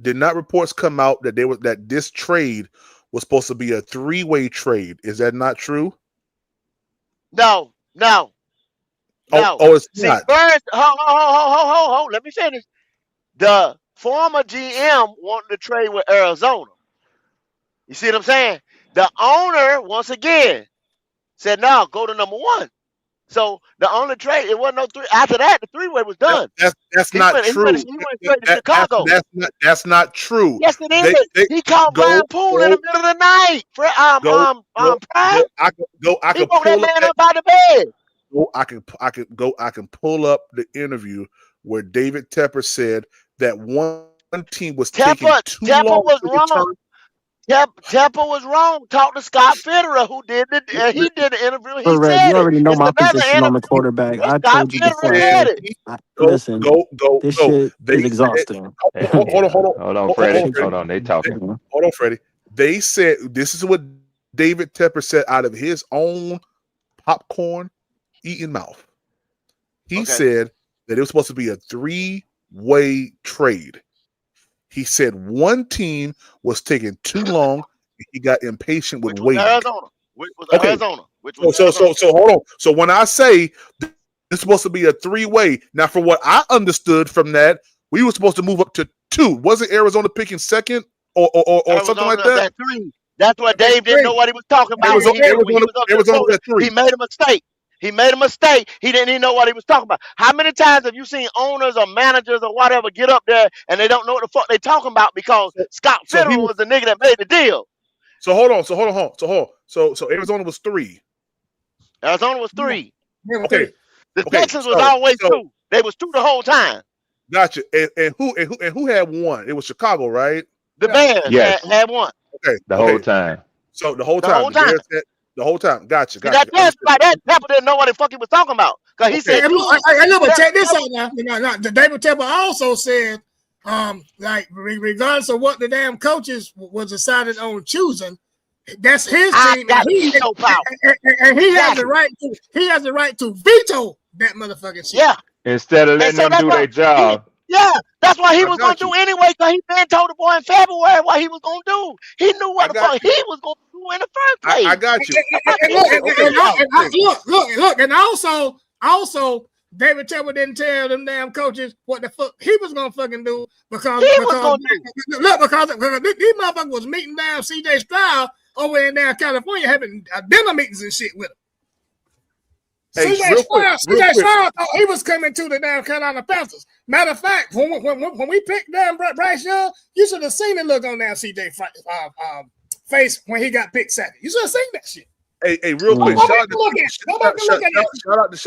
Did not reports come out that this trade was supposed to be a 3-way trade? Is that not true? No. Oh, it's not. First, hold. Let me finish. The former GM wanted to trade with Arizona. You see what I'm saying? The owner, once again, said, no, go to number 1. So the only trade, it wasn't no 3. After that, the 3-way was done. That's not true. He went straight to Chicago. That's not true. Yes, it is. He called Brian Poole in the middle of the night. Prime. He woke that man up out of bed. I can pull up the interview where David Tepper said that one team was taking too long to return. Tepper was wrong. Talk to Scott Fitterer, who did he did the interview. He said You already know it's my another position on the interview. quarterback. I Scott told you before. Fitterer said it. Listen, this shit is exhausting. Hold on, Freddie. Hold on, they talking. Hold on, Freddie. They said this is what David Tepper said out of his own popcorn eating mouth. He said that it was supposed to be a 3-way trade. He said one team was taking too long. He got impatient with waiting. Arizona. Which was Arizona. So hold on. So when I say it's supposed to be a 3-way, now from what I understood from that, we were supposed to move up to 2. Wasn't Arizona picking second or something like that? 3. That's what Dave didn't know what he was talking about. Arizona at 3. He made a mistake. He didn't even know what he was talking about. How many times have you seen owners or managers or whatever get up there and they don't know what the fuck they talking about because Scott Fitterer was the nigga that made the deal? So hold on. So Arizona was 3. Arizona was 3. Okay. The Texans was always 2. They was 2 the whole time. Gotcha. And who had 1? It was Chicago, right? The Bears had 1. Okay. The whole time. So the whole time. The whole time. Gotcha. That Tepper didn't know what the fuck he was talking about. Because he said, but check this out now. David Tepper also said, like, regardless of what the damn coaches was decided on choosing, that's his team. And he has the right to. He has the right to veto that motherfucking shit. Yeah. Instead of letting them do their job. That's what he was going to do anyway, because he been told the boy in February what he was going to do. He knew what the fuck he was going to do in the first place. I got you. Look, and also, David Tepper didn't tell them damn coaches what the fuck he was going to fucking do because these motherfuckers was meeting down CJ Stroud over in down California having dinner meetings and shit with him. Hey, CJ Stroud thought he was coming to the damn Carolina Panthers. Matter of fact, when we picked down Bryce Young, you should have seen the look on that CJ face when he got picked second. You should have seen that shit. Hey, real quick, shout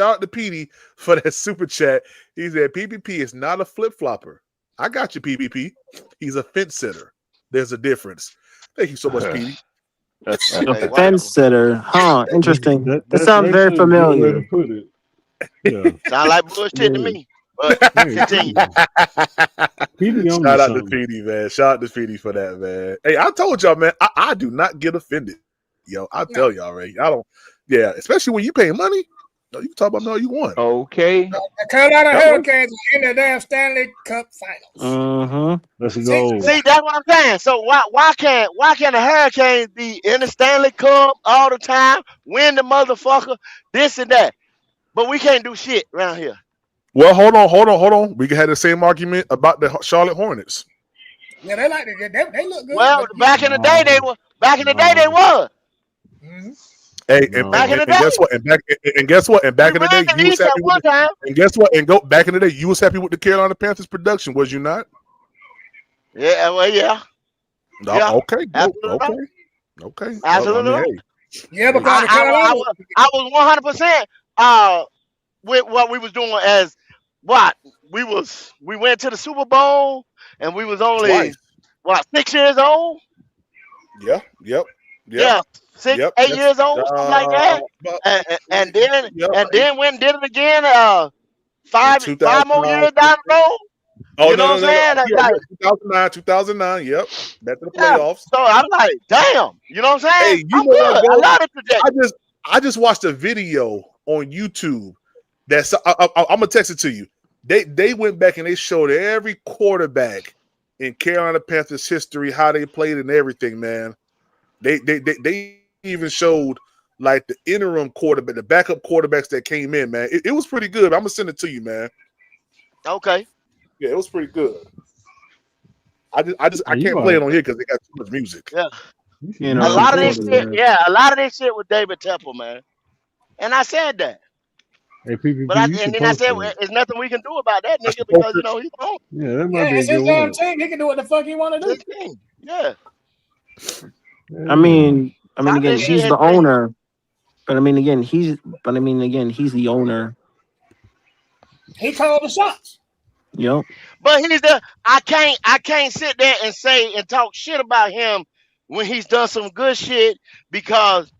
out to Petey for that super chat. He said PPP is not a flip flopper. I got you, PPP. He's a fence sitter. There's a difference. Thank you so much, Petey. A fence sitter, huh? Interesting. That sounds very familiar. Sound like bullshit to me. But continue. Shout out to Petey, man. Shout out to Petey for that, man. Hey, I told y'all, man, I do not get offended. Yo, I tell y'all, right? I don't. Yeah, especially when you pay money. No, you can talk about all you want. Okay. The Carolina Hurricanes are in the damn Stanley Cup Finals. Let's go. See, that's what I'm saying. So why can't the Hurricanes be in the Stanley Cup all the time, win the motherfucker, this and that, but we can't do shit around here? Well, hold on. We can have the same argument about the Charlotte Hornets. Yeah, they like it. They look good. Well, back in the day they were. Mm-hmm. Hey, back in the day. guess what? And guess what? And back We in the ran day, the you was East at happy with one time. and guess what? And go back in the day, you was happy with the Carolina Panthers production, was you not? Yeah, well, yeah. No, Yeah. okay, Absolutely right. okay. I Absolutely mean, right. Yeah, hey, because the I Carolina. was 100% with what we was doing as what we went to the Super Bowl and we was only twice. 6 years old. Yeah, yep, Yeah, six, yep. eight That's years old, something like that. about, And then yep. went and did it again. In Five more 2009. years down the road. Oh You know what I'm no. saying? That's Yeah, like, 2009. Yep. Back to the yeah. playoffs. So I'm like, damn. You know what I'm saying? Hey, you I'm know what, good. I bro? love the trajectory. I just watched a video on YouTube. That's I'm gonna text it to you. They went back and they showed every quarterback in Carolina Panthers history how they played and everything. Man, they even showed like the interim quarterback, the backup quarterbacks that came in. Man, it was pretty good. I'm gonna send it to you, man. Okay. Yeah, it was pretty good. I You can't play are. it on here because they got too much music. Yeah. You should A use lot of this recorders, shit. man. Yeah, a lot of this shit with David Temple, man. And I said that. Hey, PPP, But you and should then I post said, well, that. there's nothing we can do about that I nigga should post because it. he's on Yeah, that might Yeah, be a it's good his damn one. team. He can do what the fuck he want to do. his team. Yeah. I Yeah. mean, Top again, this shit he's has the been. owner, but he's the owner. He called the shots. Yep. But I can't sit there and say and talk shit about him when he's done some good shit because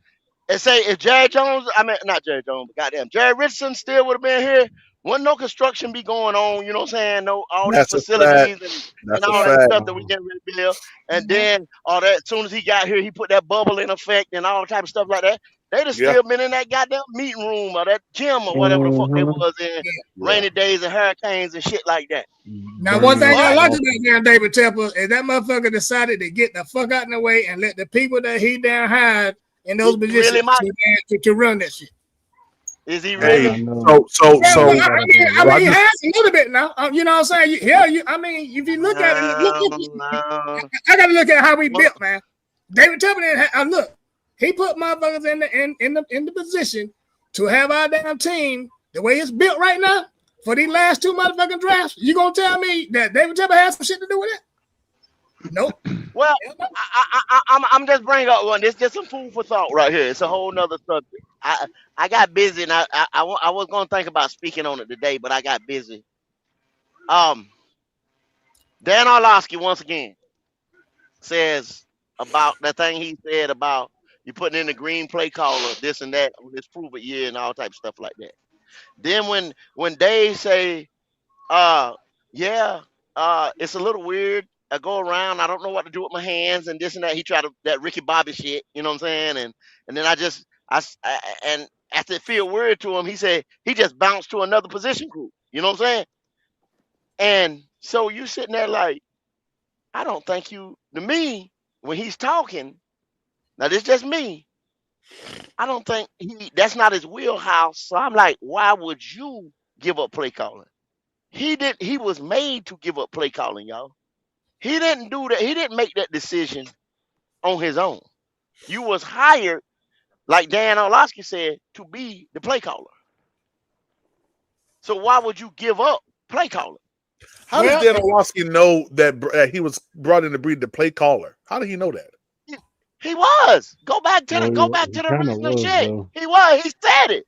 and say if Jerry Jones, I mean not Jerry Jones, but goddamn Jerry Richardson still would have been here, wouldn't no construction be going on, you know what I'm saying? No all these That's a fact. facilities and That's a all Yeah. that fact. stuff that we getting ready to build. And then all that as soon as he got here, he put that bubble in effect and all type of stuff like that. They'd have Yeah, still been in that goddamn meeting room or that gym or whatever the fuck they Mhm. was in yeah. rainy days and hurricanes and shit like that. Now, one Burning thing up I But like all. about damn David Temple is that motherfucker decided to get the fuck out of the way and let the people that he down hired in those really, positions Mike? to run that shit. Is he Hey, I really? know. so Yeah, well, Gotta I do mean, the I work. I mean, he just has a little bit now. You know what I'm saying? I mean, if you look at it, No. I got to look at how we Well, built, man. David Temple didn't look. He put motherfuckers in the position to have our damn team the way it's built right now for these last two motherfucking drafts. You gonna tell me that David Temple has some shit to do with it? Nope. well, I'm just bringing up one. This just some food for thought right here. It's a whole nother subject. I got busy and I was gonna think about speaking on it today, but I got busy. Um, Dan Orlovsky once again says about that thing he said about you putting in the green play caller, this and that, let's prove it, yeah, and all type of stuff like that. Then when they say, uh, yeah, it's a little weird. I go around, I don't know what to do with my hands and this and that. He tried to that Ricky Bobby shit, you know what I'm saying? And then and after it feel weird to him, he said he just bounced to another position group. You know what I'm saying? And so you sitting there like, I don't think you to me when he's talking. Now this just me. I don't think that's not his wheelhouse. So I'm like, why would you give up play calling? He was made to give up play calling, y'all. He didn't do that. He didn't make that decision on his own. You was hired, like Dan Orlovsky said, to be the play caller. So why would you give up play calling? how does Dan Orlovsky know that he was brought in to be the play caller? How did he know that? He was. Go back to Well, the it kind of original was, shit. though. He was. He said it.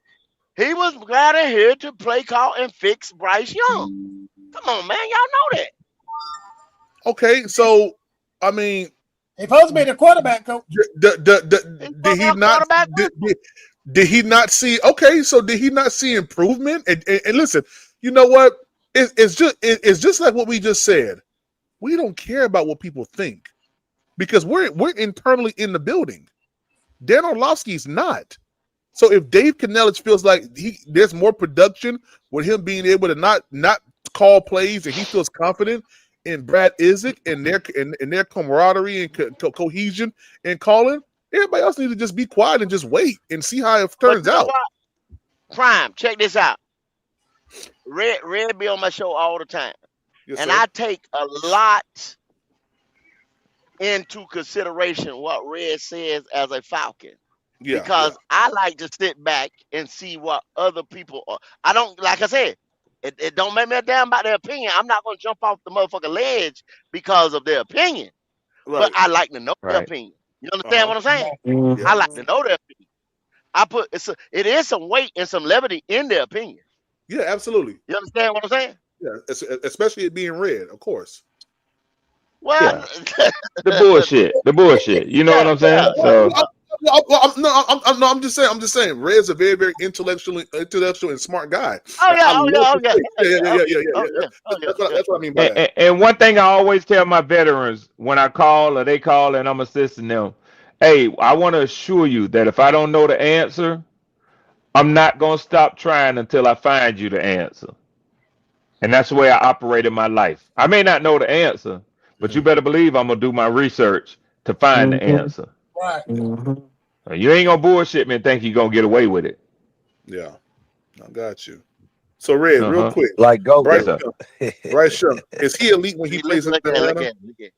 He was glad in here to play call and fix Bryce Young. Come on, man. Y'all know that. Okay, so I mean, he's supposed to be the quarterback coach. did he not? Did he not see? Okay, so did he not see improvement? And listen, you know what? It's just like what we just said. We don't care about what people think because we're internally in the building. Dan Orlovsky's not. So if Dave Kanellis feels like there's more production with him being able to not call plays and he feels confident in Brad Isaac and their camaraderie and cohesion and calling, everybody else needs to just be quiet and just wait and see how it But turns you know out. what? Prime, check this out. Red be on my show all the time. Yes, and sir. I take a lot into consideration what Red says as a Falcon. Yeah, yeah. because I like to sit back and see what other people are. I don't like I said, it don't make me a damn about their opinion. I'm not gonna jump off the motherfucking ledge because of their opinion. But Right. I like to know their Right. opinion. You understand Uh-huh. what I'm saying? Yeah. I like to know their opinion. It is some weight and some levity in their opinion. Yeah, absolutely. You understand what I'm saying? Yeah, especially it being red, of course. Well, Yeah. The bullshit. The bullshit. You know yeah, what I'm yeah, saying? yeah, So yeah. No, I'm just saying. I'm just saying. Red's a very, very intellectual, and smart guy. Oh And yeah, I oh yeah, love oh his yeah, take. oh yeah, oh Yeah. yeah, oh yeah, oh yeah, yeah. That's what I mean by that. and one thing I always tell my veterans when I call or they call and I'm assisting them, hey, I want to assure you that if I don't know the answer, I'm not gonna stop trying until I find you the answer. And that's the way I operate in my life. I may not know the answer, but you better believe I'm gonna do my research to find the Mhm. answer. Right. Mhm. You ain't gonna bullshit me and think you're gonna get away with it. Yeah, I got you. So, Red, real Uh-huh. quick, Like Bryce Yes, Goku. sir. Young. Bryce Young, is he elite when he See, plays in look at it, look Atlanta? at it, look at it.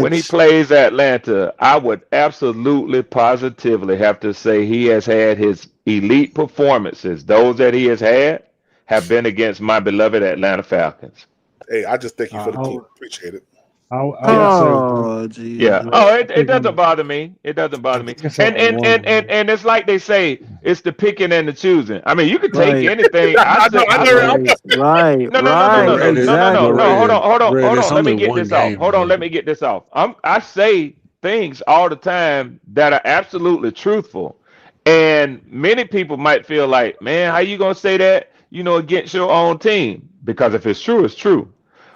When he What? plays Atlanta, I would absolutely positively have to say he has had his elite performances. Those that he has had have been against my beloved Atlanta Falcons. Hey, I just thank you for the I clip. would, Appreciate it. I would Yeah. say Oh Yeah. Jesus. Oh, I it think doesn't bother me. It doesn't I bother me. think it's only one game. And it's like they say, it's the picking and the choosing. I mean, you could take Right. anything. I say I know. Right. Right. no, Right. But no. Exactly. Hold Red, on. it's Let me only get one this off. game, Hold on. bro. Let me get this off. I say things all the time that are absolutely truthful, and many people might feel like, man, how you gonna say that? Against your own team? Because if it's true, it's true.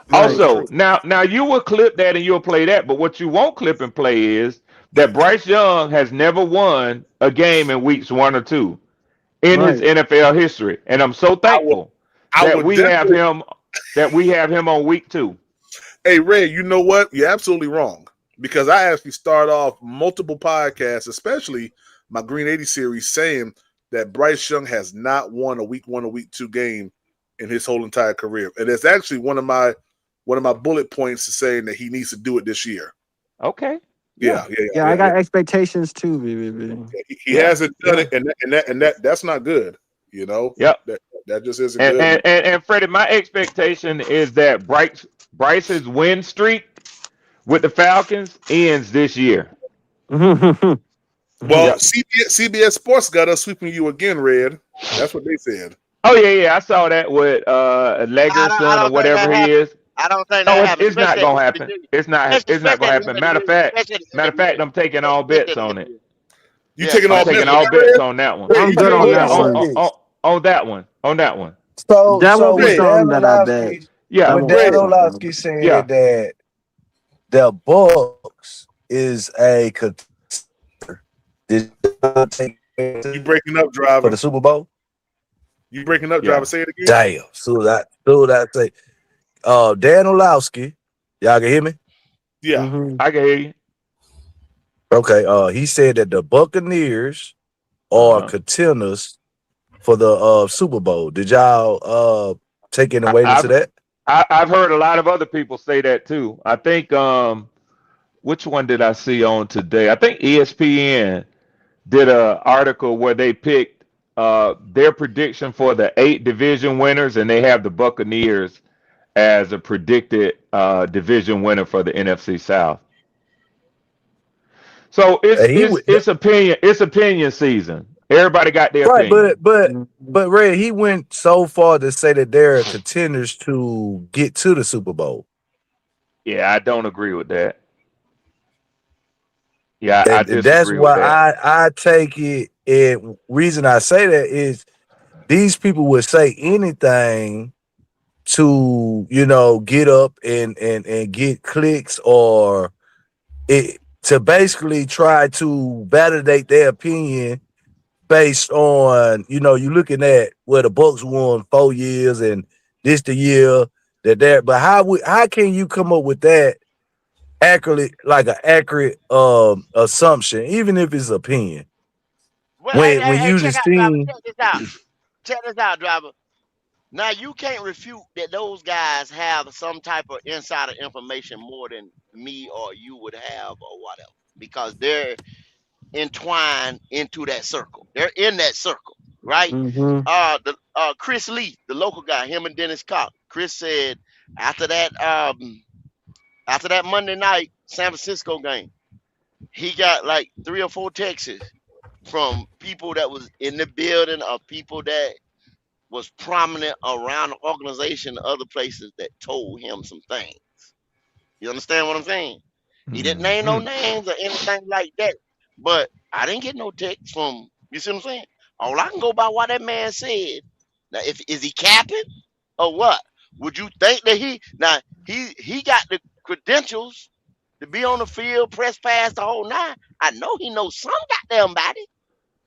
No, Right. it's true. Also, now you will clip that and you'll play that, but what you won't clip and play is that Bryce Young has never won a game in weeks 1 or 2 in his Right. NFL history, and I'm so I would. thankful I that would we have definitely. him that we have him on week 2. Hey, Red, you know what? You're absolutely wrong because I actually start off multiple podcasts, especially my Green 80 series, saying that Bryce Young has not won a week 1 or week 2 game in his whole entire career, and it's actually one of my bullet points is saying that he needs to do it this year. Okay. Yeah, Yeah. yeah, Yeah, yeah, I yeah. got expectations too, BBB. Yeah. He Yeah. hasn't done Yeah. it, and that's not good. You know Yep. that just isn't And good. and, and, and Freddie, my expectation is that Bryce's win streak with the Falcons ends this year. Well, Yep. CBS Sports got us sweeping you again, Red. That's what they said. Oh yeah. I saw that with I Legerson or don't think whatever that he happened. is. I don't think No, that it's happened, it's not especially at gonna the end of happen. the year. It's not Especially, it's not especially gonna at the happen. end of the year. Especially at the end Matter of of the fact, year. I'm taking all Especially bets at the end on of the it. year. You Yeah, taking I'm all especially bets taking at on the all end that, of the bets Red? year. on that one. Red, I'm you good taking on all Let me that bets on say that? one. this. On that one. On that one. So That won't be when something Dan that I bet. Orlovsky That Yeah, when won't Dan be Red. something. I Orlovsky bet. Yeah. said that the Bucks is a contender, did y'all take You it breaking up, for driver. the Super Bowl? You breaking up, driver. Yeah. Say it again. Damn. So that say Dan Orlovsky, y'all can hear me? Yeah. Mm-hmm. I can hear you. Okay. He said that the Buccaneers are Uh-huh. contenders for the Super Bowl. Did y'all take any I, weight into I've that? I've heard a lot of other people say that too. I think which one did I see on today? I think ESPN did a article where they picked their prediction for the 8 division winners, and they have the Buccaneers as a predicted division winner for the NFC South. So it's And he it's would it's opinion season. Everybody got their right, opinion. but Ray, he went so far to say that they're contenders to get to the Super Bowl. Yeah, I don't agree with that. Yeah, I And that's disagree with why that. I take it. And reason I say that is these people would say anything to get up and get clicks or it to basically try to validate their opinion based on you looking at where the Bucks won 4 years and this the year that but how can you come up with that accurately like an accurate assumption even if it's opinion Well, when you check just out, driver. seen Check this out. Check this out, driver. Now you can't refute that those guys have some type of insider information more than me or you would have or whatever, because entwined into that circle. They're in that circle, right? Mm-hmm. The Chris Lee, the local guy, him and Dennis Cox. Chris said after that Monday night San Francisco game, he got like 3 or 4 texts from people that was in the building, or people that was prominent around the organization, other places, that told him some things. You understand what I'm saying? He didn't name no names or anything like that. But I didn't get no text from, you see what I'm saying? All I can go by what that man said. Now, if is he capping or what? Would you think that he got the credentials to be on the field, press pass the whole nine? I know he knows some goddamn body.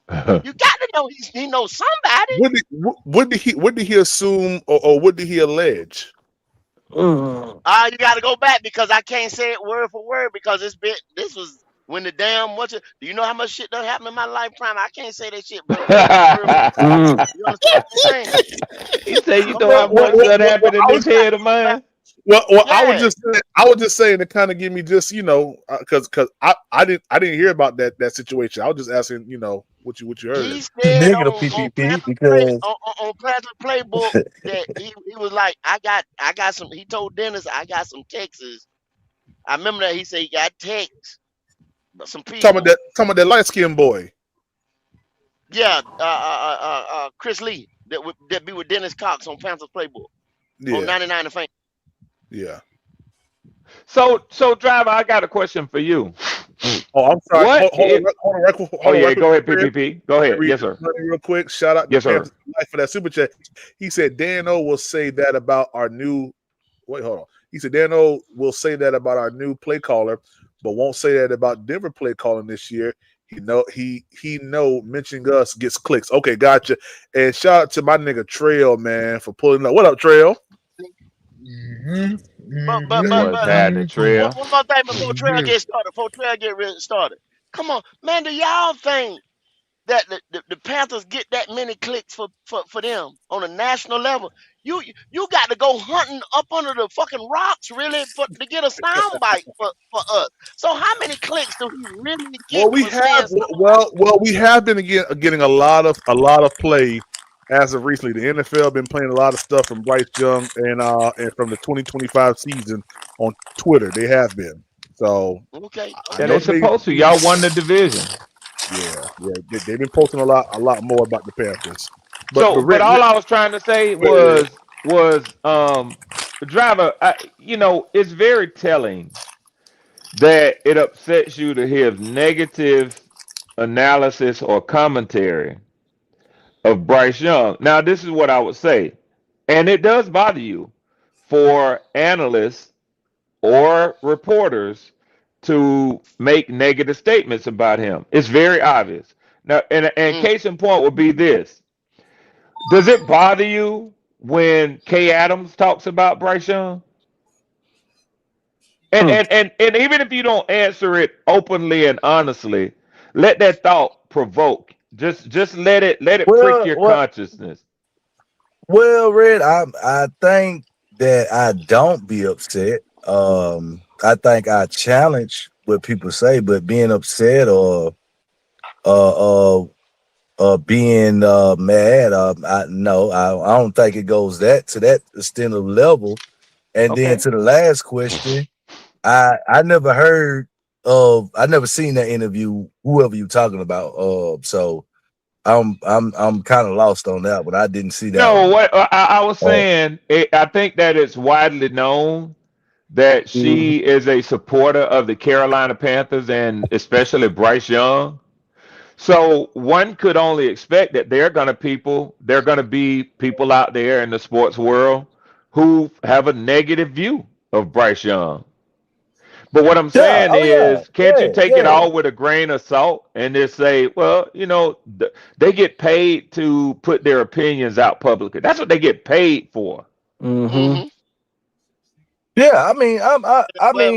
You got to know he knows somebody. What did he assume, or what did he allege? You got to go back, because I can't say it word for word, because this was when the damn do you know how much shit done happened in my lifetime? I can't say that shit, bro. You understand what I'm saying? He said, "You know how much that happened in this head of mine." Well, I was just saying to kind of give me just because I didn't hear about that situation. I was just asking what you heard. He said Negative on PPP because Panther Playbook that he was like, I got some. He told Dennis, I got some texts. I remember that he said he got texts, some people Talking about that light skinned boy. Yeah, Chris Lee that be with Dennis Cox on Panthers Playbook on 99 The Fan. Yeah. So driver, I got a question for you. Oh, I'm sorry. Hold on. Go ahead, PPP. Go ahead. Yes, sir. Real quick, shout out to Panthers for that super chat. He said Dan O will say that about our new. Wait, hold on. He said Dan O will say that about our new play caller, but won't say that about Denver play calling this year. He know mentioning us gets clicks. Okay, gotcha. And shout out to my nigga Trail, man, for pulling up. What up, Trail? But what's happening, Trail? One more thing before Trail gets started. Before Trail get really started. Come on, man. Do y'all think that the Panthers get that many clicks for them on a national level? You got to go hunting up under the fucking rocks really to get a sound bite for us. So how many clicks do we really get? Well, we have been getting a lot of play as of recently. The NFL been playing a lot of stuff from Bryce Young and from the 2025 season on Twitter. They have been. So okay. Yeah, they're supposed to. Y'all won the division. Yeah. They've been posting a lot more about the Panthers. But all I was trying to say was driver. It's very telling that it upsets you to hear negative analysis or commentary of Bryce Young. Now, this is what I would say, and it does bother you for analysts or reporters to make negative statements about him. It's very obvious. Now, and case in point would be this. Does it bother you when Kay Adams talks about Bryce Young? And even if you don't answer it openly and honestly, let that thought provoke. Just let it prick your consciousness. Well, Red, I think that I don't be upset. I think I challenge what people say, but being upset or being mad, I don't think it goes to that extent of level. And then to the last question, I never heard of, I never seen that interview, whoever you talking about. So I'm kind of lost on that, but I didn't see that. No, what I was saying, I think that it's widely known that she is a supporter of the Carolina Panthers and especially Bryce Young. So one could only expect that there are going to be people out there in the sports world who have a negative view of Bryce Young. But what I'm saying is, can't you take it all with a grain of salt and just say, well, they get paid to put their opinions out publicly. That's what they get paid for. Mm-hmm. Yeah, I mean,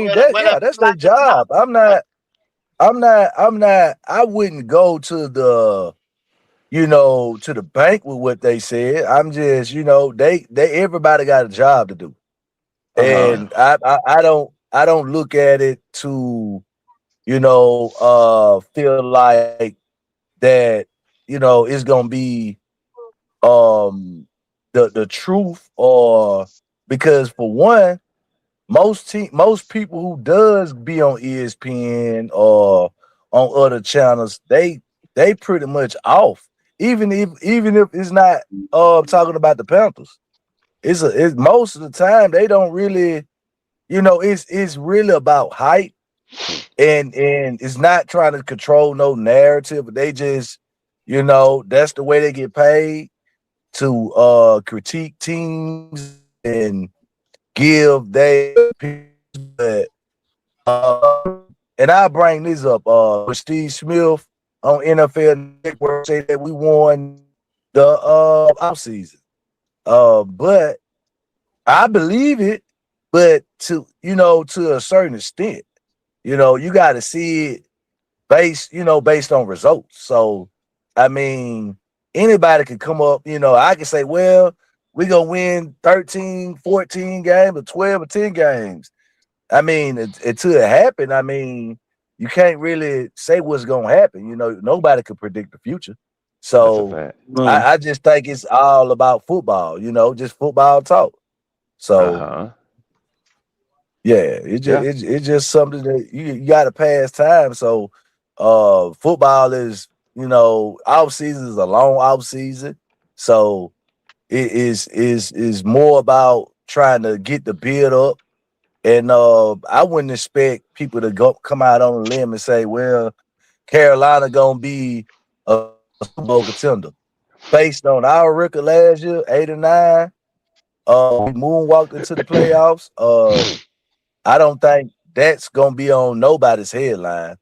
that's their job. I wouldn't go to the, to the bank with what they said. I'm just, they everybody got a job to do. And I don't look at it to, feel like that, it's gonna be the truth, or because for one, most people who does be on ESPN or on other channels, they pretty much off. Even if it's not talking about the Panthers. It's most of the time they don't really, it's really about hype, and it's not trying to control no narrative. They just, that's the way they get paid to critique teams and give they but and I bring this up with Steve Smith on NFL Network say that we won the offseason. But I believe it, but to a certain extent. You got to see it based on results. So, I mean, anybody can come up, I can say, well, we're going to win 13, 14 games or 12 or 10 games. I mean, until it happened, I mean, you can't really say what's going to happen. Nobody could predict the future. So I just think it's all about football, just football talk. So yeah, it's just something that you got to pass time. So football is, off season is a long off season. So it is more about trying to get the build up. And I wouldn't expect people to come out on a limb and say, well, Carolina gonna be a Super Bowl contender. Based on our record last year, 8-9, we moonwalked into the playoffs. I don't think that's gonna be on nobody's headline,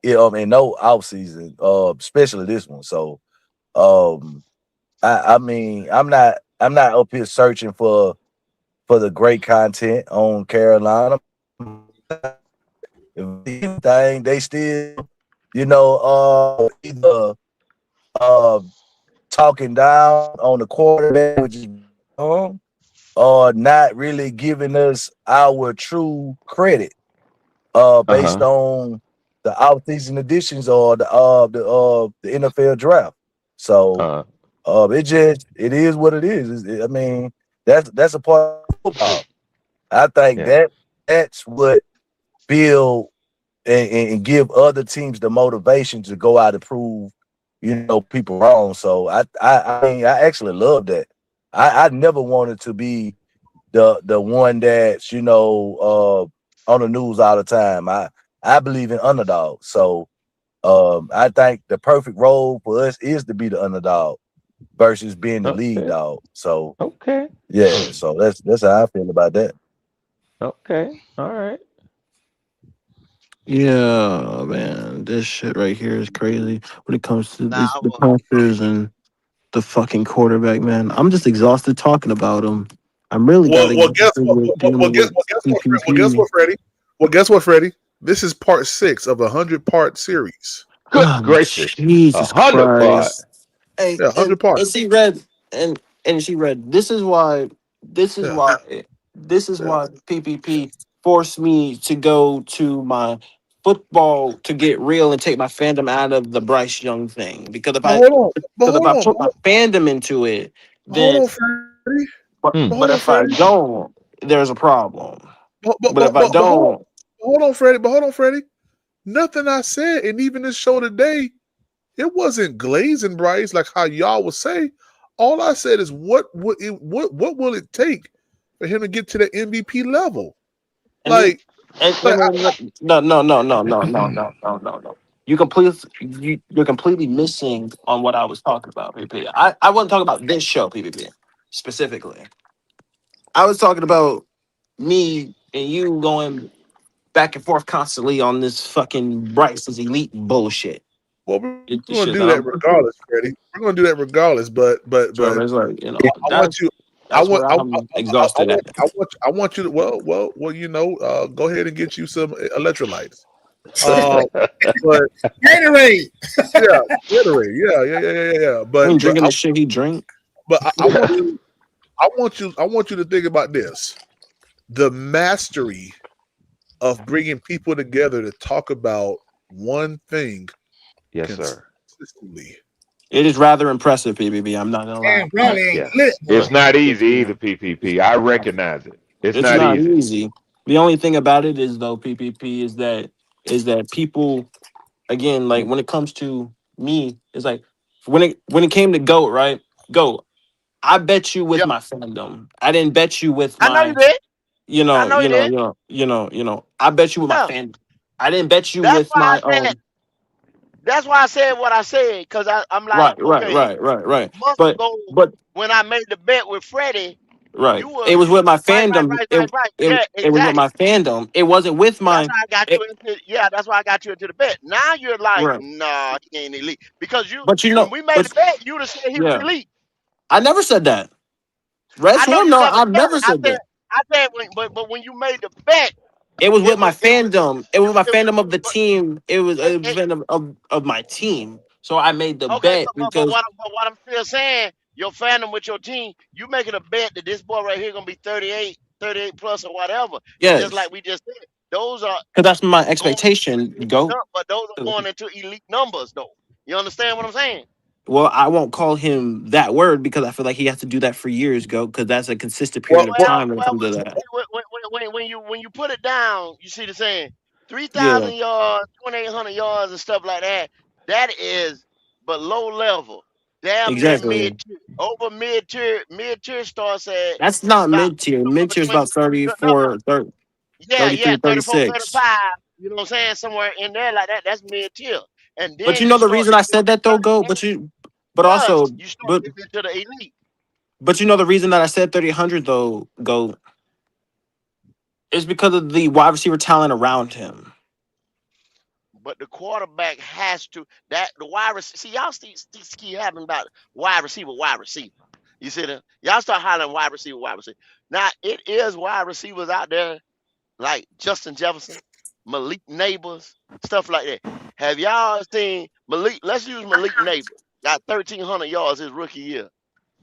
in no offseason, especially this one. So, I mean, I'm not up here searching for the great content on Carolina. If anything, they still, either talking down on the quarterback, which is wrong, or not really giving us our true credit based on the offseason additions or the NFL draft. So it is what it is. I mean, that's a part of football. I think that's what build and give other teams the motivation to go out and prove, people wrong. So I mean, I actually love that. I never wanted to be the one that's on the news all the time. I believe in underdogs. So I think the perfect role for us is to be the underdog versus being the lead dog. So yeah, so that's how I feel about that. All right. Yeah, man, this shit right here is crazy when it comes to the Panthers and the fucking quarterback, man. I'm just exhausted talking about him. I'm really gotta Well, guess what? with PPP. Freddie? Well, guess what, Freddie? This is part 6 of a 100-part series. Good gracious, Jesus 100 Christ! Hey, Yeah, 100 parts. and she read and she read. This is why PPP forced me to go to my football to get real and take my fandom out of the Bryce Young thing. Because if I put my fandom into it, then but if I don't, there's a problem. But if I don't, hold on, Freddie. Nothing I said, and even this show today, it wasn't glazing Bryce like how y'all would say. All I said is what will it take for him to get to the MVP level? no. You're completely missing on what I was talking about, PPP. I wasn't talking about this show, PPP, specifically. I was talking about me and you going back and forth constantly on this fucking Bryce's elite bullshit. Well, we're going to do that regardless, Freddie. We're going to do that regardless, but so it's like, I want you. I want. I'm exhausted. I want you to. Well. Go ahead and get you some electrolytes. But Gatorade. Yeah, Gatorade. Yeah. But drinking the shit he drink. But I want you to think about this: the mastery of bringing people together to talk about one thing Yes, sir. consistently. It is rather impressive, PBB. I'm not gonna lie. Damn, Brawley ain't Yes. lit, boy. It's not easy either, PPP. I recognize it. It's It's not not easy. easy. The only thing about it is though, PPP is that people again, like when it comes to me, it's like when it came to GOAT, right? GOAT. I bet you with Yeah, my fandom. I didn't bet you with I know you my, did. you I know, know you you know, did. you know, you know, you know. I bet you with my Yeah, fandom. I didn't bet you that's with why my I said. That's why I said what I said, because I'm like, right, right, okay, right, right, right. months But ago but when I made the bet with Freddie, right. you It was was with my right, right, fandom. right, It right, right. it Yeah, it was with my exactly. fandom. It wasn't with That's my how I got it, you into. Yeah, that's why I got you into the bet. Now you're like, right. nah, he ain't elite because But you when know, we made but the bet, you'd have said he was yeah. elite. I never said that. Red I know Swarm, you no, never I've said never it. said that. I said, but when you made the bet, It was with it my was, it was, fandom. It was my it was, fandom of the but team. It was it, a it, fandom of my team. So I made the okay, bet but because what I'm still saying, your fandom with your team, you making a bet that this boy right here gonna be 38 plus or whatever. And just yes, like we just said, those are because that's my going expectation. Go. but those are going into elite numbers though. You understand what I'm saying? Well, I won't call him that word because I feel like he has to do that for years. Go, because that's a consistent Well, period of well, time when it comes to that. When you put it down, you see the saying, Yeah, 3,000 yards, 2,800 yards, and stuff like that. That is below level, damn near mid exactly. tier. Over mid tier starts at That's not about mid tier. Mid somewhere tier is between about no, 34, 30, yeah, 33, yeah, 34, 36. 35. You know what I'm saying? Somewhere in there like that. That's mid tier, and But then you you know the start reason I getting said into that though, go. 38 But plus. also, You start but getting into the elite. but you know the reason that I said 3,800 though, go, is because of the wide receiver talent around him. But the quarterback has to that the wide receiver. See, y'all keep having about wide receiver, wide receiver. You see that? Y'all start hollering wide receiver, wide receiver. Now it is wide receivers out there like Justin Jefferson, Malik Neighbors, stuff like that. Have y'all seen Malik? Let's use Malik Neighbors. Got 1,300 yards his rookie year.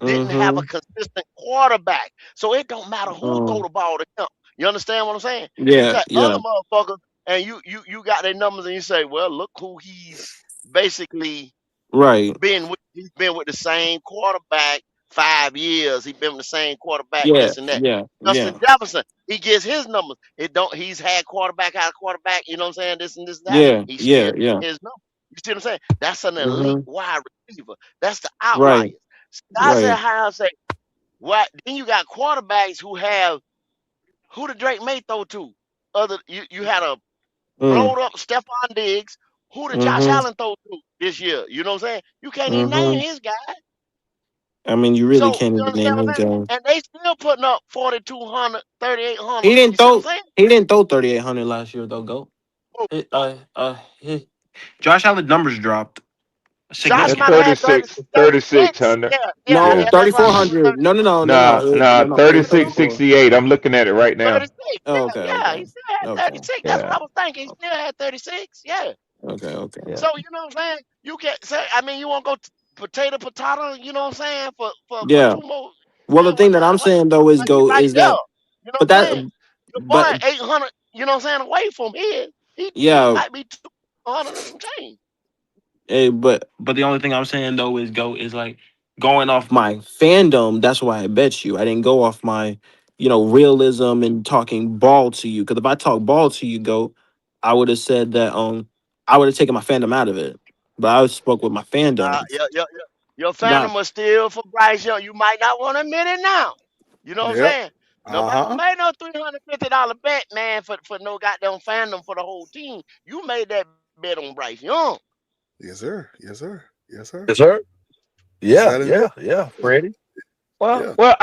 Didn't have a Mm-hmm. consistent quarterback. So it don't matter who throw the ball to him. You understand what I'm saying? You Yeah, got other yeah. motherfuckers and you got their numbers and you say, well, look who he's basically Right. been with. He's been with the same quarterback 5 years. He's been with the same quarterback, Yeah, this and that. yeah, Justin yeah. Jefferson, he gets his numbers. It don't he's had quarterback out of quarterback, you know what I'm saying? This and this and that. Yeah, He's yeah, still yeah. his numbers. You see what I'm saying? That's an elite Mm-hmm. wide receiver. That's the Right, outliers. I said right. how I say what then you got quarterbacks who have who did Drake May throw to? You had a Mm, blowed up Stephon Diggs. Who did Josh mm-hmm. Allen throw to this year? You know what I'm saying? You can't even name Mm-hmm. his guy. I mean, you really So can't you even understand name what him, I'm saying? Joe. And they still putting up 4,200, He 3,800. didn't You see what I'm throw. saying? He didn't throw 3,800 last year though. Go. Who? Josh Allen numbers dropped Josh that's might have significantly. had 36, 36. 3,600. Yeah, yeah, No, Yeah. yeah. That's why I said 3,400. No, no, no, no, no, Nah, nah, no, no. It was 36, 36. 34. 68. I'm looking at it right now. 36. Yeah, Oh, okay, yeah. okay, He still had okay, 36. That's what Yeah. I was thinking. He still had 36. Yeah. okay, okay. Yeah. So you know what I'm saying? You can say, I mean, you want to go potato, you know what I'm saying? For Yeah. two more. Well, the Man, thing that I'm what? saying though is Like he go right is there. that, You know but what I'm that, saying? Your boy but 800. You know what I'm saying? Away from his. He yeah. might be 200 and some change. But the only thing I'm saying though is go is like going off my fandom. That's why I bet you. I didn't go off my, realism and talking ball to you. Because if I talk ball to you, go, I would have said that I would have taken my fandom out of it. But I spoke with my fandom. Your Not fandom was still for Bryce Young. You might not want to admit it now. You know what I'm Yep. saying? Nobody Uh-huh. made no $350 bet, man, for no goddamn fandom for the whole team. You made that bet on Bryce Young. Yes, sir. Yes, sir. Yes, sir. Yes, sir. It's Yeah, that yeah, investment. yeah, Freddie. Well, Yeah. well,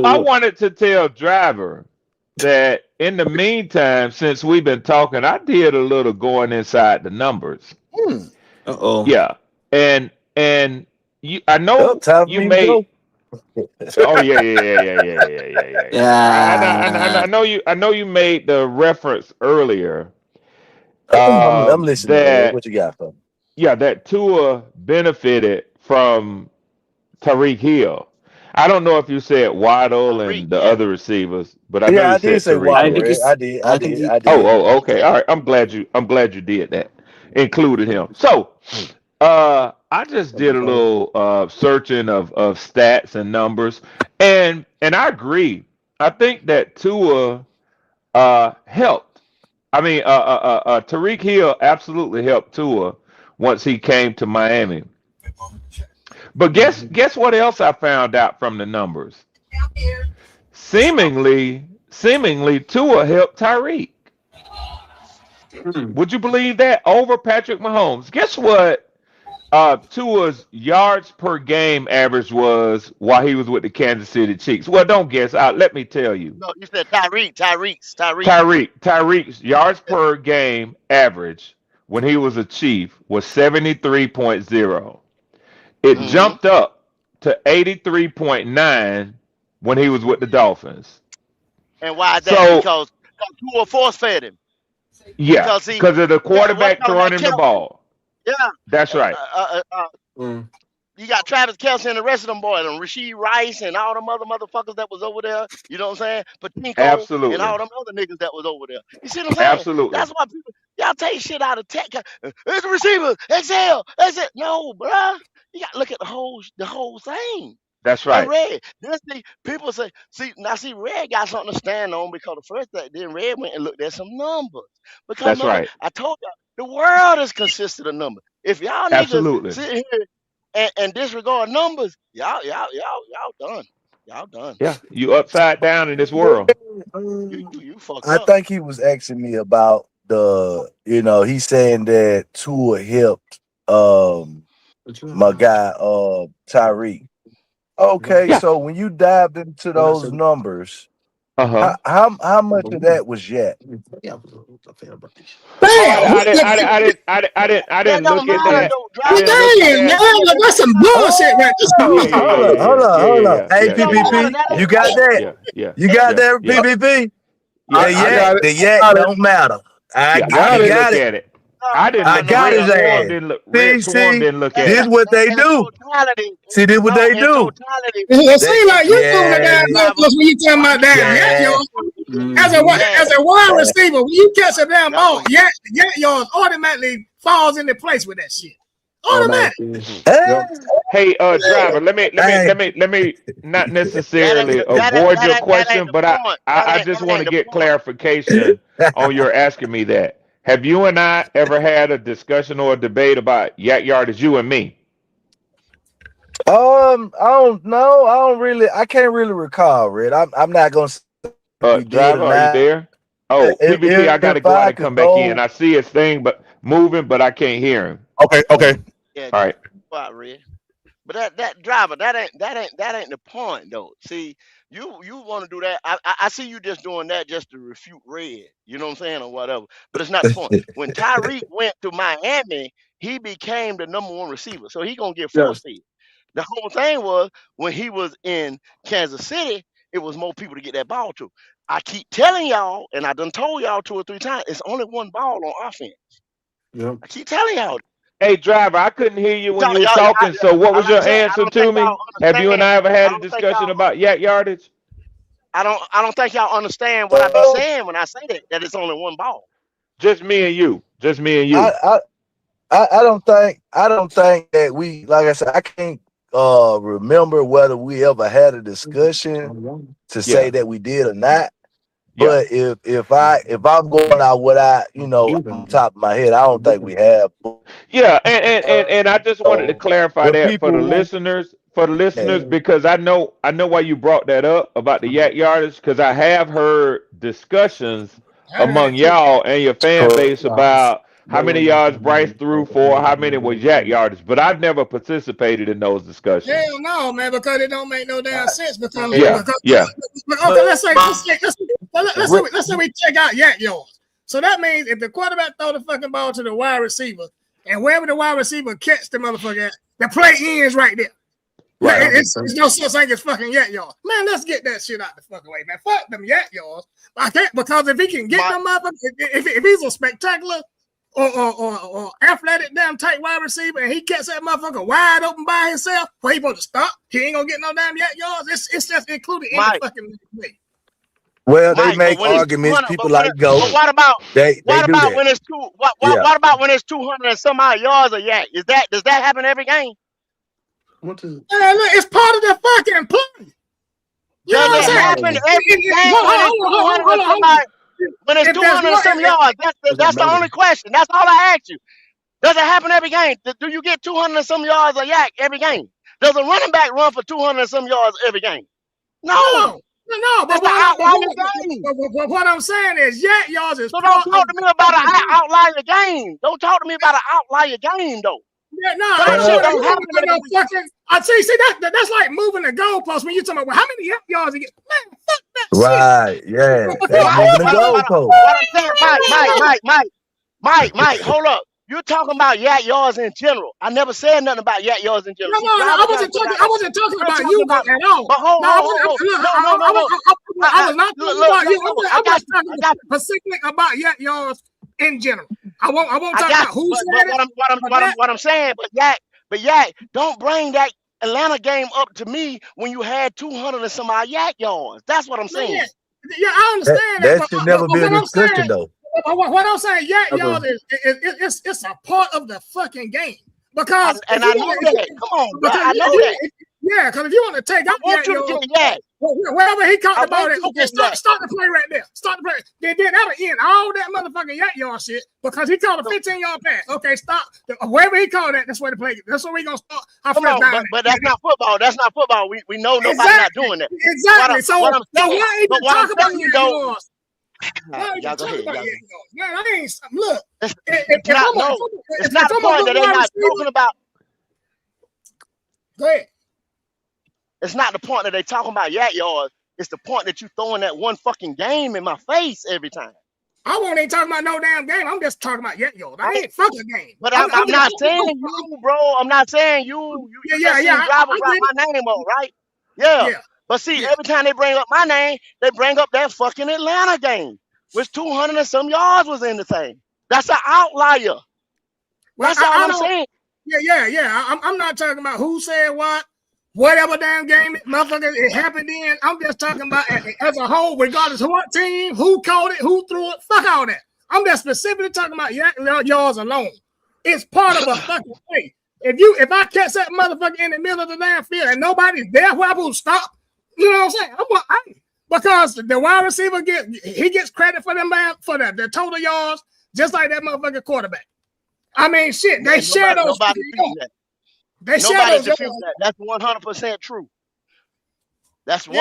I what? wanted to tell Driver that in the meantime, since we've been talking, I did a little going inside the numbers. Hmm. Uh-oh. Yeah, and I Oh, know time for you me to made. go. Oh yeah. I Yeah. know you. I know you made the reference earlier. I'm listening, man. That What you got for me? yeah, that Tua benefited from Tariq Hill. I don't know if you said Waddle Tyreek, and the yeah. other receivers, but I know Yeah, you I did said say Tariq I Waddle, think Hill. Red. it's. I did, I I think did, he. I Oh, did. okay. All right. I'm glad you did that. included him. So I just did a little searching of stats and numbers, and I agree. I think that Tua helped. I mean, Tariq Hill absolutely helped Tua once he came to Miami. But guess what else I found out from the numbers? Seemingly Tua helped Tyreek. Would you believe that over Patrick Mahomes? Guess what? Tua's yards per game average was while he was with the Kansas City Chiefs. Well, don't guess. Let me tell you. No, you said Tyreek. Tyreek's yards per game average when he was a Chief was 73.0. It jumped up to 83.9 when he was with the Dolphins. And why is that? Because Tua force fed him. Yeah, because of the quarterback throwing him the ball. Yeah, that's right. You got Travis Kelce and the rest of them boys, and Rasheed Rice and all them other motherfuckers that was over there. You know what I'm saying? Patinko and all them other niggas that was over there. You see what I'm saying? Absolutely. That's why people y'all take shit out of tech. It's a receiver. Excel. That's it. No, bruh. You got to look at the whole thing. That's right. And Red, this thing, people say, see, Red got something to stand on because the first thing, then Red went and looked at some numbers. Because that's right. I told y'all, the world is consistent of numbers. If y'all niggas sit here and disregard numbers, y'all done. Y'all done. Yeah, you upside down in this world. You fucked I up. think he was asking me about he's saying that Tua helped my guy Tyreek. Okay, so when you dived into those numbers, how much of that was yet? I didn't look at that. That's some bullshit, right? Hold on. Hey, PPP, you got that? You got that, PPP? Yeah, the yak don't matter. I got it. I didn't. I got his ass. Didn't look at this it. what they do. See, this what they do. It seems like you doing the damn numbers when you talking about damn yards. As a wide receiver, when you catch a damn ball, yards automatically falls into place with that shit. Automatically. Hey, driver, let me not necessarily avoid your question, but I just want to get clarification on your asking me that. Have you and I ever had a discussion or a debate about yak yardage, you and me? I don't know. I can't really recall, Red. I'm not gonna driver, are you there? Oh, PBP, I gotta go out and come back in. I see his thing but moving, but I can't hear him. Okay. Yeah, all right. Red. But that driver, that ain't the point though. See, you want to do that. I see you just doing that just to refute Red. You know what I'm saying, or whatever. But it's not the point. When Tyreek went to Miami, he became the number one receiver, so he gonna get force fed. The whole thing was when he was in Kansas City, it was more people to get that ball to. I keep telling y'all, and I done told y'all 2 or 3 times, it's only one ball on offense. Yep. I keep telling y'all. Hey, driver, I couldn't hear you when you were talking. So what was your answer to me? Have you and I ever had a discussion about yak yardage? I don't think y'all understand what I be saying when I say that it's only one ball. Just me and you. I don't think that we, like I said, I can't remember whether we ever had a discussion to say that we did or not. But if I'm going out what I on the top of my head, I don't think we have. Yeah, and I just wanted to clarify that for the listeners, because I know why you brought that up about the yak yardage, because I have heard discussions among y'all and your fan base about how many yards Bryce threw for, how many was yak yardage, but I've never participated in those discussions. Hell no, man, because it don't make no damn sense. Let's say we check out yak yards. So that means if the quarterback throw the fucking ball to the wide receiver, and wherever the wide receiver catch the motherfucker at, the play ends right there. Right. It's no such thing as fucking yak yards. Man, let's get that shit out the fucking way, man. Fuck them yak yards. I can't, because if he can get them motherfuckers, if he's a spectacular or athletic damn tight wide receiver and he catch that motherfucker wide open by himself, well, he supposed to stop. He ain't gonna get no damn yak yards. It's just included in the fucking way. Well, they Mike, but make when it's arguments. 200, People like but GOAT. what about They what do about that. when it's two? Yeah. What about when it's 200 and some odd yards of yak? Does that happen every game? What is? Look, it's part of the fucking play. You know Does what I'm it saying? happen every game Hold when on, it's hold on, 200 and some hold on. odd? When it's If there's 200 and one, some yards, that's the only question. That's all I ask you. Does it happen every game? Do you get 200 and some yards of yak every game? Does a running back run for 200 and some yards every game? No. no, That's but the outlier game. what I'm saying is yak yards is So don't part talk of to the me about an fucking game. outlier game. Don't talk to me about an outlier game, though. Yeah, no, So I that shit don't don't happen want no every week. fucking. I see that's like moving the goalpost when you talking about how many yak yards you get. Man, fuck that shit. Right. Yeah. That's Right. moving the goalpost. What I'm saying, Mike, hold up. You're talking about yak yards in general. I never said nothing about yak yards in general. No, I wasn't talking about you at all. But hold I was not talking about you. I was talking specifically about yak yards in general. I won't talk about who said it. What I'm saying, but yak, don't bring that Atlanta game up to me when you had 200 and some odd yak yards. That's what I'm saying. Yeah, I understand That should never be a discussion, though. What I'm saying, yak yards is it's a part of the fucking game because I know that. Come on, I know that. Yeah, because if you want to take out yak yards, wherever he caught the ball, okay, start the play right there. Start the play. Then that'll end all that motherfucking yak yard shit because he caught a 15-yard pass. Okay, stop. Wherever he caught that, that's where the play. That's where we gonna start. But that's not football. That's not football. We know nobody's not doing that. Exactly. So what I'm saying, why even talk about yak yards? Y'all go ahead. Man, I ain't look. It's not the point that they're not talking about. Go ahead. It's not the point that they talking about yak yards. It's the point that you throwing that one fucking game in my face every time. I won't even talking about no damn game. I'm just talking about yak yards. I ain't fucking game. But I'm not saying you, bro. I'm not saying you. Yeah. Driver brought my name up, right? Yeah. But see, every time they bring up my name, they bring up that fucking Atlanta game, which 200 and some yards was in the thing. That's an outlier. That's all I'm saying. Yeah. I'm not talking about who said what. Whatever damn game motherfucker it happened in, I'm just talking about as a whole, regardless of what team, who called it, who threw it, fuck all that. I'm just specifically talking about yak yards alone. It's part of a fucking play. If I catch that motherfucker in the middle of the damn field and nobody's there, where I will stop. You know what I'm saying? Because the wide receiver gets credit for them for the total yards, just like that motherfucking quarterback. I mean, shit, they share those. Nobody disputes that. That's 100% true. That's 100% true.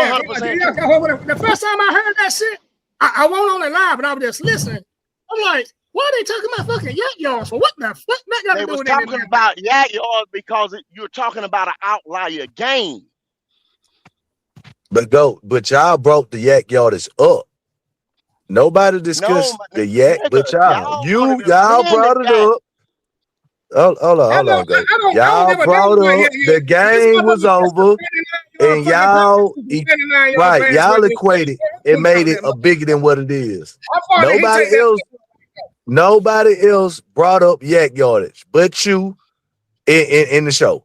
The first time I heard that shit, I wasn't on the live, but I was just listening. I'm like, why are they talking about fucking yak yards? For what the fuck that got to do with anything? They was talking about yak yards because you're talking about an outlier game. But y'all brought the yak yardage up. Nobody discussed the yak, but y'all brought it up. Hold on, go. Y'all brought up the game was over, and y'all equated and made it a bigger than what it is. Nobody else brought up yak yardage but you in the show,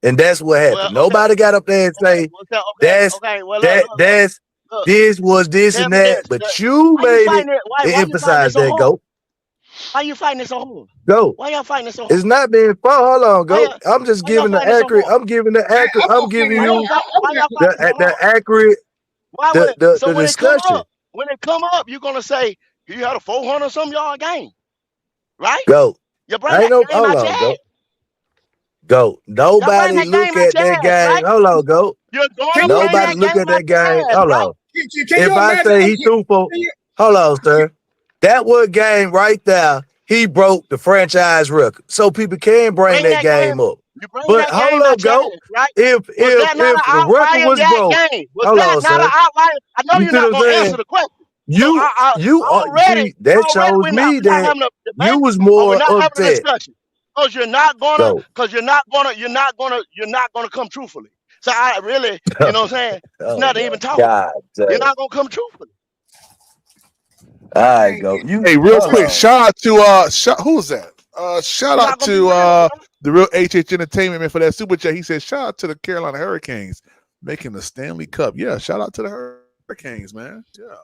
and that's what happened. Nobody got up there and say this was this and that, but you made it and emphasized that. Go. Why you fighting this so hard? Go. Why y'all fighting this so hard? It's not being fun. Hold on, go. I'm just giving the accurate. I'm giving the accurate. I'm giving you the accurate. The discussion. When it come up, you're gonna say you had a 400 some yard game, right? Go. You bring that game out your head. Go. Nobody look at that game. Hold on, go. Nobody look at that game. Hold on. If I say he threw for, hold on, sir. That one game right there, he broke the franchise record, so people can bring that game up. But hold on, go. If the record was broke, hold on, sir. I know you're not going to answer the question. You see, that shows me that you was more upset. Because you're not gonna come truthfully. So I really, you know what I'm saying? It's not even talking. You're not gonna come truthfully. All right, go. Hey, real quick, shout out to who's that? Shout out to the real HH Entertainment man for that super chat. He said, shout out to the Carolina Hurricanes making the Stanley Cup. Yeah, shout out to the Hurricanes, man. Yeah.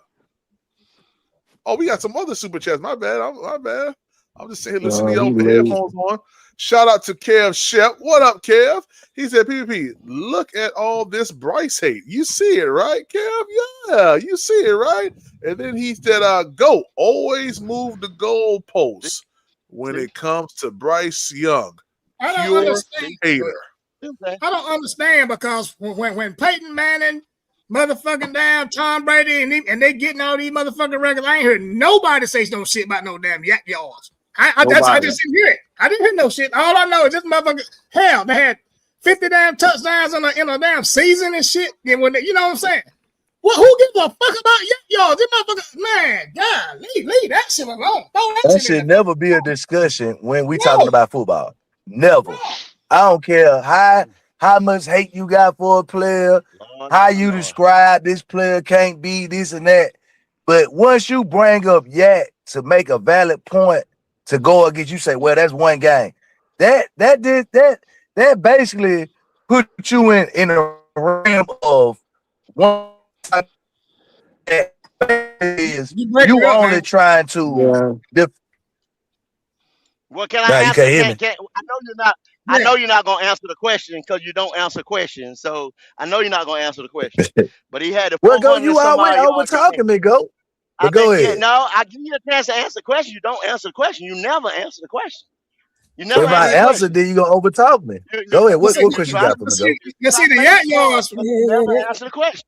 Oh, we got some other super chats. My bad. I'm just sitting here listening to y'all with the headphones on. Shout out to Kev Shep. What up, Kev? He said, PPP, look at all this Bryce hate. You see it, right, Kev? Yeah, you see it, right? And then he said, go. Always move the goalposts when it comes to Bryce Young. I don't Pure understand. hater. I don't understand because when Peyton Manning motherfucking down Tom Brady and they getting all these motherfucking records, I ain't heard nobody say no shit about no damn yak yards. I just didn't hear it. I didn't hear no shit. All I know is this motherfucker, hell, they had 50 damn touchdowns in a damn season and shit. And when you know what I'm saying? Well, who gives a fuck about yak yards? This motherfucker, man, God, leave that shit alone. That should never be a discussion when we talking about football. Never. I don't care how much hate you got for a player, how you describe this player can't be this and that. But once you bring up yak to make a valid point to go against, you say, well, that's one game. That basically put you in a realm of one that is you only trying to Well, can I answer? I know you're not gonna answer the question because you don't answer questions. So I know you're not gonna answer the question. But he had a well, go. You always over talking me, go. But go ahead. No, I give you a chance to answer the question. You don't answer the question. You never answer the question. You never. If I answer, then you gonna over talk me. Go ahead. What question you got for me? Let's see the yak yards. Never answer the question.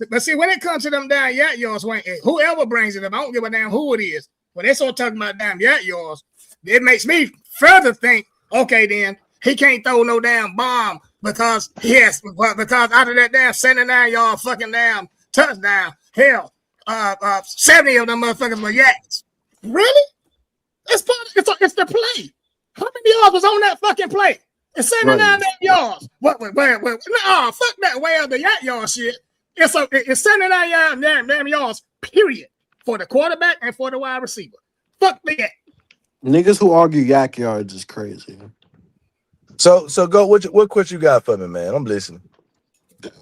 But see, when it comes to them damn yak yards, whoever brings it up, I don't give a damn who it is. When they start talking about damn yak yards, it makes me further think, okay, then he can't throw no damn bomb because because out of that damn 79-yard fucking damn touchdown, hell, 70 of them motherfuckers were yaks. Really? It's the play. How many yards was on that fucking play? It's 79 damn yards. What? No, fuck that. Well, the yak yard shit. It's 79 damn yards. Period. For the quarterback and for the wide receiver. Fuck that. Niggas who argue yak yards is crazy. So go. What question you got for me, man? I'm listening.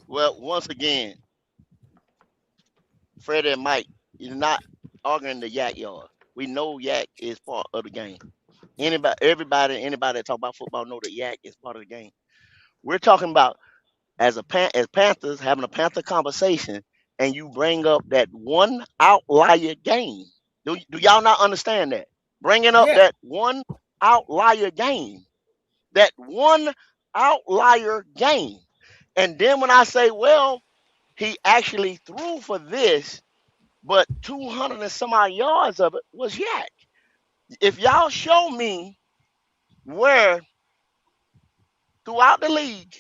Well, once again, Freddie and Mike, you're not arguing the yak yard. We know yak is part of the game. Anybody that talk about football know that yak is part of the game. We're talking about as Panthers having a Panther conversation, and you bring up that one outlier game. Do y'all not understand that? Bringing up that one outlier game. That one outlier game. And then when I say, well, he actually threw for this, but 200 and some odd yards of it was yak. If y'all show me where throughout the league,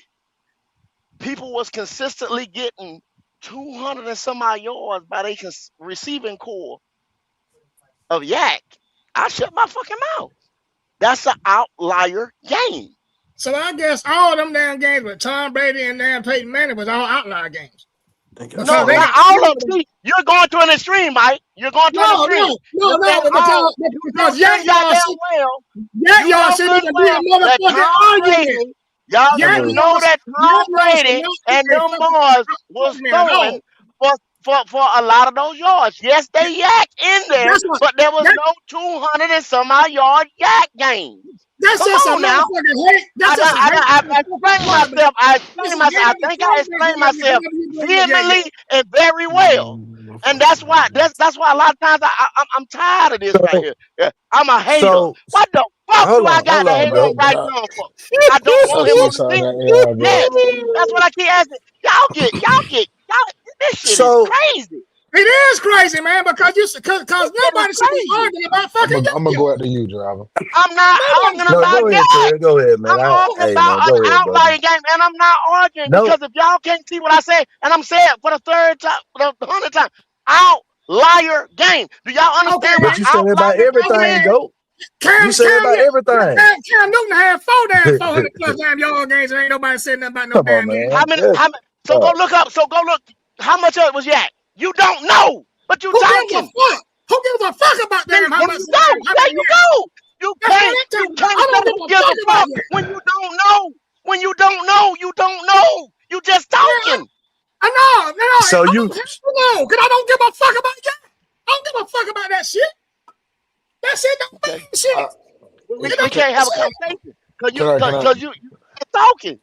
people was consistently getting 200 and some odd yards by their receiving core of yak, I shut my fucking mouth. That's an outlier game. So I guess all them damn games with Tom Brady and damn Peyton Manning was all outlier games. No, not all of them. See, you're going to an extreme, Mike. You're going to an extreme. No, because yak y'all shouldn't even be a motherfucking argument. Y'all know that Tom Brady and them boys was throwing for a lot of those yards. Yes, they yak in there, but there was no 200 and some odd yard yak games. That's just a motherfucking hate. I explained myself. I think I explained myself vehemently and very well. And that's why a lot of times I'm tired of this right here. Yeah, I'm a hater. What the fuck do I got to hate on Bryce Young for? I don't want him on the team. Yes, that's what I keep asking. Y'all. This shit is crazy. It is crazy, man, because nobody should be arguing about fucking. I'm gonna go after you, driver. I'm not arguing about that. Go ahead, man. I'm arguing about an outlier game, and I'm not arguing because if y'all can't see what I say, and I'm saying for the third time, the 100th time, outlier game. Do y'all understand what you said about everything, go? You said about everything. Cam Newton had 400 plus damn yard games, and ain't nobody said nothing about no damn game. How many? So go look up. So go look. How much of it was yak? You don't know, but you talking. Who gives a fuck about that? How much? There you go. You can't say who gives a fuck when you don't know. When you don't know, you don't know. You just talking. I know. So you, because I don't give a fuck about that. I don't give a fuck about that shit. That shit don't mean shit. We can't have a conversation because you talking.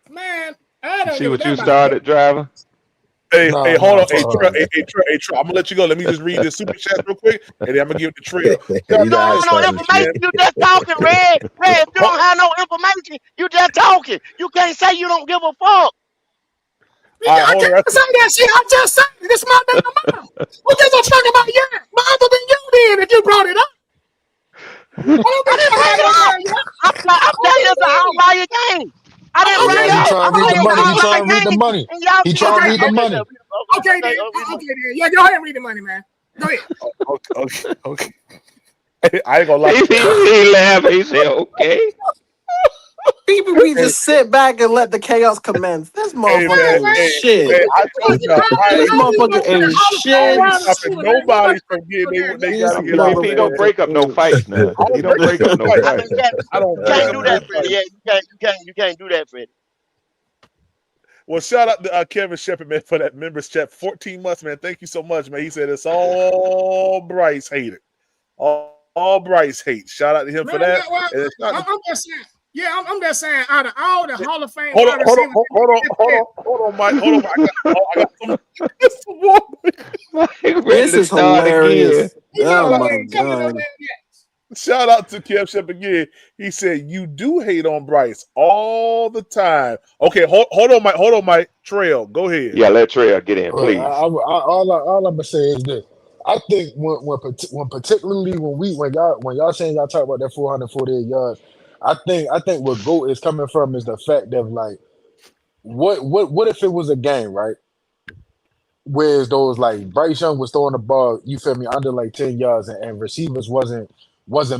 Man, I don't See give a what damn you about started, driver? Hey, hold on. Hey, Trey, I'm gonna let you go. Let me just read this super chat real quick, and then I'm gonna give it to Trail. You don't have no information. You just talking, Red. Red, if you don't have no information, you just talking. You can't say you don't give a fuck. I can't say that shit. I'm just saying this is my damn mouth. Who gives a fuck about you? But other than you then, if you brought it up. I don't give a fuck about your damn you. I'm telling you, it's an outlier game. I didn't bring it He up. trying I'm to read the saying it's money. an He trying outlier to read the game, money. and y'all He still trying to read the money. Okay, then. Yeah, go ahead and read the money, man. Go ahead. Okay. I ain't gonna lie. He laughed. He said, "Okay." We just sit back and let the chaos commence. This motherfucker ain't shit. I told y'all, This motherfucker ain't shit. stopping nobody from getting what they gotta get off. He don't break up no fights now. He don't break up no I mean, fights. I don't you can't do that, Freddie. Yeah, you can't do that, Freddie. Well, shout out to Kevin Shepard, man, for that members chat. 14 months, man. Thank you so much, man. He said it's all Bryce hated. All Bryce hate. Shout out to him for that. I'm just saying. Yeah, I'm just saying. Out of all the Hall of Fame, Hold on, Mike. I got some more. This is hilarious. Oh my god. Shout out to Kev Shep again. He said, you do hate on Bryce all the time. Okay, hold on, Mike. Trail, go ahead. Yeah, let Trail get in, please. All I'm gonna say is this. I think when particularly when y'all saying y'all talk about that 448 yards, I think what GOAT is coming from is the fact of like, what if it was a game, right? Whereas those like Bryce Young was throwing the ball, you feel me, under like 10 yards and receivers wasn't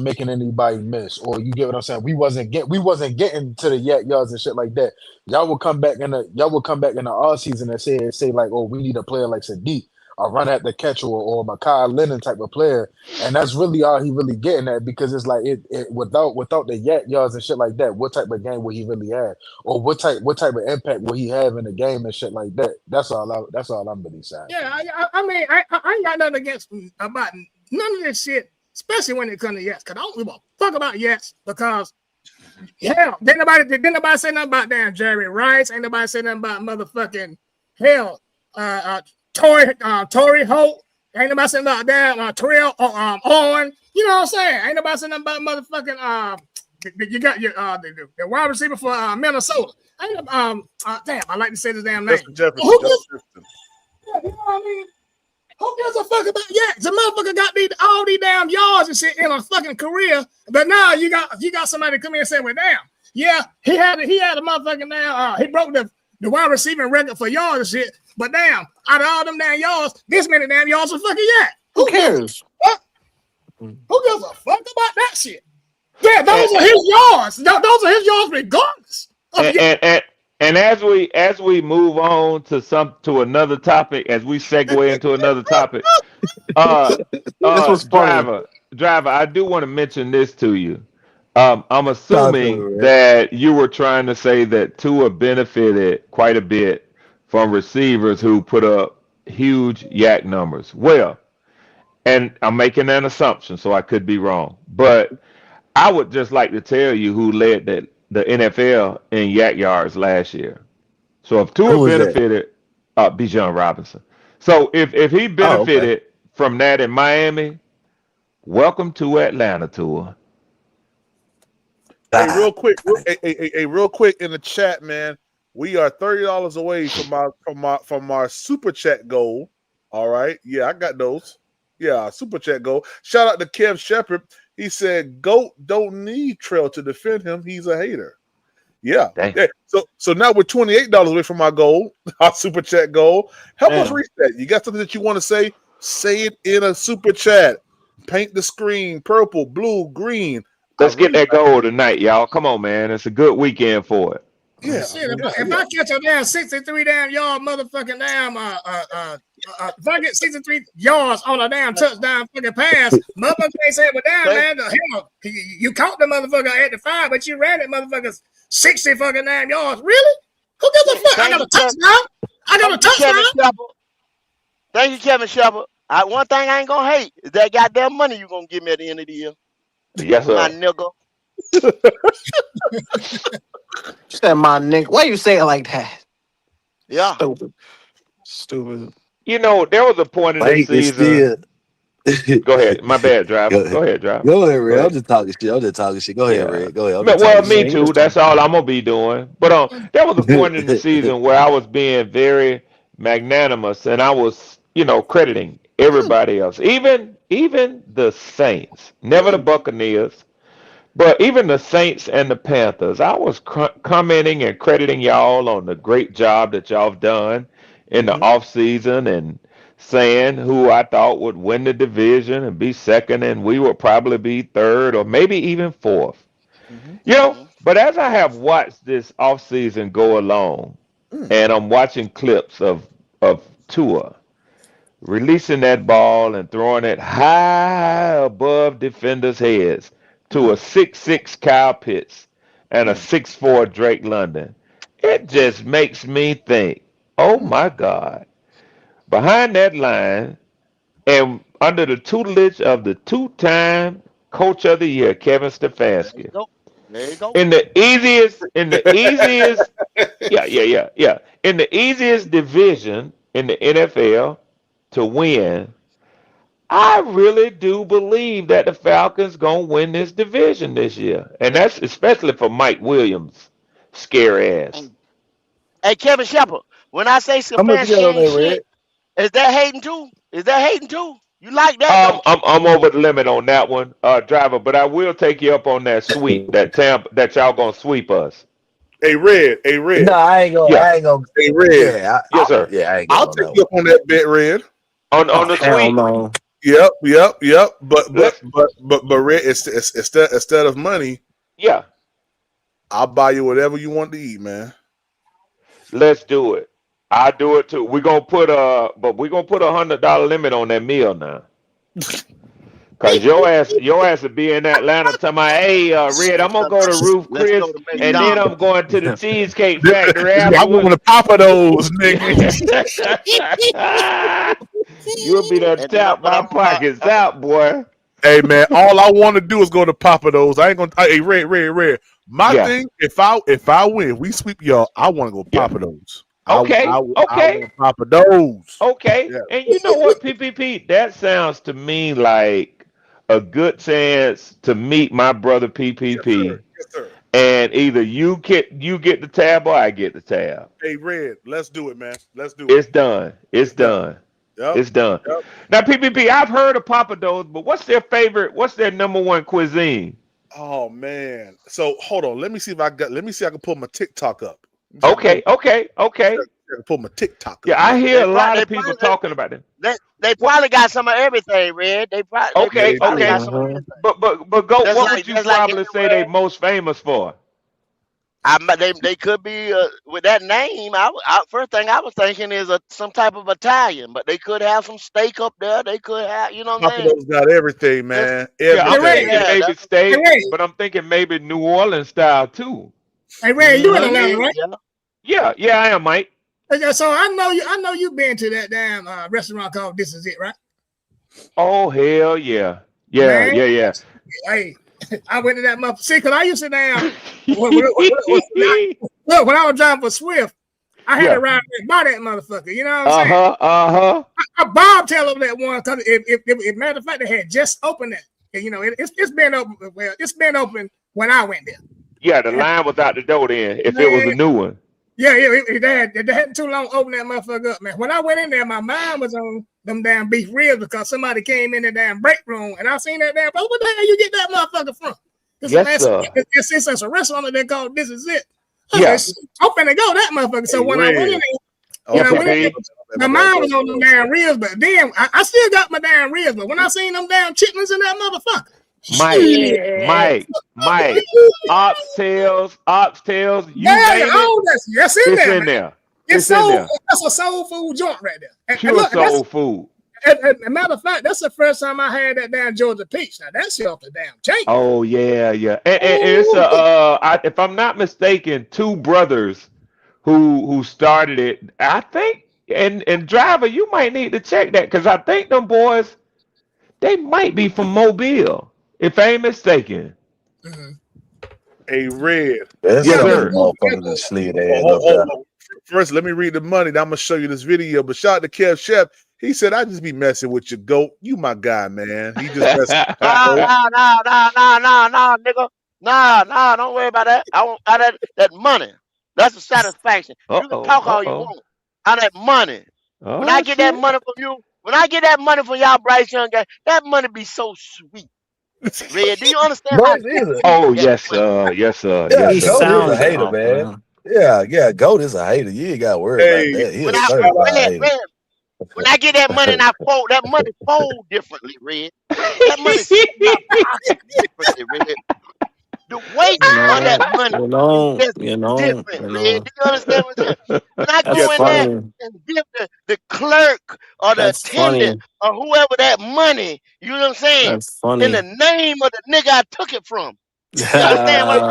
making anybody miss, or you get what I'm saying? We wasn't getting to the yards and shit like that. Y'all will come back in the off season and say like, oh, we need a player like Sadiq, or run at the catch, or Makai Lennon type of player, and that's really all he really getting at, because it's like it without the yards and shit like that, what type of game will he really have, or what type of impact will he have in the game and shit like that? That's all I'm really saying. Yeah, I mean, I ain't got nothing against about none of this shit, especially when it comes to Yes, because I don't give a fuck about Yes, because hell, didn't nobody say nothing about damn Jerry Rice, ain't nobody say nothing about motherfucking hell, Torrey Holt, ain't nobody say nothing about damn Terrell Owen, you know what I'm saying? Ain't nobody say nothing about motherfucking you got your the wide receiver for Minnesota. Damn, I like to say this damn name. Jefferson. You know what I mean? Who gives a fuck about the motherfucker got all these damn yards and shit in a fucking career, but now you got somebody come in and say, well, damn, yeah, he had a motherfucking damn he broke the wide receiving record for yards and shit, but damn, out of all them damn yards, this many damn yards for fucking Yak. Who cares? Who gives a fuck about that shit? Yeah, those are his yards. Those are his yards regardless. And as we move on to another topic, as we segue into another topic, driver, I do want to mention this to you. I'm assuming that you were trying to say that Tua benefited quite a bit from receivers who put up huge yak numbers. Well, and I'm making an assumption, so I could be wrong, but I would just like to tell you who led the NFL in yak yards last year. So if Tua benefited, Bijan Robinson. So if he benefited from that in Miami, welcome to Atlanta, Tua. Hey, real quick, real quick in the chat, man. We are $30 away from our super chat goal. All right, yeah, I got those. Yeah, super chat goal. Shout out to Kev Shepard. He said, "GOAT don't need Trail to defend him. He's a hater." Yeah. So now we're $28 away from our goal, our super chat goal. Help us reach that. You got something that you want to say? Say it in a super chat. Paint the screen purple, blue, green. Let's get that goal tonight, y'all. Come on, man. It's a good weekend for it. Yeah. Shit, if I catch a damn 63 damn yard motherfucking damn if I get 63 yards on a damn touchdown fucking pass, motherfucker ain't saying, well, damn, man, hell, you caught the motherfucker at the 5, but you ran that motherfucker 60 fucking damn yards. Really? Who gives a fuck? I got a touchdown. I got a touchdown. Thank you, Kevin Shepard. One thing I ain't gonna hate is that goddamn money you gonna give me at the end of the year. Yes, sir. My nigga. Said my nigga. Why you say it like that? Yeah. Stupid. You know, there was a point in the season. Go ahead. My bad, driver. Go ahead, driver. Go ahead, Red. I'm just talking shit. Go ahead, Red. Go ahead. Well, me too. That's all I'm gonna be doing. But there was a point in the season where I was being very magnanimous, and I was, crediting everybody else, even the Saints, never the Buccaneers, but even the Saints and the Panthers. I was commenting and crediting y'all on the great job that y'all have done in the off season and saying who I thought would win the division and be second, and we would probably be third or maybe even fourth. But as I have watched this offseason go along, and I'm watching clips of Tua releasing that ball and throwing it high above defenders' heads to a 6'6" Kyle Pitts and a 6'4" Drake London, it just makes me think, oh my God. Behind that line, and under the tutelage of the two-time Coach of the Year, Kevin Stefanski. There you go. In the easiest, in the easiest division in the NFL to win, I really do believe that the Falcons gonna win this division this year, and that's especially for Mike Williams, scary ass. Hey, Kevin Shepard, when I say How much you got on Stefanski ain't there, Red? shit, is that hating too? You like that, don't you? I'm over the limit on that one, driver. But I will take you up on that sweep that y'all gonna sweep us. Hey, Red. No, I ain't gonna. Hey, Red. Yeah, yes, sir. Yeah, I ain't I'll take you up on that bet, Red. On the sweep. No. Yep. But Red, instead of money, I'll buy you whatever you want to eat, man. Let's do it. I'll do it too. We're gonna put $100 limit on that meal now. Cause your ass will be in Atlanta talking about, hey, Red, I'm gonna go to Ruth Chris, and then I'm going to the Cheesecake Factory. I want to pop of those, nigga. You'll be there tap my pockets out, boy. Hey man, all I want to do is go to Papa those. I ain't gonna. Hey, Red. My thing, if I win, we sweep y'all. I want to go Papa those. Okay. I want Papa those. Okay. Yeah. And you know what, PPP? That sounds to me like a good chance to meet my brother PPP. Yes, sir. And either you get the tab or I get the tab. Hey, Red, let's do it, man. Let's do it. It's done. It's done. Yep. It's done. Yep. Now, PPP, I've heard of Papa Do's, but what's their favorite? What's their number one cuisine? Oh man. So hold on. Let me see if I can pull my TikTok up. Okay. I can pull my TikTok up. Yeah, I hear a lot of people talking about it. They probably got some of everything, Red. They probably got some of everything. But go. What would you probably say they most famous for? They could be with that name. First thing I was thinking is some type of Italian, but they could have some steak up there. They could have, you know what I'm saying? Got everything, man. I'm thinking maybe steak, but I'm thinking maybe New Orleans style too. Hey Ray, you in Atlanta, right? Yeah, I am, Mike. So I know you've been to that damn restaurant called This Is It, right? Oh hell yeah. Man, yeah. Hey, I went to that motherfucker. See, because I used to down when I was driving for Swift, I had to ride by that motherfucker. You know what I'm saying? I Bob tell them that one because if matter of fact they had just opened that. And, you know, it's been open. Well, it's been open when I went there. Yeah, the line was out the door then. If it was a new one. Yeah, they hadn't too long to open that motherfucker up, man. When I went in there, my mind was on them damn beef ribs because somebody came in the damn break room and I seen that damn. What the hell you get that motherfucker from? It's a restaurant they called This Is It. Yes, I'm finna go that motherfucker. So when I went in there, my mind was on them damn ribs, but then I still got my damn ribs. But when I seen them damn chitlins in that motherfucker. Mike, oxtails, you name it. Yes, it's in there. It's that's a soul food joint right there. Pure soul food. As a matter of fact, that's the first time I had that damn Georgia peach. Now that's off the damn chain. Oh yeah. And it's if I'm not mistaken, two brothers who started it. I think, and driver, you might need to check that because I think them boys they might be from Mobile, if I ain't mistaken. A Red. There's Yes, some of them sir. motherfuckers that slid their head up there. First, let me read the money. Then I'm gonna show you this video. But shout out to Kev Shep. He said, "I just be messing with your goat. You my guy, man." He just messing with Nah, nigga. Nah, don't worry about that. I want out that money. That's the satisfaction. You can talk all you want out that money. When I Oh get that shit. money from you, when I get that money from y'all Bryce Young guy, that money be so sweet. Red, do you understand how Bryce is a sweet Oh that yes, money? sir. Yes, sir. yeah, Yes, He sir. Goat is a sounds hater, man. awful. Yeah, Goat is a hater. You ain't got to worry about Hey, that. He When a I certified red, hater. red, when I get that money and I fold, that money fold differently, Red. That money sit in my pocket differently, Red. The weight You of that know, money you is know, just you know, different, you Red. know. Do you understand what I'm saying? When I That's go yes, in sir. there funny. and give the clerk or the That's attendant funny. or whoever that money, you know what I'm saying? That's In the funny. name of the nigga I took it from. You understand what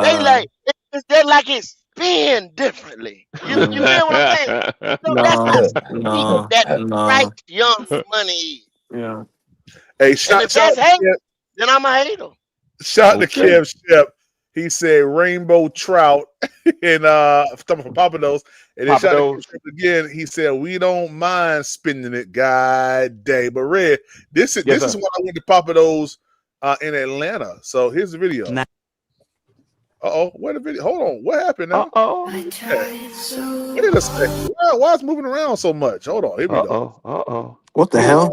they like? It's just like it's spin differently. You feel what I'm saying? So that's how No, sweet no, that Bryce no. Young money is. Yeah. Hey, And shout if shout that's hate, then I'm a hater. shout to Okay. Kev Shep. He said rainbow trout and something from Papados. And then Papa shout to Kev Do's. Shep again. He said we don't mind spending it, God day. But Red, this is Yes, this sir. is when I went to Papados in Atlanta. So here's the video. Wait a video. Hold on. What happened now? Wait a second. Why is it moving around so much? Hold on. Here we go. What the hell?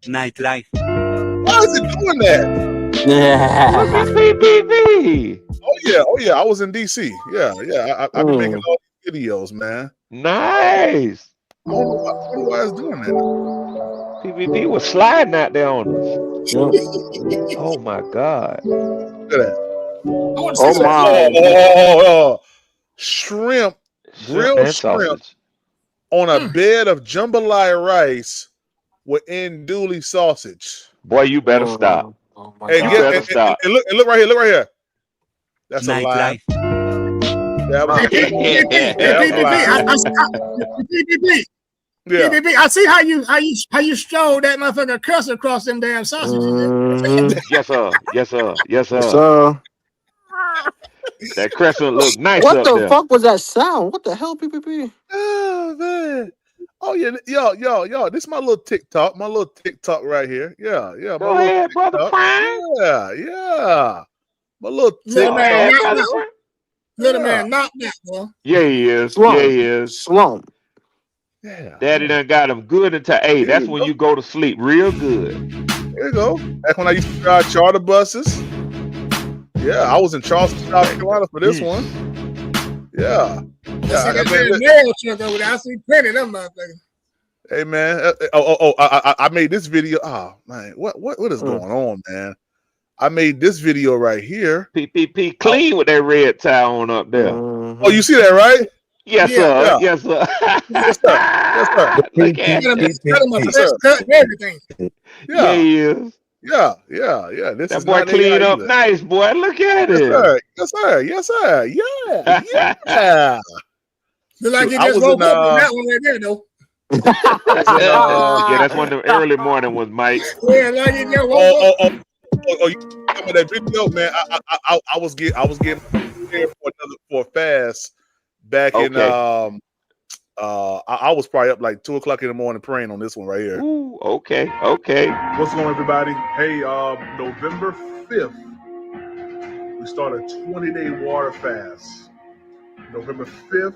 Why is it doing that? Look Yeah. at PPP. Oh yeah. I was in DC. Yeah. I've been making all these videos, man. Nice. I don't know why it's doing that. PPP was sliding out there on us. Yep. Oh my God. Look at that. I want to see Oh what my. Shrimp, Shrimp grilled and shrimp sausage. on a bed of jambalaya rice with andouille sausage. Boy, you better stop. Oh my Hey, You god. better stop. and look right here. Look right here. That's a lie. That was Hey, a lie. PPP, Yeah, that was a lie. Yeah. PPP, I see how you strode that motherfucker cuss across them damn sausages. Mm-hmm. Yes, sir. Yes, sir. Yes, Yes, sir. sir. That crescent look nice What up the there. fuck was that sound? What the hell, PPP? Oh man. Oh yeah, yo. This is my little TikTok. My little TikTok right here. Yeah. My Go little ahead, brother TikTok. Prime. Yeah. My little Little Go man, TikTok. ahead, knock brother that. Prime. Little Yeah. man, knock that, boy. Yeah, he is. Yeah, Slump. he is. Slump. Yeah. Daddy done got him good until hey, Here that's you when go. you go to sleep real good. Here you go. Back when I used to drive charter buses. Yeah, I was in Charleston, South Carolina for this one. Yeah. I see that damn mail truck over there. I see plenty of them motherfuckers. Hey man. I made this video. Oh man, what is going on, man? I made this video right here. PPP clean with that red tie on up there. Oh, you see that, right? Yes, Yeah. sir. Yeah. Yes, sir. Yes, sir. Yes, sir. Look at Yes, sir. Cut and everything. Yeah, Yeah. he is. Yeah. This That is boy not clean AI up either. nice, boy. Look at Yes, him. sir. Yes, sir. Yes, sir. Yeah. Look like Shoot, you I just was in woke up on that one right there, though. Yeah, that's one of them early morning ones, Mike. Yeah, like you just woke up. You remember that video, man? I was getting prepared for a fast back in I was probably up like 2:00 in the morning praying on this one right here. Ooh, okay. What's going on, everybody? Hey, November 5th, we start a 20-day water fast. November 5th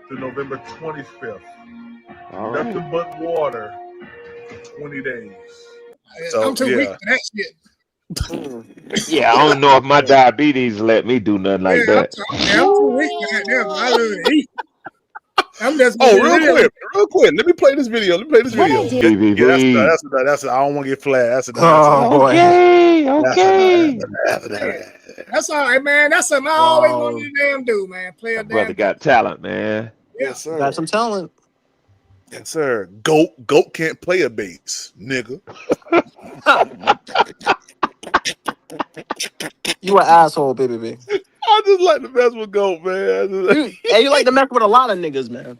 to November 25th. All Nothing right. but water for 20 days. So, I'm too weak for that shit. Yeah, I don't know if my diabetes let me do nothing like that. I'm too weak for that. Damn, I love to eat. I'm just real quick. Let me play this video. Yeah, that's it. I don't want to get flagged. That's it. Okay. That's all right, man. That's something I always wanted to damn do, man. Play a That damn brother got talent, man. Yes, sir. Got some talent. Yes, sir. Goat can't play a bass, nigga. You an asshole, PPP. I just like to mess with Goat, man. You like to mess with a lot of niggas, man.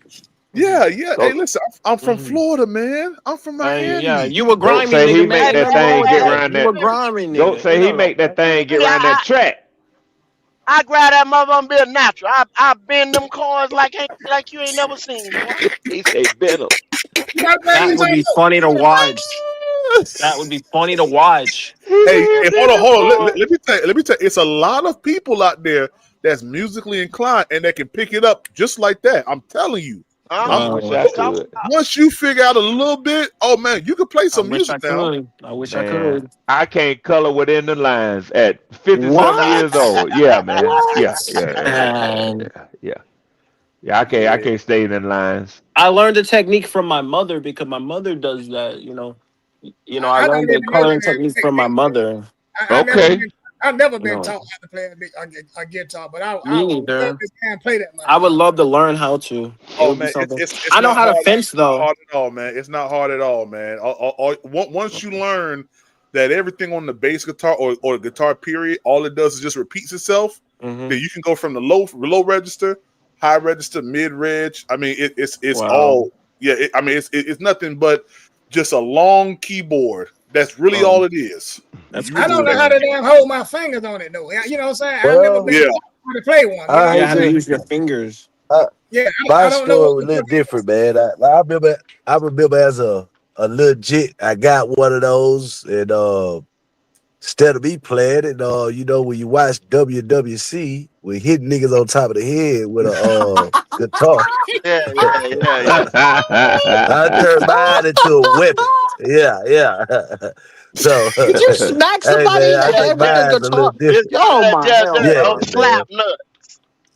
Yeah. Hey, listen, I'm from Florida, man. I'm from Miami. Yeah, you a Goat grimy say he nigga, man. make Ain't that nothing wrong thing with get that. around You a that. grimy Goat nigga. say Ain't he nothing wrong make with that that. thing get Hey, around that track. I grab that mother and be a natural. I bend them cars like you ain't never seen, boy. He say better. That would be funny to watch. That would be funny to watch. Hey, hold on. Let me tell you, it's a lot of people out there that's musically inclined and that can pick it up just like that. I'm telling you. Man, I wish I What you talking could. about? Once you figure out a little bit, oh man, you can play I some wish I music now. could. I wish I Man, could. I can't color within the lines at 50 something What? years old. Yeah, man. What? Yeah. Man. Yeah. Yeah, I can't stay in the lines. I learned the technique from my mother because my mother does that. I I don't learned the even know coloring that. technique from my mother. Okay. I've never been No, taught how to play a guitar, but I me would love neither. this man play that I would motherfucker. love to learn how to. It Oh would be man, something. it's I know not how to hard. fence Not though. hard at all, man. It's not hard at all, man. Once you learn that everything on the bass guitar or the guitar period, all it does is just repeats itself, then you can go from the low register, high register, mid reg. I mean, it's Wow. all it's nothing but just a long keyboard. That's really all Um, it is. that's You can I do don't cool, know that. how man. to damn hold my fingers on it though. You know what I'm saying? I've never Well, been Yeah, taught how to play one. You know I what Yeah, I'm hate how to saying? to. use your fingers. Uh, Yeah, my I don't know what story was the a little fuck it is. different, man. I remember as a legit, I got one of those, and instead of me playing it, when you watch WWC, we hit niggas on top of the head with a guitar. Yeah. I turned mine into a weapon. Yeah. So, Did you smack hey somebody man, in I the think head with the mine's a little guitar? It's different. Oh my hell Yeah, a no! man. slap nut.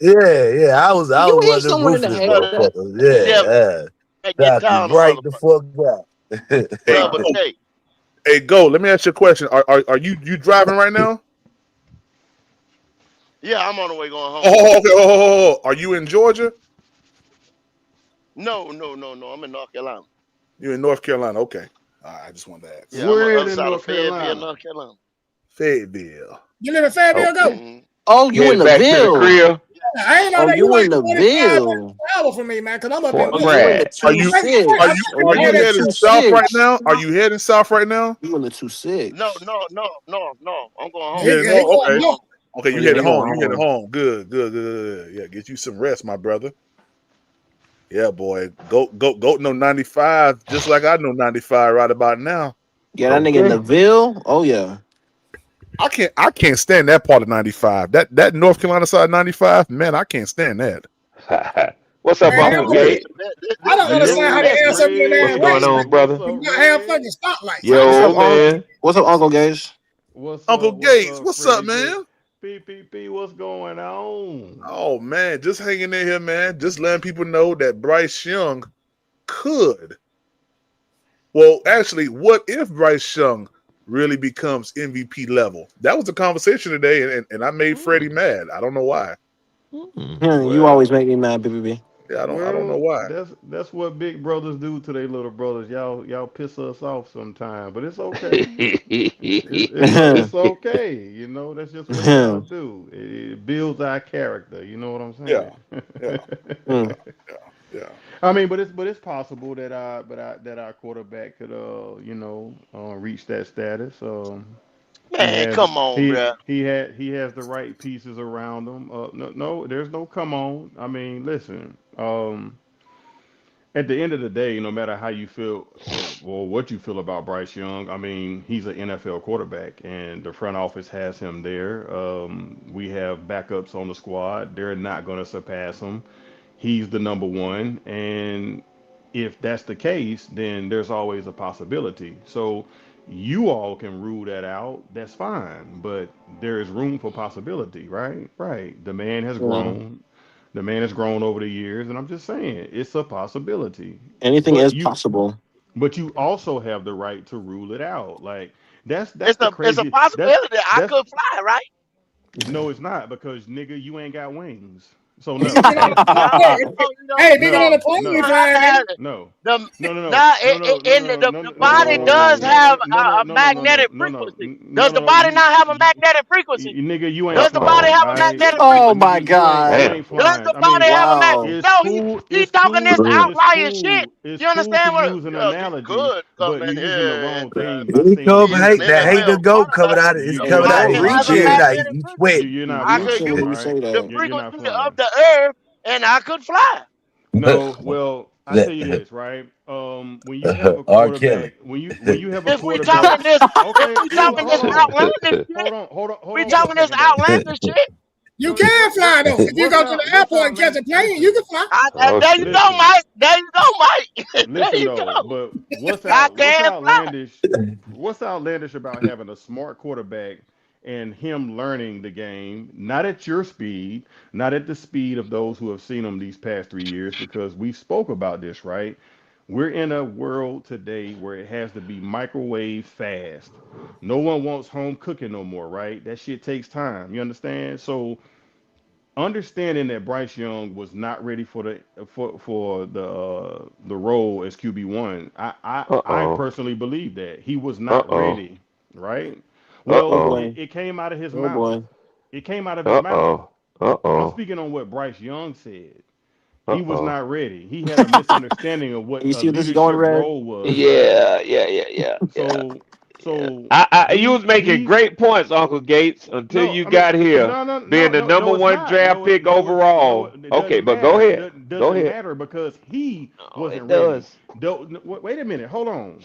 Yeah. I You was one hit of them someone in the ruthless head with that? motherfuckers. You never Yeah. get Knock you down the right the motherfucker. fuck out. hey Double go, take. hey go. Let me ask you a question. Are you driving right now? Yeah, I'm on the way going home. Oh, okay. Are you in Georgia? No. I'm in North Carolina. You in North Carolina? Okay. All right, I just wanted to ask. Yeah, I'm on the Where other in side of North Fayetteville, Carolina? North Carolina. Fayetteville. You live in Fayetteville, go? Okay. Mm-hmm. Oh, you in Headed the back to the Ville? crib I ain't know Oh, that you you like in the 45 minutes Ville? an hour from me, man, because I'm up in Fort Oh, Wilson. you in the Bragg. Are two you I are six? you Oh, are you you in had the heading two south right six? now? Are you heading south right now? You in the two six? No. I'm going You home. heading he home? going Okay. home. Okay, Oh you yeah, heading you home. going You heading home? home. Good. Yeah, get you some rest, my brother. Yeah, boy. Go know 95 just like I know 95 right about now. Yeah, that nigga in the Okay. Ville. Oh yeah. I can't stand that part of 95. That North Carolina side of 95, man, I can't stand that. What's up, Man, Uncle Listen, Gate? I don't this understand the how they Yo, best ass up part. your What's damn Red. going way, on, What's brother? up, man. You gotta have Red? fucking stoplights. What's up, Yo, man. What's up, Uncle Gage? Uncle What's Gates, up, what's up, Freddie Gibbs? man? PPP, what's going on? Oh man, just hanging in here, man. Just letting people know that Bryce Young could. Well, actually, what if Bryce Young really becomes MVP level? That was a conversation today, and I made Freddie mad. I don't know why. You always Well, make me mad, BBB. Yeah, I don't know well, why. that's what big brothers do to their little brothers. Y'all piss us off sometimes, but it's okay. It's okay. That's just what y'all do. It builds our character. You know what I'm Yeah, yeah, saying? yeah, yeah, yeah. I mean, but it's possible that that our quarterback could reach that status. He Man, has come on, bruh. he has the right pieces around him. No, there's no come on. I mean, listen. At the end of the day, no matter how you feel or what you feel about Bryce Young, I mean, he's an NFL quarterback, and the front office has him there. We have backups on the squad; they're not going to surpass him. He's the number one, and if that's the case, then there's always a possibility. So you all can rule that out. That's fine, but there is room for possibility, right? Right. The man has Yeah. grown. The man has grown over the years, and I'm just saying it's a possibility. Anything But is you, possible. but you also have the right to rule it out. Like that's It's the a crazy. That's possibility I that's could fly, right? no, it's not because nigga, you ain't got wings. So He no, been on the No, hey, hey, been on no, the plane, he you don't no, have to flying, have ain't it. no, The no, no, no, now no, no, no, in no, the no, body does no, have no, no, a no, no, no, magnetic no, no, frequency. no, Does the no. body not have a magnetic frequency? Nigga, you ain't Does the body flying, Uh-oh. have all a right? magnetic Oh frequency? my Nigga, you God! ain't Damn. Does flying. the I body mean, have a mag? Wow. it's No, cool. he's It's talking this cool. It's outlier shit. cool. It's You cool understand to what? use an You analogy, could come but in you're using the here wrong and thing by Here he saying come, be he an hate the didn't hate the NFL fly. goat coming quarterback. out. It's You, The you're coming not out body of his has a flying. Reaching. chest. magnetic He frequency. sweat. You're You not I could flying. reaching All when use you right, say the that. you're not frequency flying. of the earth and I could fly. No, well, I tell you this, right? When you have a R. Kelly. quarterback, when you have a If we quarterback, talking this, if okay, we talking this outlandish shit, hold we on for a talking this second though. outlandish shit. You So can fly though. If you what's go to the out what's airport and catch outland? a plane, you Listen, can fly. Oh There you shit. go, listen, Mike. There you go, Mike. There listen you though. go. But I what's can fly. outlandish? What's outlandish about having a smart quarterback and him learning the game, not at your speed, not at the speed of those who have seen him these past 3 years, because we spoke about this, right? We're in a world today where it has to be microwave fast. No one wants home cooking no more, right? That shit takes time. You understand? So understanding that Bryce Young was not ready for the role as QB1, I Uh-oh. personally believe that he was not Uh-oh. ready, right? Oh Well, Uh-oh. boy. it came out of his Oh mouth. boy. It came out of his mouth. Uh-oh. I'm Uh-oh. speaking on what Bryce Young said. He was Uh-oh. not ready. He had a misunderstanding of what You a see where this is going, leadership Red? role was, right? Yeah, yeah, yeah, yeah, yeah. So, Yeah. so You was making he great points, Uncle Gates, until no, you I mean, got here, being the number no, it's one not. draft pick No, overall. it Okay, doesn't but go matter. ahead. Go Doesn't ahead. matter because he Oh, wasn't it ready. does. Wait a minute. Hold on.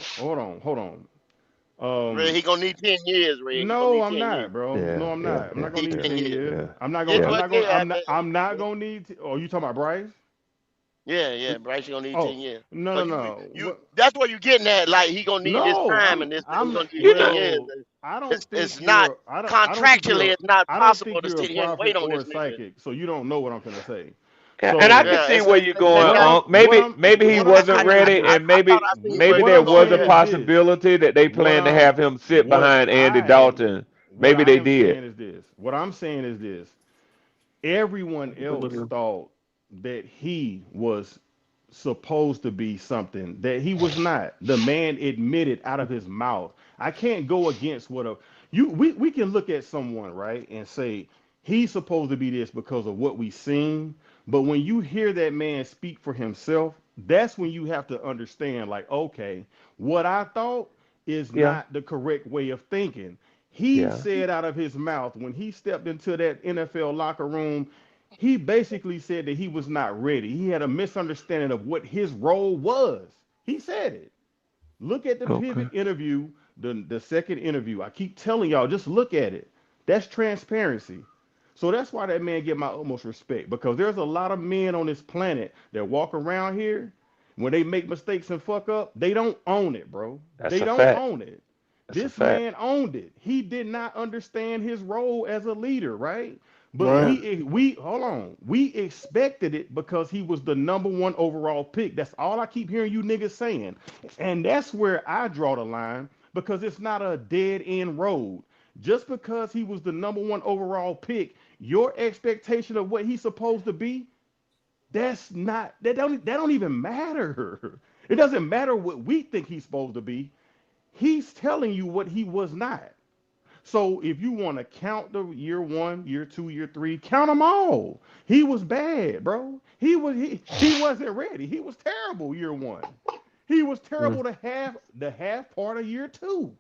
Red, he gonna need 10 years, Red. He gonna No, need I'm 10 years. not, bro. Yeah, No, I'm yeah, not. I'm yeah, not gonna Need need yeah, 10 10 years. years. yeah, Guess I'm what? not gonna. Yeah, I'm not gonna need. Oh, you talking about Bryce? yeah. Bryce gonna need Oh, 10 years. no, Cause no, no. you that's what you getting at. Like he gonna need this No, time and this. He I'm gonna need 10 years. well, I don't think It's not you're I don't think contractually. It's not I don't possible think to you're a sit here and prophet wait on or this a nigga. psychic, so you don't know what I'm gonna say. yeah. And I So can Yeah, see where you're going. what I'm what Maybe I'm maybe he what I'm wasn't saying ready, and I thought I seen where maybe he what there I'm was was going a saying at. is this. possibility that they What planned to I'm have him sit what behind Andy I am Dalton. what Maybe I they am did. saying is this. What I'm saying is this. Everyone else thought that he was supposed to be something that he was not. The man admitted out of his mouth. I can't go against what a we can look at someone, right, and say he's supposed to be this because of what we seen. But when you hear that man speak for himself, that's when you have to understand, like, okay, what I thought is Yeah, not the correct way of thinking. He yeah. said out of his mouth when he stepped into that NFL locker room, he basically said that he was not ready. He had a misunderstanding of what his role was. He said it. Look at the Okay. pivot interview, the second interview. I keep telling y'all, just look at it. That's transparency. So that's why that man get my utmost respect, because there's a lot of men on this planet that walk around here. When they make mistakes and fuck up, they don't own it, bro. That's They a don't fact. own it. That's a This fact. man owned it. He did not understand his role as a leader, right? But Yeah. Right. we hold on. We expected it because he was the number one overall pick. That's all I keep hearing you niggas saying. And that's where I draw the line, because it's not a dead end road. Just because he was the number one overall pick, your expectation of what he's supposed to be, that don't even matter. It doesn't matter what we think he's supposed to be. He's telling you what he was not. So if you want to count the year one, year two, year three, count them all. He was bad, bro. He wasn't ready. He was terrible year one. He was terrible the half part of year two.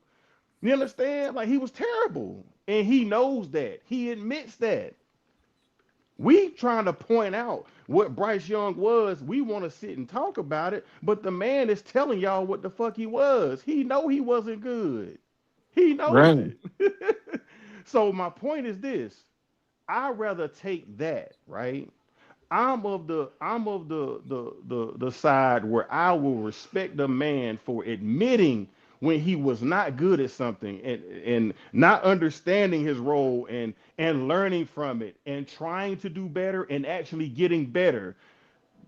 You understand? Like, he was terrible. And he knows that. He admits that. We trying to point out what Bryce Young was. We want to sit and talk about it, but the man is telling y'all what the fuck he was. He know he wasn't good. He knows Right. it. So my point is this. I'd rather take that, right? I'm of the side where I will respect the man for admitting when he was not good at something, and not understanding his role, and learning from it and trying to do better and actually getting better.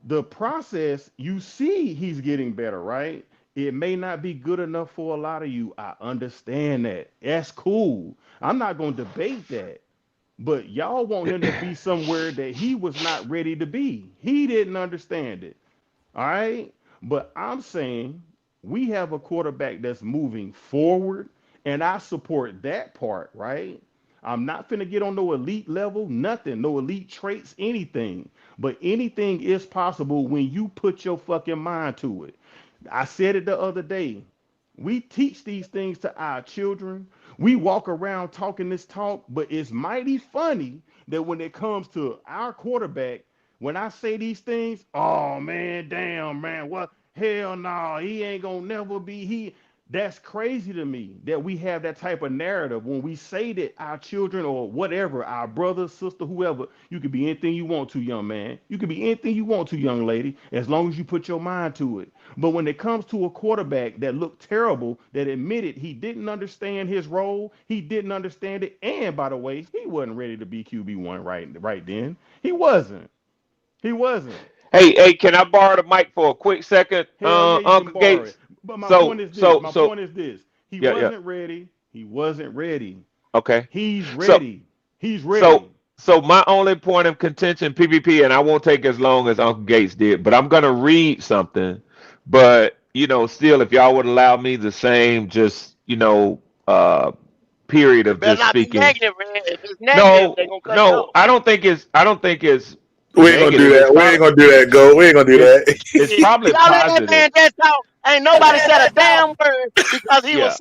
The process, you see he's getting better, right? It may not be good enough for a lot of you. I understand that. That's cool. I'm not going to debate that. But y'all want him to be somewhere that he was not ready to be. He didn't understand it. All right. But I'm saying we have a quarterback that's moving forward, and I support that part, right? I'm not finna get on no elite level, nothing, no elite traits, anything. But anything is possible when you put your fucking mind to it. I said it the other day. We teach these things to our children. We walk around talking this talk, but it's mighty funny that when it comes to our quarterback, when I say these things, oh man, damn man, what? Hell no, he ain't gonna never be he. That's crazy to me that we have that type of narrative when we say that our children or whatever, our brother, sister, whoever, you could be anything you want to, young man. You could be anything you want to, young lady, as long as you put your mind to it. But when it comes to a quarterback that looked terrible, that admitted he didn't understand his role, he didn't understand it, and by the way, he wasn't ready to be QB1 right then. He wasn't. He wasn't. Hey, can I borrow the mic for a quick second, Hell yeah, you can Uncle borrow it. Gates? But my So, point is this. so, My so, point is this. He yeah, yeah. wasn't ready. He wasn't ready. Okay. He's So, ready. He's so, ready. so my only point of contention, PvP, and I won't take as long as Uncle Gates did, but I'm gonna read something. But still, if y'all would allow me the same, just period It of better just not be speaking. negative, man. If it's negative, No, they're gonna cut you no, off. I don't think it's We ain't gonna do negative. It's that. We ain't probably gonna do that. Go. We ain't gonna do it's that. it's probably Y'all let that positive. man just talk. Ain't nobody said a damn word because Yeah,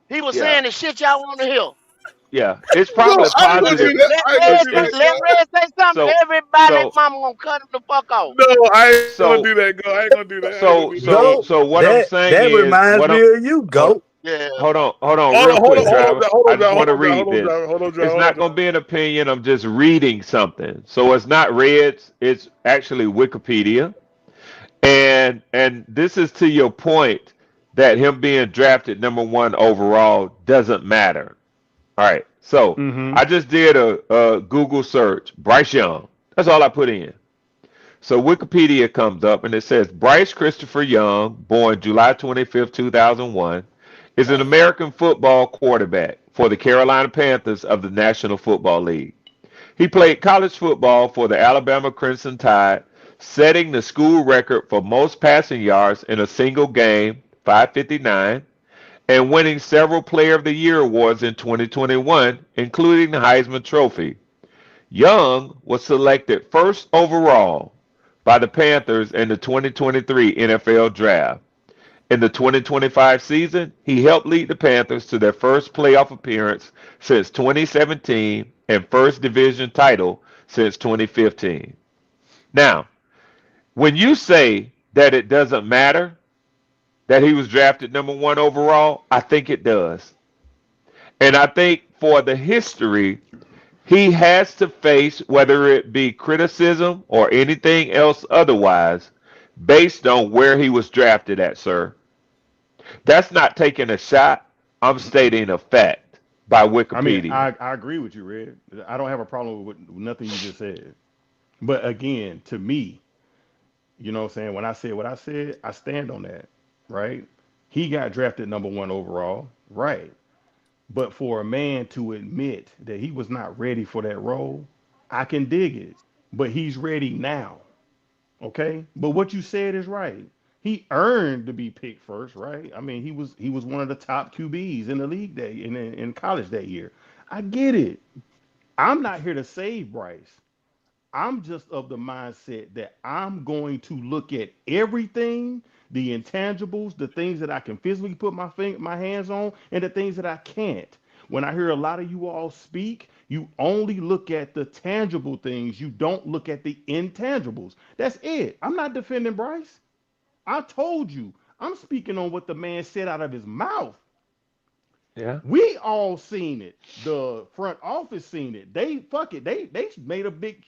he was yeah, saying the shit y'all want to hear. yeah. It's No, probably I ain't gonna do positive. that. I ain't gonna do that, Let go. Red say something. So Everybody, so mama gonna cut him the fuck off. No, I ain't gonna so do that, go. I ain't gonna do that. I ain't gonna so do that. so Go. so what I'm That saying that is reminds what me I'm of you. hold Go. Yeah. hold on Hold on, real hold on, quick, hold on, driver. hold I on, just driver, want hold to on, driver, read hold on, this. driver, hold on, driver, It's hold on, not going driver. to be an opinion. I'm just reading something. So it's not Reds. It's actually Wikipedia. And this is to your point that him being drafted number one overall doesn't matter. All right. So Mm-hmm. I just did a Google search. Bryce Young. That's all I put in. So Wikipedia comes up and it says Bryce Christopher Young, born July 25th, 2001, is an American football quarterback for the Carolina Panthers of the National Football League. He played college football for the Alabama Crimson Tide, setting the school record for most passing yards in a single game, 559, and winning several Player of the Year awards in 2021, including the Heisman Trophy. Young was selected first overall by the Panthers in the 2023 NFL Draft. In the 2025 season, he helped lead the Panthers to their first playoff appearance since 2017 and first division title since 2015. Now, when you say that it doesn't matter that he was drafted number one overall, I think it does. And I think for the history, he has to face whether it be criticism or anything else otherwise based on where he was drafted at, sir. That's not taking a shot. I'm stating a fact by I mean, Wikipedia. I agree with you, Red. I don't have a problem with nothing you just said. But again, to me, you know what I'm saying? When I said what I said, I stand on that, right? He got drafted number one overall, right? But for a man to admit that he was not ready for that role, I can dig it. But he's ready now, okay? But what you said is right. He earned to be picked first, right? I mean, he was one of the top QBs in the league that in college that year. I get it. I'm not here to save Bryce. I'm just of the mindset that I'm going to look at everything, the intangibles, the things that I can physically put my hands on, and the things that I can't. When I hear a lot of you all speak, you only look at the tangible things. You don't look at the intangibles. That's it. I'm not defending Bryce. I told you. I'm speaking on what the man said out of his mouth. Yeah. We all seen it. The front office seen it. They fuck it. They made a big.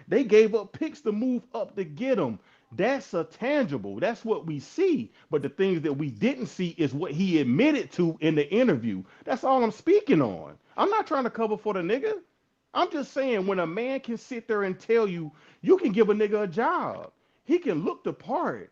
They gave up picks to move up to get him. That's a tangible. That's what we see. But the things that we didn't see is what he admitted to in the interview. That's all I'm speaking on. I'm not trying to cover for the nigga. I'm just saying when a man can sit there and tell you you can give a nigga a job, he can look the part.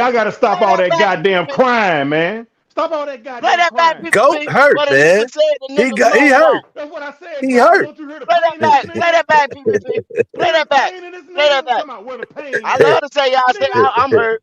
y'all got to stop Play all that that back, goddamn PPP. crying, man. Stop all that Play goddamn that back, crying. Goat PPP. hurt, What a man. nigga said, the He nigga hurt. moonwalk. That's what I said, He Trav. hurt. Don't you hear the Play pain that in this back. Play nigga? that back, PPP. You Play hear the that back. pain in this Play that nigga? back. Talking about where the pain I at. love to say y'all say Nigga, I'm hurt.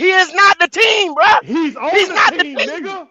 He is not the team, bro. He's on He's the not team, the team. nigga.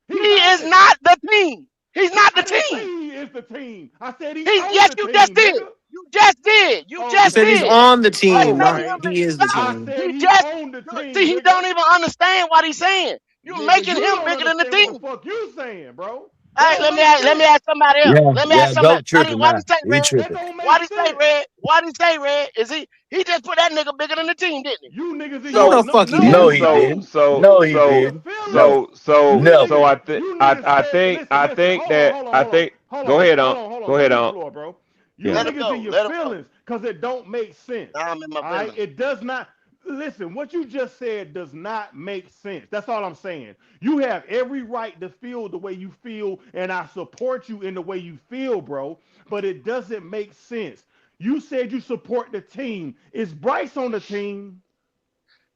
He is not the team. He's not the I didn't say team. he is the team. I said he's He's on yes, the you just team, did. nigga. You just did. You Oh He just said he's did. man. on the Why you team, Oh making not him man. he bigger is than the God? I team. said He he's just on the team, see. He nigga. don't even understand what he's saying. You Nigga, making you him don't bigger than the understand what the team. fuck you saying, bro. All That right, don't make let me sense. ask somebody else. Yeah, Let me yeah, ask somebody. go tripping Why now. he say He red? That tripping. don't Why make he say sense. red? Why he say red? Is he just put that nigga bigger than the team, didn't he? You niggas in No, your the So fuck he No, didn't. he so didn't. so No, you he niggas in so your didn't. feelings. No, so so You so never. niggas, I think you I niggas I said, think listen, I listen, think hold on, that hold on, I hold on, think hold go on, ahead hold on on, hold on. go Put ahead me on the on floor, bro. You yeah Let him niggas in go. your Let him go. feelings because it don't make sense. Now I'm in my All right, feelings. it does not. Listen, what you just said does not make sense. That's all I'm saying. You have every right to feel the way you feel, and I support you in the way you feel, bro. But it doesn't make sense. You said you support the team. Is Bryce on the team?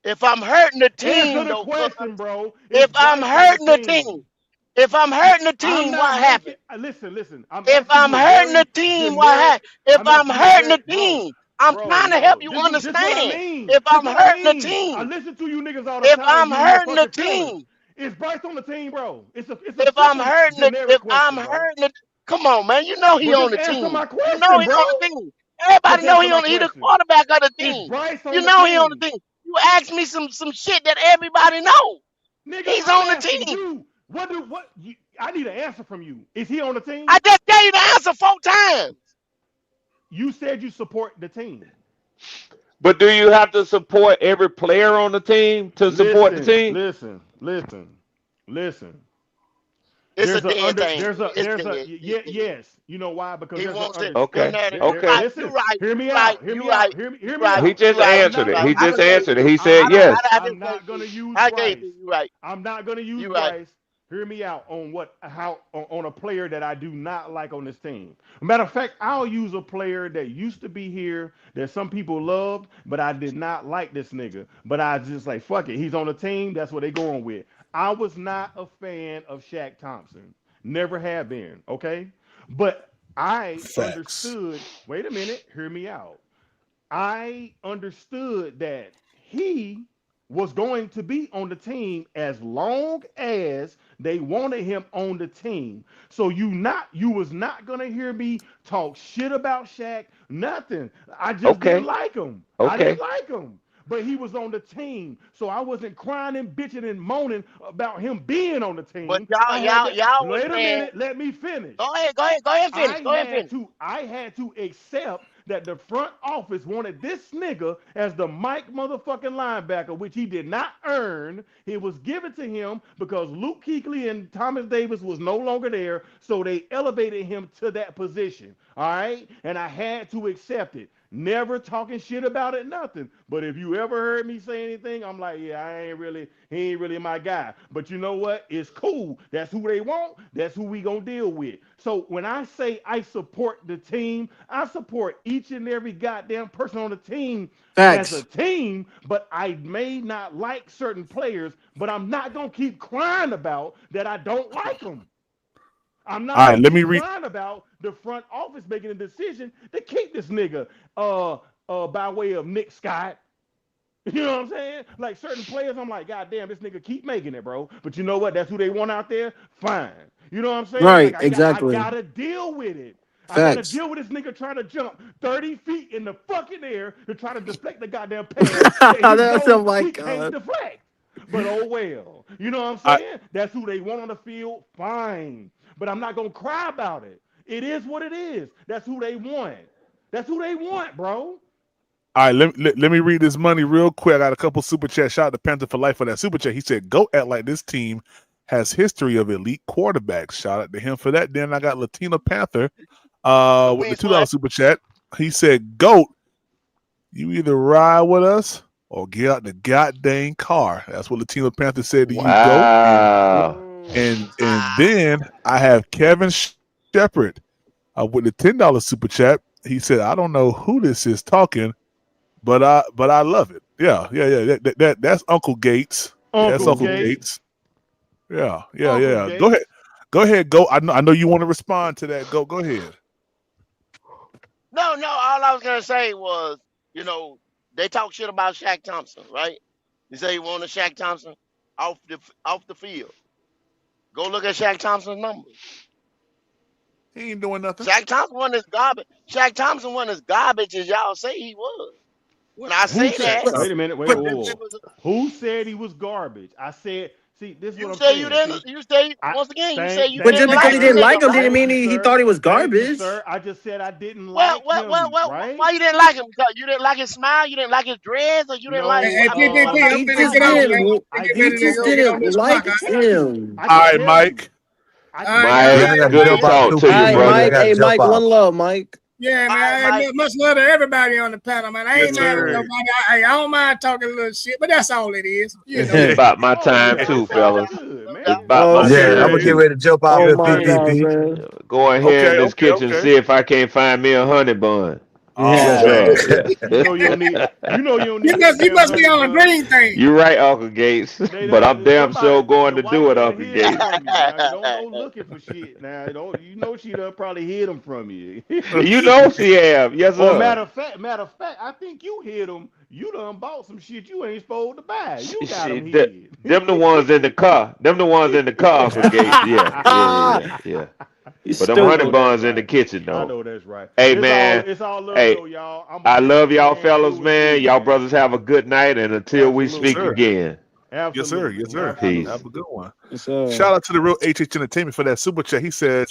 If I'm hurting the Answer team, the though, question, bro. Is if I'm Bryce on the hurting the team? team, if I'm hurting the I'm team, not what making. happened? Listen. I'm If asking I'm you a hurting the very team, what generic. happened? If I'm I'm asking you a hurting very, the bro. team, I'm trying to help No. you This what I understand. mean. If This I'm what I hurting the mean. I team, listen to you niggas all the if time. I'm You in your hurting the fucking feelings. team, Is Bryce on the team, bro? It's a if I'm simple hurting the, generic if I'm question, bro. hurting the, come on, man, you know he But on just the answer team. my You know question, he bro. on the team. Everybody Just know answer he my on. He the question. quarterback of the Is team. Bryce You on the know he on the team? team. You ask me some shit that everybody know. Nigga, He's I'm on the asking team. you. I need an answer from you. Is he on the I team? just gave you the answer 4 times. You said you support the team. But do you have to support every player on the team to support the team? Listen. It's a dead thing. There's a It's dead. It's dead. yes. You know why? Because He there's a wants it under in Okay. there. You Okay. right. You listen, right. hear You me right. out. Hear You me right. out. Hear You me right. He out. You just right. I'm answered not it. Right. He gonna I just just use gave answered you. it. He I'm said not yes. I I'm just gave not gonna you. use I gave Bryce. you. You right. I'm not gonna use You right. Bryce. Hear me out on on a player that I do not like on this team. Matter of fact, I'll use a player that used to be here that some people loved, but I did not like this nigga. But I just like fuck it. He's on the team. That's what they going with. I was not a fan of Shaq Thompson. Never have been. Okay, but I Facts. understood. Wait a minute. Hear me out. I understood that he was going to be on the team as long as they wanted him on the team. So you was not gonna hear me talk shit about Shaq, nothing. I just didn't Okay. like him. I didn't Okay. like him. But he was on the team. So I wasn't crying and bitching and moaning about him being on the But team. y'all, I had y'all, to y'all was wait a saying, minute, let me finish. go ahead, go ahead, go ahead and finish. Go ahead and finish. I had to accept that the front office wanted this nigga as the Mike motherfucking linebacker, which he did not earn. It was given to him because Luke Kuechly and Thomas Davis was no longer there, so they elevated him to that position. All right, and I had to accept it. Never talking shit about it, nothing. But if you ever heard me say anything, I'm like, yeah, he ain't really my guy. But you know what? It's cool. That's who they want. That's who we gonna deal with. So when I say I support the team, I support each and every goddamn person on the team as a Facts. team, but I may not like certain players, but I'm not gonna keep crying about that I don't like them. I'm not All right, gonna let me keep read. crying about the front office making a decision to keep this nigga by way of Nick Scott. You know what I'm saying? Like certain players, I'm like, God damn, this nigga keep making it, bro. But you know what? That's who they want out there. Fine. You know what I'm saying? Like Right. I Exactly. gotta deal with it. I gotta Facts. deal with this nigga trying to jump 30 feet in the fucking air to try to deflect the goddamn pass that he That's, oh knows my he can't god. deflect. But oh well. You know what I'm I, saying? That's who they want on the field. Fine. But I'm not gonna cry about it. It is what it is. That's who they want. That's who they want, bro. all right, let me read this money real quick. I got a couple super chats. Shout out to Panther for life for that super chat. He said, "Go act like this team has history of elite quarterbacks." Shout out to him for that. Then I got Latina Panther The with the wins $2 what? super chat. He said, "Goat, you either ride with us or get out the goddamn car." That's what Latino Panther said to you, Goat. Wow. And then I have Kevin Shepard with the $10 super chat. He said, "I don't know who this is talking, but I love it." Yeah. That's Uncle Gates. Yeah, that's Uncle Uncle Gates. Gates. Yeah. Uncle Go ahead. Gates. Go ahead, Go. I know you want to respond to that. Go ahead. No, no. All I was gonna say was, you know, they talk shit about Shaq Thompson, right? They say he wanted Shaq Thompson off the field. Go look at Shaq Thompson's numbers. He ain't doing nothing. Shaq Thompson wasn't as garbage. Shaq Thompson wasn't as garbage as y'all say he was. When I Who say said? that, Wait a minute. Wait. it, Whoa, it, whoa, it whoa. was. Who said he was garbage? I said. See, this is what You I'm say you saying. didn't. See, You say I once again. You say you But just didn't because like he the didn't like nigga, him right? didn't mean he thought he was Thank you, garbage. sir. I just said I didn't Well, like well, well, him, well. right? Why you didn't like him? Because you didn't like his smile. You didn't like his dreads, or you didn't like. No. Hey, I mean, what PPP, about I'm He his finna just get smile? off, didn't. man. We I get He ready didn't to just go tell get on didn't you. this I like clock. can tell you. him. I All can right, tell Mike. you. I can All right, tell Mike, man. you. good to talk to All you, right, Hey, brother. Mike. Hey, Mike. One love, Mike. yeah, All right, man. Mike. Hey, much love to everybody on the panel, man. I Yes, ain't mad at sir. nobody. I don't mind talking a little shit, but that's all it is. You know. It's about my Oh time yeah, too, it's all fellas. good, No It's doubt. man. about my Okay, Yeah, I'm time gonna Okay. get too. ready to jump off oh here, my Man, God, PPP. man. go in here in Okay. this Okay. kitchen, Okay. see if I can't find me a honey bun. Yeah. You know you don't need. You know you don't need that You damn must be honey on a bun. green thing. You're right, Uncle Gates. But I'm damn sure going The to do wife it, done Uncle hid them Gates. from you. Now don't go looking for shit. Now don't you know she done probably hid them from you. You know she have. Yes, Or sir. matter of fact, I think you hid them. You done bought some shit you ain't supposed to buy. You got them Shit, hid. them the ones in the car. Them the ones in the car, Uncle Gates. Yeah. You But them I honey know stupid. that's buns in the right. kitchen, I though. know that's right. Hey, man. It's all love Hey, though, y'all. I'm a I love Panthers y'all fan fellas, through and man. through, Y'all man. brothers have a good night, and until we Yes, speak Absolutely. sir. again, Yes, sir. Absolutely. Yes, sir. peace. Have a good one. Yes, sir. Shout out to the real HH Entertainment for that super chat. He said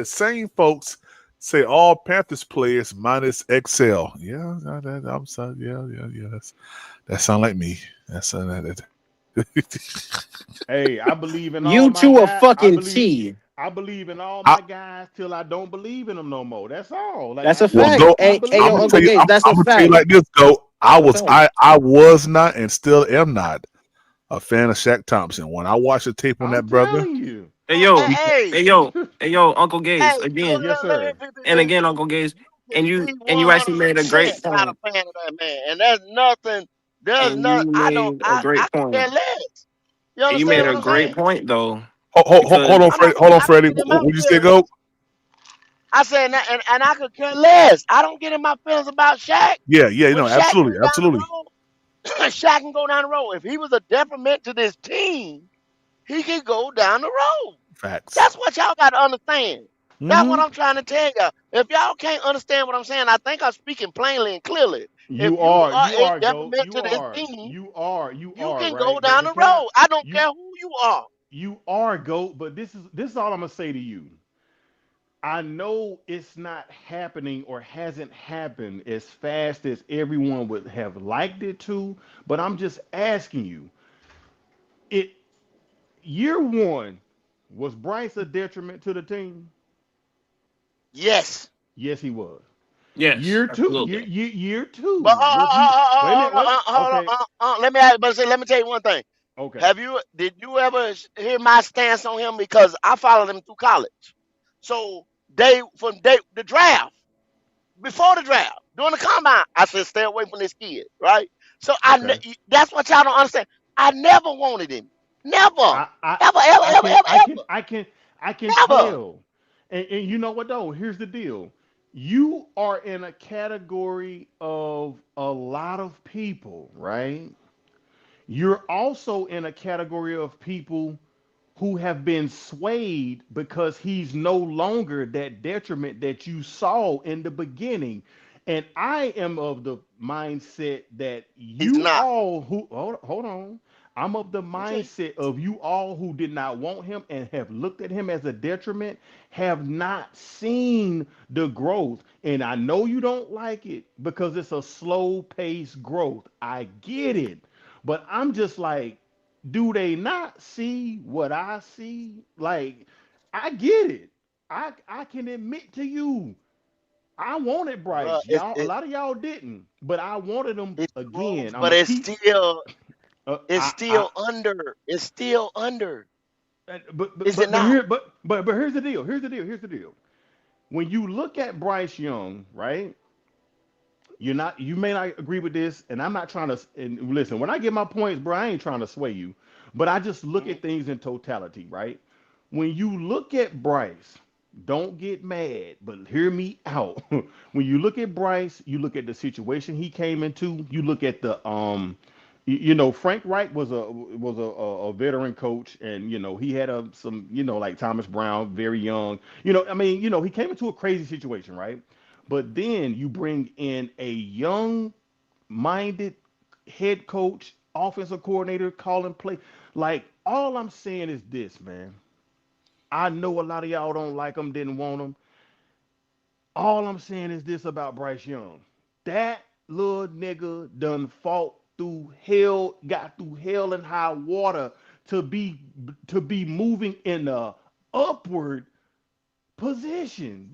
same folks say all Panthers players minus Excel. Yeah, I'm sorry. Yeah. That sound like me. That's that. Hey, I believe in all You my two a guys. fucking T. I believe in all I, my guys till I don't believe in them no more. That's all. Like That's a well, fact. go. I Hey, I'm yo, believe gonna in tell Uncle them. you. Gates, that's a I'm gonna tell you fact. like this. Go. I That's a was. fact. I was not, and still am not a fan of Shaq Thompson. When I watched the tape on I'm that brother, telling you. Hey yo, he, Hey, Uncle Gaze hey, again Yes, let sir. and me again, Uncle Gaze, can be and you actually made a 100% great not point, a fan of that man. And there's nothing, there's and not, you I don't, made a great I could point, care less. You and you made understand what a I'm great saying? point though, hold because on, Freddie. Hold on, I don't Freddie. get in my What did you say? feelings. Go. I said, and I could care less. I don't get in my feelings about Shaq. Yeah. When Shaq can Absolutely, go down the absolutely. road, Shaq can go down the road. If he was a detriment to this team, he can go down the road. Facts. That's what y'all got to understand. That's what Mm-hmm. I'm trying to tell y'all. If y'all can't understand what I'm saying, I think I'm speaking plainly and clearly. If You you are. are You a are. Goat. detriment You to this are. team, You are. You you are. can go Right. down But the can I? road. I don't You. care who you are. You are goat. But this is all I'm gonna say to you. I know it's not happening or hasn't happened as fast as everyone would have liked it to, but I'm just asking you, it year one, was Bryce a detriment to the team? Yes. Yes, he was. yes, Year two, absolutely. year But two, was he? Wait a minute, wait. hold on, Okay, let me tell you one thing. okay, Did you ever hear my stance on him? Because I followed him through college. So the draft, before the draft, during the combine, I said stay away from this kid, right? So okay. that's what y'all don't understand. I never wanted him, never, I I ever, ever, I ever, can ever, I can ever, I can I can never. tell. And you know what though? Here's the deal. You are in a category of a lot of people, right? You're also in a category of people who have been swayed because he's no longer that detriment that you saw in the beginning. And I am of the mindset that He's you not. all who hold on. I'm of the Okay. mindset of you all who did not want him and have looked at him as a detriment have not seen the growth. And I know you don't like it because it's a slow paced growth. I get it. But I'm just like, do they not see what I see? Like, I get it. I can admit to you, I wanted Bro, Bryce. Y'all, a lot of y'all didn't, but I wanted him it's again. growth, I'm but gonna keep. it's I still under. It's still under. Is it but not? here but here's the deal. Here's the deal. When you look at Bryce Young, right? You may not agree with this, and I'm not trying to. And listen, when I get my points, bro, I ain't trying to sway you, but I just look Mhm. at things in totality, right? When you look at Bryce, don't get mad, but hear me out. When you look at Bryce, you look at the situation he came into. You look at the you know, Frank Wright was a veteran coach, and you know he had some, you know, like Thomas Brown, very young. You know, I mean, you know, he came into a crazy situation, right? But then you bring in a young minded head coach, offensive coordinator, calling play. Like, all I'm saying is this, man. I know a lot of y'all don't like him, didn't want him. All I'm saying is this about Bryce Young. That little nigga done fought through hell, got through hell and high water to be moving in a upward position.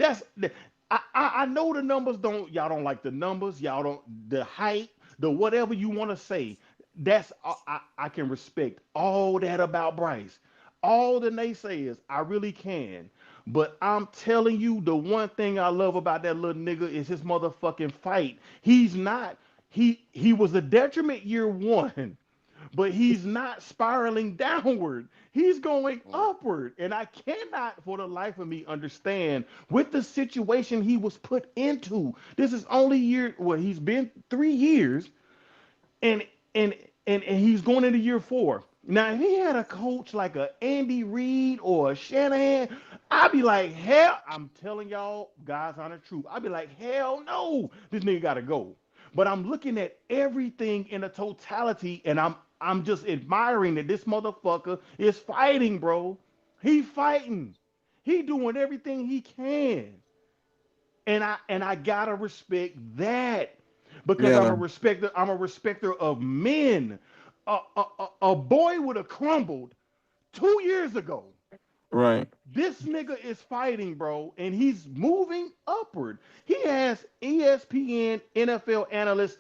I know the numbers don't, y'all don't like the numbers, y'all don't, the height, the whatever you want to say. That's I can respect all that about Bryce. All the naysayers, I really can. But I'm telling you, the one thing I love about that little nigga is his motherfucking fight. He's not. He was a detriment year one, but he's not spiraling downward. He's going upward. And I cannot for the life of me understand with the situation he was put into. This is only year, well, he's been 3 years, and and and he's going into year four. Now, if he had a coach like a Andy Reid or a Shanahan, I'd be like, hell, I'm telling y'all, guys, on the truth. I'd be like, hell no, this nigga gotta go. But I'm looking at everything in a totality, and I'm just admiring that this motherfucker is fighting, bro. He fighting. He doing everything he can. And I gotta respect that because Yeah. I'm a respecter of men. A boy would have crumbled 2 years ago. Right. This nigga is fighting, bro, and he's moving upward. He has ESPN NFL analysts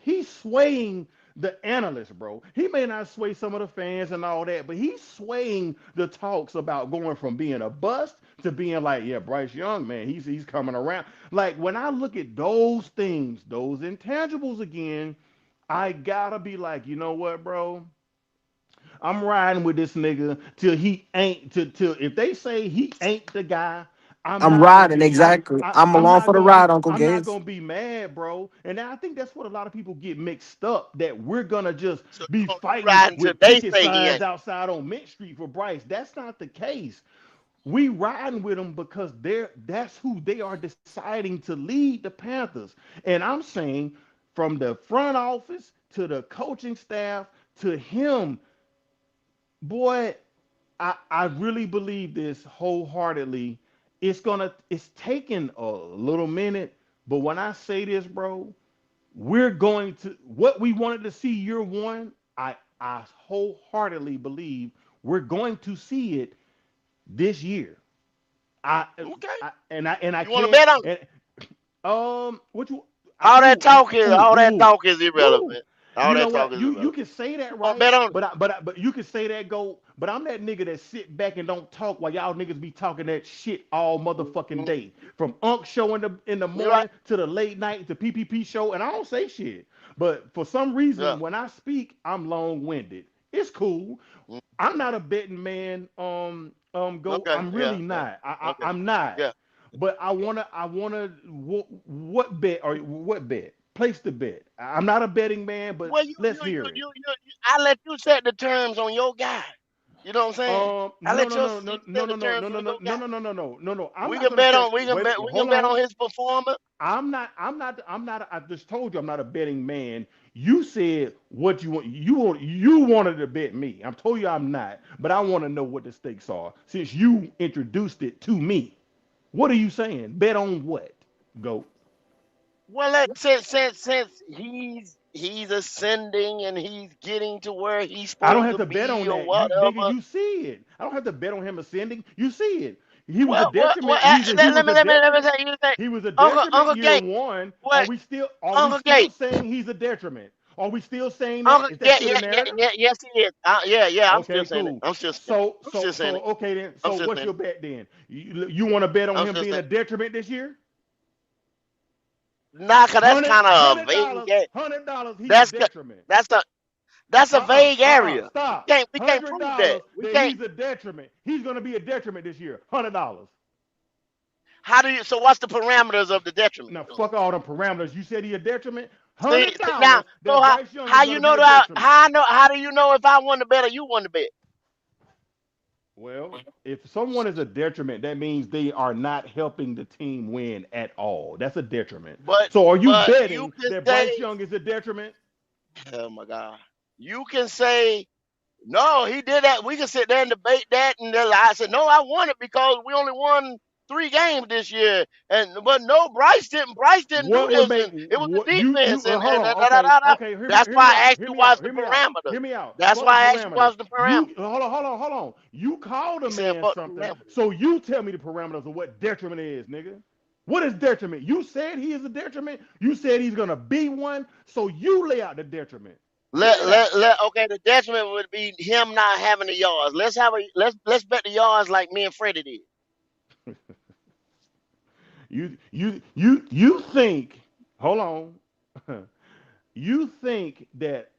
he's swaying the analysts, bro. He may not sway some of the fans and all that, but he's swaying the talks about going from being a bust to being like, yeah, Bryce Young, man, he's coming around. Like, when I look at those things, those intangibles again, I gotta be like, you know what, bro? I'm riding with this nigga till he ain't till if they say he ain't the guy, I'm I'm not gonna riding, be I'm exactly. I, I'm I'm along not for the gonna ride, Uncle I'm not Gates. gonna be mad, bro. And I think that's what a lot of people get mixed up, that we're gonna just be You fighting riding till with they picket say he signs ain't. outside on Mint Street for Bryce. That's not the case. We riding with them because that's who they are deciding to lead the Panthers. And I'm saying, from the front office to the coaching staff to him, boy, I really believe this wholeheartedly. It's taking a little minute, but when I say this, bro, we're going to what we wanted to see year one. I wholeheartedly believe we're going to see it this year. I, Okay. I You want to can't. bet on it? And, what you? All that talk is Woo. irrelevant. All You that know talk what? is You irrelevant. can say that, You want to right? bet on it? But you can say that, go. But I'm that nigga that sit back and don't talk while y'all niggas be talking that shit all motherfucking day. From Unk show in the You right? morning to the late night to PPP show, and I don't say shit. But for some reason, Yeah. when I speak, I'm long winded. It's cool. I'm not a betting man. Go. Okay. I'm Yeah. really Yeah. not. Okay. I'm not. Yeah. But what bet or what bet? Place the bet. I'm not a betting man, but Well, let's hear it. I let you set the terms on your guy. You know what I'm saying? I No, let no, you no, no, no, set no, the no, terms no, no, on no, your guy. no, no, no, no, no, no, no. I'm We not can gonna bet set. on. We can Wait, bet. We can hold bet on. on his performance. I'm not. I just told you I'm not a betting man. You said what you want. You wanted to bet me. I told you I'm not, but I want to know what the stakes are since you introduced it to me. What are you saying? Bet on what? Go. Well, since he's ascending and he's getting to where he's I don't supposed have to to bet on be or that. You nigga, whatever. you see it. I don't have to bet on him ascending. You see it. He was a Well, detriment. He was a let me detriment. tell you this. He was a detriment Uncle year Gate. one. What? Are we Uncle still Gate. saying he's a detriment? Are we still saying that? Uncle. Is that Yeah, still the yeah, yeah, narrative? yeah. Yes, he is. Yeah. I'm still Okay, saying it. cool. I'm still saying it. So I'm so still saying so it. okay then. I'm So still what's saying your it. bet then? You want to bet on I'm him still being saying a it. detriment this year? Nah, cause that's Hundred kind of a hundred vague. dollars. $100. He's a That's detriment. that's a that's a vague area. Stop. We can't $100 prove that. We that can't. he's a detriment. He's gonna be a detriment this year. $100. How do you? So what's the parameters of the detriment? Now fuck all them parameters. You said he a detriment. See $100 now. So that Bryce Young is how you gonna be know a that? detriment. How I know? How do you know if I won the bet or you won the bet? Well, if someone is a detriment, that means they are not helping the team win at all. That's a detriment. But So are you you betting can that Bryce say, Young is a detriment? oh my God, you can say no. He did that. We can sit there and debate that, and then I said no. I won it because we only won 3 games this year, and but no, Bryce didn't do What would this, make and it was the what you defense, hold and on? da, da, da, Okay, da, da. okay. That's Hear why me I out. asked Hear you me what's out. the Hear me out. parameters. Hear me out. That's Fuck the why I asked you parameters. what's the You parameters. hold on. You called a He said man fuck the something, parameters. so you tell me the parameters of what detriment is, nigga. What is detriment? You said he is a detriment. You said he's gonna be one, so you lay out the detriment. Okay, the detriment would be him not having the yards. Let's bet the yards like me and Freddie did. You think? Hold on. You think that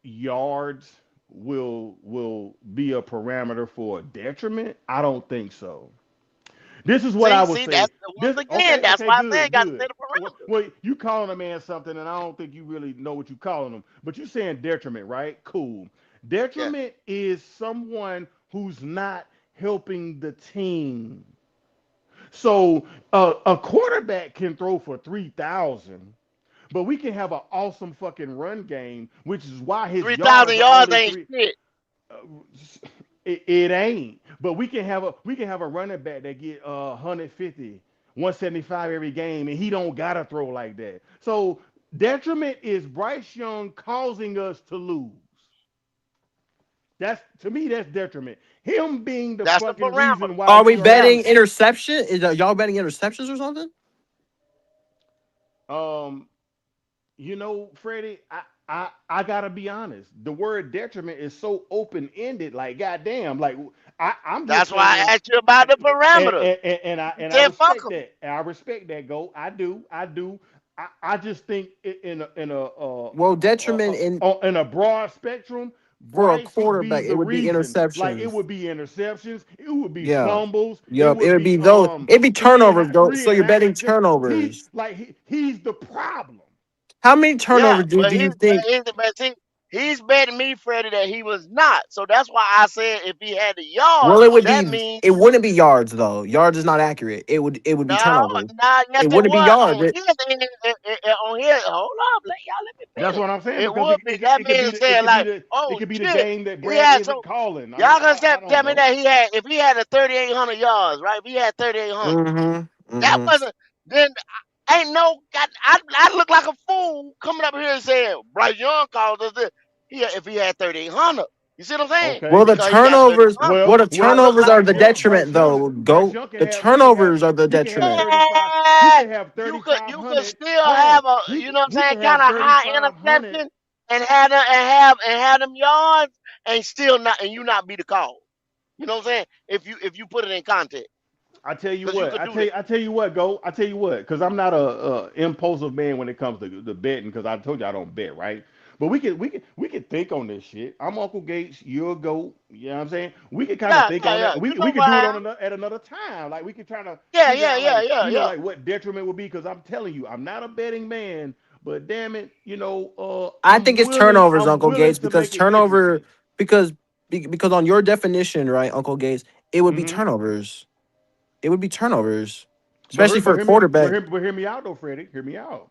yards will be a parameter for a detriment? I don't think so. This is what I would See, say. that's once again, that's why I said got to say Good. the parameter. Well, you calling a man something, and I don't think you really know what you calling him. But you saying detriment, right? Cool. Yeah. Detriment is someone who's not helping the team. So a quarterback can throw for 3,000, but we can have an awesome fucking run game, which is why his 3,000 yards are yards only ain't three. shit. Uh, it ain't. But we can have a running back that get 150, 175 every game, and he don't gotta throw like that. So detriment is Bryce Young causing us to lose. That's to me, that's detriment. Him being the That's the fucking parameter. reason why Are That's the we we are. betting parameter. interception? Is y'all betting interceptions or something? Um, Freddie, I gotta be honest. The word detriment is so open ended. Like, goddamn, like I'm just That's why saying, I asked you about the and, parameters. and, and and I You and I said fuck respect them. that. And I respect that. Go, I do, I do. I just think Well, detriment in a broad spectrum, for a Bryce would be quarterback, it the would be reason. Like it interceptions. would be interceptions, it would be Yeah. fumbles, it Yup. It would would be be those. It'd be three and turnovers. out, Go. three So and you're out betting attempts. turnovers. He's the problem. How many Yeah, turnovers do but you think? he's betting me, Freddie, that he was not. So that's why I said if he had the yards, Well, it would that be. means It wouldn't be yards though. Yards is not accurate. It would. It would be no, turnovers. yes It it wouldn't be was yards. on on here. Hold up, let me That's finish. what I'm saying It because would be that could being be the it said, could be like, the it oh could be the shit, game that he Brad had isn't so calling. I mean, y'all gonna I don't tell me know. that if he had a 3,800 yards, right? If he had 3,800, Mm-hmm. that Mm-hmm. wasn't then. Ain't no, I look like a fool coming up here and saying Bryce Young called us this. If he had 3,800, you see what I'm saying? Well, Okay. the Because he got turnovers. 3,800, Well, the I look turnovers like are a the fool. detriment though. Bryce Go. Young can The have he can have turnovers are the he can have detriment. 35. He Yeah, can have you could 3,500. still Hold have on. a, He you know what I'm he saying, can kind have of high 3,500. interception and have them yards and still not, and you not be the call. You know what I'm saying? If you put it in context, I tell you because you what, could do that. I tell you what, go. I tell you what, because I'm not a impulsive man when it comes to the betting, because I told you I don't bet, right? But we could think on this shit. I'm Uncle Gates, you're a goat. You know what I'm saying? We could kind of think on Yeah. that. You We know could do it why? on at another time. Like we could try to Yeah, figure yeah, out yeah, like yeah, yeah. like what detriment would be. Because I'm telling you, I'm not a betting man, but damn it, I think it's turnovers, I'm Uncle willing Gates, to because make it turnover interesting. because because on your definition, right, Uncle Gates, it would be Hmm. turnovers. It would be turnovers, But especially for a quarterback. hear me out though, Freddie. Hear me out.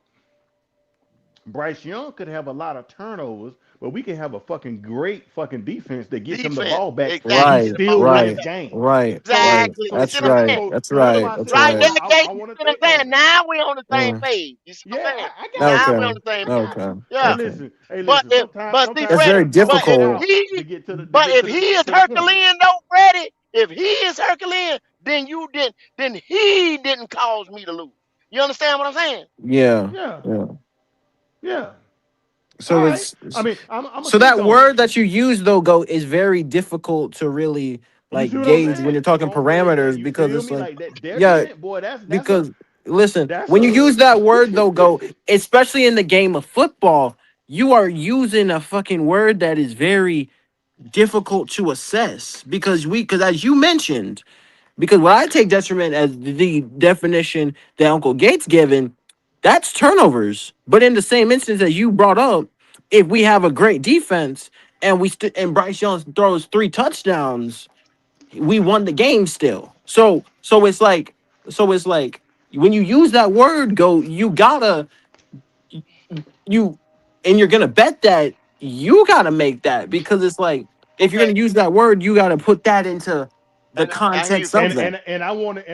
Bryce Young could have a lot of turnovers, but we can have a fucking great fucking defense that gets him the Defense, ball back, and he exactly. Right, Get the ball still right wins right, back. games. right, So right. Exactly. You so see That's what I'm right. saying? so That's so that's right. why I That's said Right right. there, Gates. I You want to see what think I'm on saying? it. Now we on the same Mm. page. You see what I'm Yeah, saying? I got you. Now we Okay. on the same page. Okay. Yeah. And Okay. listen, hey, But listen. if see Sometimes That's you Freddie, very gotta fuck but if around difficult. to he get to the but if he is to the point. Herculean though, Freddie, if he is Herculean, then he didn't cause me to lose. You understand what I'm saying? Yeah. Yeah, Yeah. yeah. All So right. it's I mean, I'm gonna so think that on it. word that you use though go is very difficult to really You see like what I'm gauge when saying? you're talking parameters You because feel it's me? like Like that yeah, detriment, boy. That's a because listen, that's when you a use that word though go, especially in the game of football, you are using a fucking word that is very difficult to assess because as you mentioned, because what I take detriment as the definition that Uncle Gates given, that's turnovers. But in the same instance as you brought up, if we have a great defense and and Bryce Young throws 3 touchdowns, we won the game still. So it's like when you use that word, go, you gotta you and you're gonna bet that you gotta make that because it's like if you're Okay. gonna use that word, you gotta put that into the And I hear you, context of Freddie. that.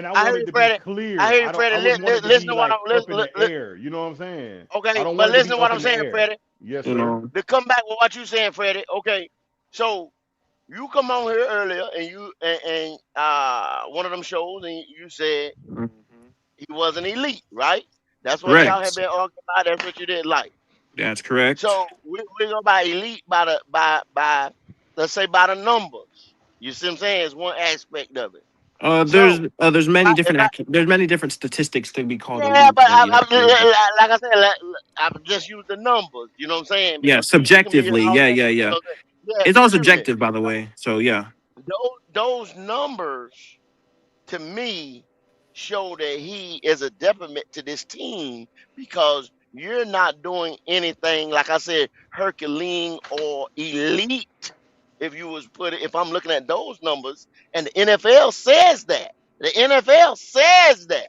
I I want hear it you, to be Freddie. I clear. hear you, I Freddie. wouldn't want it to Listen be to what like I'm up in the air. You know what I'm saying? I okay, don't but want it to listen be to what up I'm in the saying, air. Freddie. Yes, You sir. know. To come back with what you saying, Freddie. Okay, so you come on here earlier and one of them shows and you said he wasn't elite, right? That's what y'all have Correct. been arguing about. That's what you didn't like. That's correct. So we go by elite by let's say by the numbers. You see what I'm saying? It's one aspect of it. So There's if many I different there's many different statistics to be called yeah, elite. but But yeah, like I said, I've just used the numbers. You know what I'm saying? yeah, Because you can be subjectively, all yeah, that. yeah, You yeah. know, yeah, It's you all feel me? subjective, by the way. So yeah. Those numbers to me show that he is a detriment to this team because you're not doing anything like I said, Herculean or elite. If I'm looking at those numbers, and the NFL says that, the NFL says that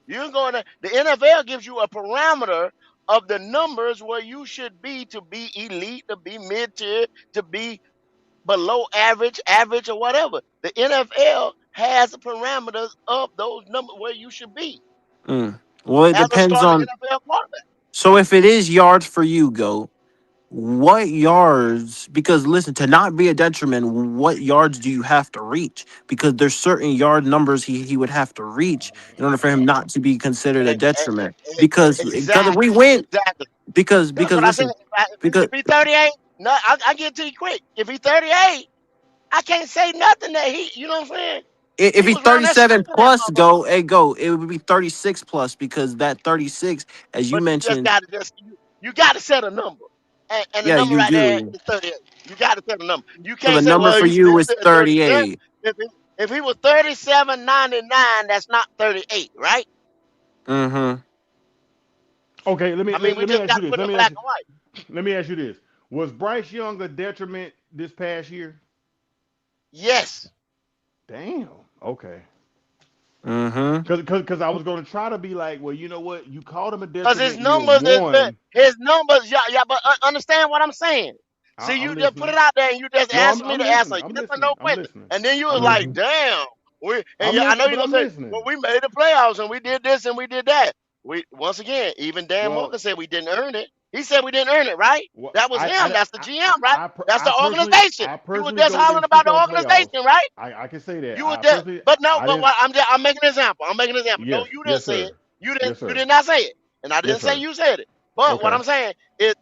you're going to, the NFL gives you a parameter of the numbers where you should be to be elite, to be mid tier, to be below average, average, or whatever. The NFL has the parameters of those numbers where you should be Well, it as a depends starting on. NFL quarterback. So if it is yards for you, go. What yards? Because listen, to not be a detriment, what yards do you have to reach? Because there's certain yard numbers he would have to reach in order for him not to be considered a detriment. Because we Exactly, win. exactly. That's Because what I said. listen, because If he's 38, no, I get to you quick. If he's 38, I can't say nothing that you know what I'm saying? if He he's was around that 37 slinging that plus, motherfucker. it would be 36 plus because that 36, as you But you just mentioned, got to you got to set a number, and the yeah, number you right there do. is 38. You got to set a number. You So the can't say, number well, for he's you is 37. 38. If he was 37.99, that's not 38, right? Mm-hmm. Okay, I mean, we let me just ask got you to this. put it black and white. Let me ask you this. Was Bryce Young a detriment this past year? Yes. Damn. Okay. Mm-hmm. Because I was going to try to be like, well, you know what? You called him a Because his detriment year numbers one. his numbers, yeah, but understand what I'm saying. See, I'm you just put listening. it out there and you just No, asked me I'm to ask listening. a I'm yes or listening. no I'm question. listening. And then you was I'm like, listening. damn. I'm I know listening, you're but gonna I'm say, listening. well, we made the playoffs and we did this and we did that. We once again, even Dan Well, Morgan said we didn't earn it. He said we didn't earn it, right? well That was him. That's the GM, right? That's the organization. I You were personally just didn't hollering about speak the on playoffs. organization, right? I can say that. You were I just, personally, but no, I but didn't. what I'm making an example. I'm making an example. No, Yes, you didn't yes, say sir. it. You Yes, did sir. not say it, and I Yes, didn't say sir. you said it. But what Okay. I'm saying is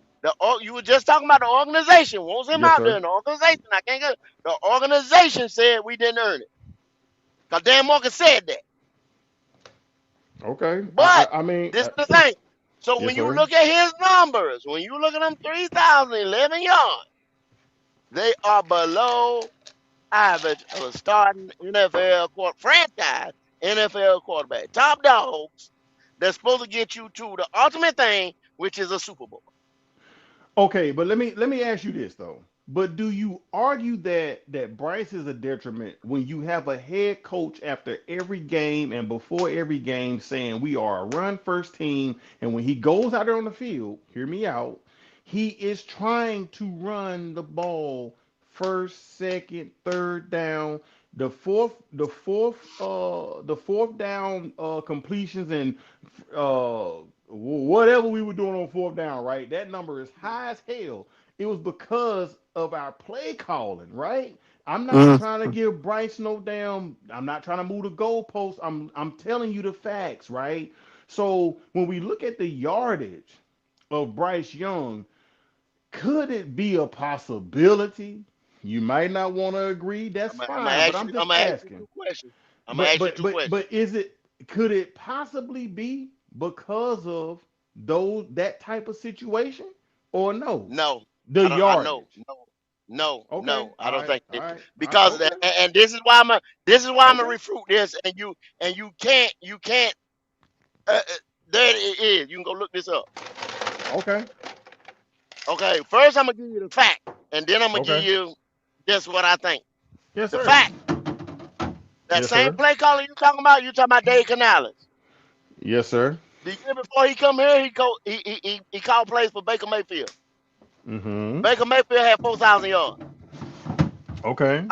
you were just talking about the organization. What was him Yes, out there sir. in the organization? I can't get the organization said we didn't earn it. Cause Dan Morgan said that. Okay. But I mean, this is the thing. So yes, when you sir. look at his numbers, when you look at them 3,011 yards, they are below average of a starting franchise NFL quarterback. Top dogs that's supposed to get you to the ultimate thing, which is a Super Bowl. Okay, but let me ask you this though. But do you argue that Bryce is a detriment when you have a head coach after every game and before every game saying we are a run first team, and when he goes out there on the field, hear me out, he is trying to run the ball first, second, third down, the fourth down completions and whatever we were doing on fourth down, right? That number is high as hell. It was because of our play calling, right? I'm not trying to give Bryce no damn. I'm not trying to move the goalposts. I'm telling you the facts, right? So when we look at the yardage of Bryce Young, could it be a possibility? You might not want to agree. That's I'm gonna fine, but ask I'm you. I'm just gonna ask you asking. two questions. I'm gonna But ask you but two but questions. but is it could it possibly be because of that type of situation or no? No, The I don't. I know. yardage. Okay. No. I All don't right. think All it right. because Okay. and this is why I'm gonna Okay. refute this. And you can't. There it is. You can go look this up. Okay. Okay. First, I'm gonna give you the fact, and then I'm gonna give Okay. you just what I think. Yes, The sir. fact that Yes, same sir. play caller you talking about Dave Canales. Yes, sir. The year before he come here, he called plays for Baker Mayfield. Mm-hmm. Baker Mayfield had 4,000 yards. Okay.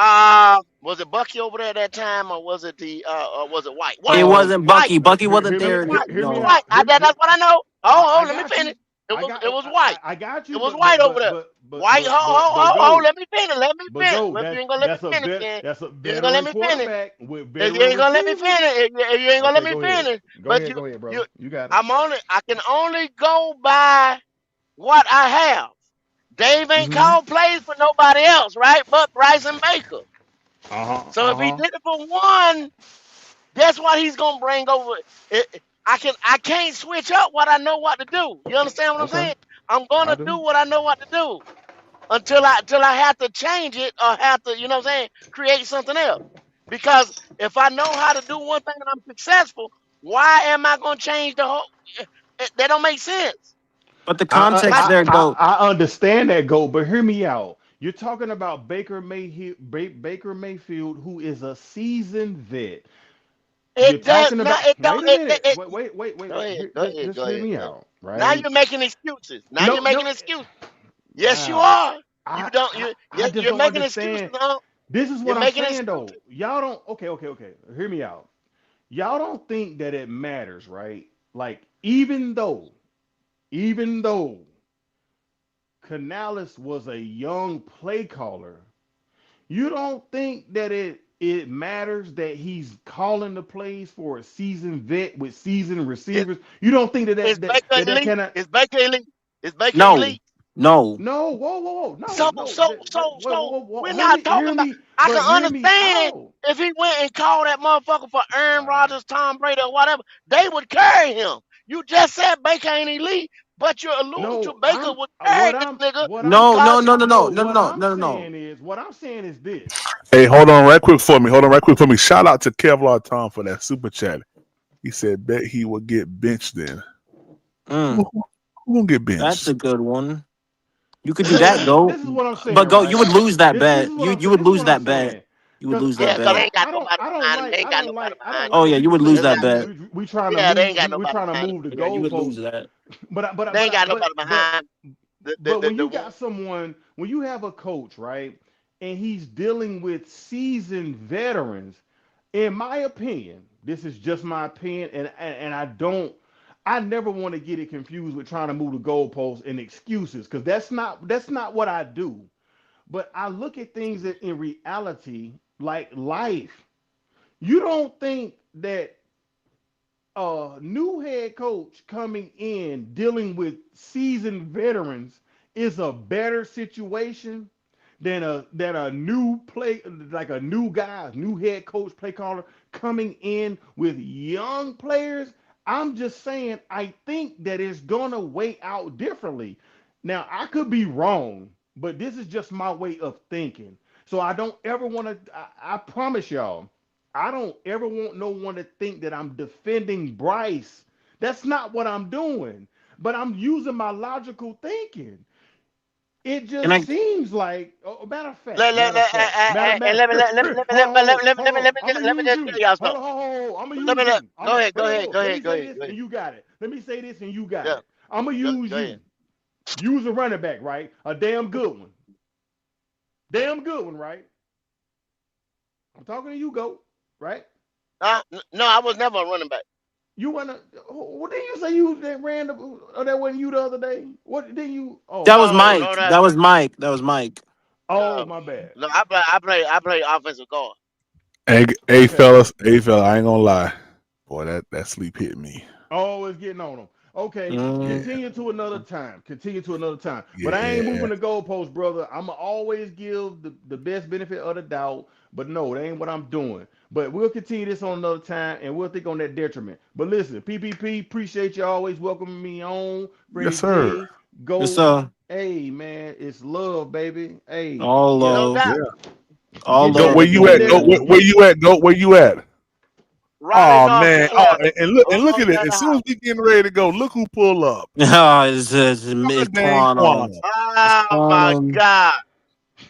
Was it Bucky over there at that time, or was it or was it White? It White, wasn't White. Bucky. Bucky Hear, wasn't hear It was me there. White. hear It me was No. White. out. That's what I know. I Let me got finish. you. It I was got it was White. I got It you, was White over there. White. but Ho. go. Let me finish. Let me But finish. go. But you ain't gonna let me finish, then. That's a You ain't gonna let veteran me finish. quarterback with If you veteran ain't gonna let me receivers. finish, if you ain't gonna let Okay, me go ahead. finish. Go But ahead, go ahead, bro. You got it. I can only go by what I have. Dave ain't called plays for nobody else, right? But Bryce and Baker. So if he did it for one, guess what he's gonna bring over? I can't switch up what I know what to do. You understand what I'm saying? I'm gonna do what I know what to do until I have to change it or have to, you know what I'm saying, create something else. Because if I know how to do one thing and I'm successful, why am I gonna change the whole? That don't make sense. But the context there, go. I understand that, Go, but hear me out. You're talking about Baker Mayfield, who is a seasoned vet. You're It does talking not. about. It Wait don't. a minute. Wait. Go ahead. Go ahead. Just Go hear ahead. me Go ahead. out, Now right? you're making excuses. Now No, you're no. making excuses. Yes, you Wow. are. You don't. I just You're don't making excuses. understand. Huh? This is You're what I'm making saying, excuses. though. Y'all don't. Okay. Hear me out. Y'all don't think that it matters, right? Like, even though Canales was a young play caller, you don't think that it matters that he's calling the plays for a seasoned vet with seasoned Is, receivers? You don't think that is that that Baker that, that elite? cannot? Is Baker elite? Is Baker No, elite? no. No, whoa, So no. so Wait, so so we're hear not me, talking about. I can hear me understand out. if he went and called that motherfucker for Aaron Rodgers, Tom Brady, or whatever. They would carry him. You just said Baker ain't elite, but you're alluding to No, Baker I'm would what carry this I'm nigga what I'm No, no, because no, no, no, no, no, what no, I'm no, no. saying is this. Hey, hold on right quick for me. Shout out to Kevlar Tom for that super chat. He said, bet he will get benched then. Mm, Who gonna get that's benched? a good one. You could do So that, go. this is what I'm But saying, go, you right? would lose that This bet. is what You I'm you saying. would This is lose what I'm that bet. saying. You would Cause lose I that yeah, because they bet. don't ain't got I don't nobody I don't behind him. They like ain't I got don't nobody like I behind don't him. Oh like yeah, that you we would say lose That's that not, bet. we trying to yeah, they move ain't got we nobody trying to behind him. move the Yeah, you would lose goalposts. that. But They ain't got nobody but behind but when you the got someone, when you have a coach, right, and he's dealing with seasoned veterans, in my opinion, this is just my opinion, and I never want to get it confused with trying to move the goalposts and excuses, because that's not what I do. But I look at things in reality, like life. You don't think that a new head coach coming in dealing with seasoned veterans is a better situation than a new play, like a new guy, new head coach, play caller coming in with young players? I'm just saying I think that it's gonna weigh out differently. Now I could be wrong, but this is just my way of thinking. So I don't ever want to. I promise y'all, I don't ever want no one to think that I'm defending Bryce. That's not what I'm doing. But I'm using my logical thinking. It Can just I? seems like, oh, matter of fact, let let let and let me here, let let me here, let me hold on, hold on, hold on. I'm gonna let me use just you. tell y'all Hold something. on, hold on. I'm gonna Let use me let you. go ahead, go ahead, No. go Let me ahead, go say ahead, this go and ahead. you got it. Let me say this and you got Yeah, it. I'm gonna use go ahead. you. Use a running back, right? A damn good one. Damn good one, right? I'm talking to you, GOAT, right? No, I was never a running back. You wanna? What did you say? You that ran the? Or that wasn't you the other day? What did you? Oh, That was No, okay. no, Mike. that That was Mike. That was Mike. Oh, my bad. no. I play offensive guard. Okay. Hey fellas, I ain't gonna lie. Boy, that sleep hit me. Oh, it's getting on them. Okay, Yeah, continue to another time. Continue to another time. But I ain't yeah. moving the goalpost, brother. I'ma always give the best benefit of the doubt. But no, that ain't what I'm doing. But we'll continue this on another time, and we'll think on that detriment. But listen, PPP, appreciate you always welcoming me on. Yes, Freddie sir. J, Yes, Goat. sir. Hey, man, it's love, baby. Hey, All yeah. No love. doubt. Yeah. All Get Go that, love where at the you get at? end, Go that. where, man. where you at? Go where you at? Raleigh, Oh North man. Carolina. And look Almost at it. at the As soon as house. we getting ready to go, look who pull up. It's God dang quantum. Quantum. It's Oh my quantum. God.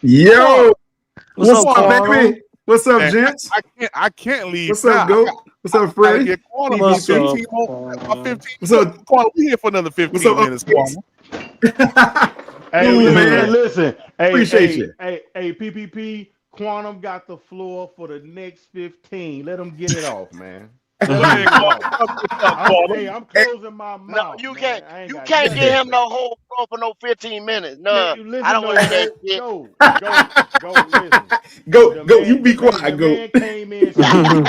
Yo, Quantum. What's what's up, up, Quantum. baby? quantum? What's up, Man, gents? I can't leave What's now. up, Goat? What's up, I gotta Freddie? get Quantum about What's PPP? 15 up, more about quantum? 15. What's Look, up? Quantum, we here for another What's up, 15 minutes, kids? Quantum. Hey, Cool, man. listen. Appreciate you. Hey, PPP. Quantum got the floor for the next 15. Let him get it off, man. I'm closing my mouth. No, you can't. You can't get him no whole throw for no 15 minutes. No, I don't want to hear that shit. Go, listen. Go. You be quiet, Go. The man came in smooth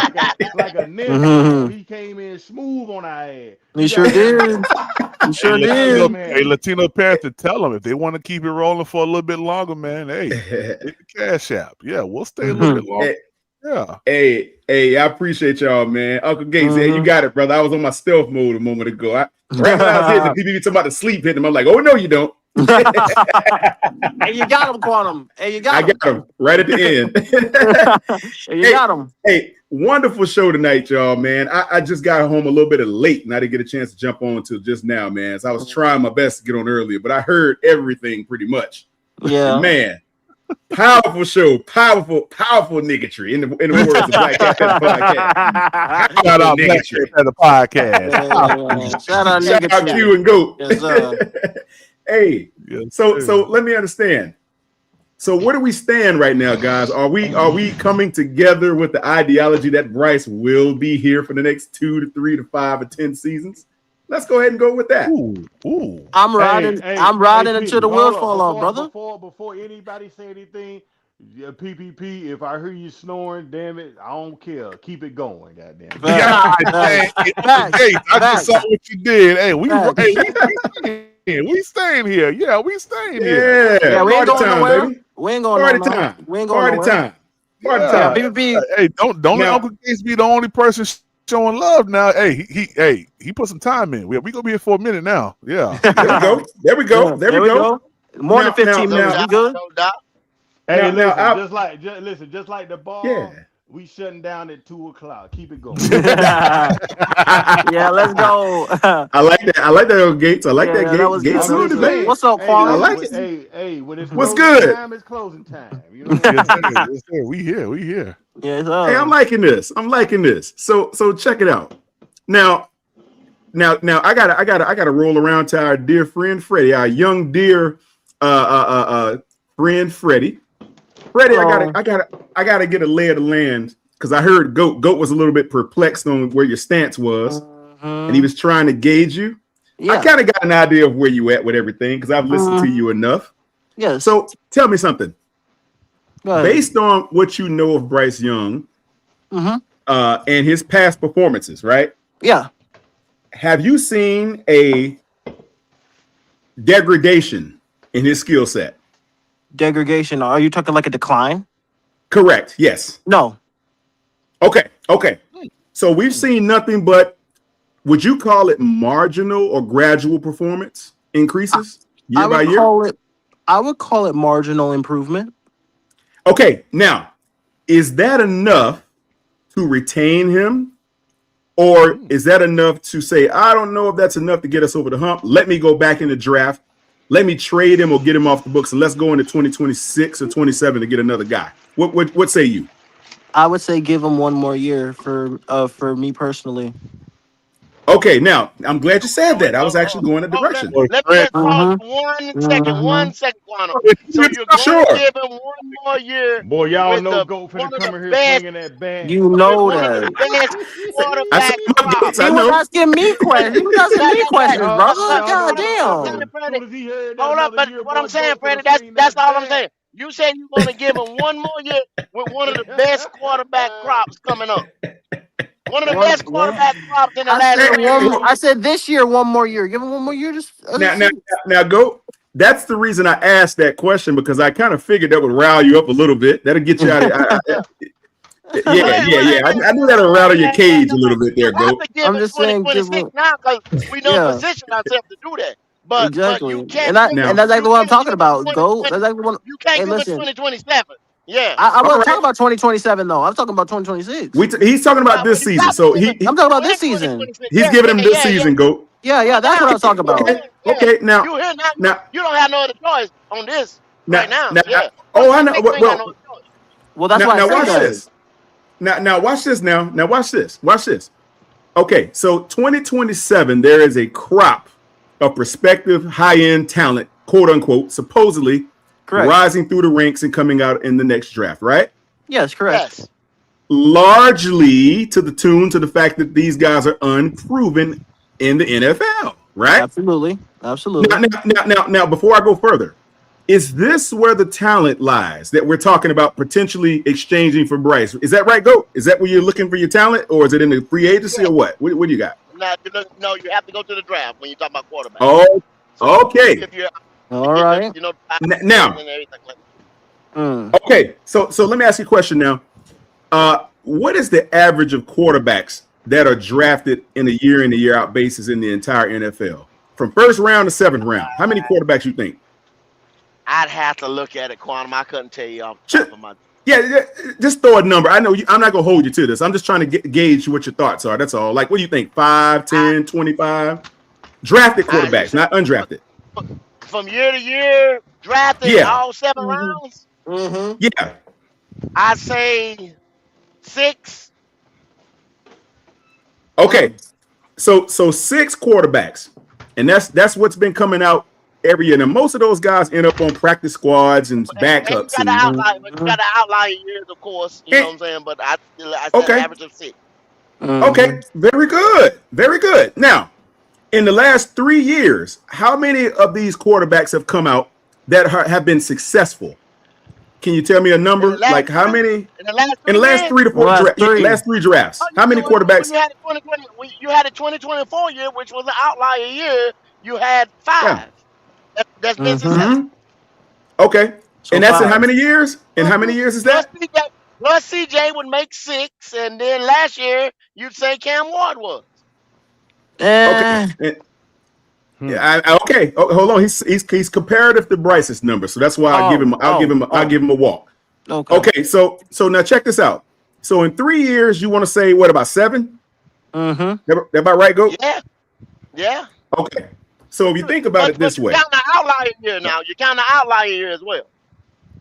like a ninja. He came in smooth on our ass. He sure did. He sure did. Hey, Latino Panther, tell them if they want to keep it rolling for a little bit longer, man. Hey, hit the Cash App. Yeah, we'll stay a little bit longer. Yeah. Hey, I appreciate y'all, man. Uncle Gates, hey, you got it, brother. I was on my stealth mode a moment ago. Right when I was hitting the PPP talking about the sleep hitting him, I'm like, oh no, you don't. Hey, you got him, Quantum. Hey, you got him. I got him right at the end. Hey, you got him. Hey, wonderful show tonight, y'all, man. I just got home a little bit late and I didn't get a chance to jump on until just now, man. So I was trying my best to get on earlier, but I heard everything pretty much. Yeah. And man, powerful show, powerful niggatry in the words of Black Cat Podcast. Shout out Black Cat the podcast. Shout out Shout out Q and Goat. Yes, hey, so let me understand. So where do we stand right now, guys? Are we coming together with the ideology that Bryce will be here for the next 2 to 3 to 5 or 10 seasons? Let's go ahead and go with that. Ooh. I'm riding until the wheels fall off, brother. Before anybody say anything, PPP, if I hear you snoring, damn it, I don't care. Keep it going, goddamn. I just saw what you did. Hey, we staying here. Yeah, we staying here. Yeah, we ain't going nowhere. Baby. We ain't going nowhere. We ain't going nowhere. Party time. PPP. Hey, don't let Uncle Gates be the only person showing love now. Hey, he put some time in. We gonna be here for a minute now. Yeah. There we go. More than 15 minutes. We good? Hey, listen, just like the ball, we shutting down at 2:00. Keep it going. Yeah, let's go. I like that, Gates. I like that, Gates. Gates. What's up, Quan? I like it. Hey, when it's what's good? Time, it's closing time. You know what I'm saying? We here. Yeah, hey, I'm liking this. So check it out. Now I gotta roll around to our dear friend Freddie, our young dear friend Freddie. Freddie, I gotta get a lay of the land because I heard Goat was a little bit perplexed on where your stance was, and he was trying to gauge you. Yeah. I kind of got an idea of where you at with everything because I've listened to you enough. Yeah. So tell me something. Based on what you know of Bryce Young and his past performances, right? Yeah. Have you seen a degradation in his skill set? Degradation? Are you talking like a decline? Correct. Yes. No. Okay. So we've seen nothing but, would you call it marginal or gradual performance increases year by year? I would call it marginal improvement. Okay. Now, is that enough to retain him? Or is that enough to say, I don't know if that's enough to get us over the hump. Let me go back in the draft. Let me trade him or get him off the books, and let's go into 2026 or 27 to get another guy. What say you? I would say give him one more year for me personally. Okay, now I'm glad you said that. I was actually going a direction. Let me just pause 1 second, Quantum. So you're going to give him one more year. Boy, y'all know Goat finna come in here swinging that bat. You know that. He was asking me questions. He was asking me questions, brother. God damn. Hold up, but what I'm saying, Freddie, that's all I'm saying. You said you're going to give him one more year with one of the best quarterback crops coming up. One of the best quarterback crops in the last year. I said this year, one more year. Give him one more year. Now, Goat. That's the reason I asked that question, because I kind of figured that would rile you up a little bit. That'll get you out of Yeah. I knew that'll rattle your cage a little bit there, Goat. I'm just saying, now because we don't position ourselves to do that. But exactly. But you can't and that's exactly what I'm talking about. Go. That's exactly what. You can't do it 2027. Yeah. I wasn't talking about 2027 though. I'm talking about 2026. He's talking about this season. So I'm talking about this season. He's giving him this season, Goat. Yeah, that's what I was talking about. Okay, now you don't have no other choice on this right now. I know. Well, that's why I watch said this. Now watch this. Now watch this. Okay, so 2027, there is a crop of prospective high-end talent, quote unquote, supposedly rising through the ranks and coming out in the next draft, right? Yes, correct. Yes. largely to the fact that these guys are unproven in the NFL, right? Absolutely. Now, before I go further, is this where the talent lies that we're talking about potentially exchanging for Bryce? Is that right, Goat? Is that where you're looking for your talent, or is it in the free agency, or what? What do you got? No, you have to go to the draft when you talk about quarterback. Oh, okay. If you're all right. Now, okay. So let me ask you a question now. What is the average of quarterbacks that are drafted in a year in and year out basis in the entire NFL? From first round to seventh round, how many quarterbacks you think? I'd have to look at it, Quantum. I couldn't tell you off the top of my. Yeah, just throw a number. I know I'm not going to hold you to this. I'm just trying to gauge what your thoughts are. That's all. Like, what do you think? 5, 10, 25? Drafted quarterbacks, not undrafted. From year to year, drafted all 7 rounds? Mm-hmm. Yeah. I'd say 6. Okay. So 6 quarterbacks. And that's what's been coming out every year. Now, most of those guys end up on practice squads and backups. You got to outline years, of course. You know what I'm saying? But I said average of 6. Okay. Very good. Very good. Now, in the last 3 years, how many of these quarterbacks have come out that have been successful? Can you tell me a number? Like how many in the last 3 to 4 last 3 drafts? How many quarterbacks? You had a 2024 year, which was an outlier year. You had 5. That's been successful. Okay. So and that's 5. In how many years? In how many years is that? Plus CJ would make 6, and then last year you'd say Cam Ward was. Okay. Yeah. Okay. Hold on. He's comparative to Bryce's number, so that's why I'll give him a walk. Okay. So now check this out. So in 3 years, you want to say what about 7? Mm-hmm. That about right, Go? Yeah. Okay. So if you think about it this way, you count the outlier year now. You count the outlier year as well.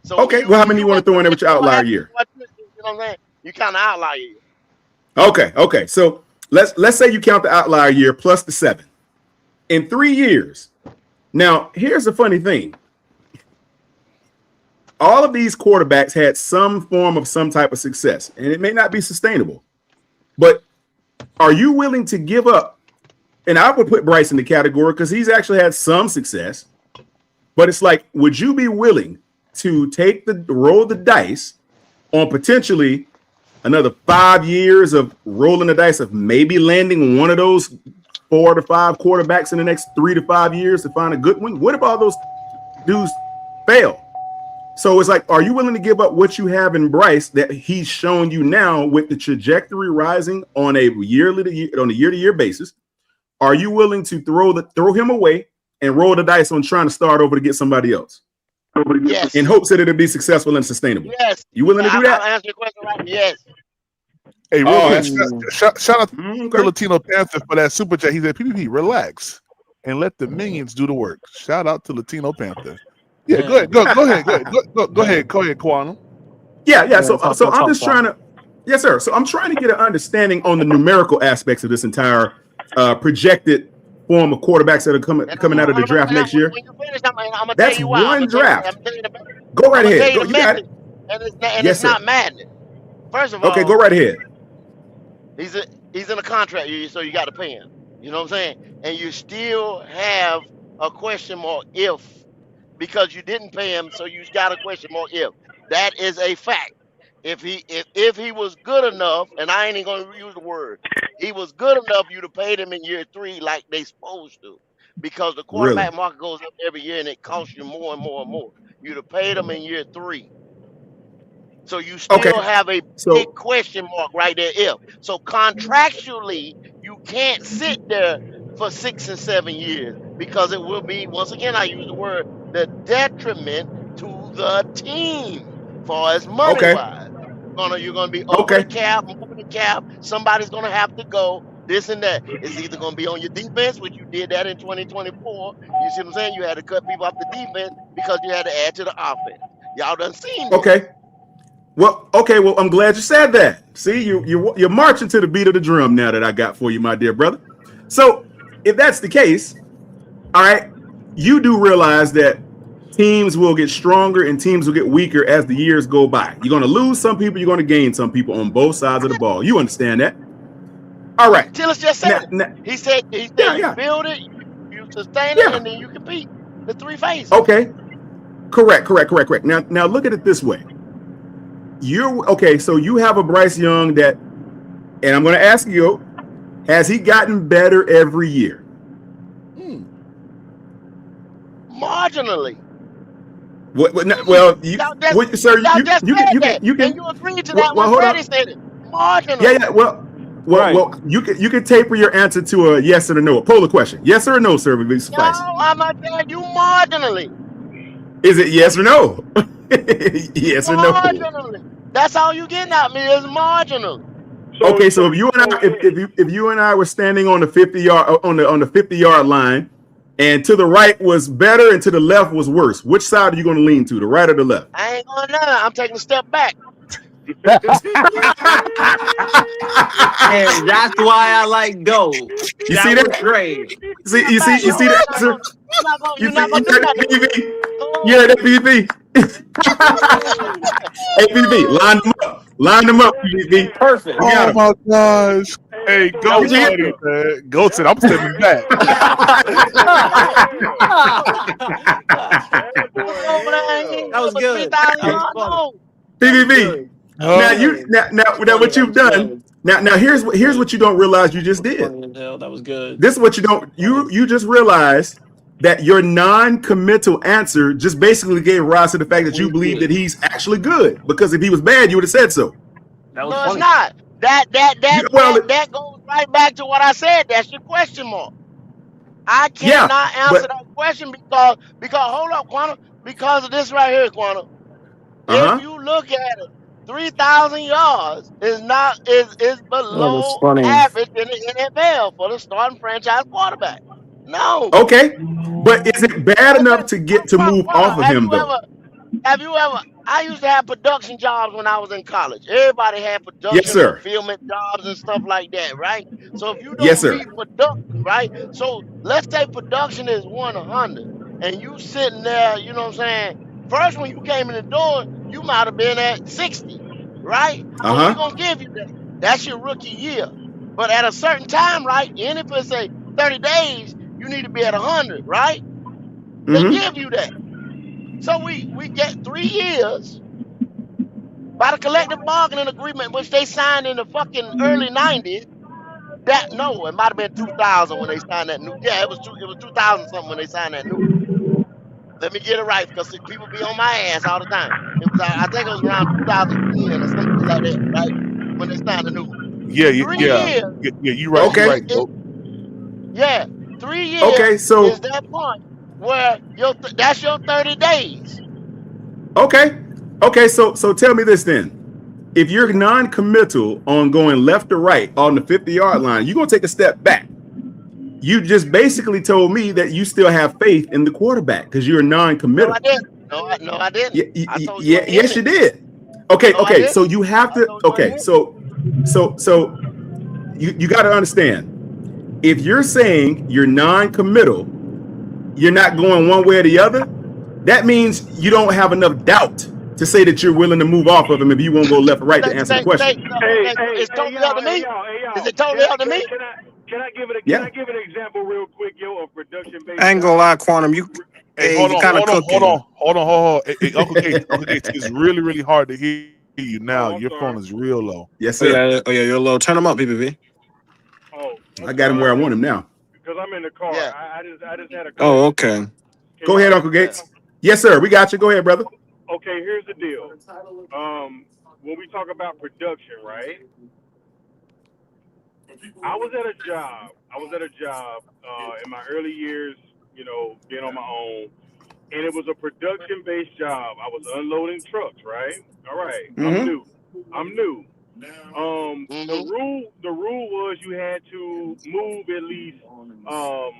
So okay. Well, how many you want to throw in there with your outlier year? You know what I'm saying? You count the outlier year. Okay. So let's say you count the outlier year plus the 7. In 3 years. Now, here's the funny thing. All of these quarterbacks had some form of some type of success, and it may not be sustainable. But are you willing to give up? And I would put Bryce in the category because he's actually had some success. But it's like, would you be willing to roll the dice on potentially another 5 years of rolling the dice of maybe landing one of those 4 to 5 quarterbacks in the next 3 to 5 years to find a good one? What if all those dudes fail? So it's like, are you willing to give up what you have in Bryce that he's shown you now with the trajectory rising on a year-to-year basis? Are you willing to throw him away and roll the dice on trying to start over to get somebody else? Yes. In hopes that it'll be successful and sustainable. Yes. You willing to do that? I'll answer your question right. Yes. Hey, real quick, shout out to Latino Panther for that super chat. He said, PPP, relax and let the minions do the work. Shout out to Latino Panther. Yeah, go ahead. Go ahead, Quantum. Yeah. So I'm just trying to, yes, sir. So I'm trying to get an understanding on the numerical aspects of this entire projected form of quarterbacks that are coming out of the draft next year. When you finish, I'm gonna That's tell you why. one draft. Go right ahead. You got it. And it's not madness. First of all, okay, go right ahead. He's in a contract year, so you got to pay him. You know what I'm saying? And you still have a question mark if, because you didn't pay him, so you got a question mark if. That is a fact. If he was good enough, and I ain't even gonna use the word, he was good enough, you'd have paid him in year 3 like they supposed to, because the quarterback market goes up every year and it costs you more and more and more. You'd have paid him in year 3. So you still have a big question mark right there. If so, contractually, you can't sit there for 6 and 7 years because it will be, once again, I use the word, the detriment to the team, far as money wise. You're gonna be over the cap, moving the cap. Somebody's gonna have to go. This and that. It's either gonna be on your defense, which you did that in 2024. You see what I'm saying? You had to cut people off the defense because you had to add to the offense. Y'all done seen this. Well, I'm glad you said that. See, you're marching to the beat of the drum now that I got for you, my dear brother. So if that's the case, all right, you do realize that teams will get stronger and teams will get weaker as the years go by. You're going to lose some people, you're going to gain some people on both sides of the ball. You understand that? All right. Tillis just said it. He said you build it, you sustain it, and then you compete. The three phases. Okay. Correct. Now look at it this way. So you have a Bryce Young that, and I'm going to ask you, has he gotten better every year? Marginally. Well, you agreed to that when Freddie said it. Marginally. Yeah. Well, you can taper your answer to a yes or a no, a polar question. Yes or no, sir, would be suffice. No, I'm not telling you marginally. Is it yes or no? Yes or no? Marginally. That's all you getting at me is marginally. Okay, so if you and I were standing on the 50-yard on the 50-yard line, and to the right was better and to the left was worse, which side are you going to lean to, the right or the left? I ain't going none. I'm taking a step back. And that's why I like gold. You see that? Great. You see the answer? You're not gonna do that. You heard that, PvP? Hey, PvP, line them up, PvP. Perfect. Oh my gosh. Hey, go funny, man. Go to I'm stepping back. That was good. PvP. Now what you've done. Now here's what you don't realize you just did. That was good. This is what you don't you just realized that your non-committal answer just basically gave rise to the fact that you believe that he's actually good. Because if he was bad, you would have said so. No, it's not. That goes right back to what I said. That's your question mark. I cannot answer that question because hold up, Quantum. Because of this right here, Quantum. If you look at it, 3,000 yards is below average in the NFL for the starting franchise quarterback. No. Okay, but is it bad enough to move off of him though? Have you ever? I used to have production jobs when I was in college. Everybody had production fulfillment jobs and stuff like that, right? So if you don't meet production, right? So let's say production is 100, and you sitting there, you know what I'm saying? First, when you came in the door, you might have been at 60, right? So we're gonna give you that. That's your rookie year. But at a certain time, right? And if it's say 30 days, you need to be at 100, right? They give you that. So we get 3 years by the collective bargaining agreement, which they signed in the fucking early 90s. It might have been 2000 when they signed that new. Yeah, it was 2000 something when they signed that new. Let me get it right because people be on my ass all the time. I think it was around 2010 or something like that, right? When they signed the new one. Yeah, you right. Okay. You're right, yeah, 3 years. Okay, so is that point where that's your 30 days. Okay, so tell me this then. If you're non-committal on going left or right on the 50-yard line, you're gonna take a step back. You just basically told me that you still have faith in the quarterback because you're non-committal. No, I didn't. No, I didn't. Yes, you did. Okay. So you have to. Okay, so you got to understand. If you're saying you're non-committal, you're not going one way or the other. That means you don't have enough doubt to say that you're willing to move off of him if you won't go left or right to answer the question. It's totally up to me. Is it totally up to me? Can I give an example real quick, of production based? I ain't gonna lie, Quantum. Hold on. Hey, Uncle Gates, it's really, really hard to hear you now. Your phone is real low. Yes, sir. Oh yeah, you're low. Turn him up, BBB. I got him where I want him now. Because I'm in the car. Yeah. I just had a. Oh, okay. Go ahead, Uncle Gates. Yes, sir. We got you. Go ahead, brother. Okay, here's the deal. When we talk about production, right? I was at a job in my early years, being on my own, and it was a production-based job. I was unloading trucks, right? All right. I'm new. The rule was you had to move at least, I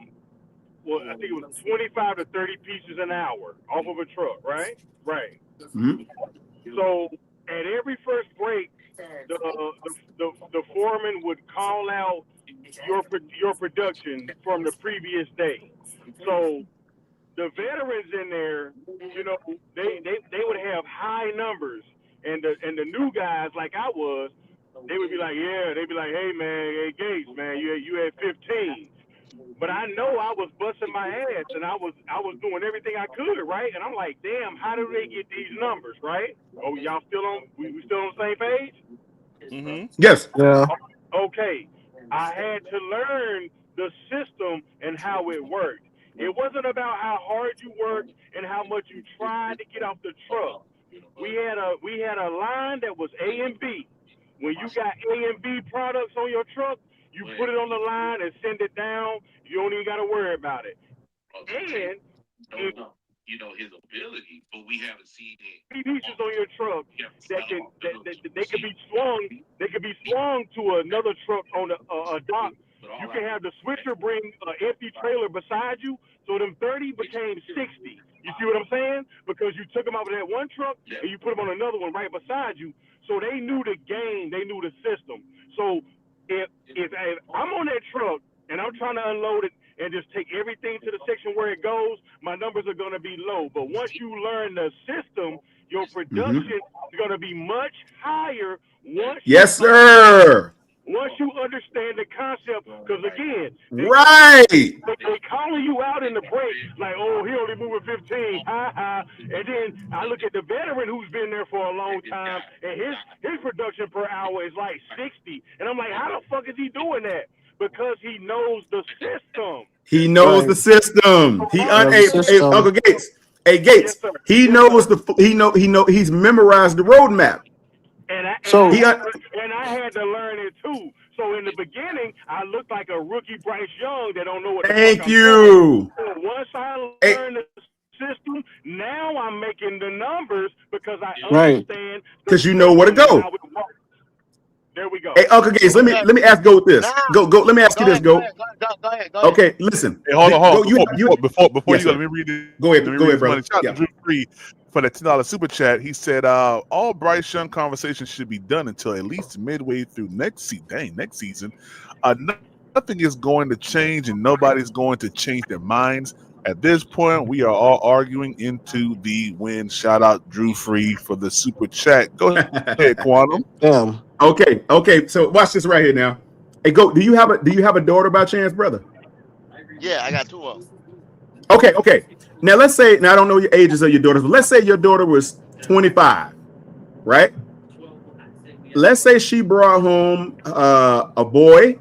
think it was 25 to 30 pieces an hour off of a truck, right? Right. So at every first break, the foreman would call out your production from the previous day. So the veterans in there, you know, they would have high numbers, and the new guys like I was, they would be like, yeah, they'd be like, hey man, hey Gates, man, you had 15. But I know I was busting my ass, and I was doing everything I could, right? And I'm like, damn, how do they get these numbers, right? Oh, y'all still on? We still on the same page? Mm-hmm. Yes. Yeah. Okay. I had to learn the system and how it worked. It wasn't about how hard you worked and how much you tried to get off the truck. We had a line that was A and B. When you got A and B products on your truck, you put it on the line and send it down. You don't even got to worry about it. And if his ability, but we haven't seen it. Pieces on your truck that they could be swung. They could be swung to another truck on a dock. You can have the switcher bring an empty trailer beside you, so them 30 became 60. You see what I'm saying? Because you took them out of that one truck and you put them on another one right beside you. So they knew the game, they knew the system. So if I'm on that truck and I'm trying to unload it and just take everything to the section where it goes, my numbers are going to be low. But once you learn the system, your production is going to be much higher. Yes, sir. Once you understand the concept, because again, they calling you out in the break like, oh, he only moving 15, ha ha. And then I look at the veteran who's been there for a long time, and his production per hour is like 60, and I'm like, how the fuck is he doing that? Because he knows the system. He knows the system. Uncle Gates. Hey Gates. Yes, he knows he's memorized the roadmap. And I had to learn it too. So in the beginning, I looked like a rookie Bryce Young that don't know what the fuck I'm doing. So once I learned the system, now I'm making the numbers because I understand. Because you know where to go. There we go. Hey, Uncle Gates, let me ask Go this. Go. Let me ask you this. Go. Go ahead. Okay, listen. Hey, hold on. Before yes, you go, let me read it. Go ahead, brother. Shout out to Drew Free for the $10 super chat. He said, all Bryce Young conversations should be done until at least midway through next season. Nothing is going to change, and nobody's going to change their minds. At this point, we are all arguing into the win. Shout out Drew Free for the super chat. Go ahead, Quantum. Damn. Okay. So watch this right here now. Hey, Go. Do you have a daughter by chance, brother? Yeah, I got 2 of them. Okay. Now let's say, I don't know your ages of your daughters, but let's say your daughter was 25, right? Let's say she brought home a boy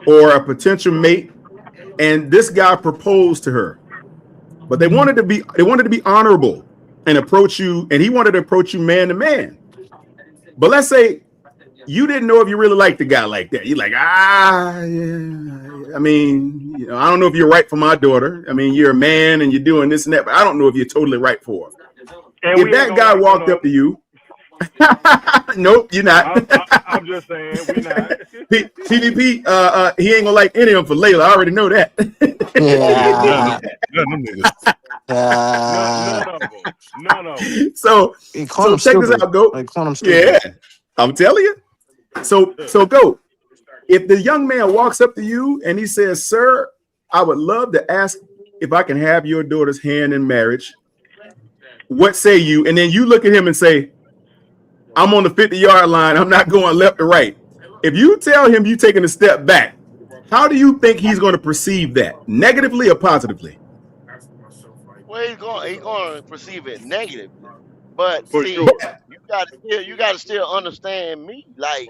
or a potential mate, and this guy proposed to her, but they wanted to be honorable and approach you, and he wanted to approach you man to man. But let's say you didn't know if you really liked the guy like that. You're like, yeah. I mean, I don't know if you're right for my daughter. I mean, you're a man and you're doing this and that, but I don't know if you're totally right for her. And if that guy walked up to you, nope, you're not. I'm just saying, we not. PvP, he ain't gonna like any of them for Layla. I already know that. None of them. So check this out, Go. Yeah, I'm telling you. So Go. If the young man walks up to you and he says, "Sir, I would love to ask if I can have your daughter's hand in marriage," what say you? And then you look at him and say, "I'm on the 50-yard line. I'm not going left or right." If you tell him you're taking a step back, how do you think he's going to perceive that? Negatively or positively? Well, he's going to perceive it negatively. But For see, sure. you got to still understand me. Like,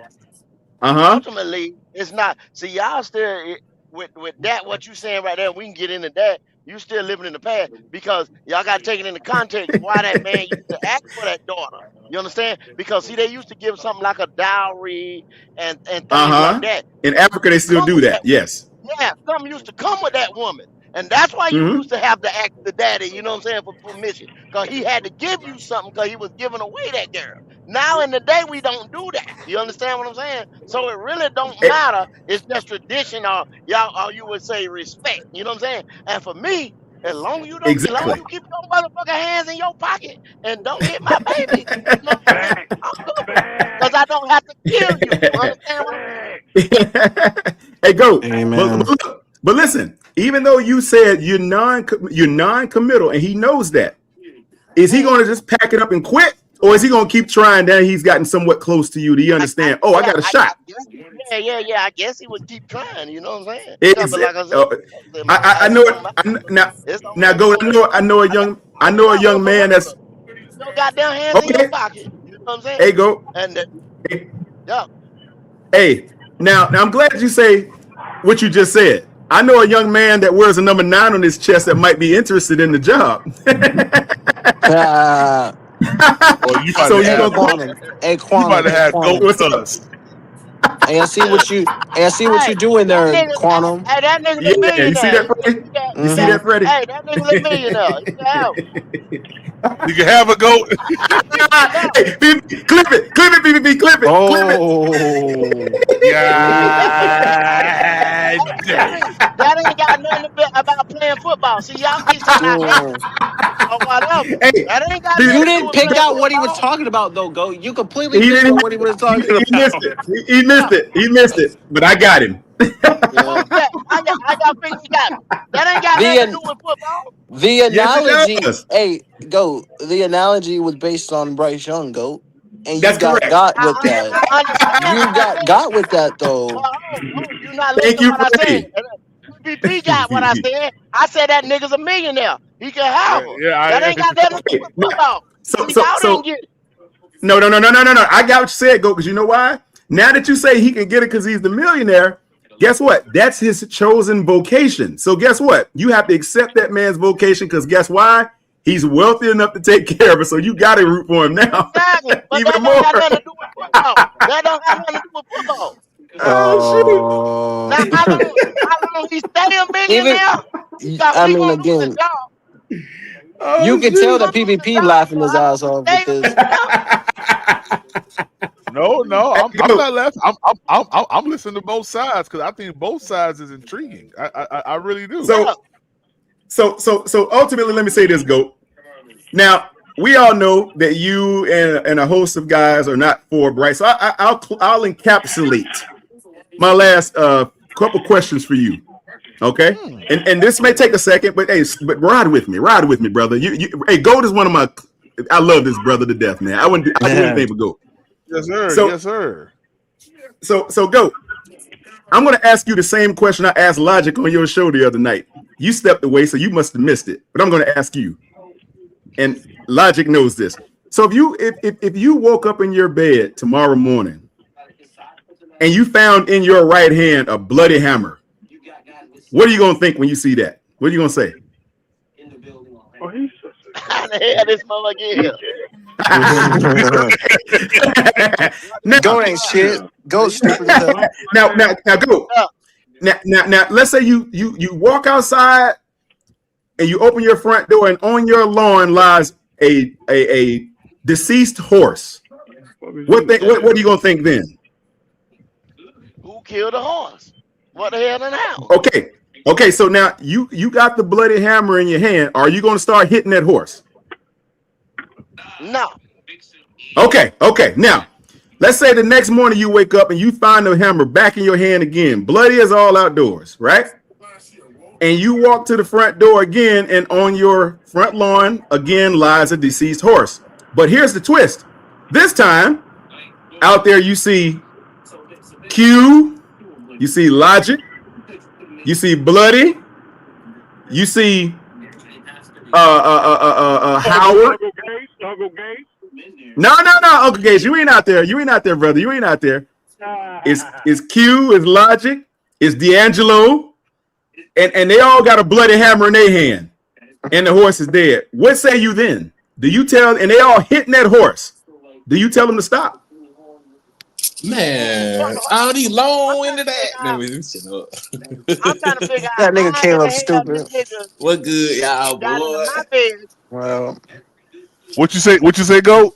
ultimately, it's not. See, y'all still with that. What you saying right there? We can get into that. You still living in the past because y'all got to take it into context. Why that man used to ask for that daughter? You understand? Because see, they used to give something like a dowry and things like that. In Africa, they still do that. Yes. Yeah, something used to come with that woman. And that's why you used to have to ask the daddy, you know what I'm saying, for permission. Because he had to give you something because he was giving away that girl. Now in the day, we don't do that. You understand what I'm saying? So it really don't matter. It's just tradition or you would say respect. You know what I'm saying? And for me, as long as you don't, as long as you keep your motherfucking hands in your pocket and don't hit my baby, you know what I'm saying? I'm good. Because I don't have to kill you. You understand what I'm saying? Hey, Go. Amen. But look, But listen, even though you said you're non-committal, and he knows that, is he going to just pack it up and quit, or is he going to keep trying? Now he's gotten somewhat close to you. Do you understand? I got a shot. Yeah. I guess he would keep trying. You know what I'm saying? Yeah, but It's, like I said, I know it. Now go. I know a young man that's no goddamn hands in your okay. pocket. You know what I'm saying? Hey, go. And yeah. Hey, now I'm glad you say what you just said. I know a young man that wears a number 9 on his chest that might be interested in the job. You about So to have Quantum. Hey, you Quantum. about to Hey, have Quantum. goat with us. Hey, I see what you. Hey, I see what Hey, you're doing that there, nigga, Quantum. that nigga's a Yeah, you see millionaire. that, Freddie? You see Mm-hmm. that, Freddie? Hey, that nigga's a millionaire. He can have You can have a goat. Hey, clip it, BBB, clip it. Oh. Yeah. that ain't got nothing to be about playing football. See, y'all keep talking about hate Oh. or whatever. Hey, That ain't got You nothing to do didn't with pick playing out what he was football. talking about, though. Go. You completely he missed didn't. on what he was talking He missed about. it. He missed it. He missed it. But I got him. Yeah. I got figured he got me. That ain't got nothing to do The with football. the Yes, it analogy. does. Hey, go. The analogy was based on Bryce Young, go, and you That's correct. got with that. I understand You what I said. got with that though. But you not listening Thank to you, what I said. Freddie. PPP got what I said. I said that nigga's a millionaire. He can have her. Yeah, That ain't got nothing to do Okay. with football. So See, so y'all didn't so get it. no. I got what you said, go, because you know why? Now that you say he can get it because he's the millionaire, guess what? That's his chosen vocation. So guess what? You have to accept that man's vocation because guess why? He's wealthy enough to take care of it. So you got to root for him now, Exactly. But even that don't more. got nothing to do with football. That don't have nothing to do with football. Oh shoot! Now, how long he stay a Even. millionaire? Because I he mean, gonna lose his again, job. you Oh can He tell shoot! that gonna lose his PPP job. laughing So his how long ass he off stay with a this. No, Hey, I'm go. not laughing. I'm listening to both sides because I think both sides is intriguing. I really do. millionaire? So ultimately, let me say this, Goat. Now we all know that you and a host of guys are not for Bryce. So I'll encapsulate my last couple questions for you. Okay, and this may take a second, but hey, but ride with me, brother. Hey, Goat is one of my. I love this brother to death, man. I wouldn't do anything for Goat. Yes, sir. So Yes, sir. so Goat. I'm going to ask you the same question I asked Logic on your show the other night. You stepped away, so you must have missed it. But I'm going to ask you, and Logic knows this. So if you woke up in your bed tomorrow morning and you found in your right hand a bloody hammer, what are you going to think when you see that? What are you going to say? Oh, he's How the hell this motherfucker Goat now, ain't shit. Goat stupid as hell. now, go. Now, let's say you walk outside and you open your front door, and on your lawn lies a deceased horse. What are you gonna think then? Who killed the horse? What the hell in the house? Okay. So now you got the bloody hammer in your hand. Are you gonna start hitting that horse? No. Okay. Now, let's say the next morning you wake up and you find the hammer back in your hand again, bloody as all outdoors, right? And you walk to the front door again, and on your front lawn again lies a deceased horse. But here's the twist. This time, out there you see Q, you see Logic, you see Bloody, you see Howard. Uncle Gage. No, Uncle Gage, you ain't out there. You ain't out there, brother. You ain't out there. It's Q, it's Logic, it's D'Angelo, and they all got a bloody hammer in their hand, and the horse is dead. What say you then? Do you tell? And they all hitting that horse. Do you tell them to stop? Man, all these long into that. I'm trying to figure out That nigga how in came the up hell this stupid. nigga What good, y'all, got into boy? my bed. Well, What you say, Goat?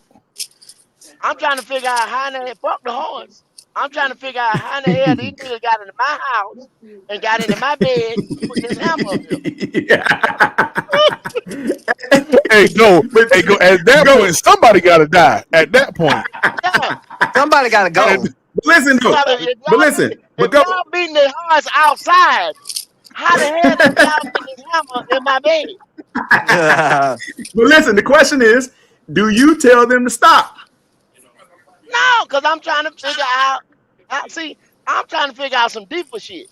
I'm trying to figure out how in the hell, fuck the horse. I'm trying to figure out how in the hell these niggas got into my house and got into my bed and put this hammer up here. Hey, go. At that point, somebody got to die. At that point, Yeah. somebody got to go. But listen, though. If But listen. But if go. y'all beating the horse outside, How the hell did y'all get this hammer in my bed? But listen, the question is, do you tell them to stop? No, because I'm trying to figure out. I'm trying to figure out some deeper shit.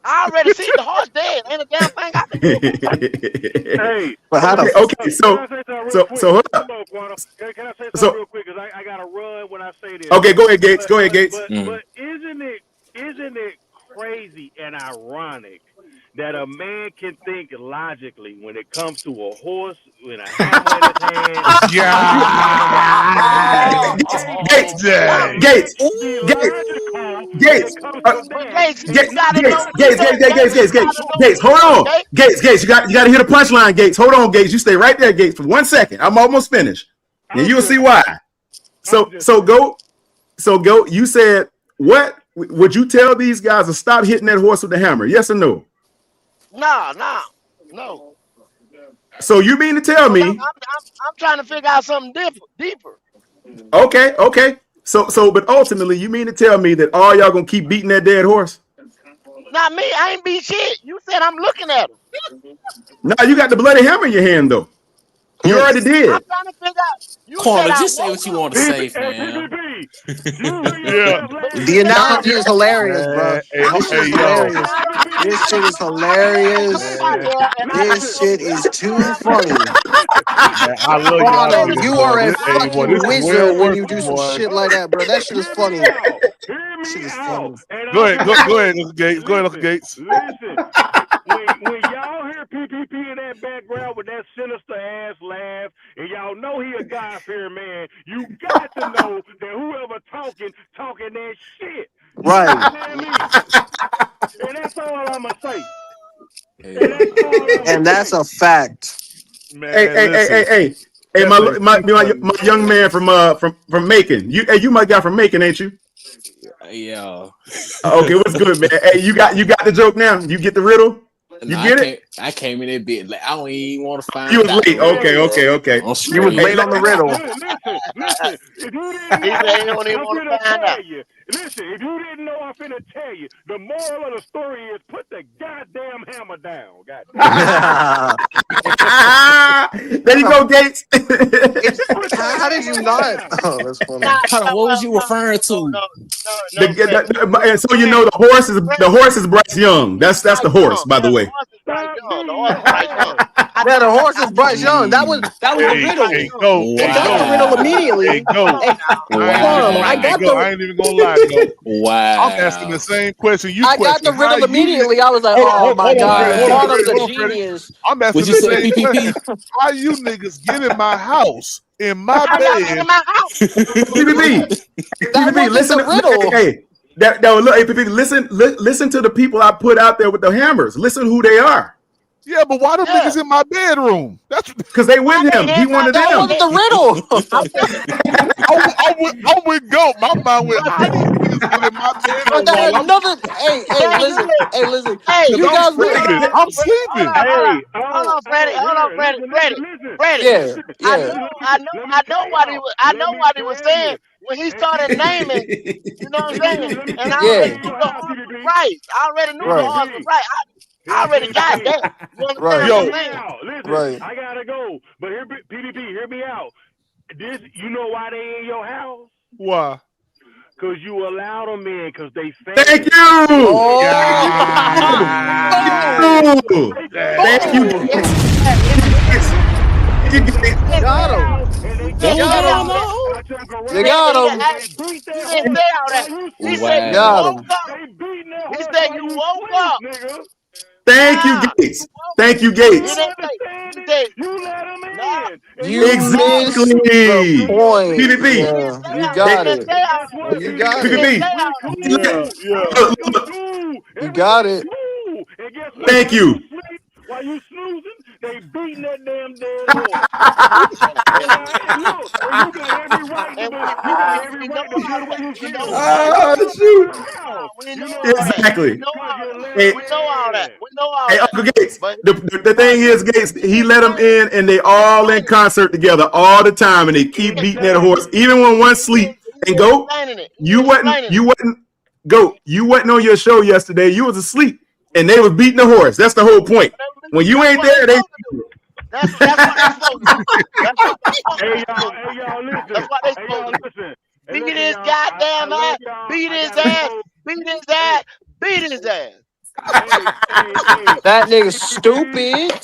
I already see the horse dead. Ain't a damn thing I can do about it. Hey, But how the Okay, can so I say something real quick? hold up. Hold on, Quantum. Can I say something So real quick? Because I got to run when I say this. okay, go ahead, Gates. Go ahead, Gates. But isn't it crazy and ironic that a man can think logically when it comes to a horse with a hammer in his hand? Gates. Be logical when it comes to But that. Gates, you gotta know. Gates. You gotta know Gates, hold wisdom, on. Gates. Gates, you got to hear the punchline, Gates. Hold on, Gates. You stay right there, Gates, for 1 second. I'm almost finished. And you'll see why. So go. You said what? Would you tell these guys to stop hitting that horse with the hammer? Yes or no? No. So you mean to tell me? I'm trying to figure out something deeper. Okay. So, but ultimately, you mean to tell me that all y'all gonna keep beating that dead horse? Not me. I ain't beat shit. You said I'm looking at him. No, you got the bloody hammer in your hand, though. You already did. I'm trying to figure out. You Corner, said I just say woke what you up. want to say, fam. The analogy is hilarious, bro. This shit is hilarious. This shit is hilarious. This shit is too funny. I love y'all Quantum, niggas, you boy. are a Hey, boy, fucking this is well wizard when worth you it, do some boy. shit like that, bro. That shit is funny. Hear me Shit is out. funny. And Go ahead, I'm Uncle Gates. Go ahead, Uncle Gates. Listen, when y'all hear PPP in that background with that sinister ass laugh, and y'all know he a God-fearing man, you got to know that whoever talking that shit. Right. And that's all I'ma say. And that's a fact. Hey, my young man from Macon. You my guy from Macon, ain't you? Yeah. Okay, what's good, man? Hey, you got the joke now? You get the riddle? You get it? I came in that bit like I don't even want to find You was out. late. Okay. You was late on the riddle. Listen, if you didn't He know, said he don't even I'm want to finna find out. tell you. Listen, if you didn't know, I'm finna tell you. The moral of the story is put the goddamn hammer down. There you go, Gates. How did you not? Oh, that's funny. What was you referring to? No, And so you know the horse is Bryce Young. That's the horse, by the way. The horse is Bryce Young. Yeah, the horse is Bryce Young. That was the riddle. Hey, go. I got the riddle immediately. Hey, go. I got the. I ain't even gonna lie, go. Wow. I'm asking the same question you I got the question. riddle immediately. I was like, oh my god, Quantum's a genius. I'm asking the same question. How you niggas get in my house, in my bed? PPP, listen. Hey, PPP, listen to the people I put out there with the hammers. Listen who they are. Yeah, but why them niggas in my bedroom? That's because they with him. He wanted them. That wasn't the riddle. I'm with Goat. My mind went, how these niggas get in my bedroom? Hey, listen. Hey, You guys I'm sleeping. Hold on, Freddie. Yeah. I know what he was saying when he started naming. You know what I'm saying? And I already knew the horse was right. I already knew the horse was right. I already got that. You understand what I'm saying? Listen, I gotta go. But PPP, hear me out. You know why they in your house? Why? Because you allowed them in because they fans. Thank you. Thank you. Got him. You got him. He didn't say all that. He said you woke up. He said you woke up. Thank you, Gates. Thank you, Gates. He said, you let him in. Exactly. Point. PPP. Yeah, you got it. You got it. You got it. And guess what? Thank you. While you snoozing, they beating that damn dead horse. And you got every right to do the way you feel. Shoot. We know all Exactly. that. We know all that. Hey, Uncle Gates. The thing is, Gates, he let them in, and they all in concert together all the time, and they keep beating that horse, even when one sleep. And go, you wasn't on your show yesterday. You was asleep. And they was beating the horse. That's the whole point. When you ain't there, they. That's what they supposed to do. That's what they supposed to do. Hey, y'all, listen. That's what they Hey, supposed y'all, to do. listen. Hey, Beat listen, his y'all. I goddamn love ass. y'all. Beat I his gotta ass. go. Beat his ass. Beat his ass. Hey. That nigga PPP, stupid.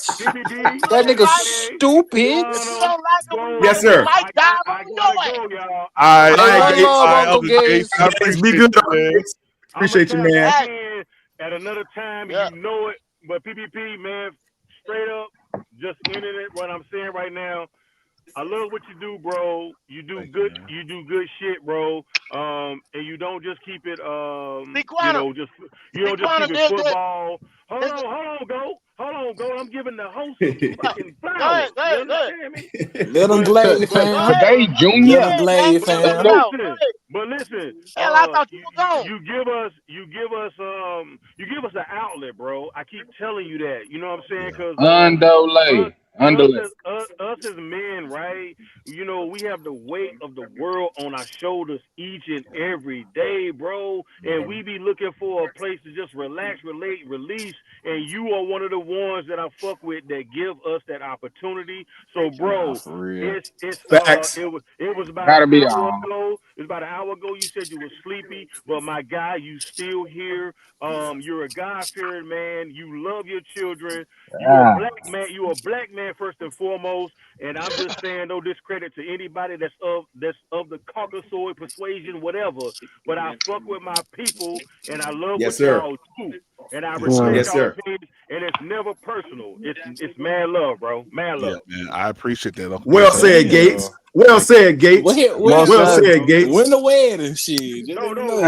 You That don't nigga like it. stupid. If you Quantum, don't like it, Yes, we sir. might dive I on gotta your ass. go, y'all. All Hey, right, one Gates. love, All right, Uncle Uncle Gates. Gates. I Gates, be appreciate good, you, Uncle man. Gates. I'm gonna Appreciate you, tap man. back in at another time, and Yeah. you know it. But PPP, man, straight up, just ending it. What I'm saying right now, I love what you do, bro. You do good. You do good shit, bro. And you don't just keep it. See, Quantum. You See, don't just keep Quantum, it football. Hold on, go. I'm giving the host some fucking Go ahead, flowers. go You ahead, go ahead. understand me? Let him glade, Go fam. ahead. Let Go him ahead, man. glade, Give him fam. flowers. Go ahead. But listen, Hell, I thought you were gone. you give us an outlet, bro. I keep telling you that. You know what I'm saying? Because us as men, right? You know, we have the weight of the world on our shoulders each and every day, bro. And we be looking for a place to just relax, relate, release. And you are one of the ones that I fuck with that give us that opportunity. So, Nah, bro, for real. Facts. it was about an hour ago. It was about an hour ago. You said you were sleepy, but my guy, you still here. You're a God-fearing man. You love your children. You a black man. You a black man first and foremost. And I'm just saying no discredit to anybody that's of the Caucasoid persuasion, whatever. But I fuck with my people, and I love Yes, what sir. y'all do. And I respect Yes, y'all sir. opinions, and it's never personal. It's mad love, bro. Mad Yeah, love. man. I appreciate that, Uncle Well Gates. I said, appreciate Gates. Well said, Gates. Most Well definitely. said, Gates. When the wedding, shit. Just let me No. know.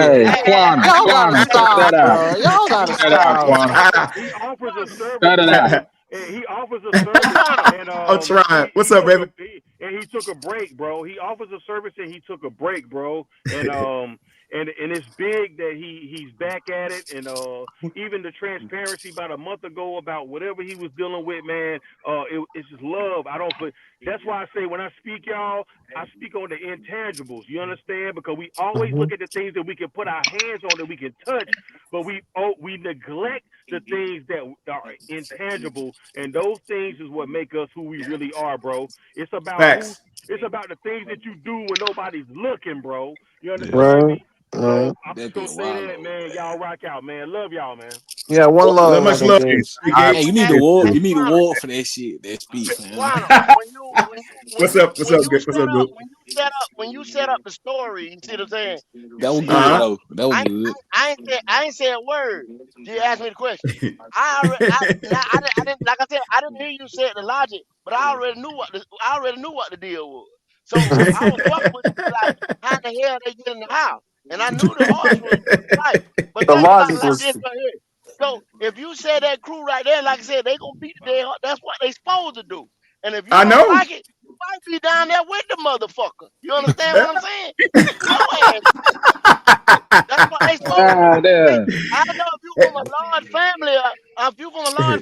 Y'all gotta stop, bro. He Y'all gotta stop. offers a service, bro. And he offers a service, and I'm trying. What's up, baby? he took a break, bro. He offers a service and he took a break, bro. And it's big that he's back at it, and even the transparency about a month ago about whatever he was dealing with, man. It's just love. That's why I say when I speak, y'all, I speak on the intangibles. You understand? Because we always look at the things that we can put our hands on, that we can touch, but we neglect the things that are intangible, and those things is what make us who we really are, bro. It's about Facts. it's about the things that you do when nobody's looking, bro. You it. Yeah. understand me? So Right. I'm That just gonna been say wild, that, though. man. Y'all rock out, man. Love y'all, man. Yeah, one love, Much Uncle love, Gates. Hey, Gates. you need to Hey, war. hey, You need to Quantum, war for that shit. That speech, man. Quantum. What's up? What's up, good? What's up, good? When you set up the story, you see what I'm saying? You That was see, good, Uh though. That was good. I ain't saying a word. You asked me the question. Like I said, I didn't hear you say the logic, but I already knew what the deal was. So I was fucking with you like, how the hell they get in the house? And I knew the horse was right. But The think about it logic like was this right here. So if you say that crew right there, like I said, they gonna beat the dead horse. That's what they supposed to do. And if you I don't know. like it, you might be down there with the motherfucker. You understand what I'm saying? Your ass. That's what they supposed to do. See, I don't know if you from a large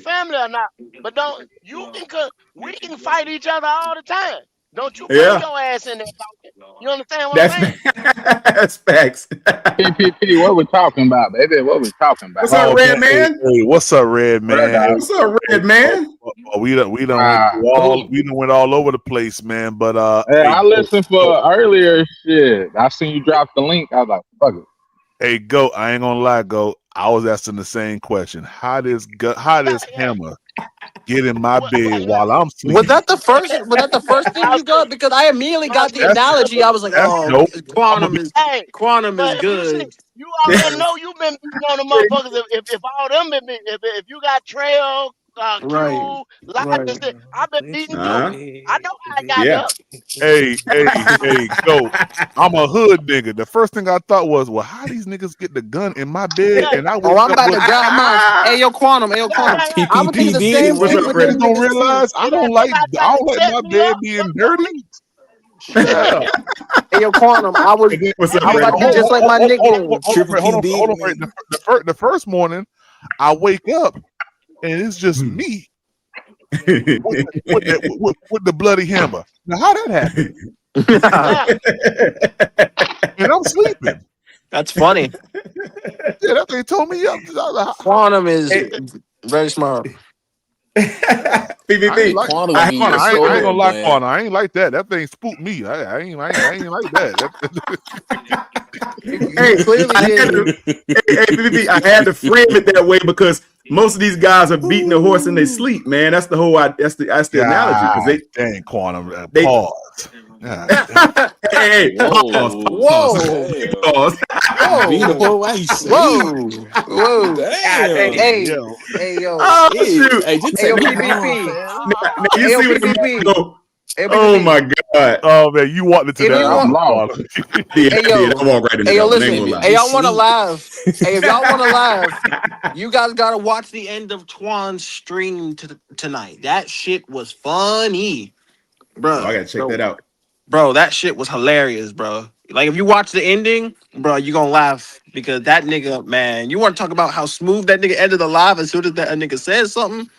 family or not, but don't you can we can fight each other all the time. Don't you bring Yeah, your ass in there talking. You understand what I'm that's saying? that's facts. What's up, Oh man, Red hey, Man? hey, what's up, Red Man? Hey, What's up, oh, Red Man? we done went all over the place, man. But hey, go. I ain't gonna lie, go. I was asking the same question. How does Yeah. Hammer get in my bed Yeah. while I'm was sleeping? that the first thing you got? Because I immediately got the That's analogy. I was like, that's oh, dope. I'm gonna be Hey, quantum is but if you see, good. you already know you've been beating on the motherfuckers. If all them been, if you got Trail, Q, Right. Logic, Right. I've been beating too. I know how I got Yeah. there. hey, go. I'm a hood nigga. The first thing I thought was, well, how these niggas get the gun in my bed Yeah, and I Oh, wake I'm up about with to grab mine. Hey, yo, quantum. Hey, yo, yeah, quantum. yeah, yeah. I'm gonna think PPP the did it, same What's thing man. up, with niggas them Freddie? don't niggas too. realize I And then don't they like got I trying to don't like set my me bed up for being the dirty. police. Yeah. Hey, yo, quantum. And then, What's Hey, up, I'm and then about Freddie? to be just like my nickname. Triple P did hold it, on, wait. man. The first morning, I wake up and it's just me with the bloody hammer. Now, how that happened? yeah. And I'm sleeping. That's funny. Yeah, that thing told me. Quantum is very smart. I Hey, like Quantum gonna I, give you Quanah, a I ain't gonna sword, lie, boy. Quanah. I ain't like that. That thing spooked me. I ain't like that. You clearly I had didn't. to, PPP, I had to frame it that way because most of these guys are beating the horse in their sleep, man. That's the whole. That's the analogy because God dang, Quantum. they Pause. God. hey, pause, Whoa. Whoa. Damn. pause. Beat the Whoa. boy while he sleep. Whoa. Whoa. God dang. Damn. Hey. Yo. Hey, yo. Oh Shit. shoot! Hey, just Hey, take yo, me home, PPP. fam. Now you Hey, yo, see what I'm PPP. go. Hey, Oh PPP. my god! Oh man, you walked into If that you Man, I'm want, one, lost. Quantum. Yeah, hey, I did. I yo. walked right into Hey, yo, that one. I ain't listen. gonna Baby, lie. Hey, just y'all want to sleep. laugh? Hey, if y'all want to laugh, you guys got to watch the end of Twan's stream tonight. That shit was funny, Oh, I bro. gotta check that out. Bro, that shit was hilarious, bro. Like, if you watch the ending, bro, you gonna laugh because that nigga, man, you want to talk about how smooth that nigga ended the live as soon as that nigga said something,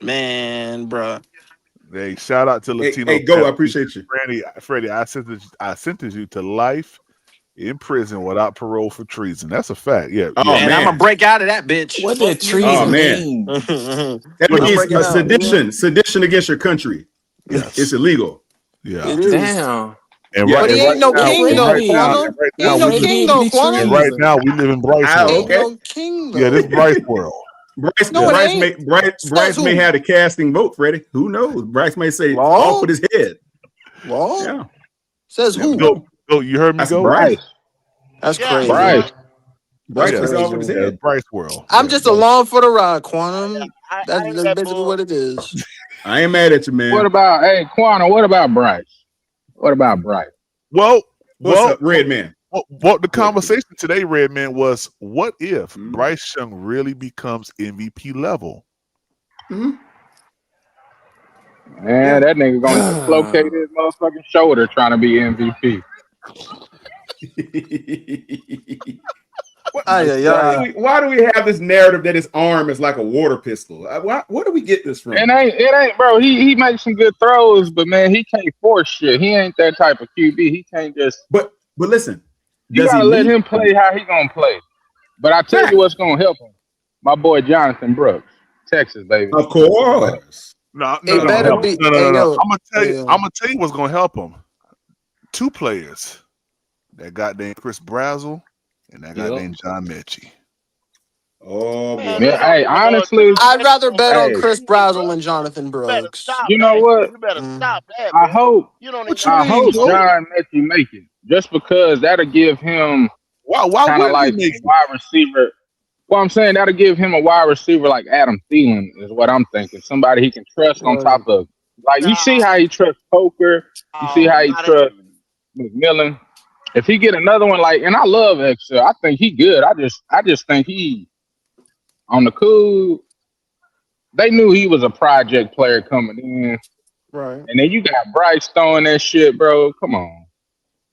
man, bro. Hey, shout out to Hey, Latino go! I Panthers. appreciate you. Freddie, I sentenced you to life in prison without parole for treason. That's a fact. Yeah, Oh yeah. And I'm gonna man! break out of that bitch. What that Oh treason man! mean? That What I'm is means breaking a out. sedition against your country. It's yes, illegal. yeah. It is. Damn. And Yeah. But he ain't right no now, king Freddie though, did. Quantum. right He now ain't no we Freddie live. king did though, be Quantum. And right treason. now we live in Bryce Ah, He world. ain't okay. no king Yeah, this though. Bryce world. No, it Yeah, ain't. Says Bryce may who? have a casting vote, Freddie. Who knows? Bryce may say off Law? with his head. Law? Yeah. Says Never who? go, know. go. You heard me, That's go. Bryce. Bryce. That's Yeah, crazy. Bryce. That's Bryce may Yeah, say off with his crazy. yeah, head. Bryce world. I'm Yeah, just Bryce. along for the ride, Quantum. I hear That's that basically bull. what it is. I ain't mad at you, What man. about Quana? What about Bryce? What about Bryce? Well, What's well, up, Red Man? what the Go ahead, PPP. conversation today, Redman, was what if Mm-hmm. Bryce Young really becomes MVP level? Mm-hmm. Man, Yeah. that nigga gonna dislocate his motherfucking shoulder trying to be MVP. Ay, ay, ay. Why do we have this narrative that his arm is like a water pistol? Where do we get this from? It ain't, bro. He makes some good throws, but man, he can't force shit. He ain't that type of QB. He can't just. But listen, You does he gotta let need him play how he gonna play. But I tell you what's gonna help him. My boy Jonathan Brooks, Texas baby. Of course. No, It no, no, better no, be. no, no, Hey no, no. yo. Hey I'm yo. gonna tell you what's gonna help him. Two players, that goddamn Chris Brazzle and that Yep. goddamn John Mechie. Oh Man, boy. they Yeah, gonna hey, give the ball to honestly, the I'd next rather one bet on hey, Chris anyway, bro. Brazzle and Jonathan You better Brooks. stop you know that. what? You better Mm. stop that, I bro. hope You don't even What you know how I to mean, hope throw. Joe? John Mechie make it. Just because that'll give him Why kind of wouldn't he like make a it? wide receiver. Well, I'm saying that'll give him a wide receiver like Adam Thielen is what I'm thinking. Somebody he can trust on top Right. of. Like you see how he trusts Poker, you see Oh, how he not trusts McMillan. If he get another one like, and I love Excel, I think he good. I just think he on the cool. They knew he was a project player coming in, Right. and then you got Bryce throwing that shit, bro. Come on,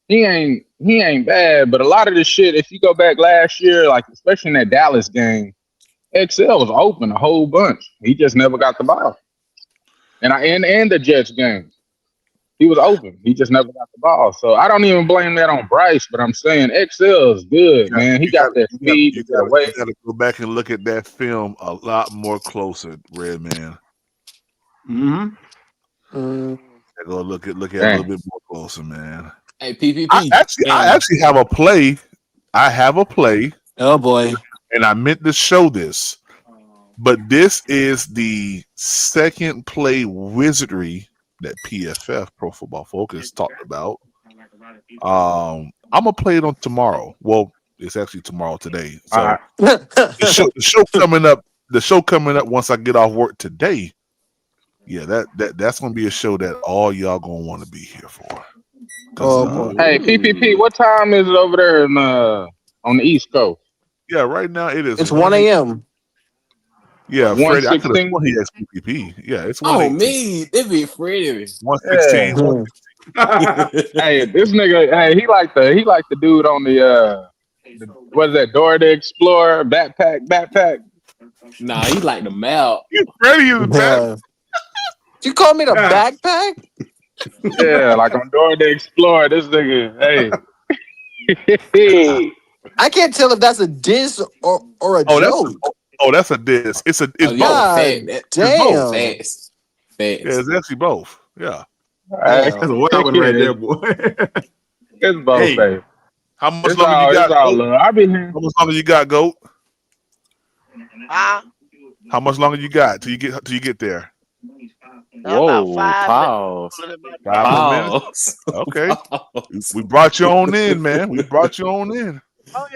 he ain't bad, but a lot of this shit, if you go back last year, like especially in that Dallas game, XL was open a whole bunch. He just never got the ball. And the Jets game, he was open. He just never got the ball. So I don't even blame that on Bryce, but I'm saying XL is good, man. He got that speed to get away. You got to go back and look at that film a lot more closer, Redman. Mm-hmm. Mm. Go look at it a little Damn. bit more closer, man. Hey, I PPP. actually have a play. I have a play, Oh boy. and I meant to show this, but this is the second play wizardry that PFF Pro Football Focus talked about. I'm gonna play it on tomorrow. Well, it's actually tomorrow today. All So right. the show coming up. The show coming up once I get off work today. Yeah, that's gonna be a show that all y'all gonna want to be here for. Oh boy. Hey, PPP, what time is it over there on the East Coast? Yeah, right now it is It's 1 a.m. Yeah, Freddie, I could have 1:16. sworn he asked PPP. Yeah, it's Oh 118. me, they be Freddie. 116. Yeah. Hmm. Hey, this nigga, hey, he like the dude on what is that? Dora the Explorer backpack. Nah, he like the map. Freddie is back. Yeah. You call me the backpack? Yeah, like on Dora the Explorer. This nigga, hey. I can't tell if that's a diss or a joke. That's a diss. It's both. God It's both. damn. Facts. Yeah, it's actually both. Yeah. That's a wild one right there, boy. It's both, Hey, baby. how much It's longer you got, all Goat? love. I be here. How much longer you got, Goat? Huh? How much longer you got till you get there? About Whoa, 5 minutes. pause. 5 more minutes. Okay. We brought you on in, man. We brought you on in. Oh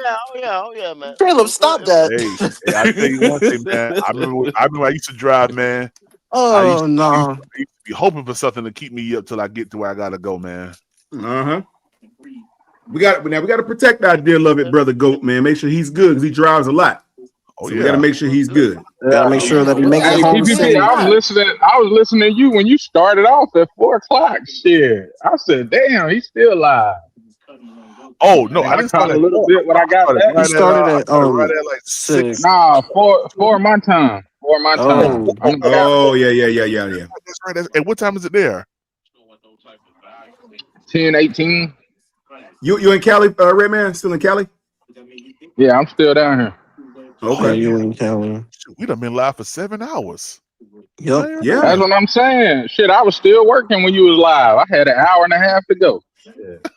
yeah, man. Caleb, stop that. Hey, I tell you one thing, man. I remember I used to drive, man. I used no. to be hoping for something to keep me up till I get to where I gotta go, man. We got to protect our dear loved brother Goat, man. Make sure he's good because he drives a lot. So we got to make sure he's good. Gotta make sure that he makes it home PPP, safe. I was listening to you when you started off at 4:00. Shit, I said, damn, he's still alive. Oh no, And I didn't caught start a at little 4. bit when I got back. He started at right at like 6. Nah, four my time. 4 my time. I'm in Oh, Cali. yeah. That's right. And what time is it there? 10:18. You in Cali, Red Man? Still in Cali? Yeah, I'm still down here. Okay. You in Cali. We done been live for 7 hours. Yep. Yeah. That's what I'm saying. Shit, I was still working when you was live. I had an hour and a half to go. Shit.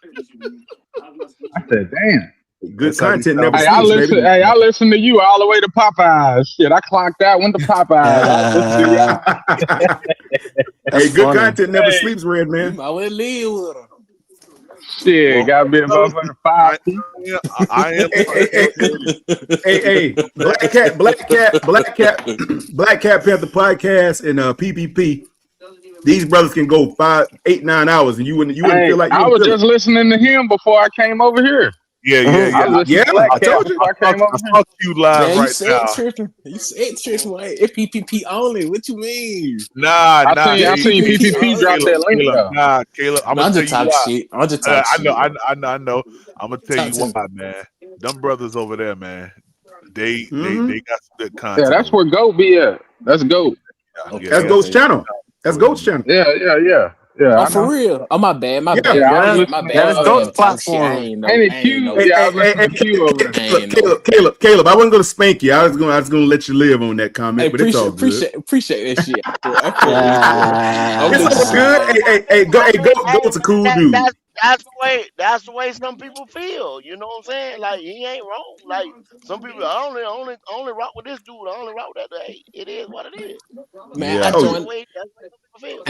I said, damn. Good content never Hey, sleeps, baby. I listened to you all the way to Popeyes. Shit, I clocked out, went to Popeyes. I listened to y'all. Hey, good funny. content never sleeps, Red Man. I would leave with him. Shit, gotta be a motherfucking 5. I am. Hey, Black Cat Panther podcast and PPP. These brothers can go 5, 8, 9 hours, and you wouldn't feel like you I was just listening to him before I came over here. Yeah. I was listening to Black I Cat told you. before I came over I here. talk to you live Man, you right said now. tripping. You said tripping. Like, it's PPP only. What you mean? Nah. I seen PPP drop that link though. Nah, Caleb. I'm gonna tell you why. Shit. I'm just talking shit. I know. I'm gonna tell you why, man. Them brothers over there, man. They got some good content. Yeah, that's where Goat be at. That's Goat. That's Goat's channel. That's Goat's channel. Yeah. Oh, for real? Oh, my bad. My bad. That is Goat's platform. Ain't it cute? Yeah, I was listening to Q over there. Caleb, I wasn't gonna spank you. I was gonna let you live on that comment, but it's all good. Appreciate that shit. It's all good. Hey, Goat's a cool dude. That's the way some people feel. You know what I'm saying? Like he ain't wrong. Like some people, I only rock with this dude. I only rock with that. Hey, it is what it is. Man, That's I joined. the way some people feel.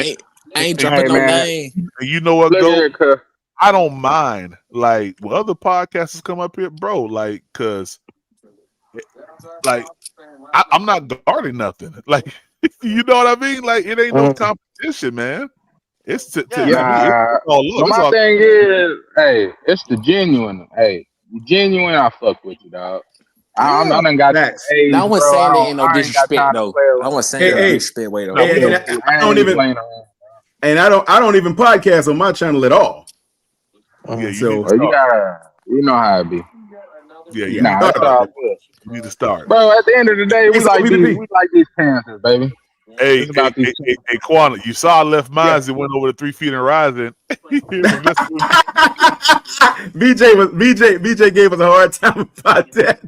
I ain't dropping no name. And you know what, Goat? I don't mind. Like when other podcasters come up here, bro. Like, cause, like, I'm not guarding nothing. Like, you know what I mean? Like, it ain't no competition, man. It's to me. But my thing is, hey, it's the genuine. Hey, you genuine, I fuck with you, dog. I done got that. I wasn't saying it in no disrespect though. I wasn't saying it in no disrespect way though. I don't even podcast on my channel at all. Yeah, so you know how it be. Yeah, you need to start. Bro, at the end of the day, we like these Panthers, baby. Hey, Quana, you saw I left mine and went over to 3 feet and rising. BJ gave us a hard time about that.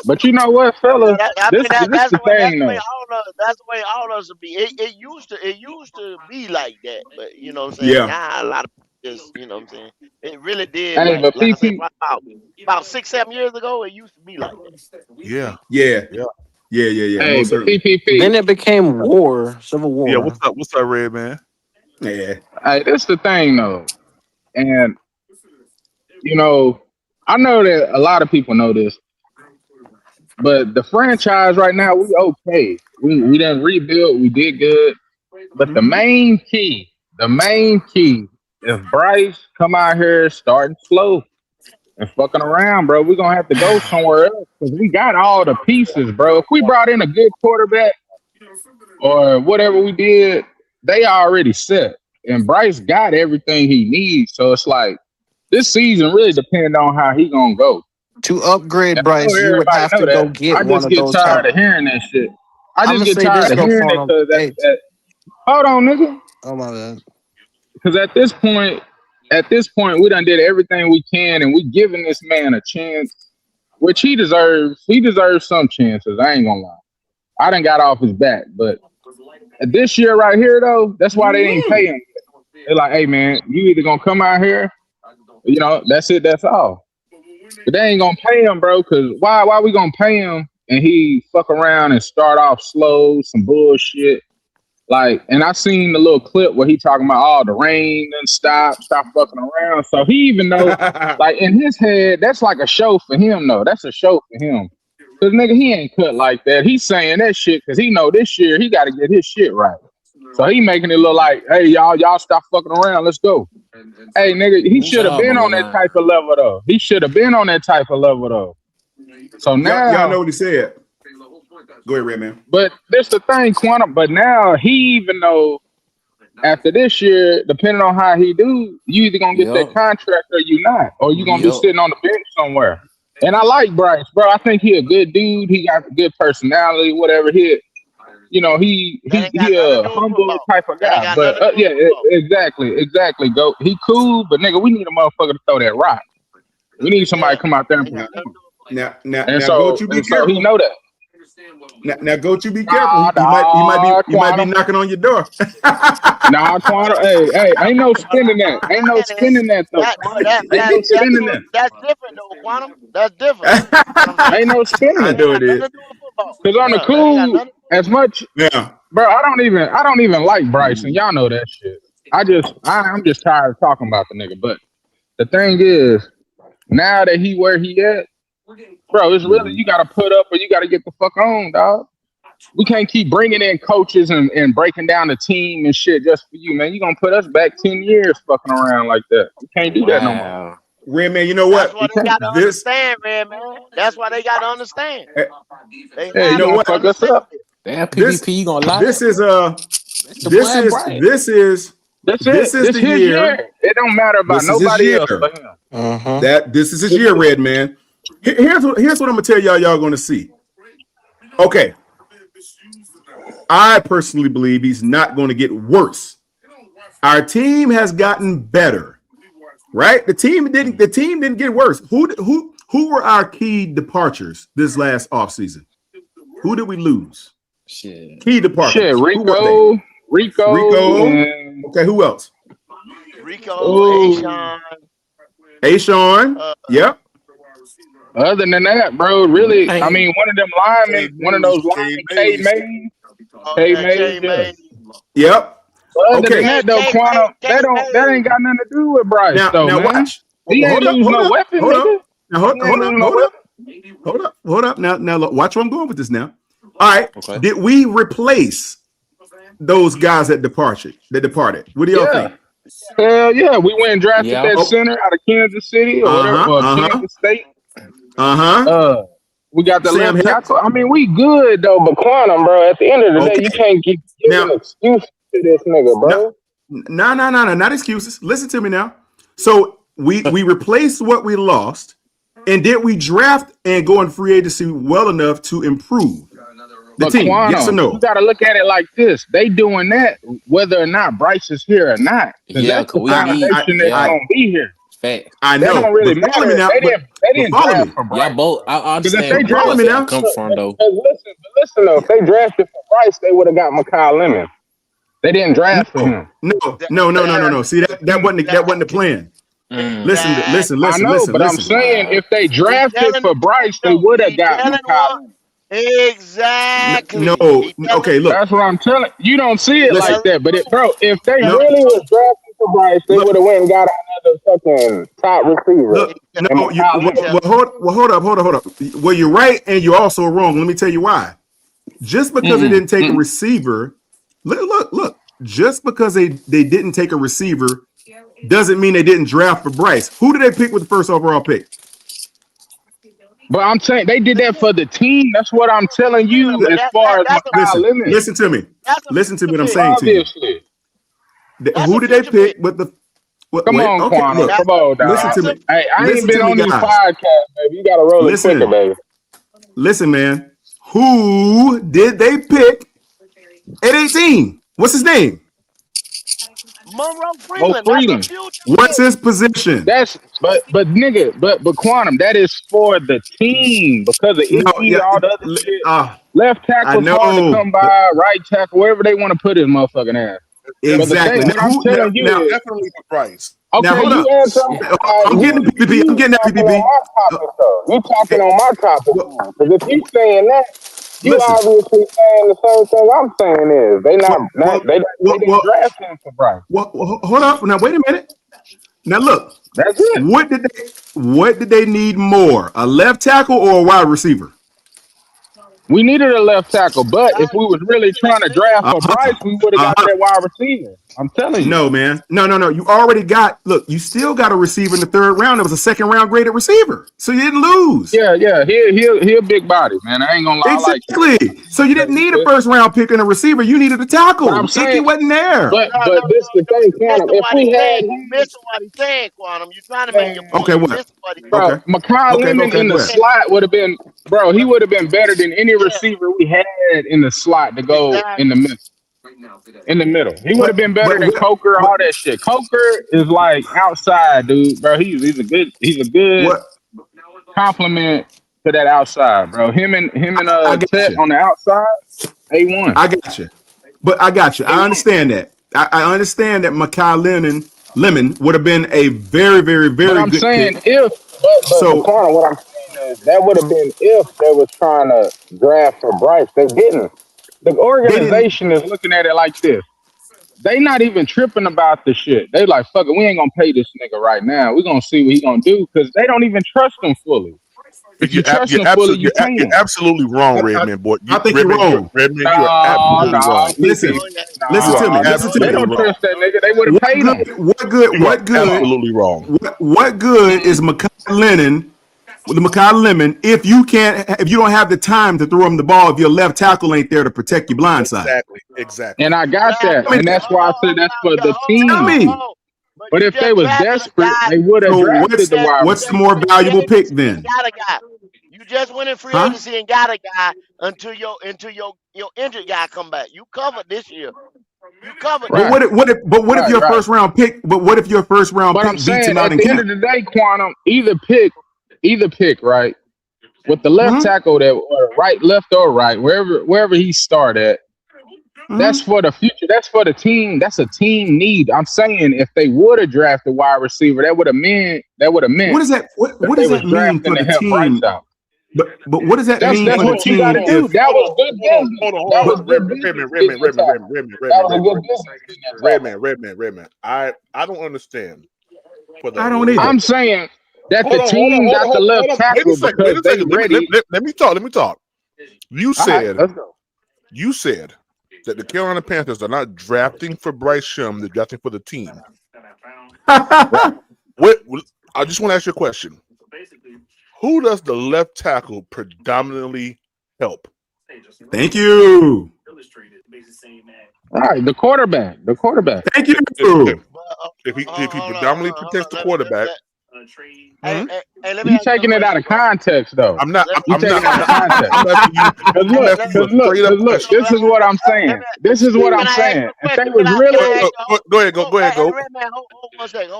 But you know what, fellas? That's the way all of us will be. It used to be like that, but you know what I'm saying? Yeah. Now a lot of people just, you know what I'm saying? It really did. Hey, like but I said, about 6-7 years ago, it used to be like that. Yeah. Hey, but PPP. Then it became civil war. Yeah, what's up, Red Man? Yeah. Hey, that's the thing though, and you know, I know that a lot of people know this. But the franchise right now, we okay. We done rebuild. We did good. But the main key, if Bryce come out here starting slow and fucking around, bro, we're gonna have to go somewhere else because we got all the pieces, bro. If we brought in a good quarterback or whatever we did, they already set. And Bryce got everything he needs. So it's like this season really depends on how he gonna go. To upgrade Bryce, you would have to go get one of those. I just get tired of hearing that shit. I just get tired of hearing it because hold on, nigga. Oh my bad. Because at this point, at this point, we done did everything we can, and we giving this man a chance, which he deserves. He deserves some chances. I ain't gonna lie. I done got off his back, but this year right here, though, that's why they ain't pay him. They're like, hey, man, you either gonna come out here, that's it, that's all. But they ain't gonna pay him, bro, because why we gonna pay him and he fuck around and start off slow, some bullshit. Like, and I seen the little clip where he talking about, the rain and stop fucking around. So he even know, like, in his head, that's like a show for him, though. That's a show for him. Because, nigga, he ain't cut like that. He's saying that shit because he know this year he got to get his shit right. So he making it look like, hey, y'all stop fucking around. Let's go. Hey, nigga, he should have been on that type of level, though. He should have been on that type of level, though. So now. Y'all know what he said. Go ahead, Red Man. But this the thing, Quantum. But now he even know after this year, depending on how he do, you either gonna get that contract or you not, or you gonna be sitting on the bench somewhere. And I like Bryce, bro. I think he a good dude. He got a good personality, whatever. He a humble type of guy. But yeah, exactly. Go. He cool, but nigga, we need a motherfucker to throw that rock. We need somebody to come out there and play. Now, Goat, you be careful. So he know that. Now, Goat, you be careful. He might be knocking on your door. Quantum. Hey, ain't no spinning that. Ain't no spinning that though. That's different though, Quantum. That's different. Ain't no spinning. I know it is. Because on the cool, as much, bro. I don't even like Bryce, and y'all know that shit. I'm just tired of talking about the nigga. But the thing is, now that he where he at. Bro, it's really, you got to put up or you got to get the fuck on, dog. We can't keep bringing in coaches and breaking down the team and shit just for you, man. You going to put us back 10 years fucking around like that. We can't do that no more. Red Man, you know what? That's what they got to understand, Red Man. That's what they got to understand. You know what? Fuck us up. Damn, PvP, you going to lie? This is the year. It don't matter about nobody else but him. This is his year, Red Man. Here's what I'm gonna tell y'all gonna see. Okay, I personally believe he's not going to get worse. Our team has gotten better, right? The team didn't get worse. Who were our key departures this last offseason? Who did we lose? Shit. Key departures. Shit, Rico. And... Okay, who else? Rico, Ashawn. Yep. Other than that, bro, really, I mean, one of them linemen, one of those linemen, K-Mays. Yep. Other than that, though, Quantum, that ain't got nothing to do with Bryce, now man. Watch. He ain't lose no weapon, nigga. Hold up. Now, look, watch where I'm going with this now. All right. Okay. Did we replace those guys that departed? What do y'all think? Hell yeah, we went and drafted that center out of Kansas City or Kansas State. We got the left tackle. I mean, we good though, but Quantum, bro. At the end of the day, you can't keep giving excuses to this nigga, bro. No, not excuses. Listen to me now. So we replaced what we lost, and did we draft and go in free agency well enough to improve the team? Quantum, yes or no? You got to look at it like this: they doing that whether or not Bryce is here or not. Yeah, that's the foundation that's gonna be here. Fact. I know. That don't really matter. They didn't draft for Bryce. Yeah, both. I understand if they drafted where you come from, though. Listen, though, if they drafted for Bryce, they would have got Mekhi Lemon. They didn't draft for him. No. See, that wasn't the plan. Listen. I know, but I'm saying if they drafted for Bryce, they would have got Mekhi Lemon. Exactly. No. Okay, look. That's what I'm telling you. Don't see it like that, but if they really was drafting for Bryce, they would have went and got another fucking top receiver. Hold up. Well, you're right, and you're also wrong. Let me tell you why. Just because they didn't take a receiver, look. Just because they didn't take a receiver doesn't mean they didn't draft for Bryce. Who did they pick with the first overall pick? But I'm saying they did that for the team. That's what I'm telling you. As far as Mekhi Lemon, listen to me. Listen to what I'm saying to you. Who did they pick with the? Come on, Quantum. Come on, dog. Listen to me. Hey, I ain't been on these podcasts, baby. You gotta roll it quicker, baby. Listen, man. Who did they pick at 18? What's his name? Monroe Oh, Freeland. That's a Freeland. future What's pick. his position? That's but Quantum, that is for the team because of No, Icky, yeah, all the other shit. Left I tackle's hard to know come by, right tackle, wherever they want to put his motherfucking ass. But the exactly. thing, Now, what I'm telling you is, Definitely for Bryce. now okay, hold you up. answer. I'm getting the PPP. I'm You getting that talking on PPP. my topic though. You talking on my topic now. Because if you saying that, you Listen. obviously saying the same thing I'm saying is they they didn't draft him for Bryce. Hold up. Now wait a minute. Now look. That's it. What did they need more? A left tackle or a wide receiver? We needed a left tackle, but if we was really trying to draft for Bryce, we would have got that wide receiver. I'm telling you. No, man. No. You already got. Look, you still got a receiver in the third round. It was a second round graded receiver, so you didn't lose. Yeah. He a big body, man. I ain't gonna lie. Exactly. So you didn't need a first round pick and a receiver. You needed a tackle. But I'm saying, Icky wasn't there. but this the thing, Quantum. If we had You missing what he's saying, Quantum. You're trying to make your point. Okay, You what? missing what he's bro, saying. Makai Lemon in go the ahead. slot would have been, bro. He would have been better than any receiver we had in the slot to go in the middle. In the middle, he would have been better than Coker. All that shit. Coker is like outside, dude, bro. He's a good compliment to that outside, bro. Him and Tet on the outside, A1. I got you. But I got you. I understand that. I understand that Makai Lemon would have been a very, very, very But I'm good saying pick. but Connor, what I'm saying is that would have been if they was trying to draft for Bryce. They didn't. The organization is looking at it like this. They not even tripping about the shit. They like, fuck it, we ain't gonna pay this nigga right now. We gonna see what he gonna do because they don't even trust him fully. If you trust him fully, you pay him. You're absolutely wrong, Redman boy. I think you're wrong. Redman, you are absolutely wrong. Listen to me. Listen to me. They don't trust that nigga. They would have paid him. What good? Absolutely wrong. What good is Makai Lemon if you don't have the time to throw him the ball if your left tackle ain't there to protect your blind side? Exactly. And I got that, and that's why I said that's for the team. Tell me. But if they was desperate, they would have drafted the wide. What's the more valuable pick then? Got a guy. You just went in free agency and got a guy until your injured guy come back. You covered this year. You covered. But what if your first round pick? But what if your first round pick beats him out in camp? At the end of the day, Quantum, either pick, right? With the left tackle that left or right, wherever he started at. That's for the future. That's for the team. That's a team need. I'm saying if they would have drafted wide receiver, that would have meant. What does that? What does that mean for the team? But what does that mean for the team? That was good business. Hold on. Redman. I don't understand. I don't either. I'm saying that the team got the left tackle because they ready. Let me talk. You said that the Carolina Panthers are not drafting for Bryce Young, they're drafting for the team. I just want to ask you a question. Who does the left tackle predominantly help? Thank you. All right, the quarterback. Thank you. If he predominantly protects the quarterback. You taking it out of context, though. I'm not. Look, this is what I'm saying. If they was really go ahead. Hold on a second.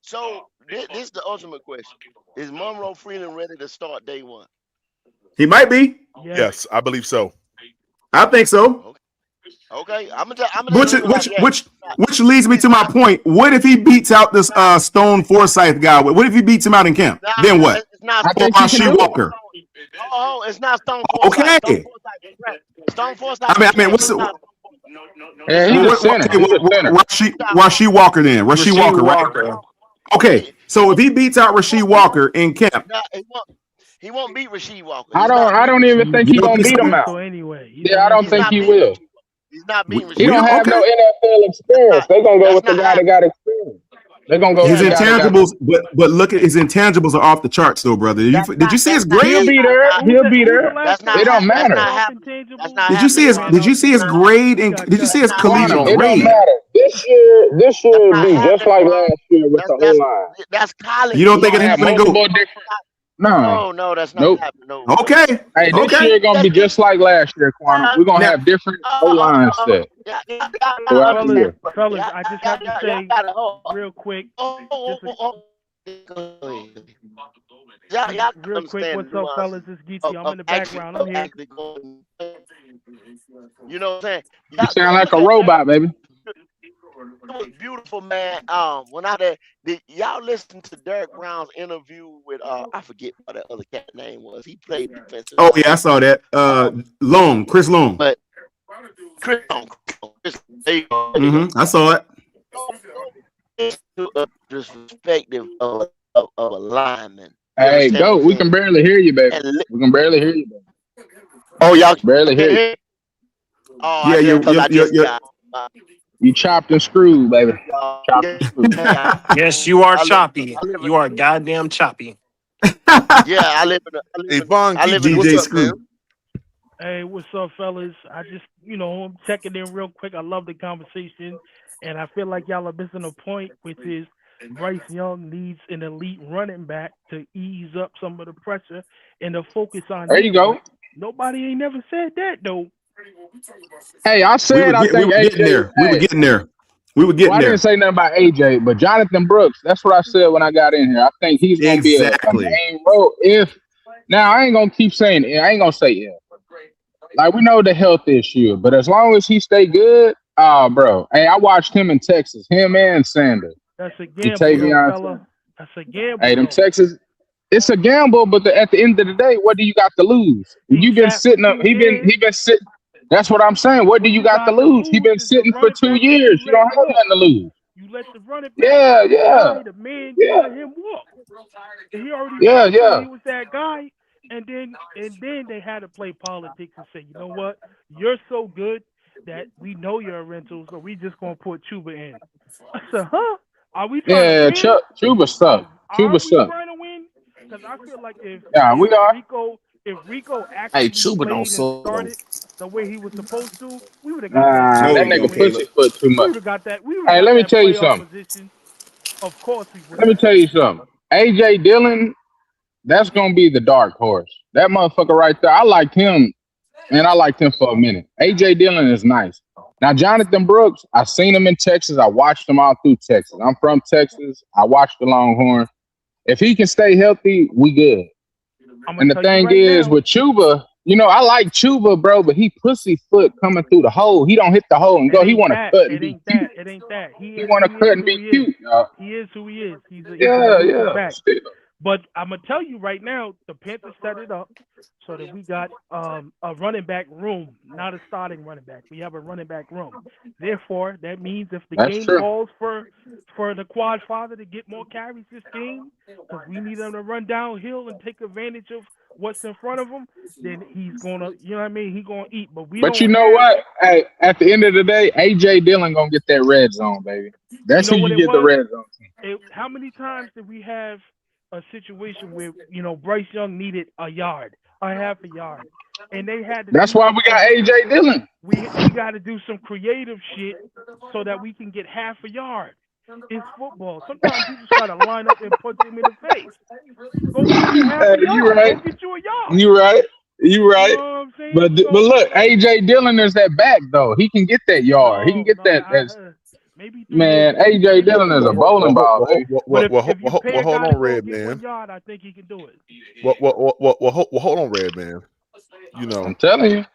So this is the ultimate question: is Monroe Freeland ready to start day one? He might be. Yes, I believe so. I think so. Okay, which leads me to my point. What if he beats out this Stone Forsythe guy? What if he beats him out in camp? Then what? It's not Rasheed Walker. Oh, it's not Stone Forsythe. Okay. Stone Forsythe. I mean, what's the? He's a center. Rasheed Walker then. Rasheed Walker, right? Okay, so if he beats out Rasheed Walker in camp, he won't beat Rasheed Walker. I don't even think he's gonna beat him out. I don't think he will. He's not beating Rasheed. He don't have no NFL experience. They're gonna go with the guy that got experience. They're gonna go. His intangibles, but look at his intangibles are off the charts, though, brother. Did you see his grade? He'll be there. It don't matter. Did you see his grade? And did you see his collegiate grade? It don't matter. This year will be just like last year with the O-line. That's college. You don't think it's going to go? No. No, that's not Nope. happening. No. Okay. Hey, this Okay. year gonna be just like last year, Quantum. We're gonna Now, have different O-line set Y'all throughout the understand. year. Fellas, I just have to Y'all say gotta real quick, just a, y'all just gotta real quick. understand What's the up, fellas? nuances It's Geechee. I'm in the actually background. I'm here. going. You know what I'm saying? You Y'all sound like look a at robot, baby. it was beautiful, man. When y'all listen to Derek Brown's interview with I forget what that other cat name was. He played defensive oh line. yeah, I saw that. Chris Long. But Chris, there you go. I saw it. To a perspective of a lineman. You Hey, understand go. what I'm We saying? can barely hear you, baby. And We can barely hear you, baby. oh, y'all Barely can hear you. hear? Oh, Yeah, I just got You chopped and screwed, baby. Chopped and screwed. Yes, you are I live, choppy. You are goddamn choppy. yeah, I live Hey, Von I live Geechee, in what's DJ up, man? Screw. Hey, what's up, fellas? I just, I'm checking in real quick. I love the conversation, and I feel like y'all are missing a point, which is Bryce Young needs an elite running back to ease up some of the pressure and to focus on There him. you go. Nobody ain't never said that though. Hey, I said I think we were getting AJ. there. We were Hey, getting there. We were well, getting I didn't there. say nothing about AJ, but Jonathan Brooks. That's what I said when I got in here. I think he's gonna be a Exactly. main role. If now I ain't gonna keep saying it. I ain't gonna say if. Like we know the health issue, but as long as he stay good, bro. Hey, I watched him in Texas. Him and Sanders. That's a And gamble, though, Tavion. fella. That's a gamble, Hey, them though. Texas. It's a gamble, but at the end of the day, what do you got to lose? He You've been sat for sitting up. 2 He years. been sitting. That's what I'm saying. What do What you you got to got to lose? He lose been is the sitting for running 2 back that years. you You let don't have walk. nothing to lose. You let the running back, Yeah, the yeah, guy, the man, you yeah, let him walk. And he already yeah, showed you yeah. he was that guy. And then they had to play politics and say, you know what, you're so good that we know you're a rental, so we just gonna put Chuba in. I said, huh? Are we trying to Yeah, win? Chuba suck. Are Chuba we suck. trying to win? Because I feel like if Yeah, we if are. Rico Hey, actually Chuba don't played and suck though. started the way he was supposed to, we would have got that Nah, No, that he playoff nigga don't, win. Caleb. pussyfoot too much. We would have Hey, got let me that tell you playoff something. position. Of course we would Let me have. tell you something. AJ Dillon, that's gonna be the dark horse. That motherfucker right there. I liked him, man. I liked him for a minute. AJ Dillon is nice. Now Jonathan Brooks, I seen him in Texas. I watched him all through Texas. I'm from Texas. I watched the Longhorns. If he can stay healthy, we good. I'm gonna And the tell you thing right is now, with Chuba, I like Chuba, bro, but he pussyfoot coming through the hole. He don't hit the hole and it go. He ain't want to that. cut and It be ain't cute. that. It ain't that. He want to He cut is and who be he is. cute, dog. He is who he is. He's an Yeah, elusive yeah. back. Still. But I'm gonna tell you right now, the Panthers set it up so that we got a running back room, not a starting running back. We have a running back room. Therefore, that means if the That's game true. calls for the quad father to get more carries this game, because we need him to run downhill and take advantage of what's in front of him, then he's gonna, you know what I mean? He's gonna eat. But we But don't you know have. what? Hey, at the end of the day, AJ Dillon gonna get that red zone, baby. You That's know who what you it get the was? red zone. How many times did we have a situation where Bryce Young needed a yard, a half a yard, and they had to That's do why we got some. AJ Dillon. We got to do some creative shit so that we can get half a yard. It's football. Sometimes you just got to line up and punch him in the face. Go get your half Hey, a you yard. Go right. get you a yard. You right. You You know right. what I'm saying? But So look, AJ Dillon is that back though. He can get that yard. He can no, get that. As maybe 3 years man, ago he AJ couldn't do Dillon it. is a bowling ball, baby. But if you pay a Hold guy to on, go Red get 1 Man. yard, I think he can do it. Hold on, Red Man. I'm telling you.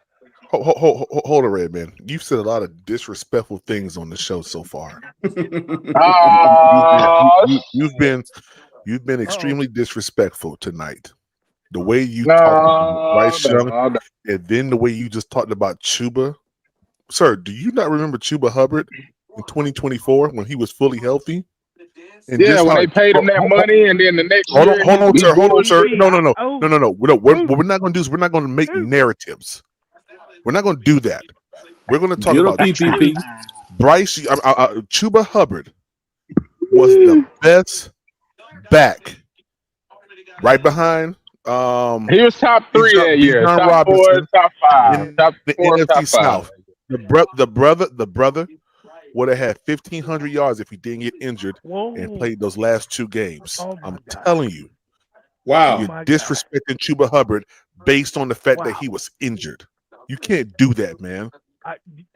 Hold on, Red Man. You've said a lot of disrespectful things on the show so far. You've been extremely disrespectful tonight. The way you talked about Bryce Young, and then the way you just talked about Chuba. Sir, do you not remember Chuba Hubbard in 2024 when he was fully healthy? And Yeah, just when how they paid him that money, and then the next hold year on, he sir. Hold on, sir. bullshit. No. What we're not going to do is we're not going to make narratives. We're not going to do that. We're going to talk Get a about PPP. Chuba Hubbard was the best back, right behind. He was top 3 that year. Bijan Top 4, Robinson top 5. in Top the 4, top NFC 5. South. The brother would have had 1,500 yards if he didn't get injured and played those last 2 games. Oh I'm God. telling you. You're disrespecting Chuba Hubbard based on the fact that he was injured. You can't do that, man.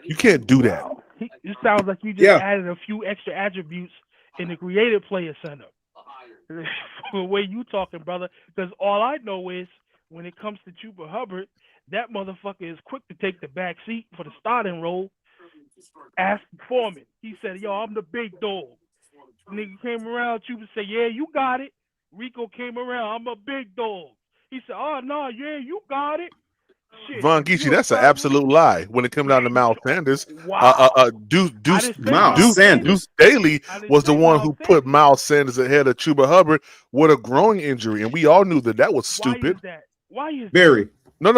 You can't do that. It sounds like you just added a few extra attributes in the creative player center. The way you talking, brother. Because all I know is when it comes to Chuba Hubbard, that motherfucker is quick to take the back seat for the starting role. Ask Foreman. He said, "Yo, I'm the big dog." Nigga came around. Chuba said, "Yeah, you got it." Rico came around. "I'm a big dog." He said, "Oh no, yeah, you got it." Shit, Von Geechee, that's an absolute lie. When it comes down to Miles Sanders, Deuce Daly was the one who put Miles Sanders ahead of Chuba Hubbard with a growing injury, and we all knew that was stupid. Why is Very? No.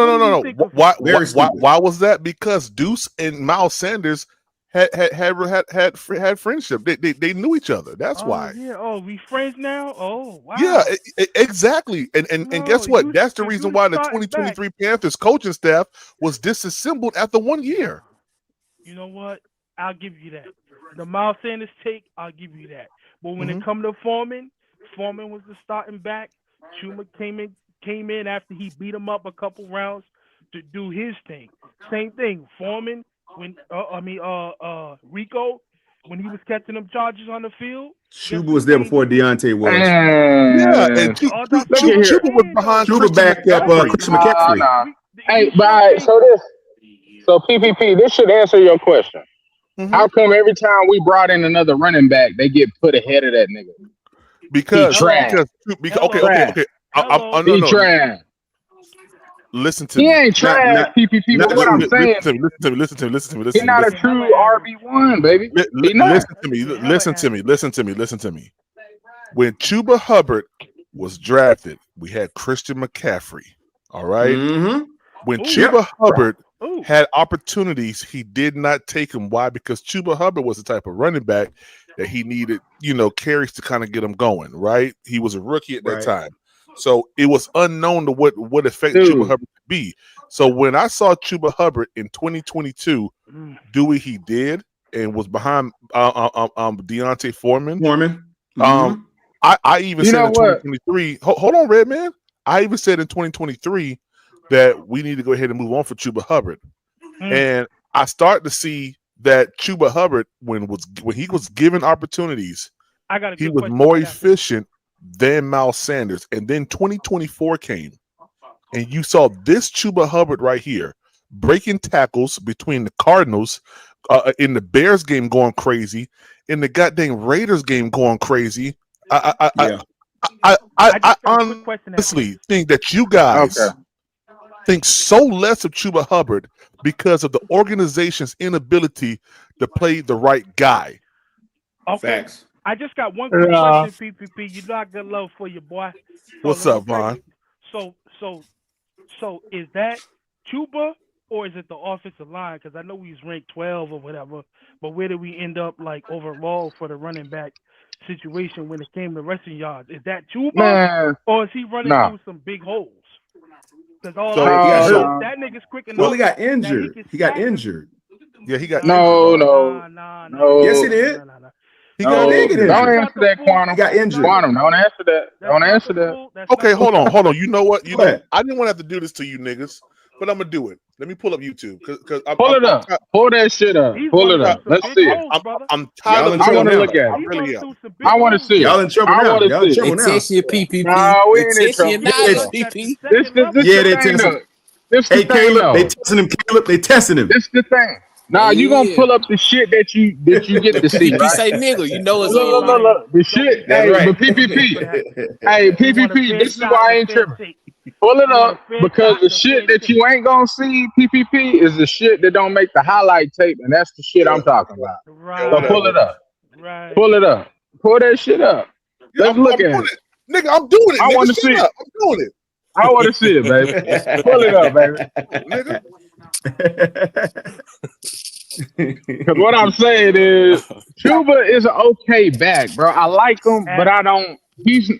Why was that? Because Deuce and Miles Sanders had friendship. They knew each other. That's why. Yeah. Oh, we friends now. Oh, wow. Yeah, exactly. And guess what? That's the reason why the 2023 Panthers coaching staff was disassembled after 1 year. You know what? I'll give you that. The Miles Sanders take, I'll give you that. But when it comes to Foreman was the starting back. Chuma came in after he beat him up a couple rounds to do his thing. Same thing. Foreman, Rico, when he was catching them charges on the field. Chuba was there before Deontay was. And Chuba was behind Chuba backed up Christian McCaffrey. Hey, but so PPP, this should answer your question. How come every time we brought in another running back, they get put ahead of that nigga? Because okay. He trash. Listen to me. He ain't trash, PPP. But what I'm saying, listen to me. He's not a true RB1, baby. Listen to me. When Chuba Hubbard was drafted, we had Christian McCaffrey. All right. When Chuba Hubbard had opportunities, he did not take them. Why? Because Chuba Hubbard was the type of running back that he needed, carries to kind of get him going, right? He was a rookie at that time. So it was unknown to what effect Chuba Hubbard could be. So when I saw Chuba Hubbard in 2022 do what he did and was behind Deontay Foreman. I even said in 2023, hold on, Redman. I even said in 2023 that we need to go ahead and move on for Chuba Hubbard. And I start to see that Chuba Hubbard, when he was given opportunities, he was more efficient than Miles Sanders. And then 2024 came, and you saw this Chuba Hubbard right here breaking tackles between the Cardinals, in the Bears game going crazy, in the goddamn Raiders game going crazy. I honestly think that you guys think so less of Chuba Hubbard because of the organization's inability to play the right guy. Okay. Facts. I just got one quick question, PPP. You know I got love for you, boy. What's up, Vaughn? So is that Chuba or is it the offensive line? Because I know we was ranked 12 or whatever, but where did we end up like overall for the running back situation when it came to rushing yards? Is that Chuba or is he running through some big holes? Because that nigga's quick enough. Well, he got injured. Yeah, he got no. Yes, he did. He got injured. Don't answer that, Quantum. He got injured. Quantum, don't answer that. Don't answer that. Okay, hold on. You know what? I didn't want to have to do this to you niggas, but I'm gonna do it. Let me pull up YouTube because pull it up. Pull that shit up. Pull it up. Let's see it. I'm tired of. I want to look at it. I really am. I want to see it. Y'all in trouble now. Y'all in trouble now. It's your PPP. No, we ain't in trouble. PP. This they testing. Hey, Caleb, they testing him. They testing him. This the thing. Nah, you gonna pull up the shit that you get to see. You say nigga, you know it's look. The shit. Hey, but PPP. Hey, PPP. This is why I ain't tripping. Pull it up because the shit that you ain't gonna see, PPP, is the shit that don't make the highlight tape, and that's the shit I'm talking about. Right. So pull it up. Right. Pull it up. Pull that shit up. Let's look at it. Nigga, I'm doing it. I want to see it. I'm doing it. I want to see it, baby. Pull it up, baby. Nigga. Because what I'm saying is, Chuba is an okay back, bro. I like him, but I don't.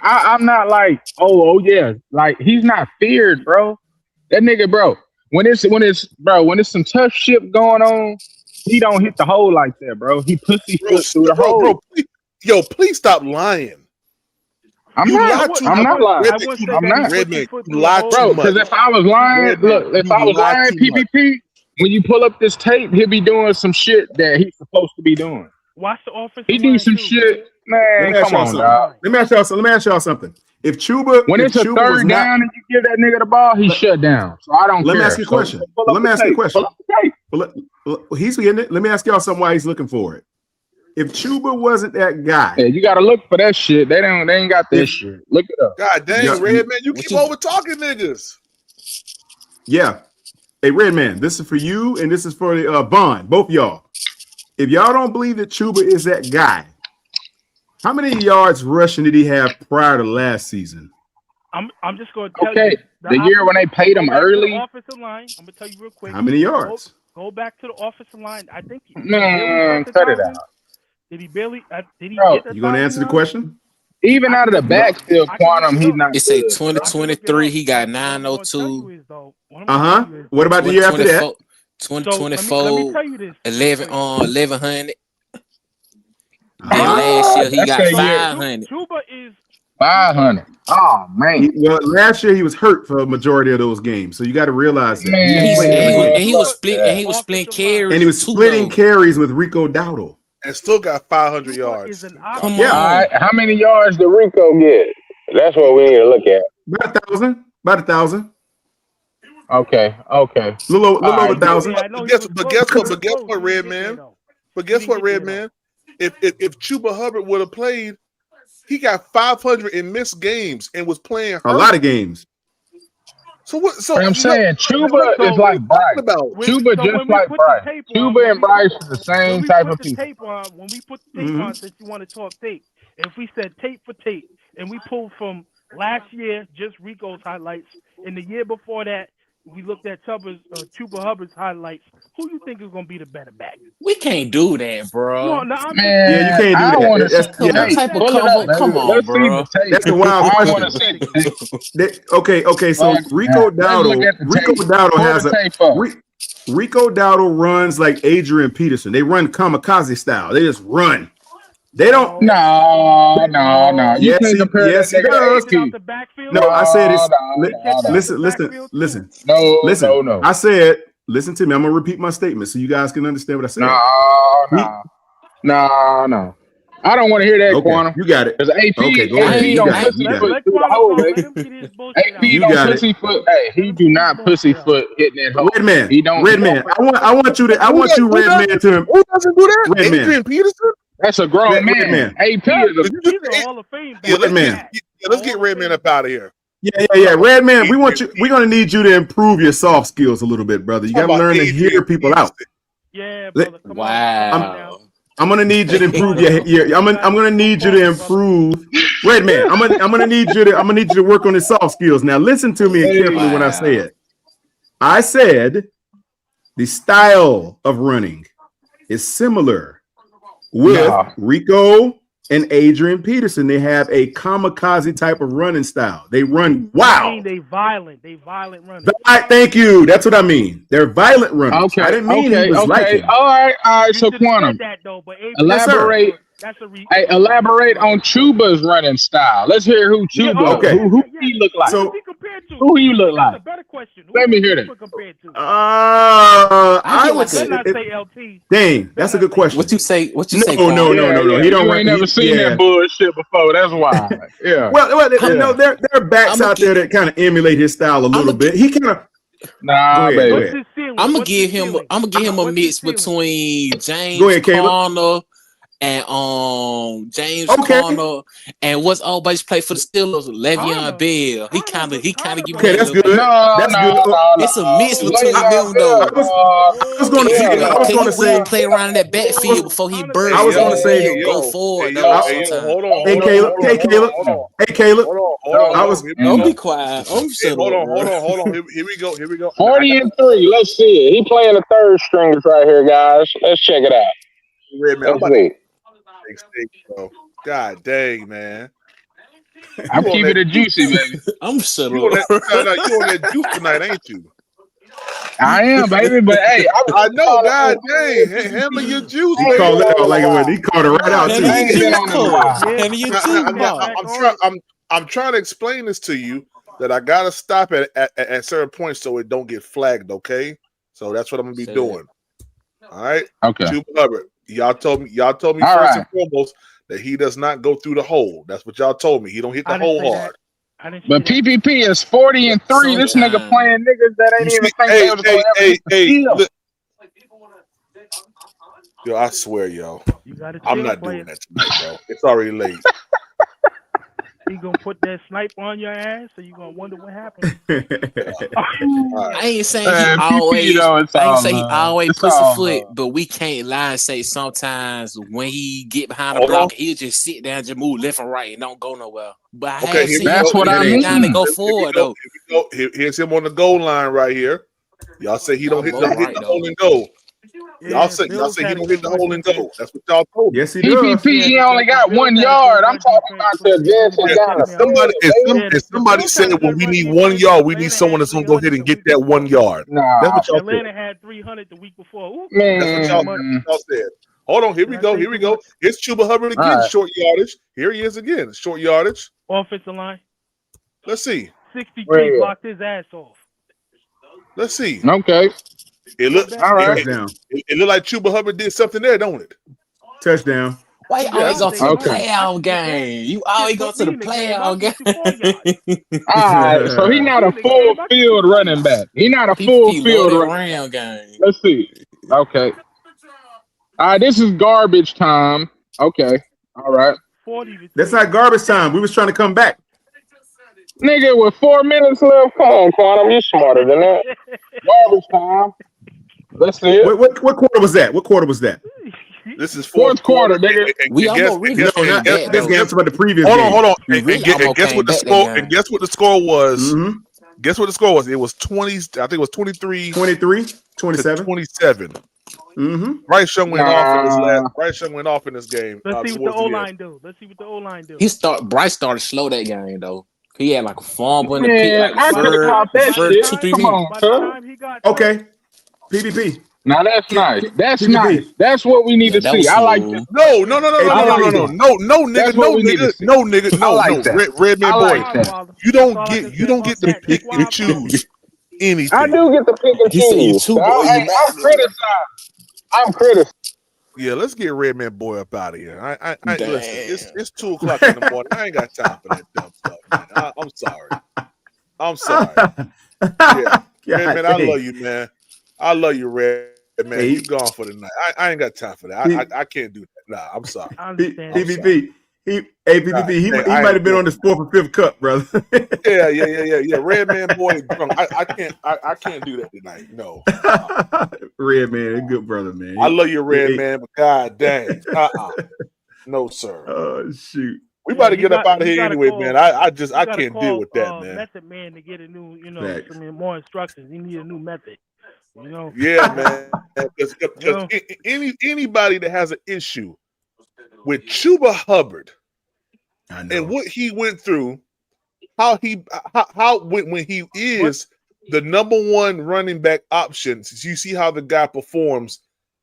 I'm not like, oh yeah, like he's not feared, bro. That nigga, bro. When it's some tough shit going on, he don't hit the hole like that, bro. He pussyfoot through the hole. Bro, please stop lying. I'm You not. lie too I'm much. not lying. I'm not. Redman, you lie too Bro, much. because if I was lying, Redman, look, if you I was lie lying, too much. PPP, when you pull up this tape, he'll be doing some shit that he's supposed to be doing. Watch the offensive He do line some too. shit, Let man. me ask Come y'all on, something. dog. Let me ask y'all something. If When it's a Chuba was third not, down and you give that nigga the ball, he shut down. So I don't let me care. ask you a So question. pull Let up me the ask you a tape. question. Pull up the tape. Well, he's getting it. Let me ask y'all something why he's looking for it. If Chuba wasn't that guy, Yeah, you gotta look for that shit. They ain't got that shit. Look it up. God dang, Redman, you keep over talking niggas. Yeah. Hey, Redman, this is for you and this is for Bond, both y'all. If y'all don't believe that Chuba is that guy, how many yards rushing did he have prior to last season? I'm just gonna tell Okay, you the year when they paid him early. The offensive line. I'm gonna tell you real quick. How many yards? Go back to the offensive line. I think Man, cut it out. Did he barely? Did he Bro, get 1,000? You gonna answer the question? Even out of the backfield, Quantum, he's not It say good. 2023, he got 902. What about the year after that? 2024, let me tell you this. 1100. And last year he That's got that year. 500. Chuba is 500. Oh man. Well, last year he was hurt for a majority of those games, so you got to realize that. Man, he was splitting carries. And he was splitting carries with Rico Dowdle. And still got 500 yards. Come All on. right, how many yards did Rico get? That's what we need to look at. About 1,000. Okay. Little over 1,000. But guess what, Redman? But guess what, Redman? If Chuba Hubbard would have played, he got 500 in missed games and was playing hurt. A lot of games. So what? So I'm saying Chuba is like Bryce. Chuba just like Bryce. Chuba and Bryce are the same type of people. When we put the tape on, since you want to talk tape, if we said tape for tape, and we pulled from last year just Rico's highlights, and the year before that we looked at Chuba Hubbard's highlights, who you think is going to be the better back? We can't do that, bro. Man, you can't do that. Want to see what type of cover. Come on, bro. That's the wild question. Okay. So Rico Dowdle has Rico Dowdle runs like Adrian Peterson. They run kamikaze style. They just run. They don't. No. You can't compare yes, that he does. No, I said it's. Listen. No. I said, listen to me. I'm gonna repeat my statement so you guys can understand what I said. No. I don't want to hear that, okay, Quantum. You got it. Because AP don't pussyfoot through the hole, baby. AP don't pussyfoot. Hey, he do not pussyfoot hitting that hole. Redman. He don't. Redman. I want you, Redman, to. Who doesn't do that? Redman. Adrian Peterson. That's a grown man. AP is a Hall of Fame. Let's get Redman up out of here. Yeah. Redman, we're gonna need you to improve your soft skills a little bit, brother. You gotta learn to hear people out. Yeah, brother. Wow. I'm gonna need you to improve I'm gonna need you to improve. Redman, I'm gonna need you to work on the soft skills. Now listen to me carefully when I say it. I said the style of running is similar with Rico and Adrian Peterson. They have a kamikaze type of running style. They run They violent runners. Thank you. That's what I mean. They're violent runners. Okay. I didn't mean he was like him. All right. So Quantum, elaborate. Elaborate on Chuba's running style. Let's hear who Chuba. Who he look like. So who you look like. Better question. Let me hear that. I would say LT. Dang, that's a good question. What you say? No. He don't. You ain't never seen that bullshit before. That's why. Yeah. Well, there are backs out there that kind of emulate his style a little bit. He kind of. Nah, baby. I'm gonna give him a mix between James Conner and James Conner and what's always played for the Steelers, Le'Veon Bell. He kind of give me that's good. It's a mix between them though. I was going to say play around in that backfield before he burst. I was going to say go forward. Hey Caleb. Don't be quiet. Hold on. Here we go. 40-3. Let's see it. He playing the third stringers right here, guys. Let's check it out. Redman, God dang, man. I'm keeping it juicy, baby. I'm settled. You on that juice tonight, ain't you? I am, baby. But hey, I know. God dang, handle your juice. He called it out like it was. He called it right out too. I'm I'm trying to explain this to you that I gotta stop at certain points so it don't get flagged. Okay, so that's what I'm gonna be doing. All right. Okay. Chuba Hubbard. Y'all told me All first right. and foremost that he does not go through the hole. That's what y'all told me. He don't hit the hole hard. But PPP is 40-3. This nigga playing niggas that ain't even think they was gonna ever hit the field. Yo, I swear, yo, gotta I'm chill, not player. doing that tonight, bro. It's already late. He gonna put that snipe on your ass, so you gonna wonder what happened. I ain't saying Man, he PP, always. though, it's I ain't all say he love. always It's puts a all foot, love. but we can't lie and say sometimes when he get behind the Hold on. block, he'll just sit down, just move left and right, and don't go nowhere. But I Okay, have here seen we him go. That's what I sit down and mean. go Here forward we though. go. Here's him on the goal line right here. Y'all say he don't hit Almost the right hole though. and go. Y'all say Bills he had a don't hit good the run hole and defense. go. That's what y'all told me. Yes, he does. PPP, he only got 1 Bills had a yard. good I'm run talking defense about the advancing before down the Samuel. field, baby. If The somebody Bills said had a when good we run need defense. 1 yard, we need Atlanta someone had that's gonna go 300 ahead the and get week that before. 1 yard. Nah, That's what y'all said. Atlanta had 300 the week before. Ooh, That's what y'all man. said. Hold on, here we Did I go. say Here we too go. much? It's Chuba Hubbard All again, right. short yardage. Here he is again, short yardage. Offensive line, Let's see. 63 Where? blocked his ass off. Let's see. Okay. It Go look back All and right. look. Touchdown. it look like Chuba Hubbard did something there, don't it? Touchdown. Why you He always might. go Yeah. to They the might. Okay. I playoff can get that. game? You Shit always go put to me the in the game. I'll playoff get you 4 yards. game. All right. So he Put not me a in the full game. I'll get you field 4 running yards. back. He not a full PPP love field that running back. round game. Let's see. Okay. All right. This is garbage time. Okay. All right. 40 to That's 3. not garbage time. We was trying to come back. Nigga, with 4 minutes left, come on, Quantum. You smarter than that. Garbage time. Let's see it. What quarter was that? What quarter was that? This is fourth Fourth quarter, quarter. nigga. We almost really No, came not back this though. game. I'm talking about the previous Hold game. on. We really And almost guess came what the back that score? And game. guess what the score was? Mm-hmm. Guess what the score was? It was 20. I think it was 23 23, to 27. 27. Mm-hmm. Bryce Young went off in this Nah. game. Let's see what the Towards O the end. line do. Let's see what the O line do. Bryce started slow that game though. He had like a fumble in the pit, Man, like I could have caught the that first shit. 2-3 Come minutes. on, By the cuz. time he got touched, Okay. PPP. Now that's nice. That's nice. PPP. That's what we need Yeah, to that see. was I like this. smooth. No, Hey, I like PPP. that. That's what we need to see. no, nigga, I like no. that. Red I man that's boy, like wild, that. Wilder. you That's don't all I can get say about to that. That's pick and wild, Wilder. choose I anything. do get to pick and He said you choose. too, boy. You I'm mad? criticized. I'm criticized. Yeah, let's get Red Man Boy up out of here. I listen. Damn. It's 2:00 in the morning. I ain't got time for that dumb stuff, man. I'm sorry. I'm sorry. Yeah, Red Man, I love you, man. I love you, Red Man. Hey, You gone for the night. I ain't got time for that. I can't do that. Nah, I'm sorry. I understand. PPP. PPP. He I might ain't have been doing on his fourth or fifth cup, brother. Yeah. Red Man Boy drunk. I can't do that tonight. No. Red Man, a good brother, man. I love you, Red Man, but god dang. No, sir. Oh shoot. We about to get up out of you here gotta anyway, call- man. I gotta can't deal call, with that, man. Method Man to get a new, Facts. some more instructions. He need a new method. Yeah, man. Because anybody that has an issue with Chuba Hubbard and what he went through, how when he is the number one running back option, you see how the guy performs,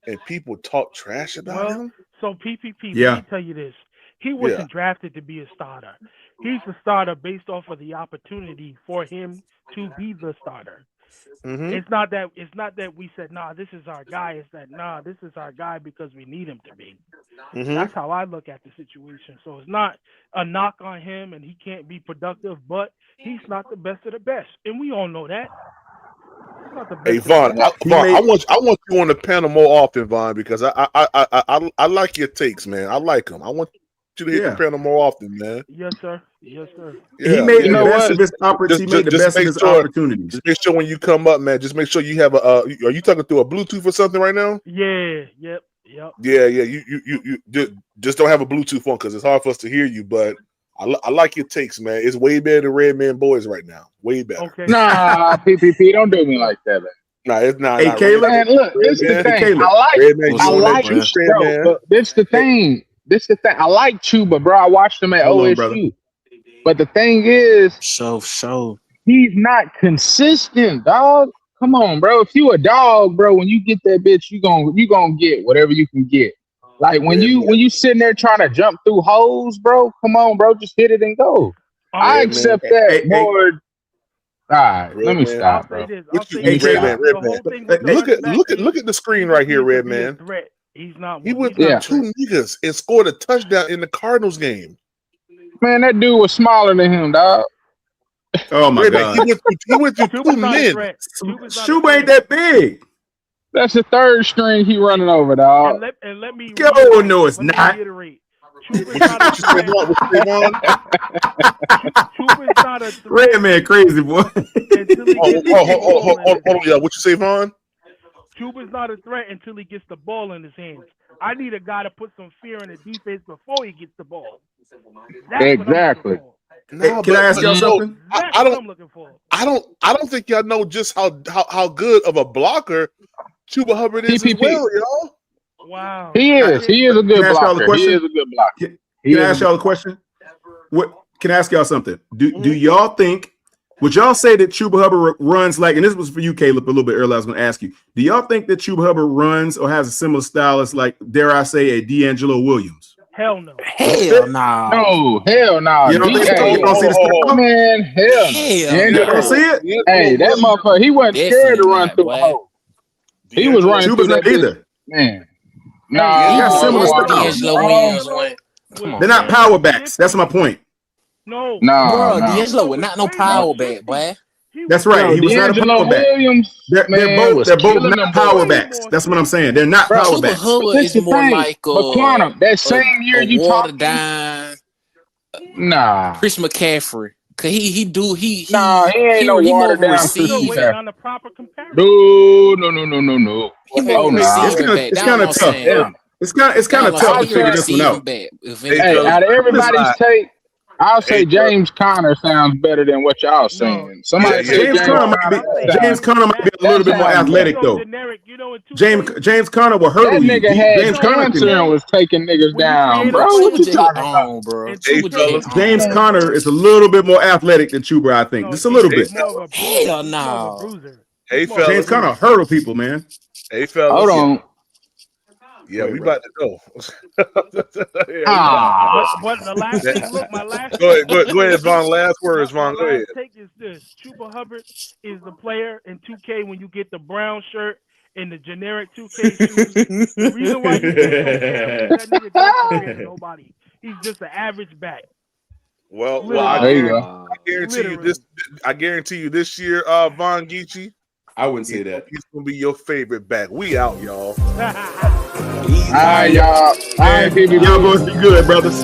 and people talk trash about him. So PPP, Yeah. let me tell you this: he wasn't drafted to be a starter. He's a starter based off of the opportunity for him to be the starter. Mm-hmm. It's not that we said, nah, this is our guy. It's that, nah, this is our guy because we need him to be. Mm-hmm. That's how I look at the situation. So it's not a knock on him and he can't be productive, but he's not the best of the best. And we all know that. He's not the best. Hey Vaughn, I want you on the panel more often, Vaughn, because I like your takes, man. I like them. I want you to hit the panel more often, man. Yes, sir. Yes, sir. He made the best of his opportunities. He made the best of his opportunities. Just make sure when you come up, man. Just make sure you have are you talking through a Bluetooth or something right now? Yeah. Yep. Yeah. You just don't have a Bluetooth on because it's hard for us to hear you. But I like your takes, man. It's way better than Red Man Boys right now. Way better. Okay. Nah, PPP, don't do me like that, man. Nah, it's not. Hey, Caleb, man, look, this is the thing. I like bro. But this the thing. I like Chuba, bro. I watched him at OSU. But the thing is, he's not consistent, dog. Come on, bro. If you a dog, bro, when you get that bitch, you gonna get whatever you can get. Like when you sitting there trying to jump through holes, bro. Come on, bro. Just hit it and go. I accept that more. All right, let me stop, bro. What you, Let me Red Man, stop. Red Man. Look at the screen right here, Red Man. Threat. He's not. He went he's through not two niggas and scored a touchdown in the Cardinals game. Man, that dude was smaller than him, dog. Oh my God! He went through two men. Chuba ain't that big. That's the third string he running over, dog. And let me. Oh no, it's not. Reiterate. Chuba's not a threat. Red Man, crazy boy. Hold on, y'all. What you say, Vaughn? Chuba's not a threat until he gets the ball in his hands. I need a guy to put some fear in the defense before he gets the ball. That's exactly. Nah, can I ask y'all something? I don't think y'all know just how good of a blocker Chuba Hubbard is as well, y'all. Wow. He is a good blocker. He is a good blocker. Can I ask y'all a question? Can I ask y'all something? Do y'all think? Would y'all say that Chuba Hubbard runs like? And this was for you, Caleb, a little bit earlier. I was going to ask you. Do y'all think that Chuba Hubbard runs or has a similar style as, like, dare I say, a D'Angelo Williams? Hell no. Hell no. No, hell no. You don't see the style? Man, hell no. You don't see it? Hey, that motherfucker, he wasn't scared to run through a hole. He was running Chuba's through not that either. bitch. Man. He got similar style. D'Angelo Williams went. Come on, they're not power backs. That's my point. No. Bro, D'Angelo was not no power back, boy. That's right. He was not a power back. They're both not power backs. That's what I'm saying. They're not power backs. Hubbard is more like that same year you watered down. Nah. Chris McCaffrey. Cause he ain't no watered down receiver. No. It's kind of tough. It's kind of tough to figure this one out. Hey, out of everybody's take, I'll say James Conner sounds better than what y'all saying. Somebody say James Conner might be a little bit more athletic though. James Conner will hurt you. That nigga had cancer and was taking niggas down, bro. What you talking about? James Conner is a little bit more athletic than Chuba, I think. Just a little bit. Hell no. Hey, fellas. James Conner hurdle people, man. Hey, fellas. Hold on. Yeah, we about to go. But the last thing, look, my last. Go ahead, Vaughn. Last words, Vaughn. Go ahead. Take is this: Chuba Hubbard is the player in 2K when you get the brown shirt and the generic 2K shoes. The reason why you that nigga don't compare to nobody. He's just an average back. Well, I guarantee you this year, Von Geechee, I wouldn't say that. He's gonna be your favorite back. We out, y'all. All right, y'all. All right, people. Y'all boys be good, brothers.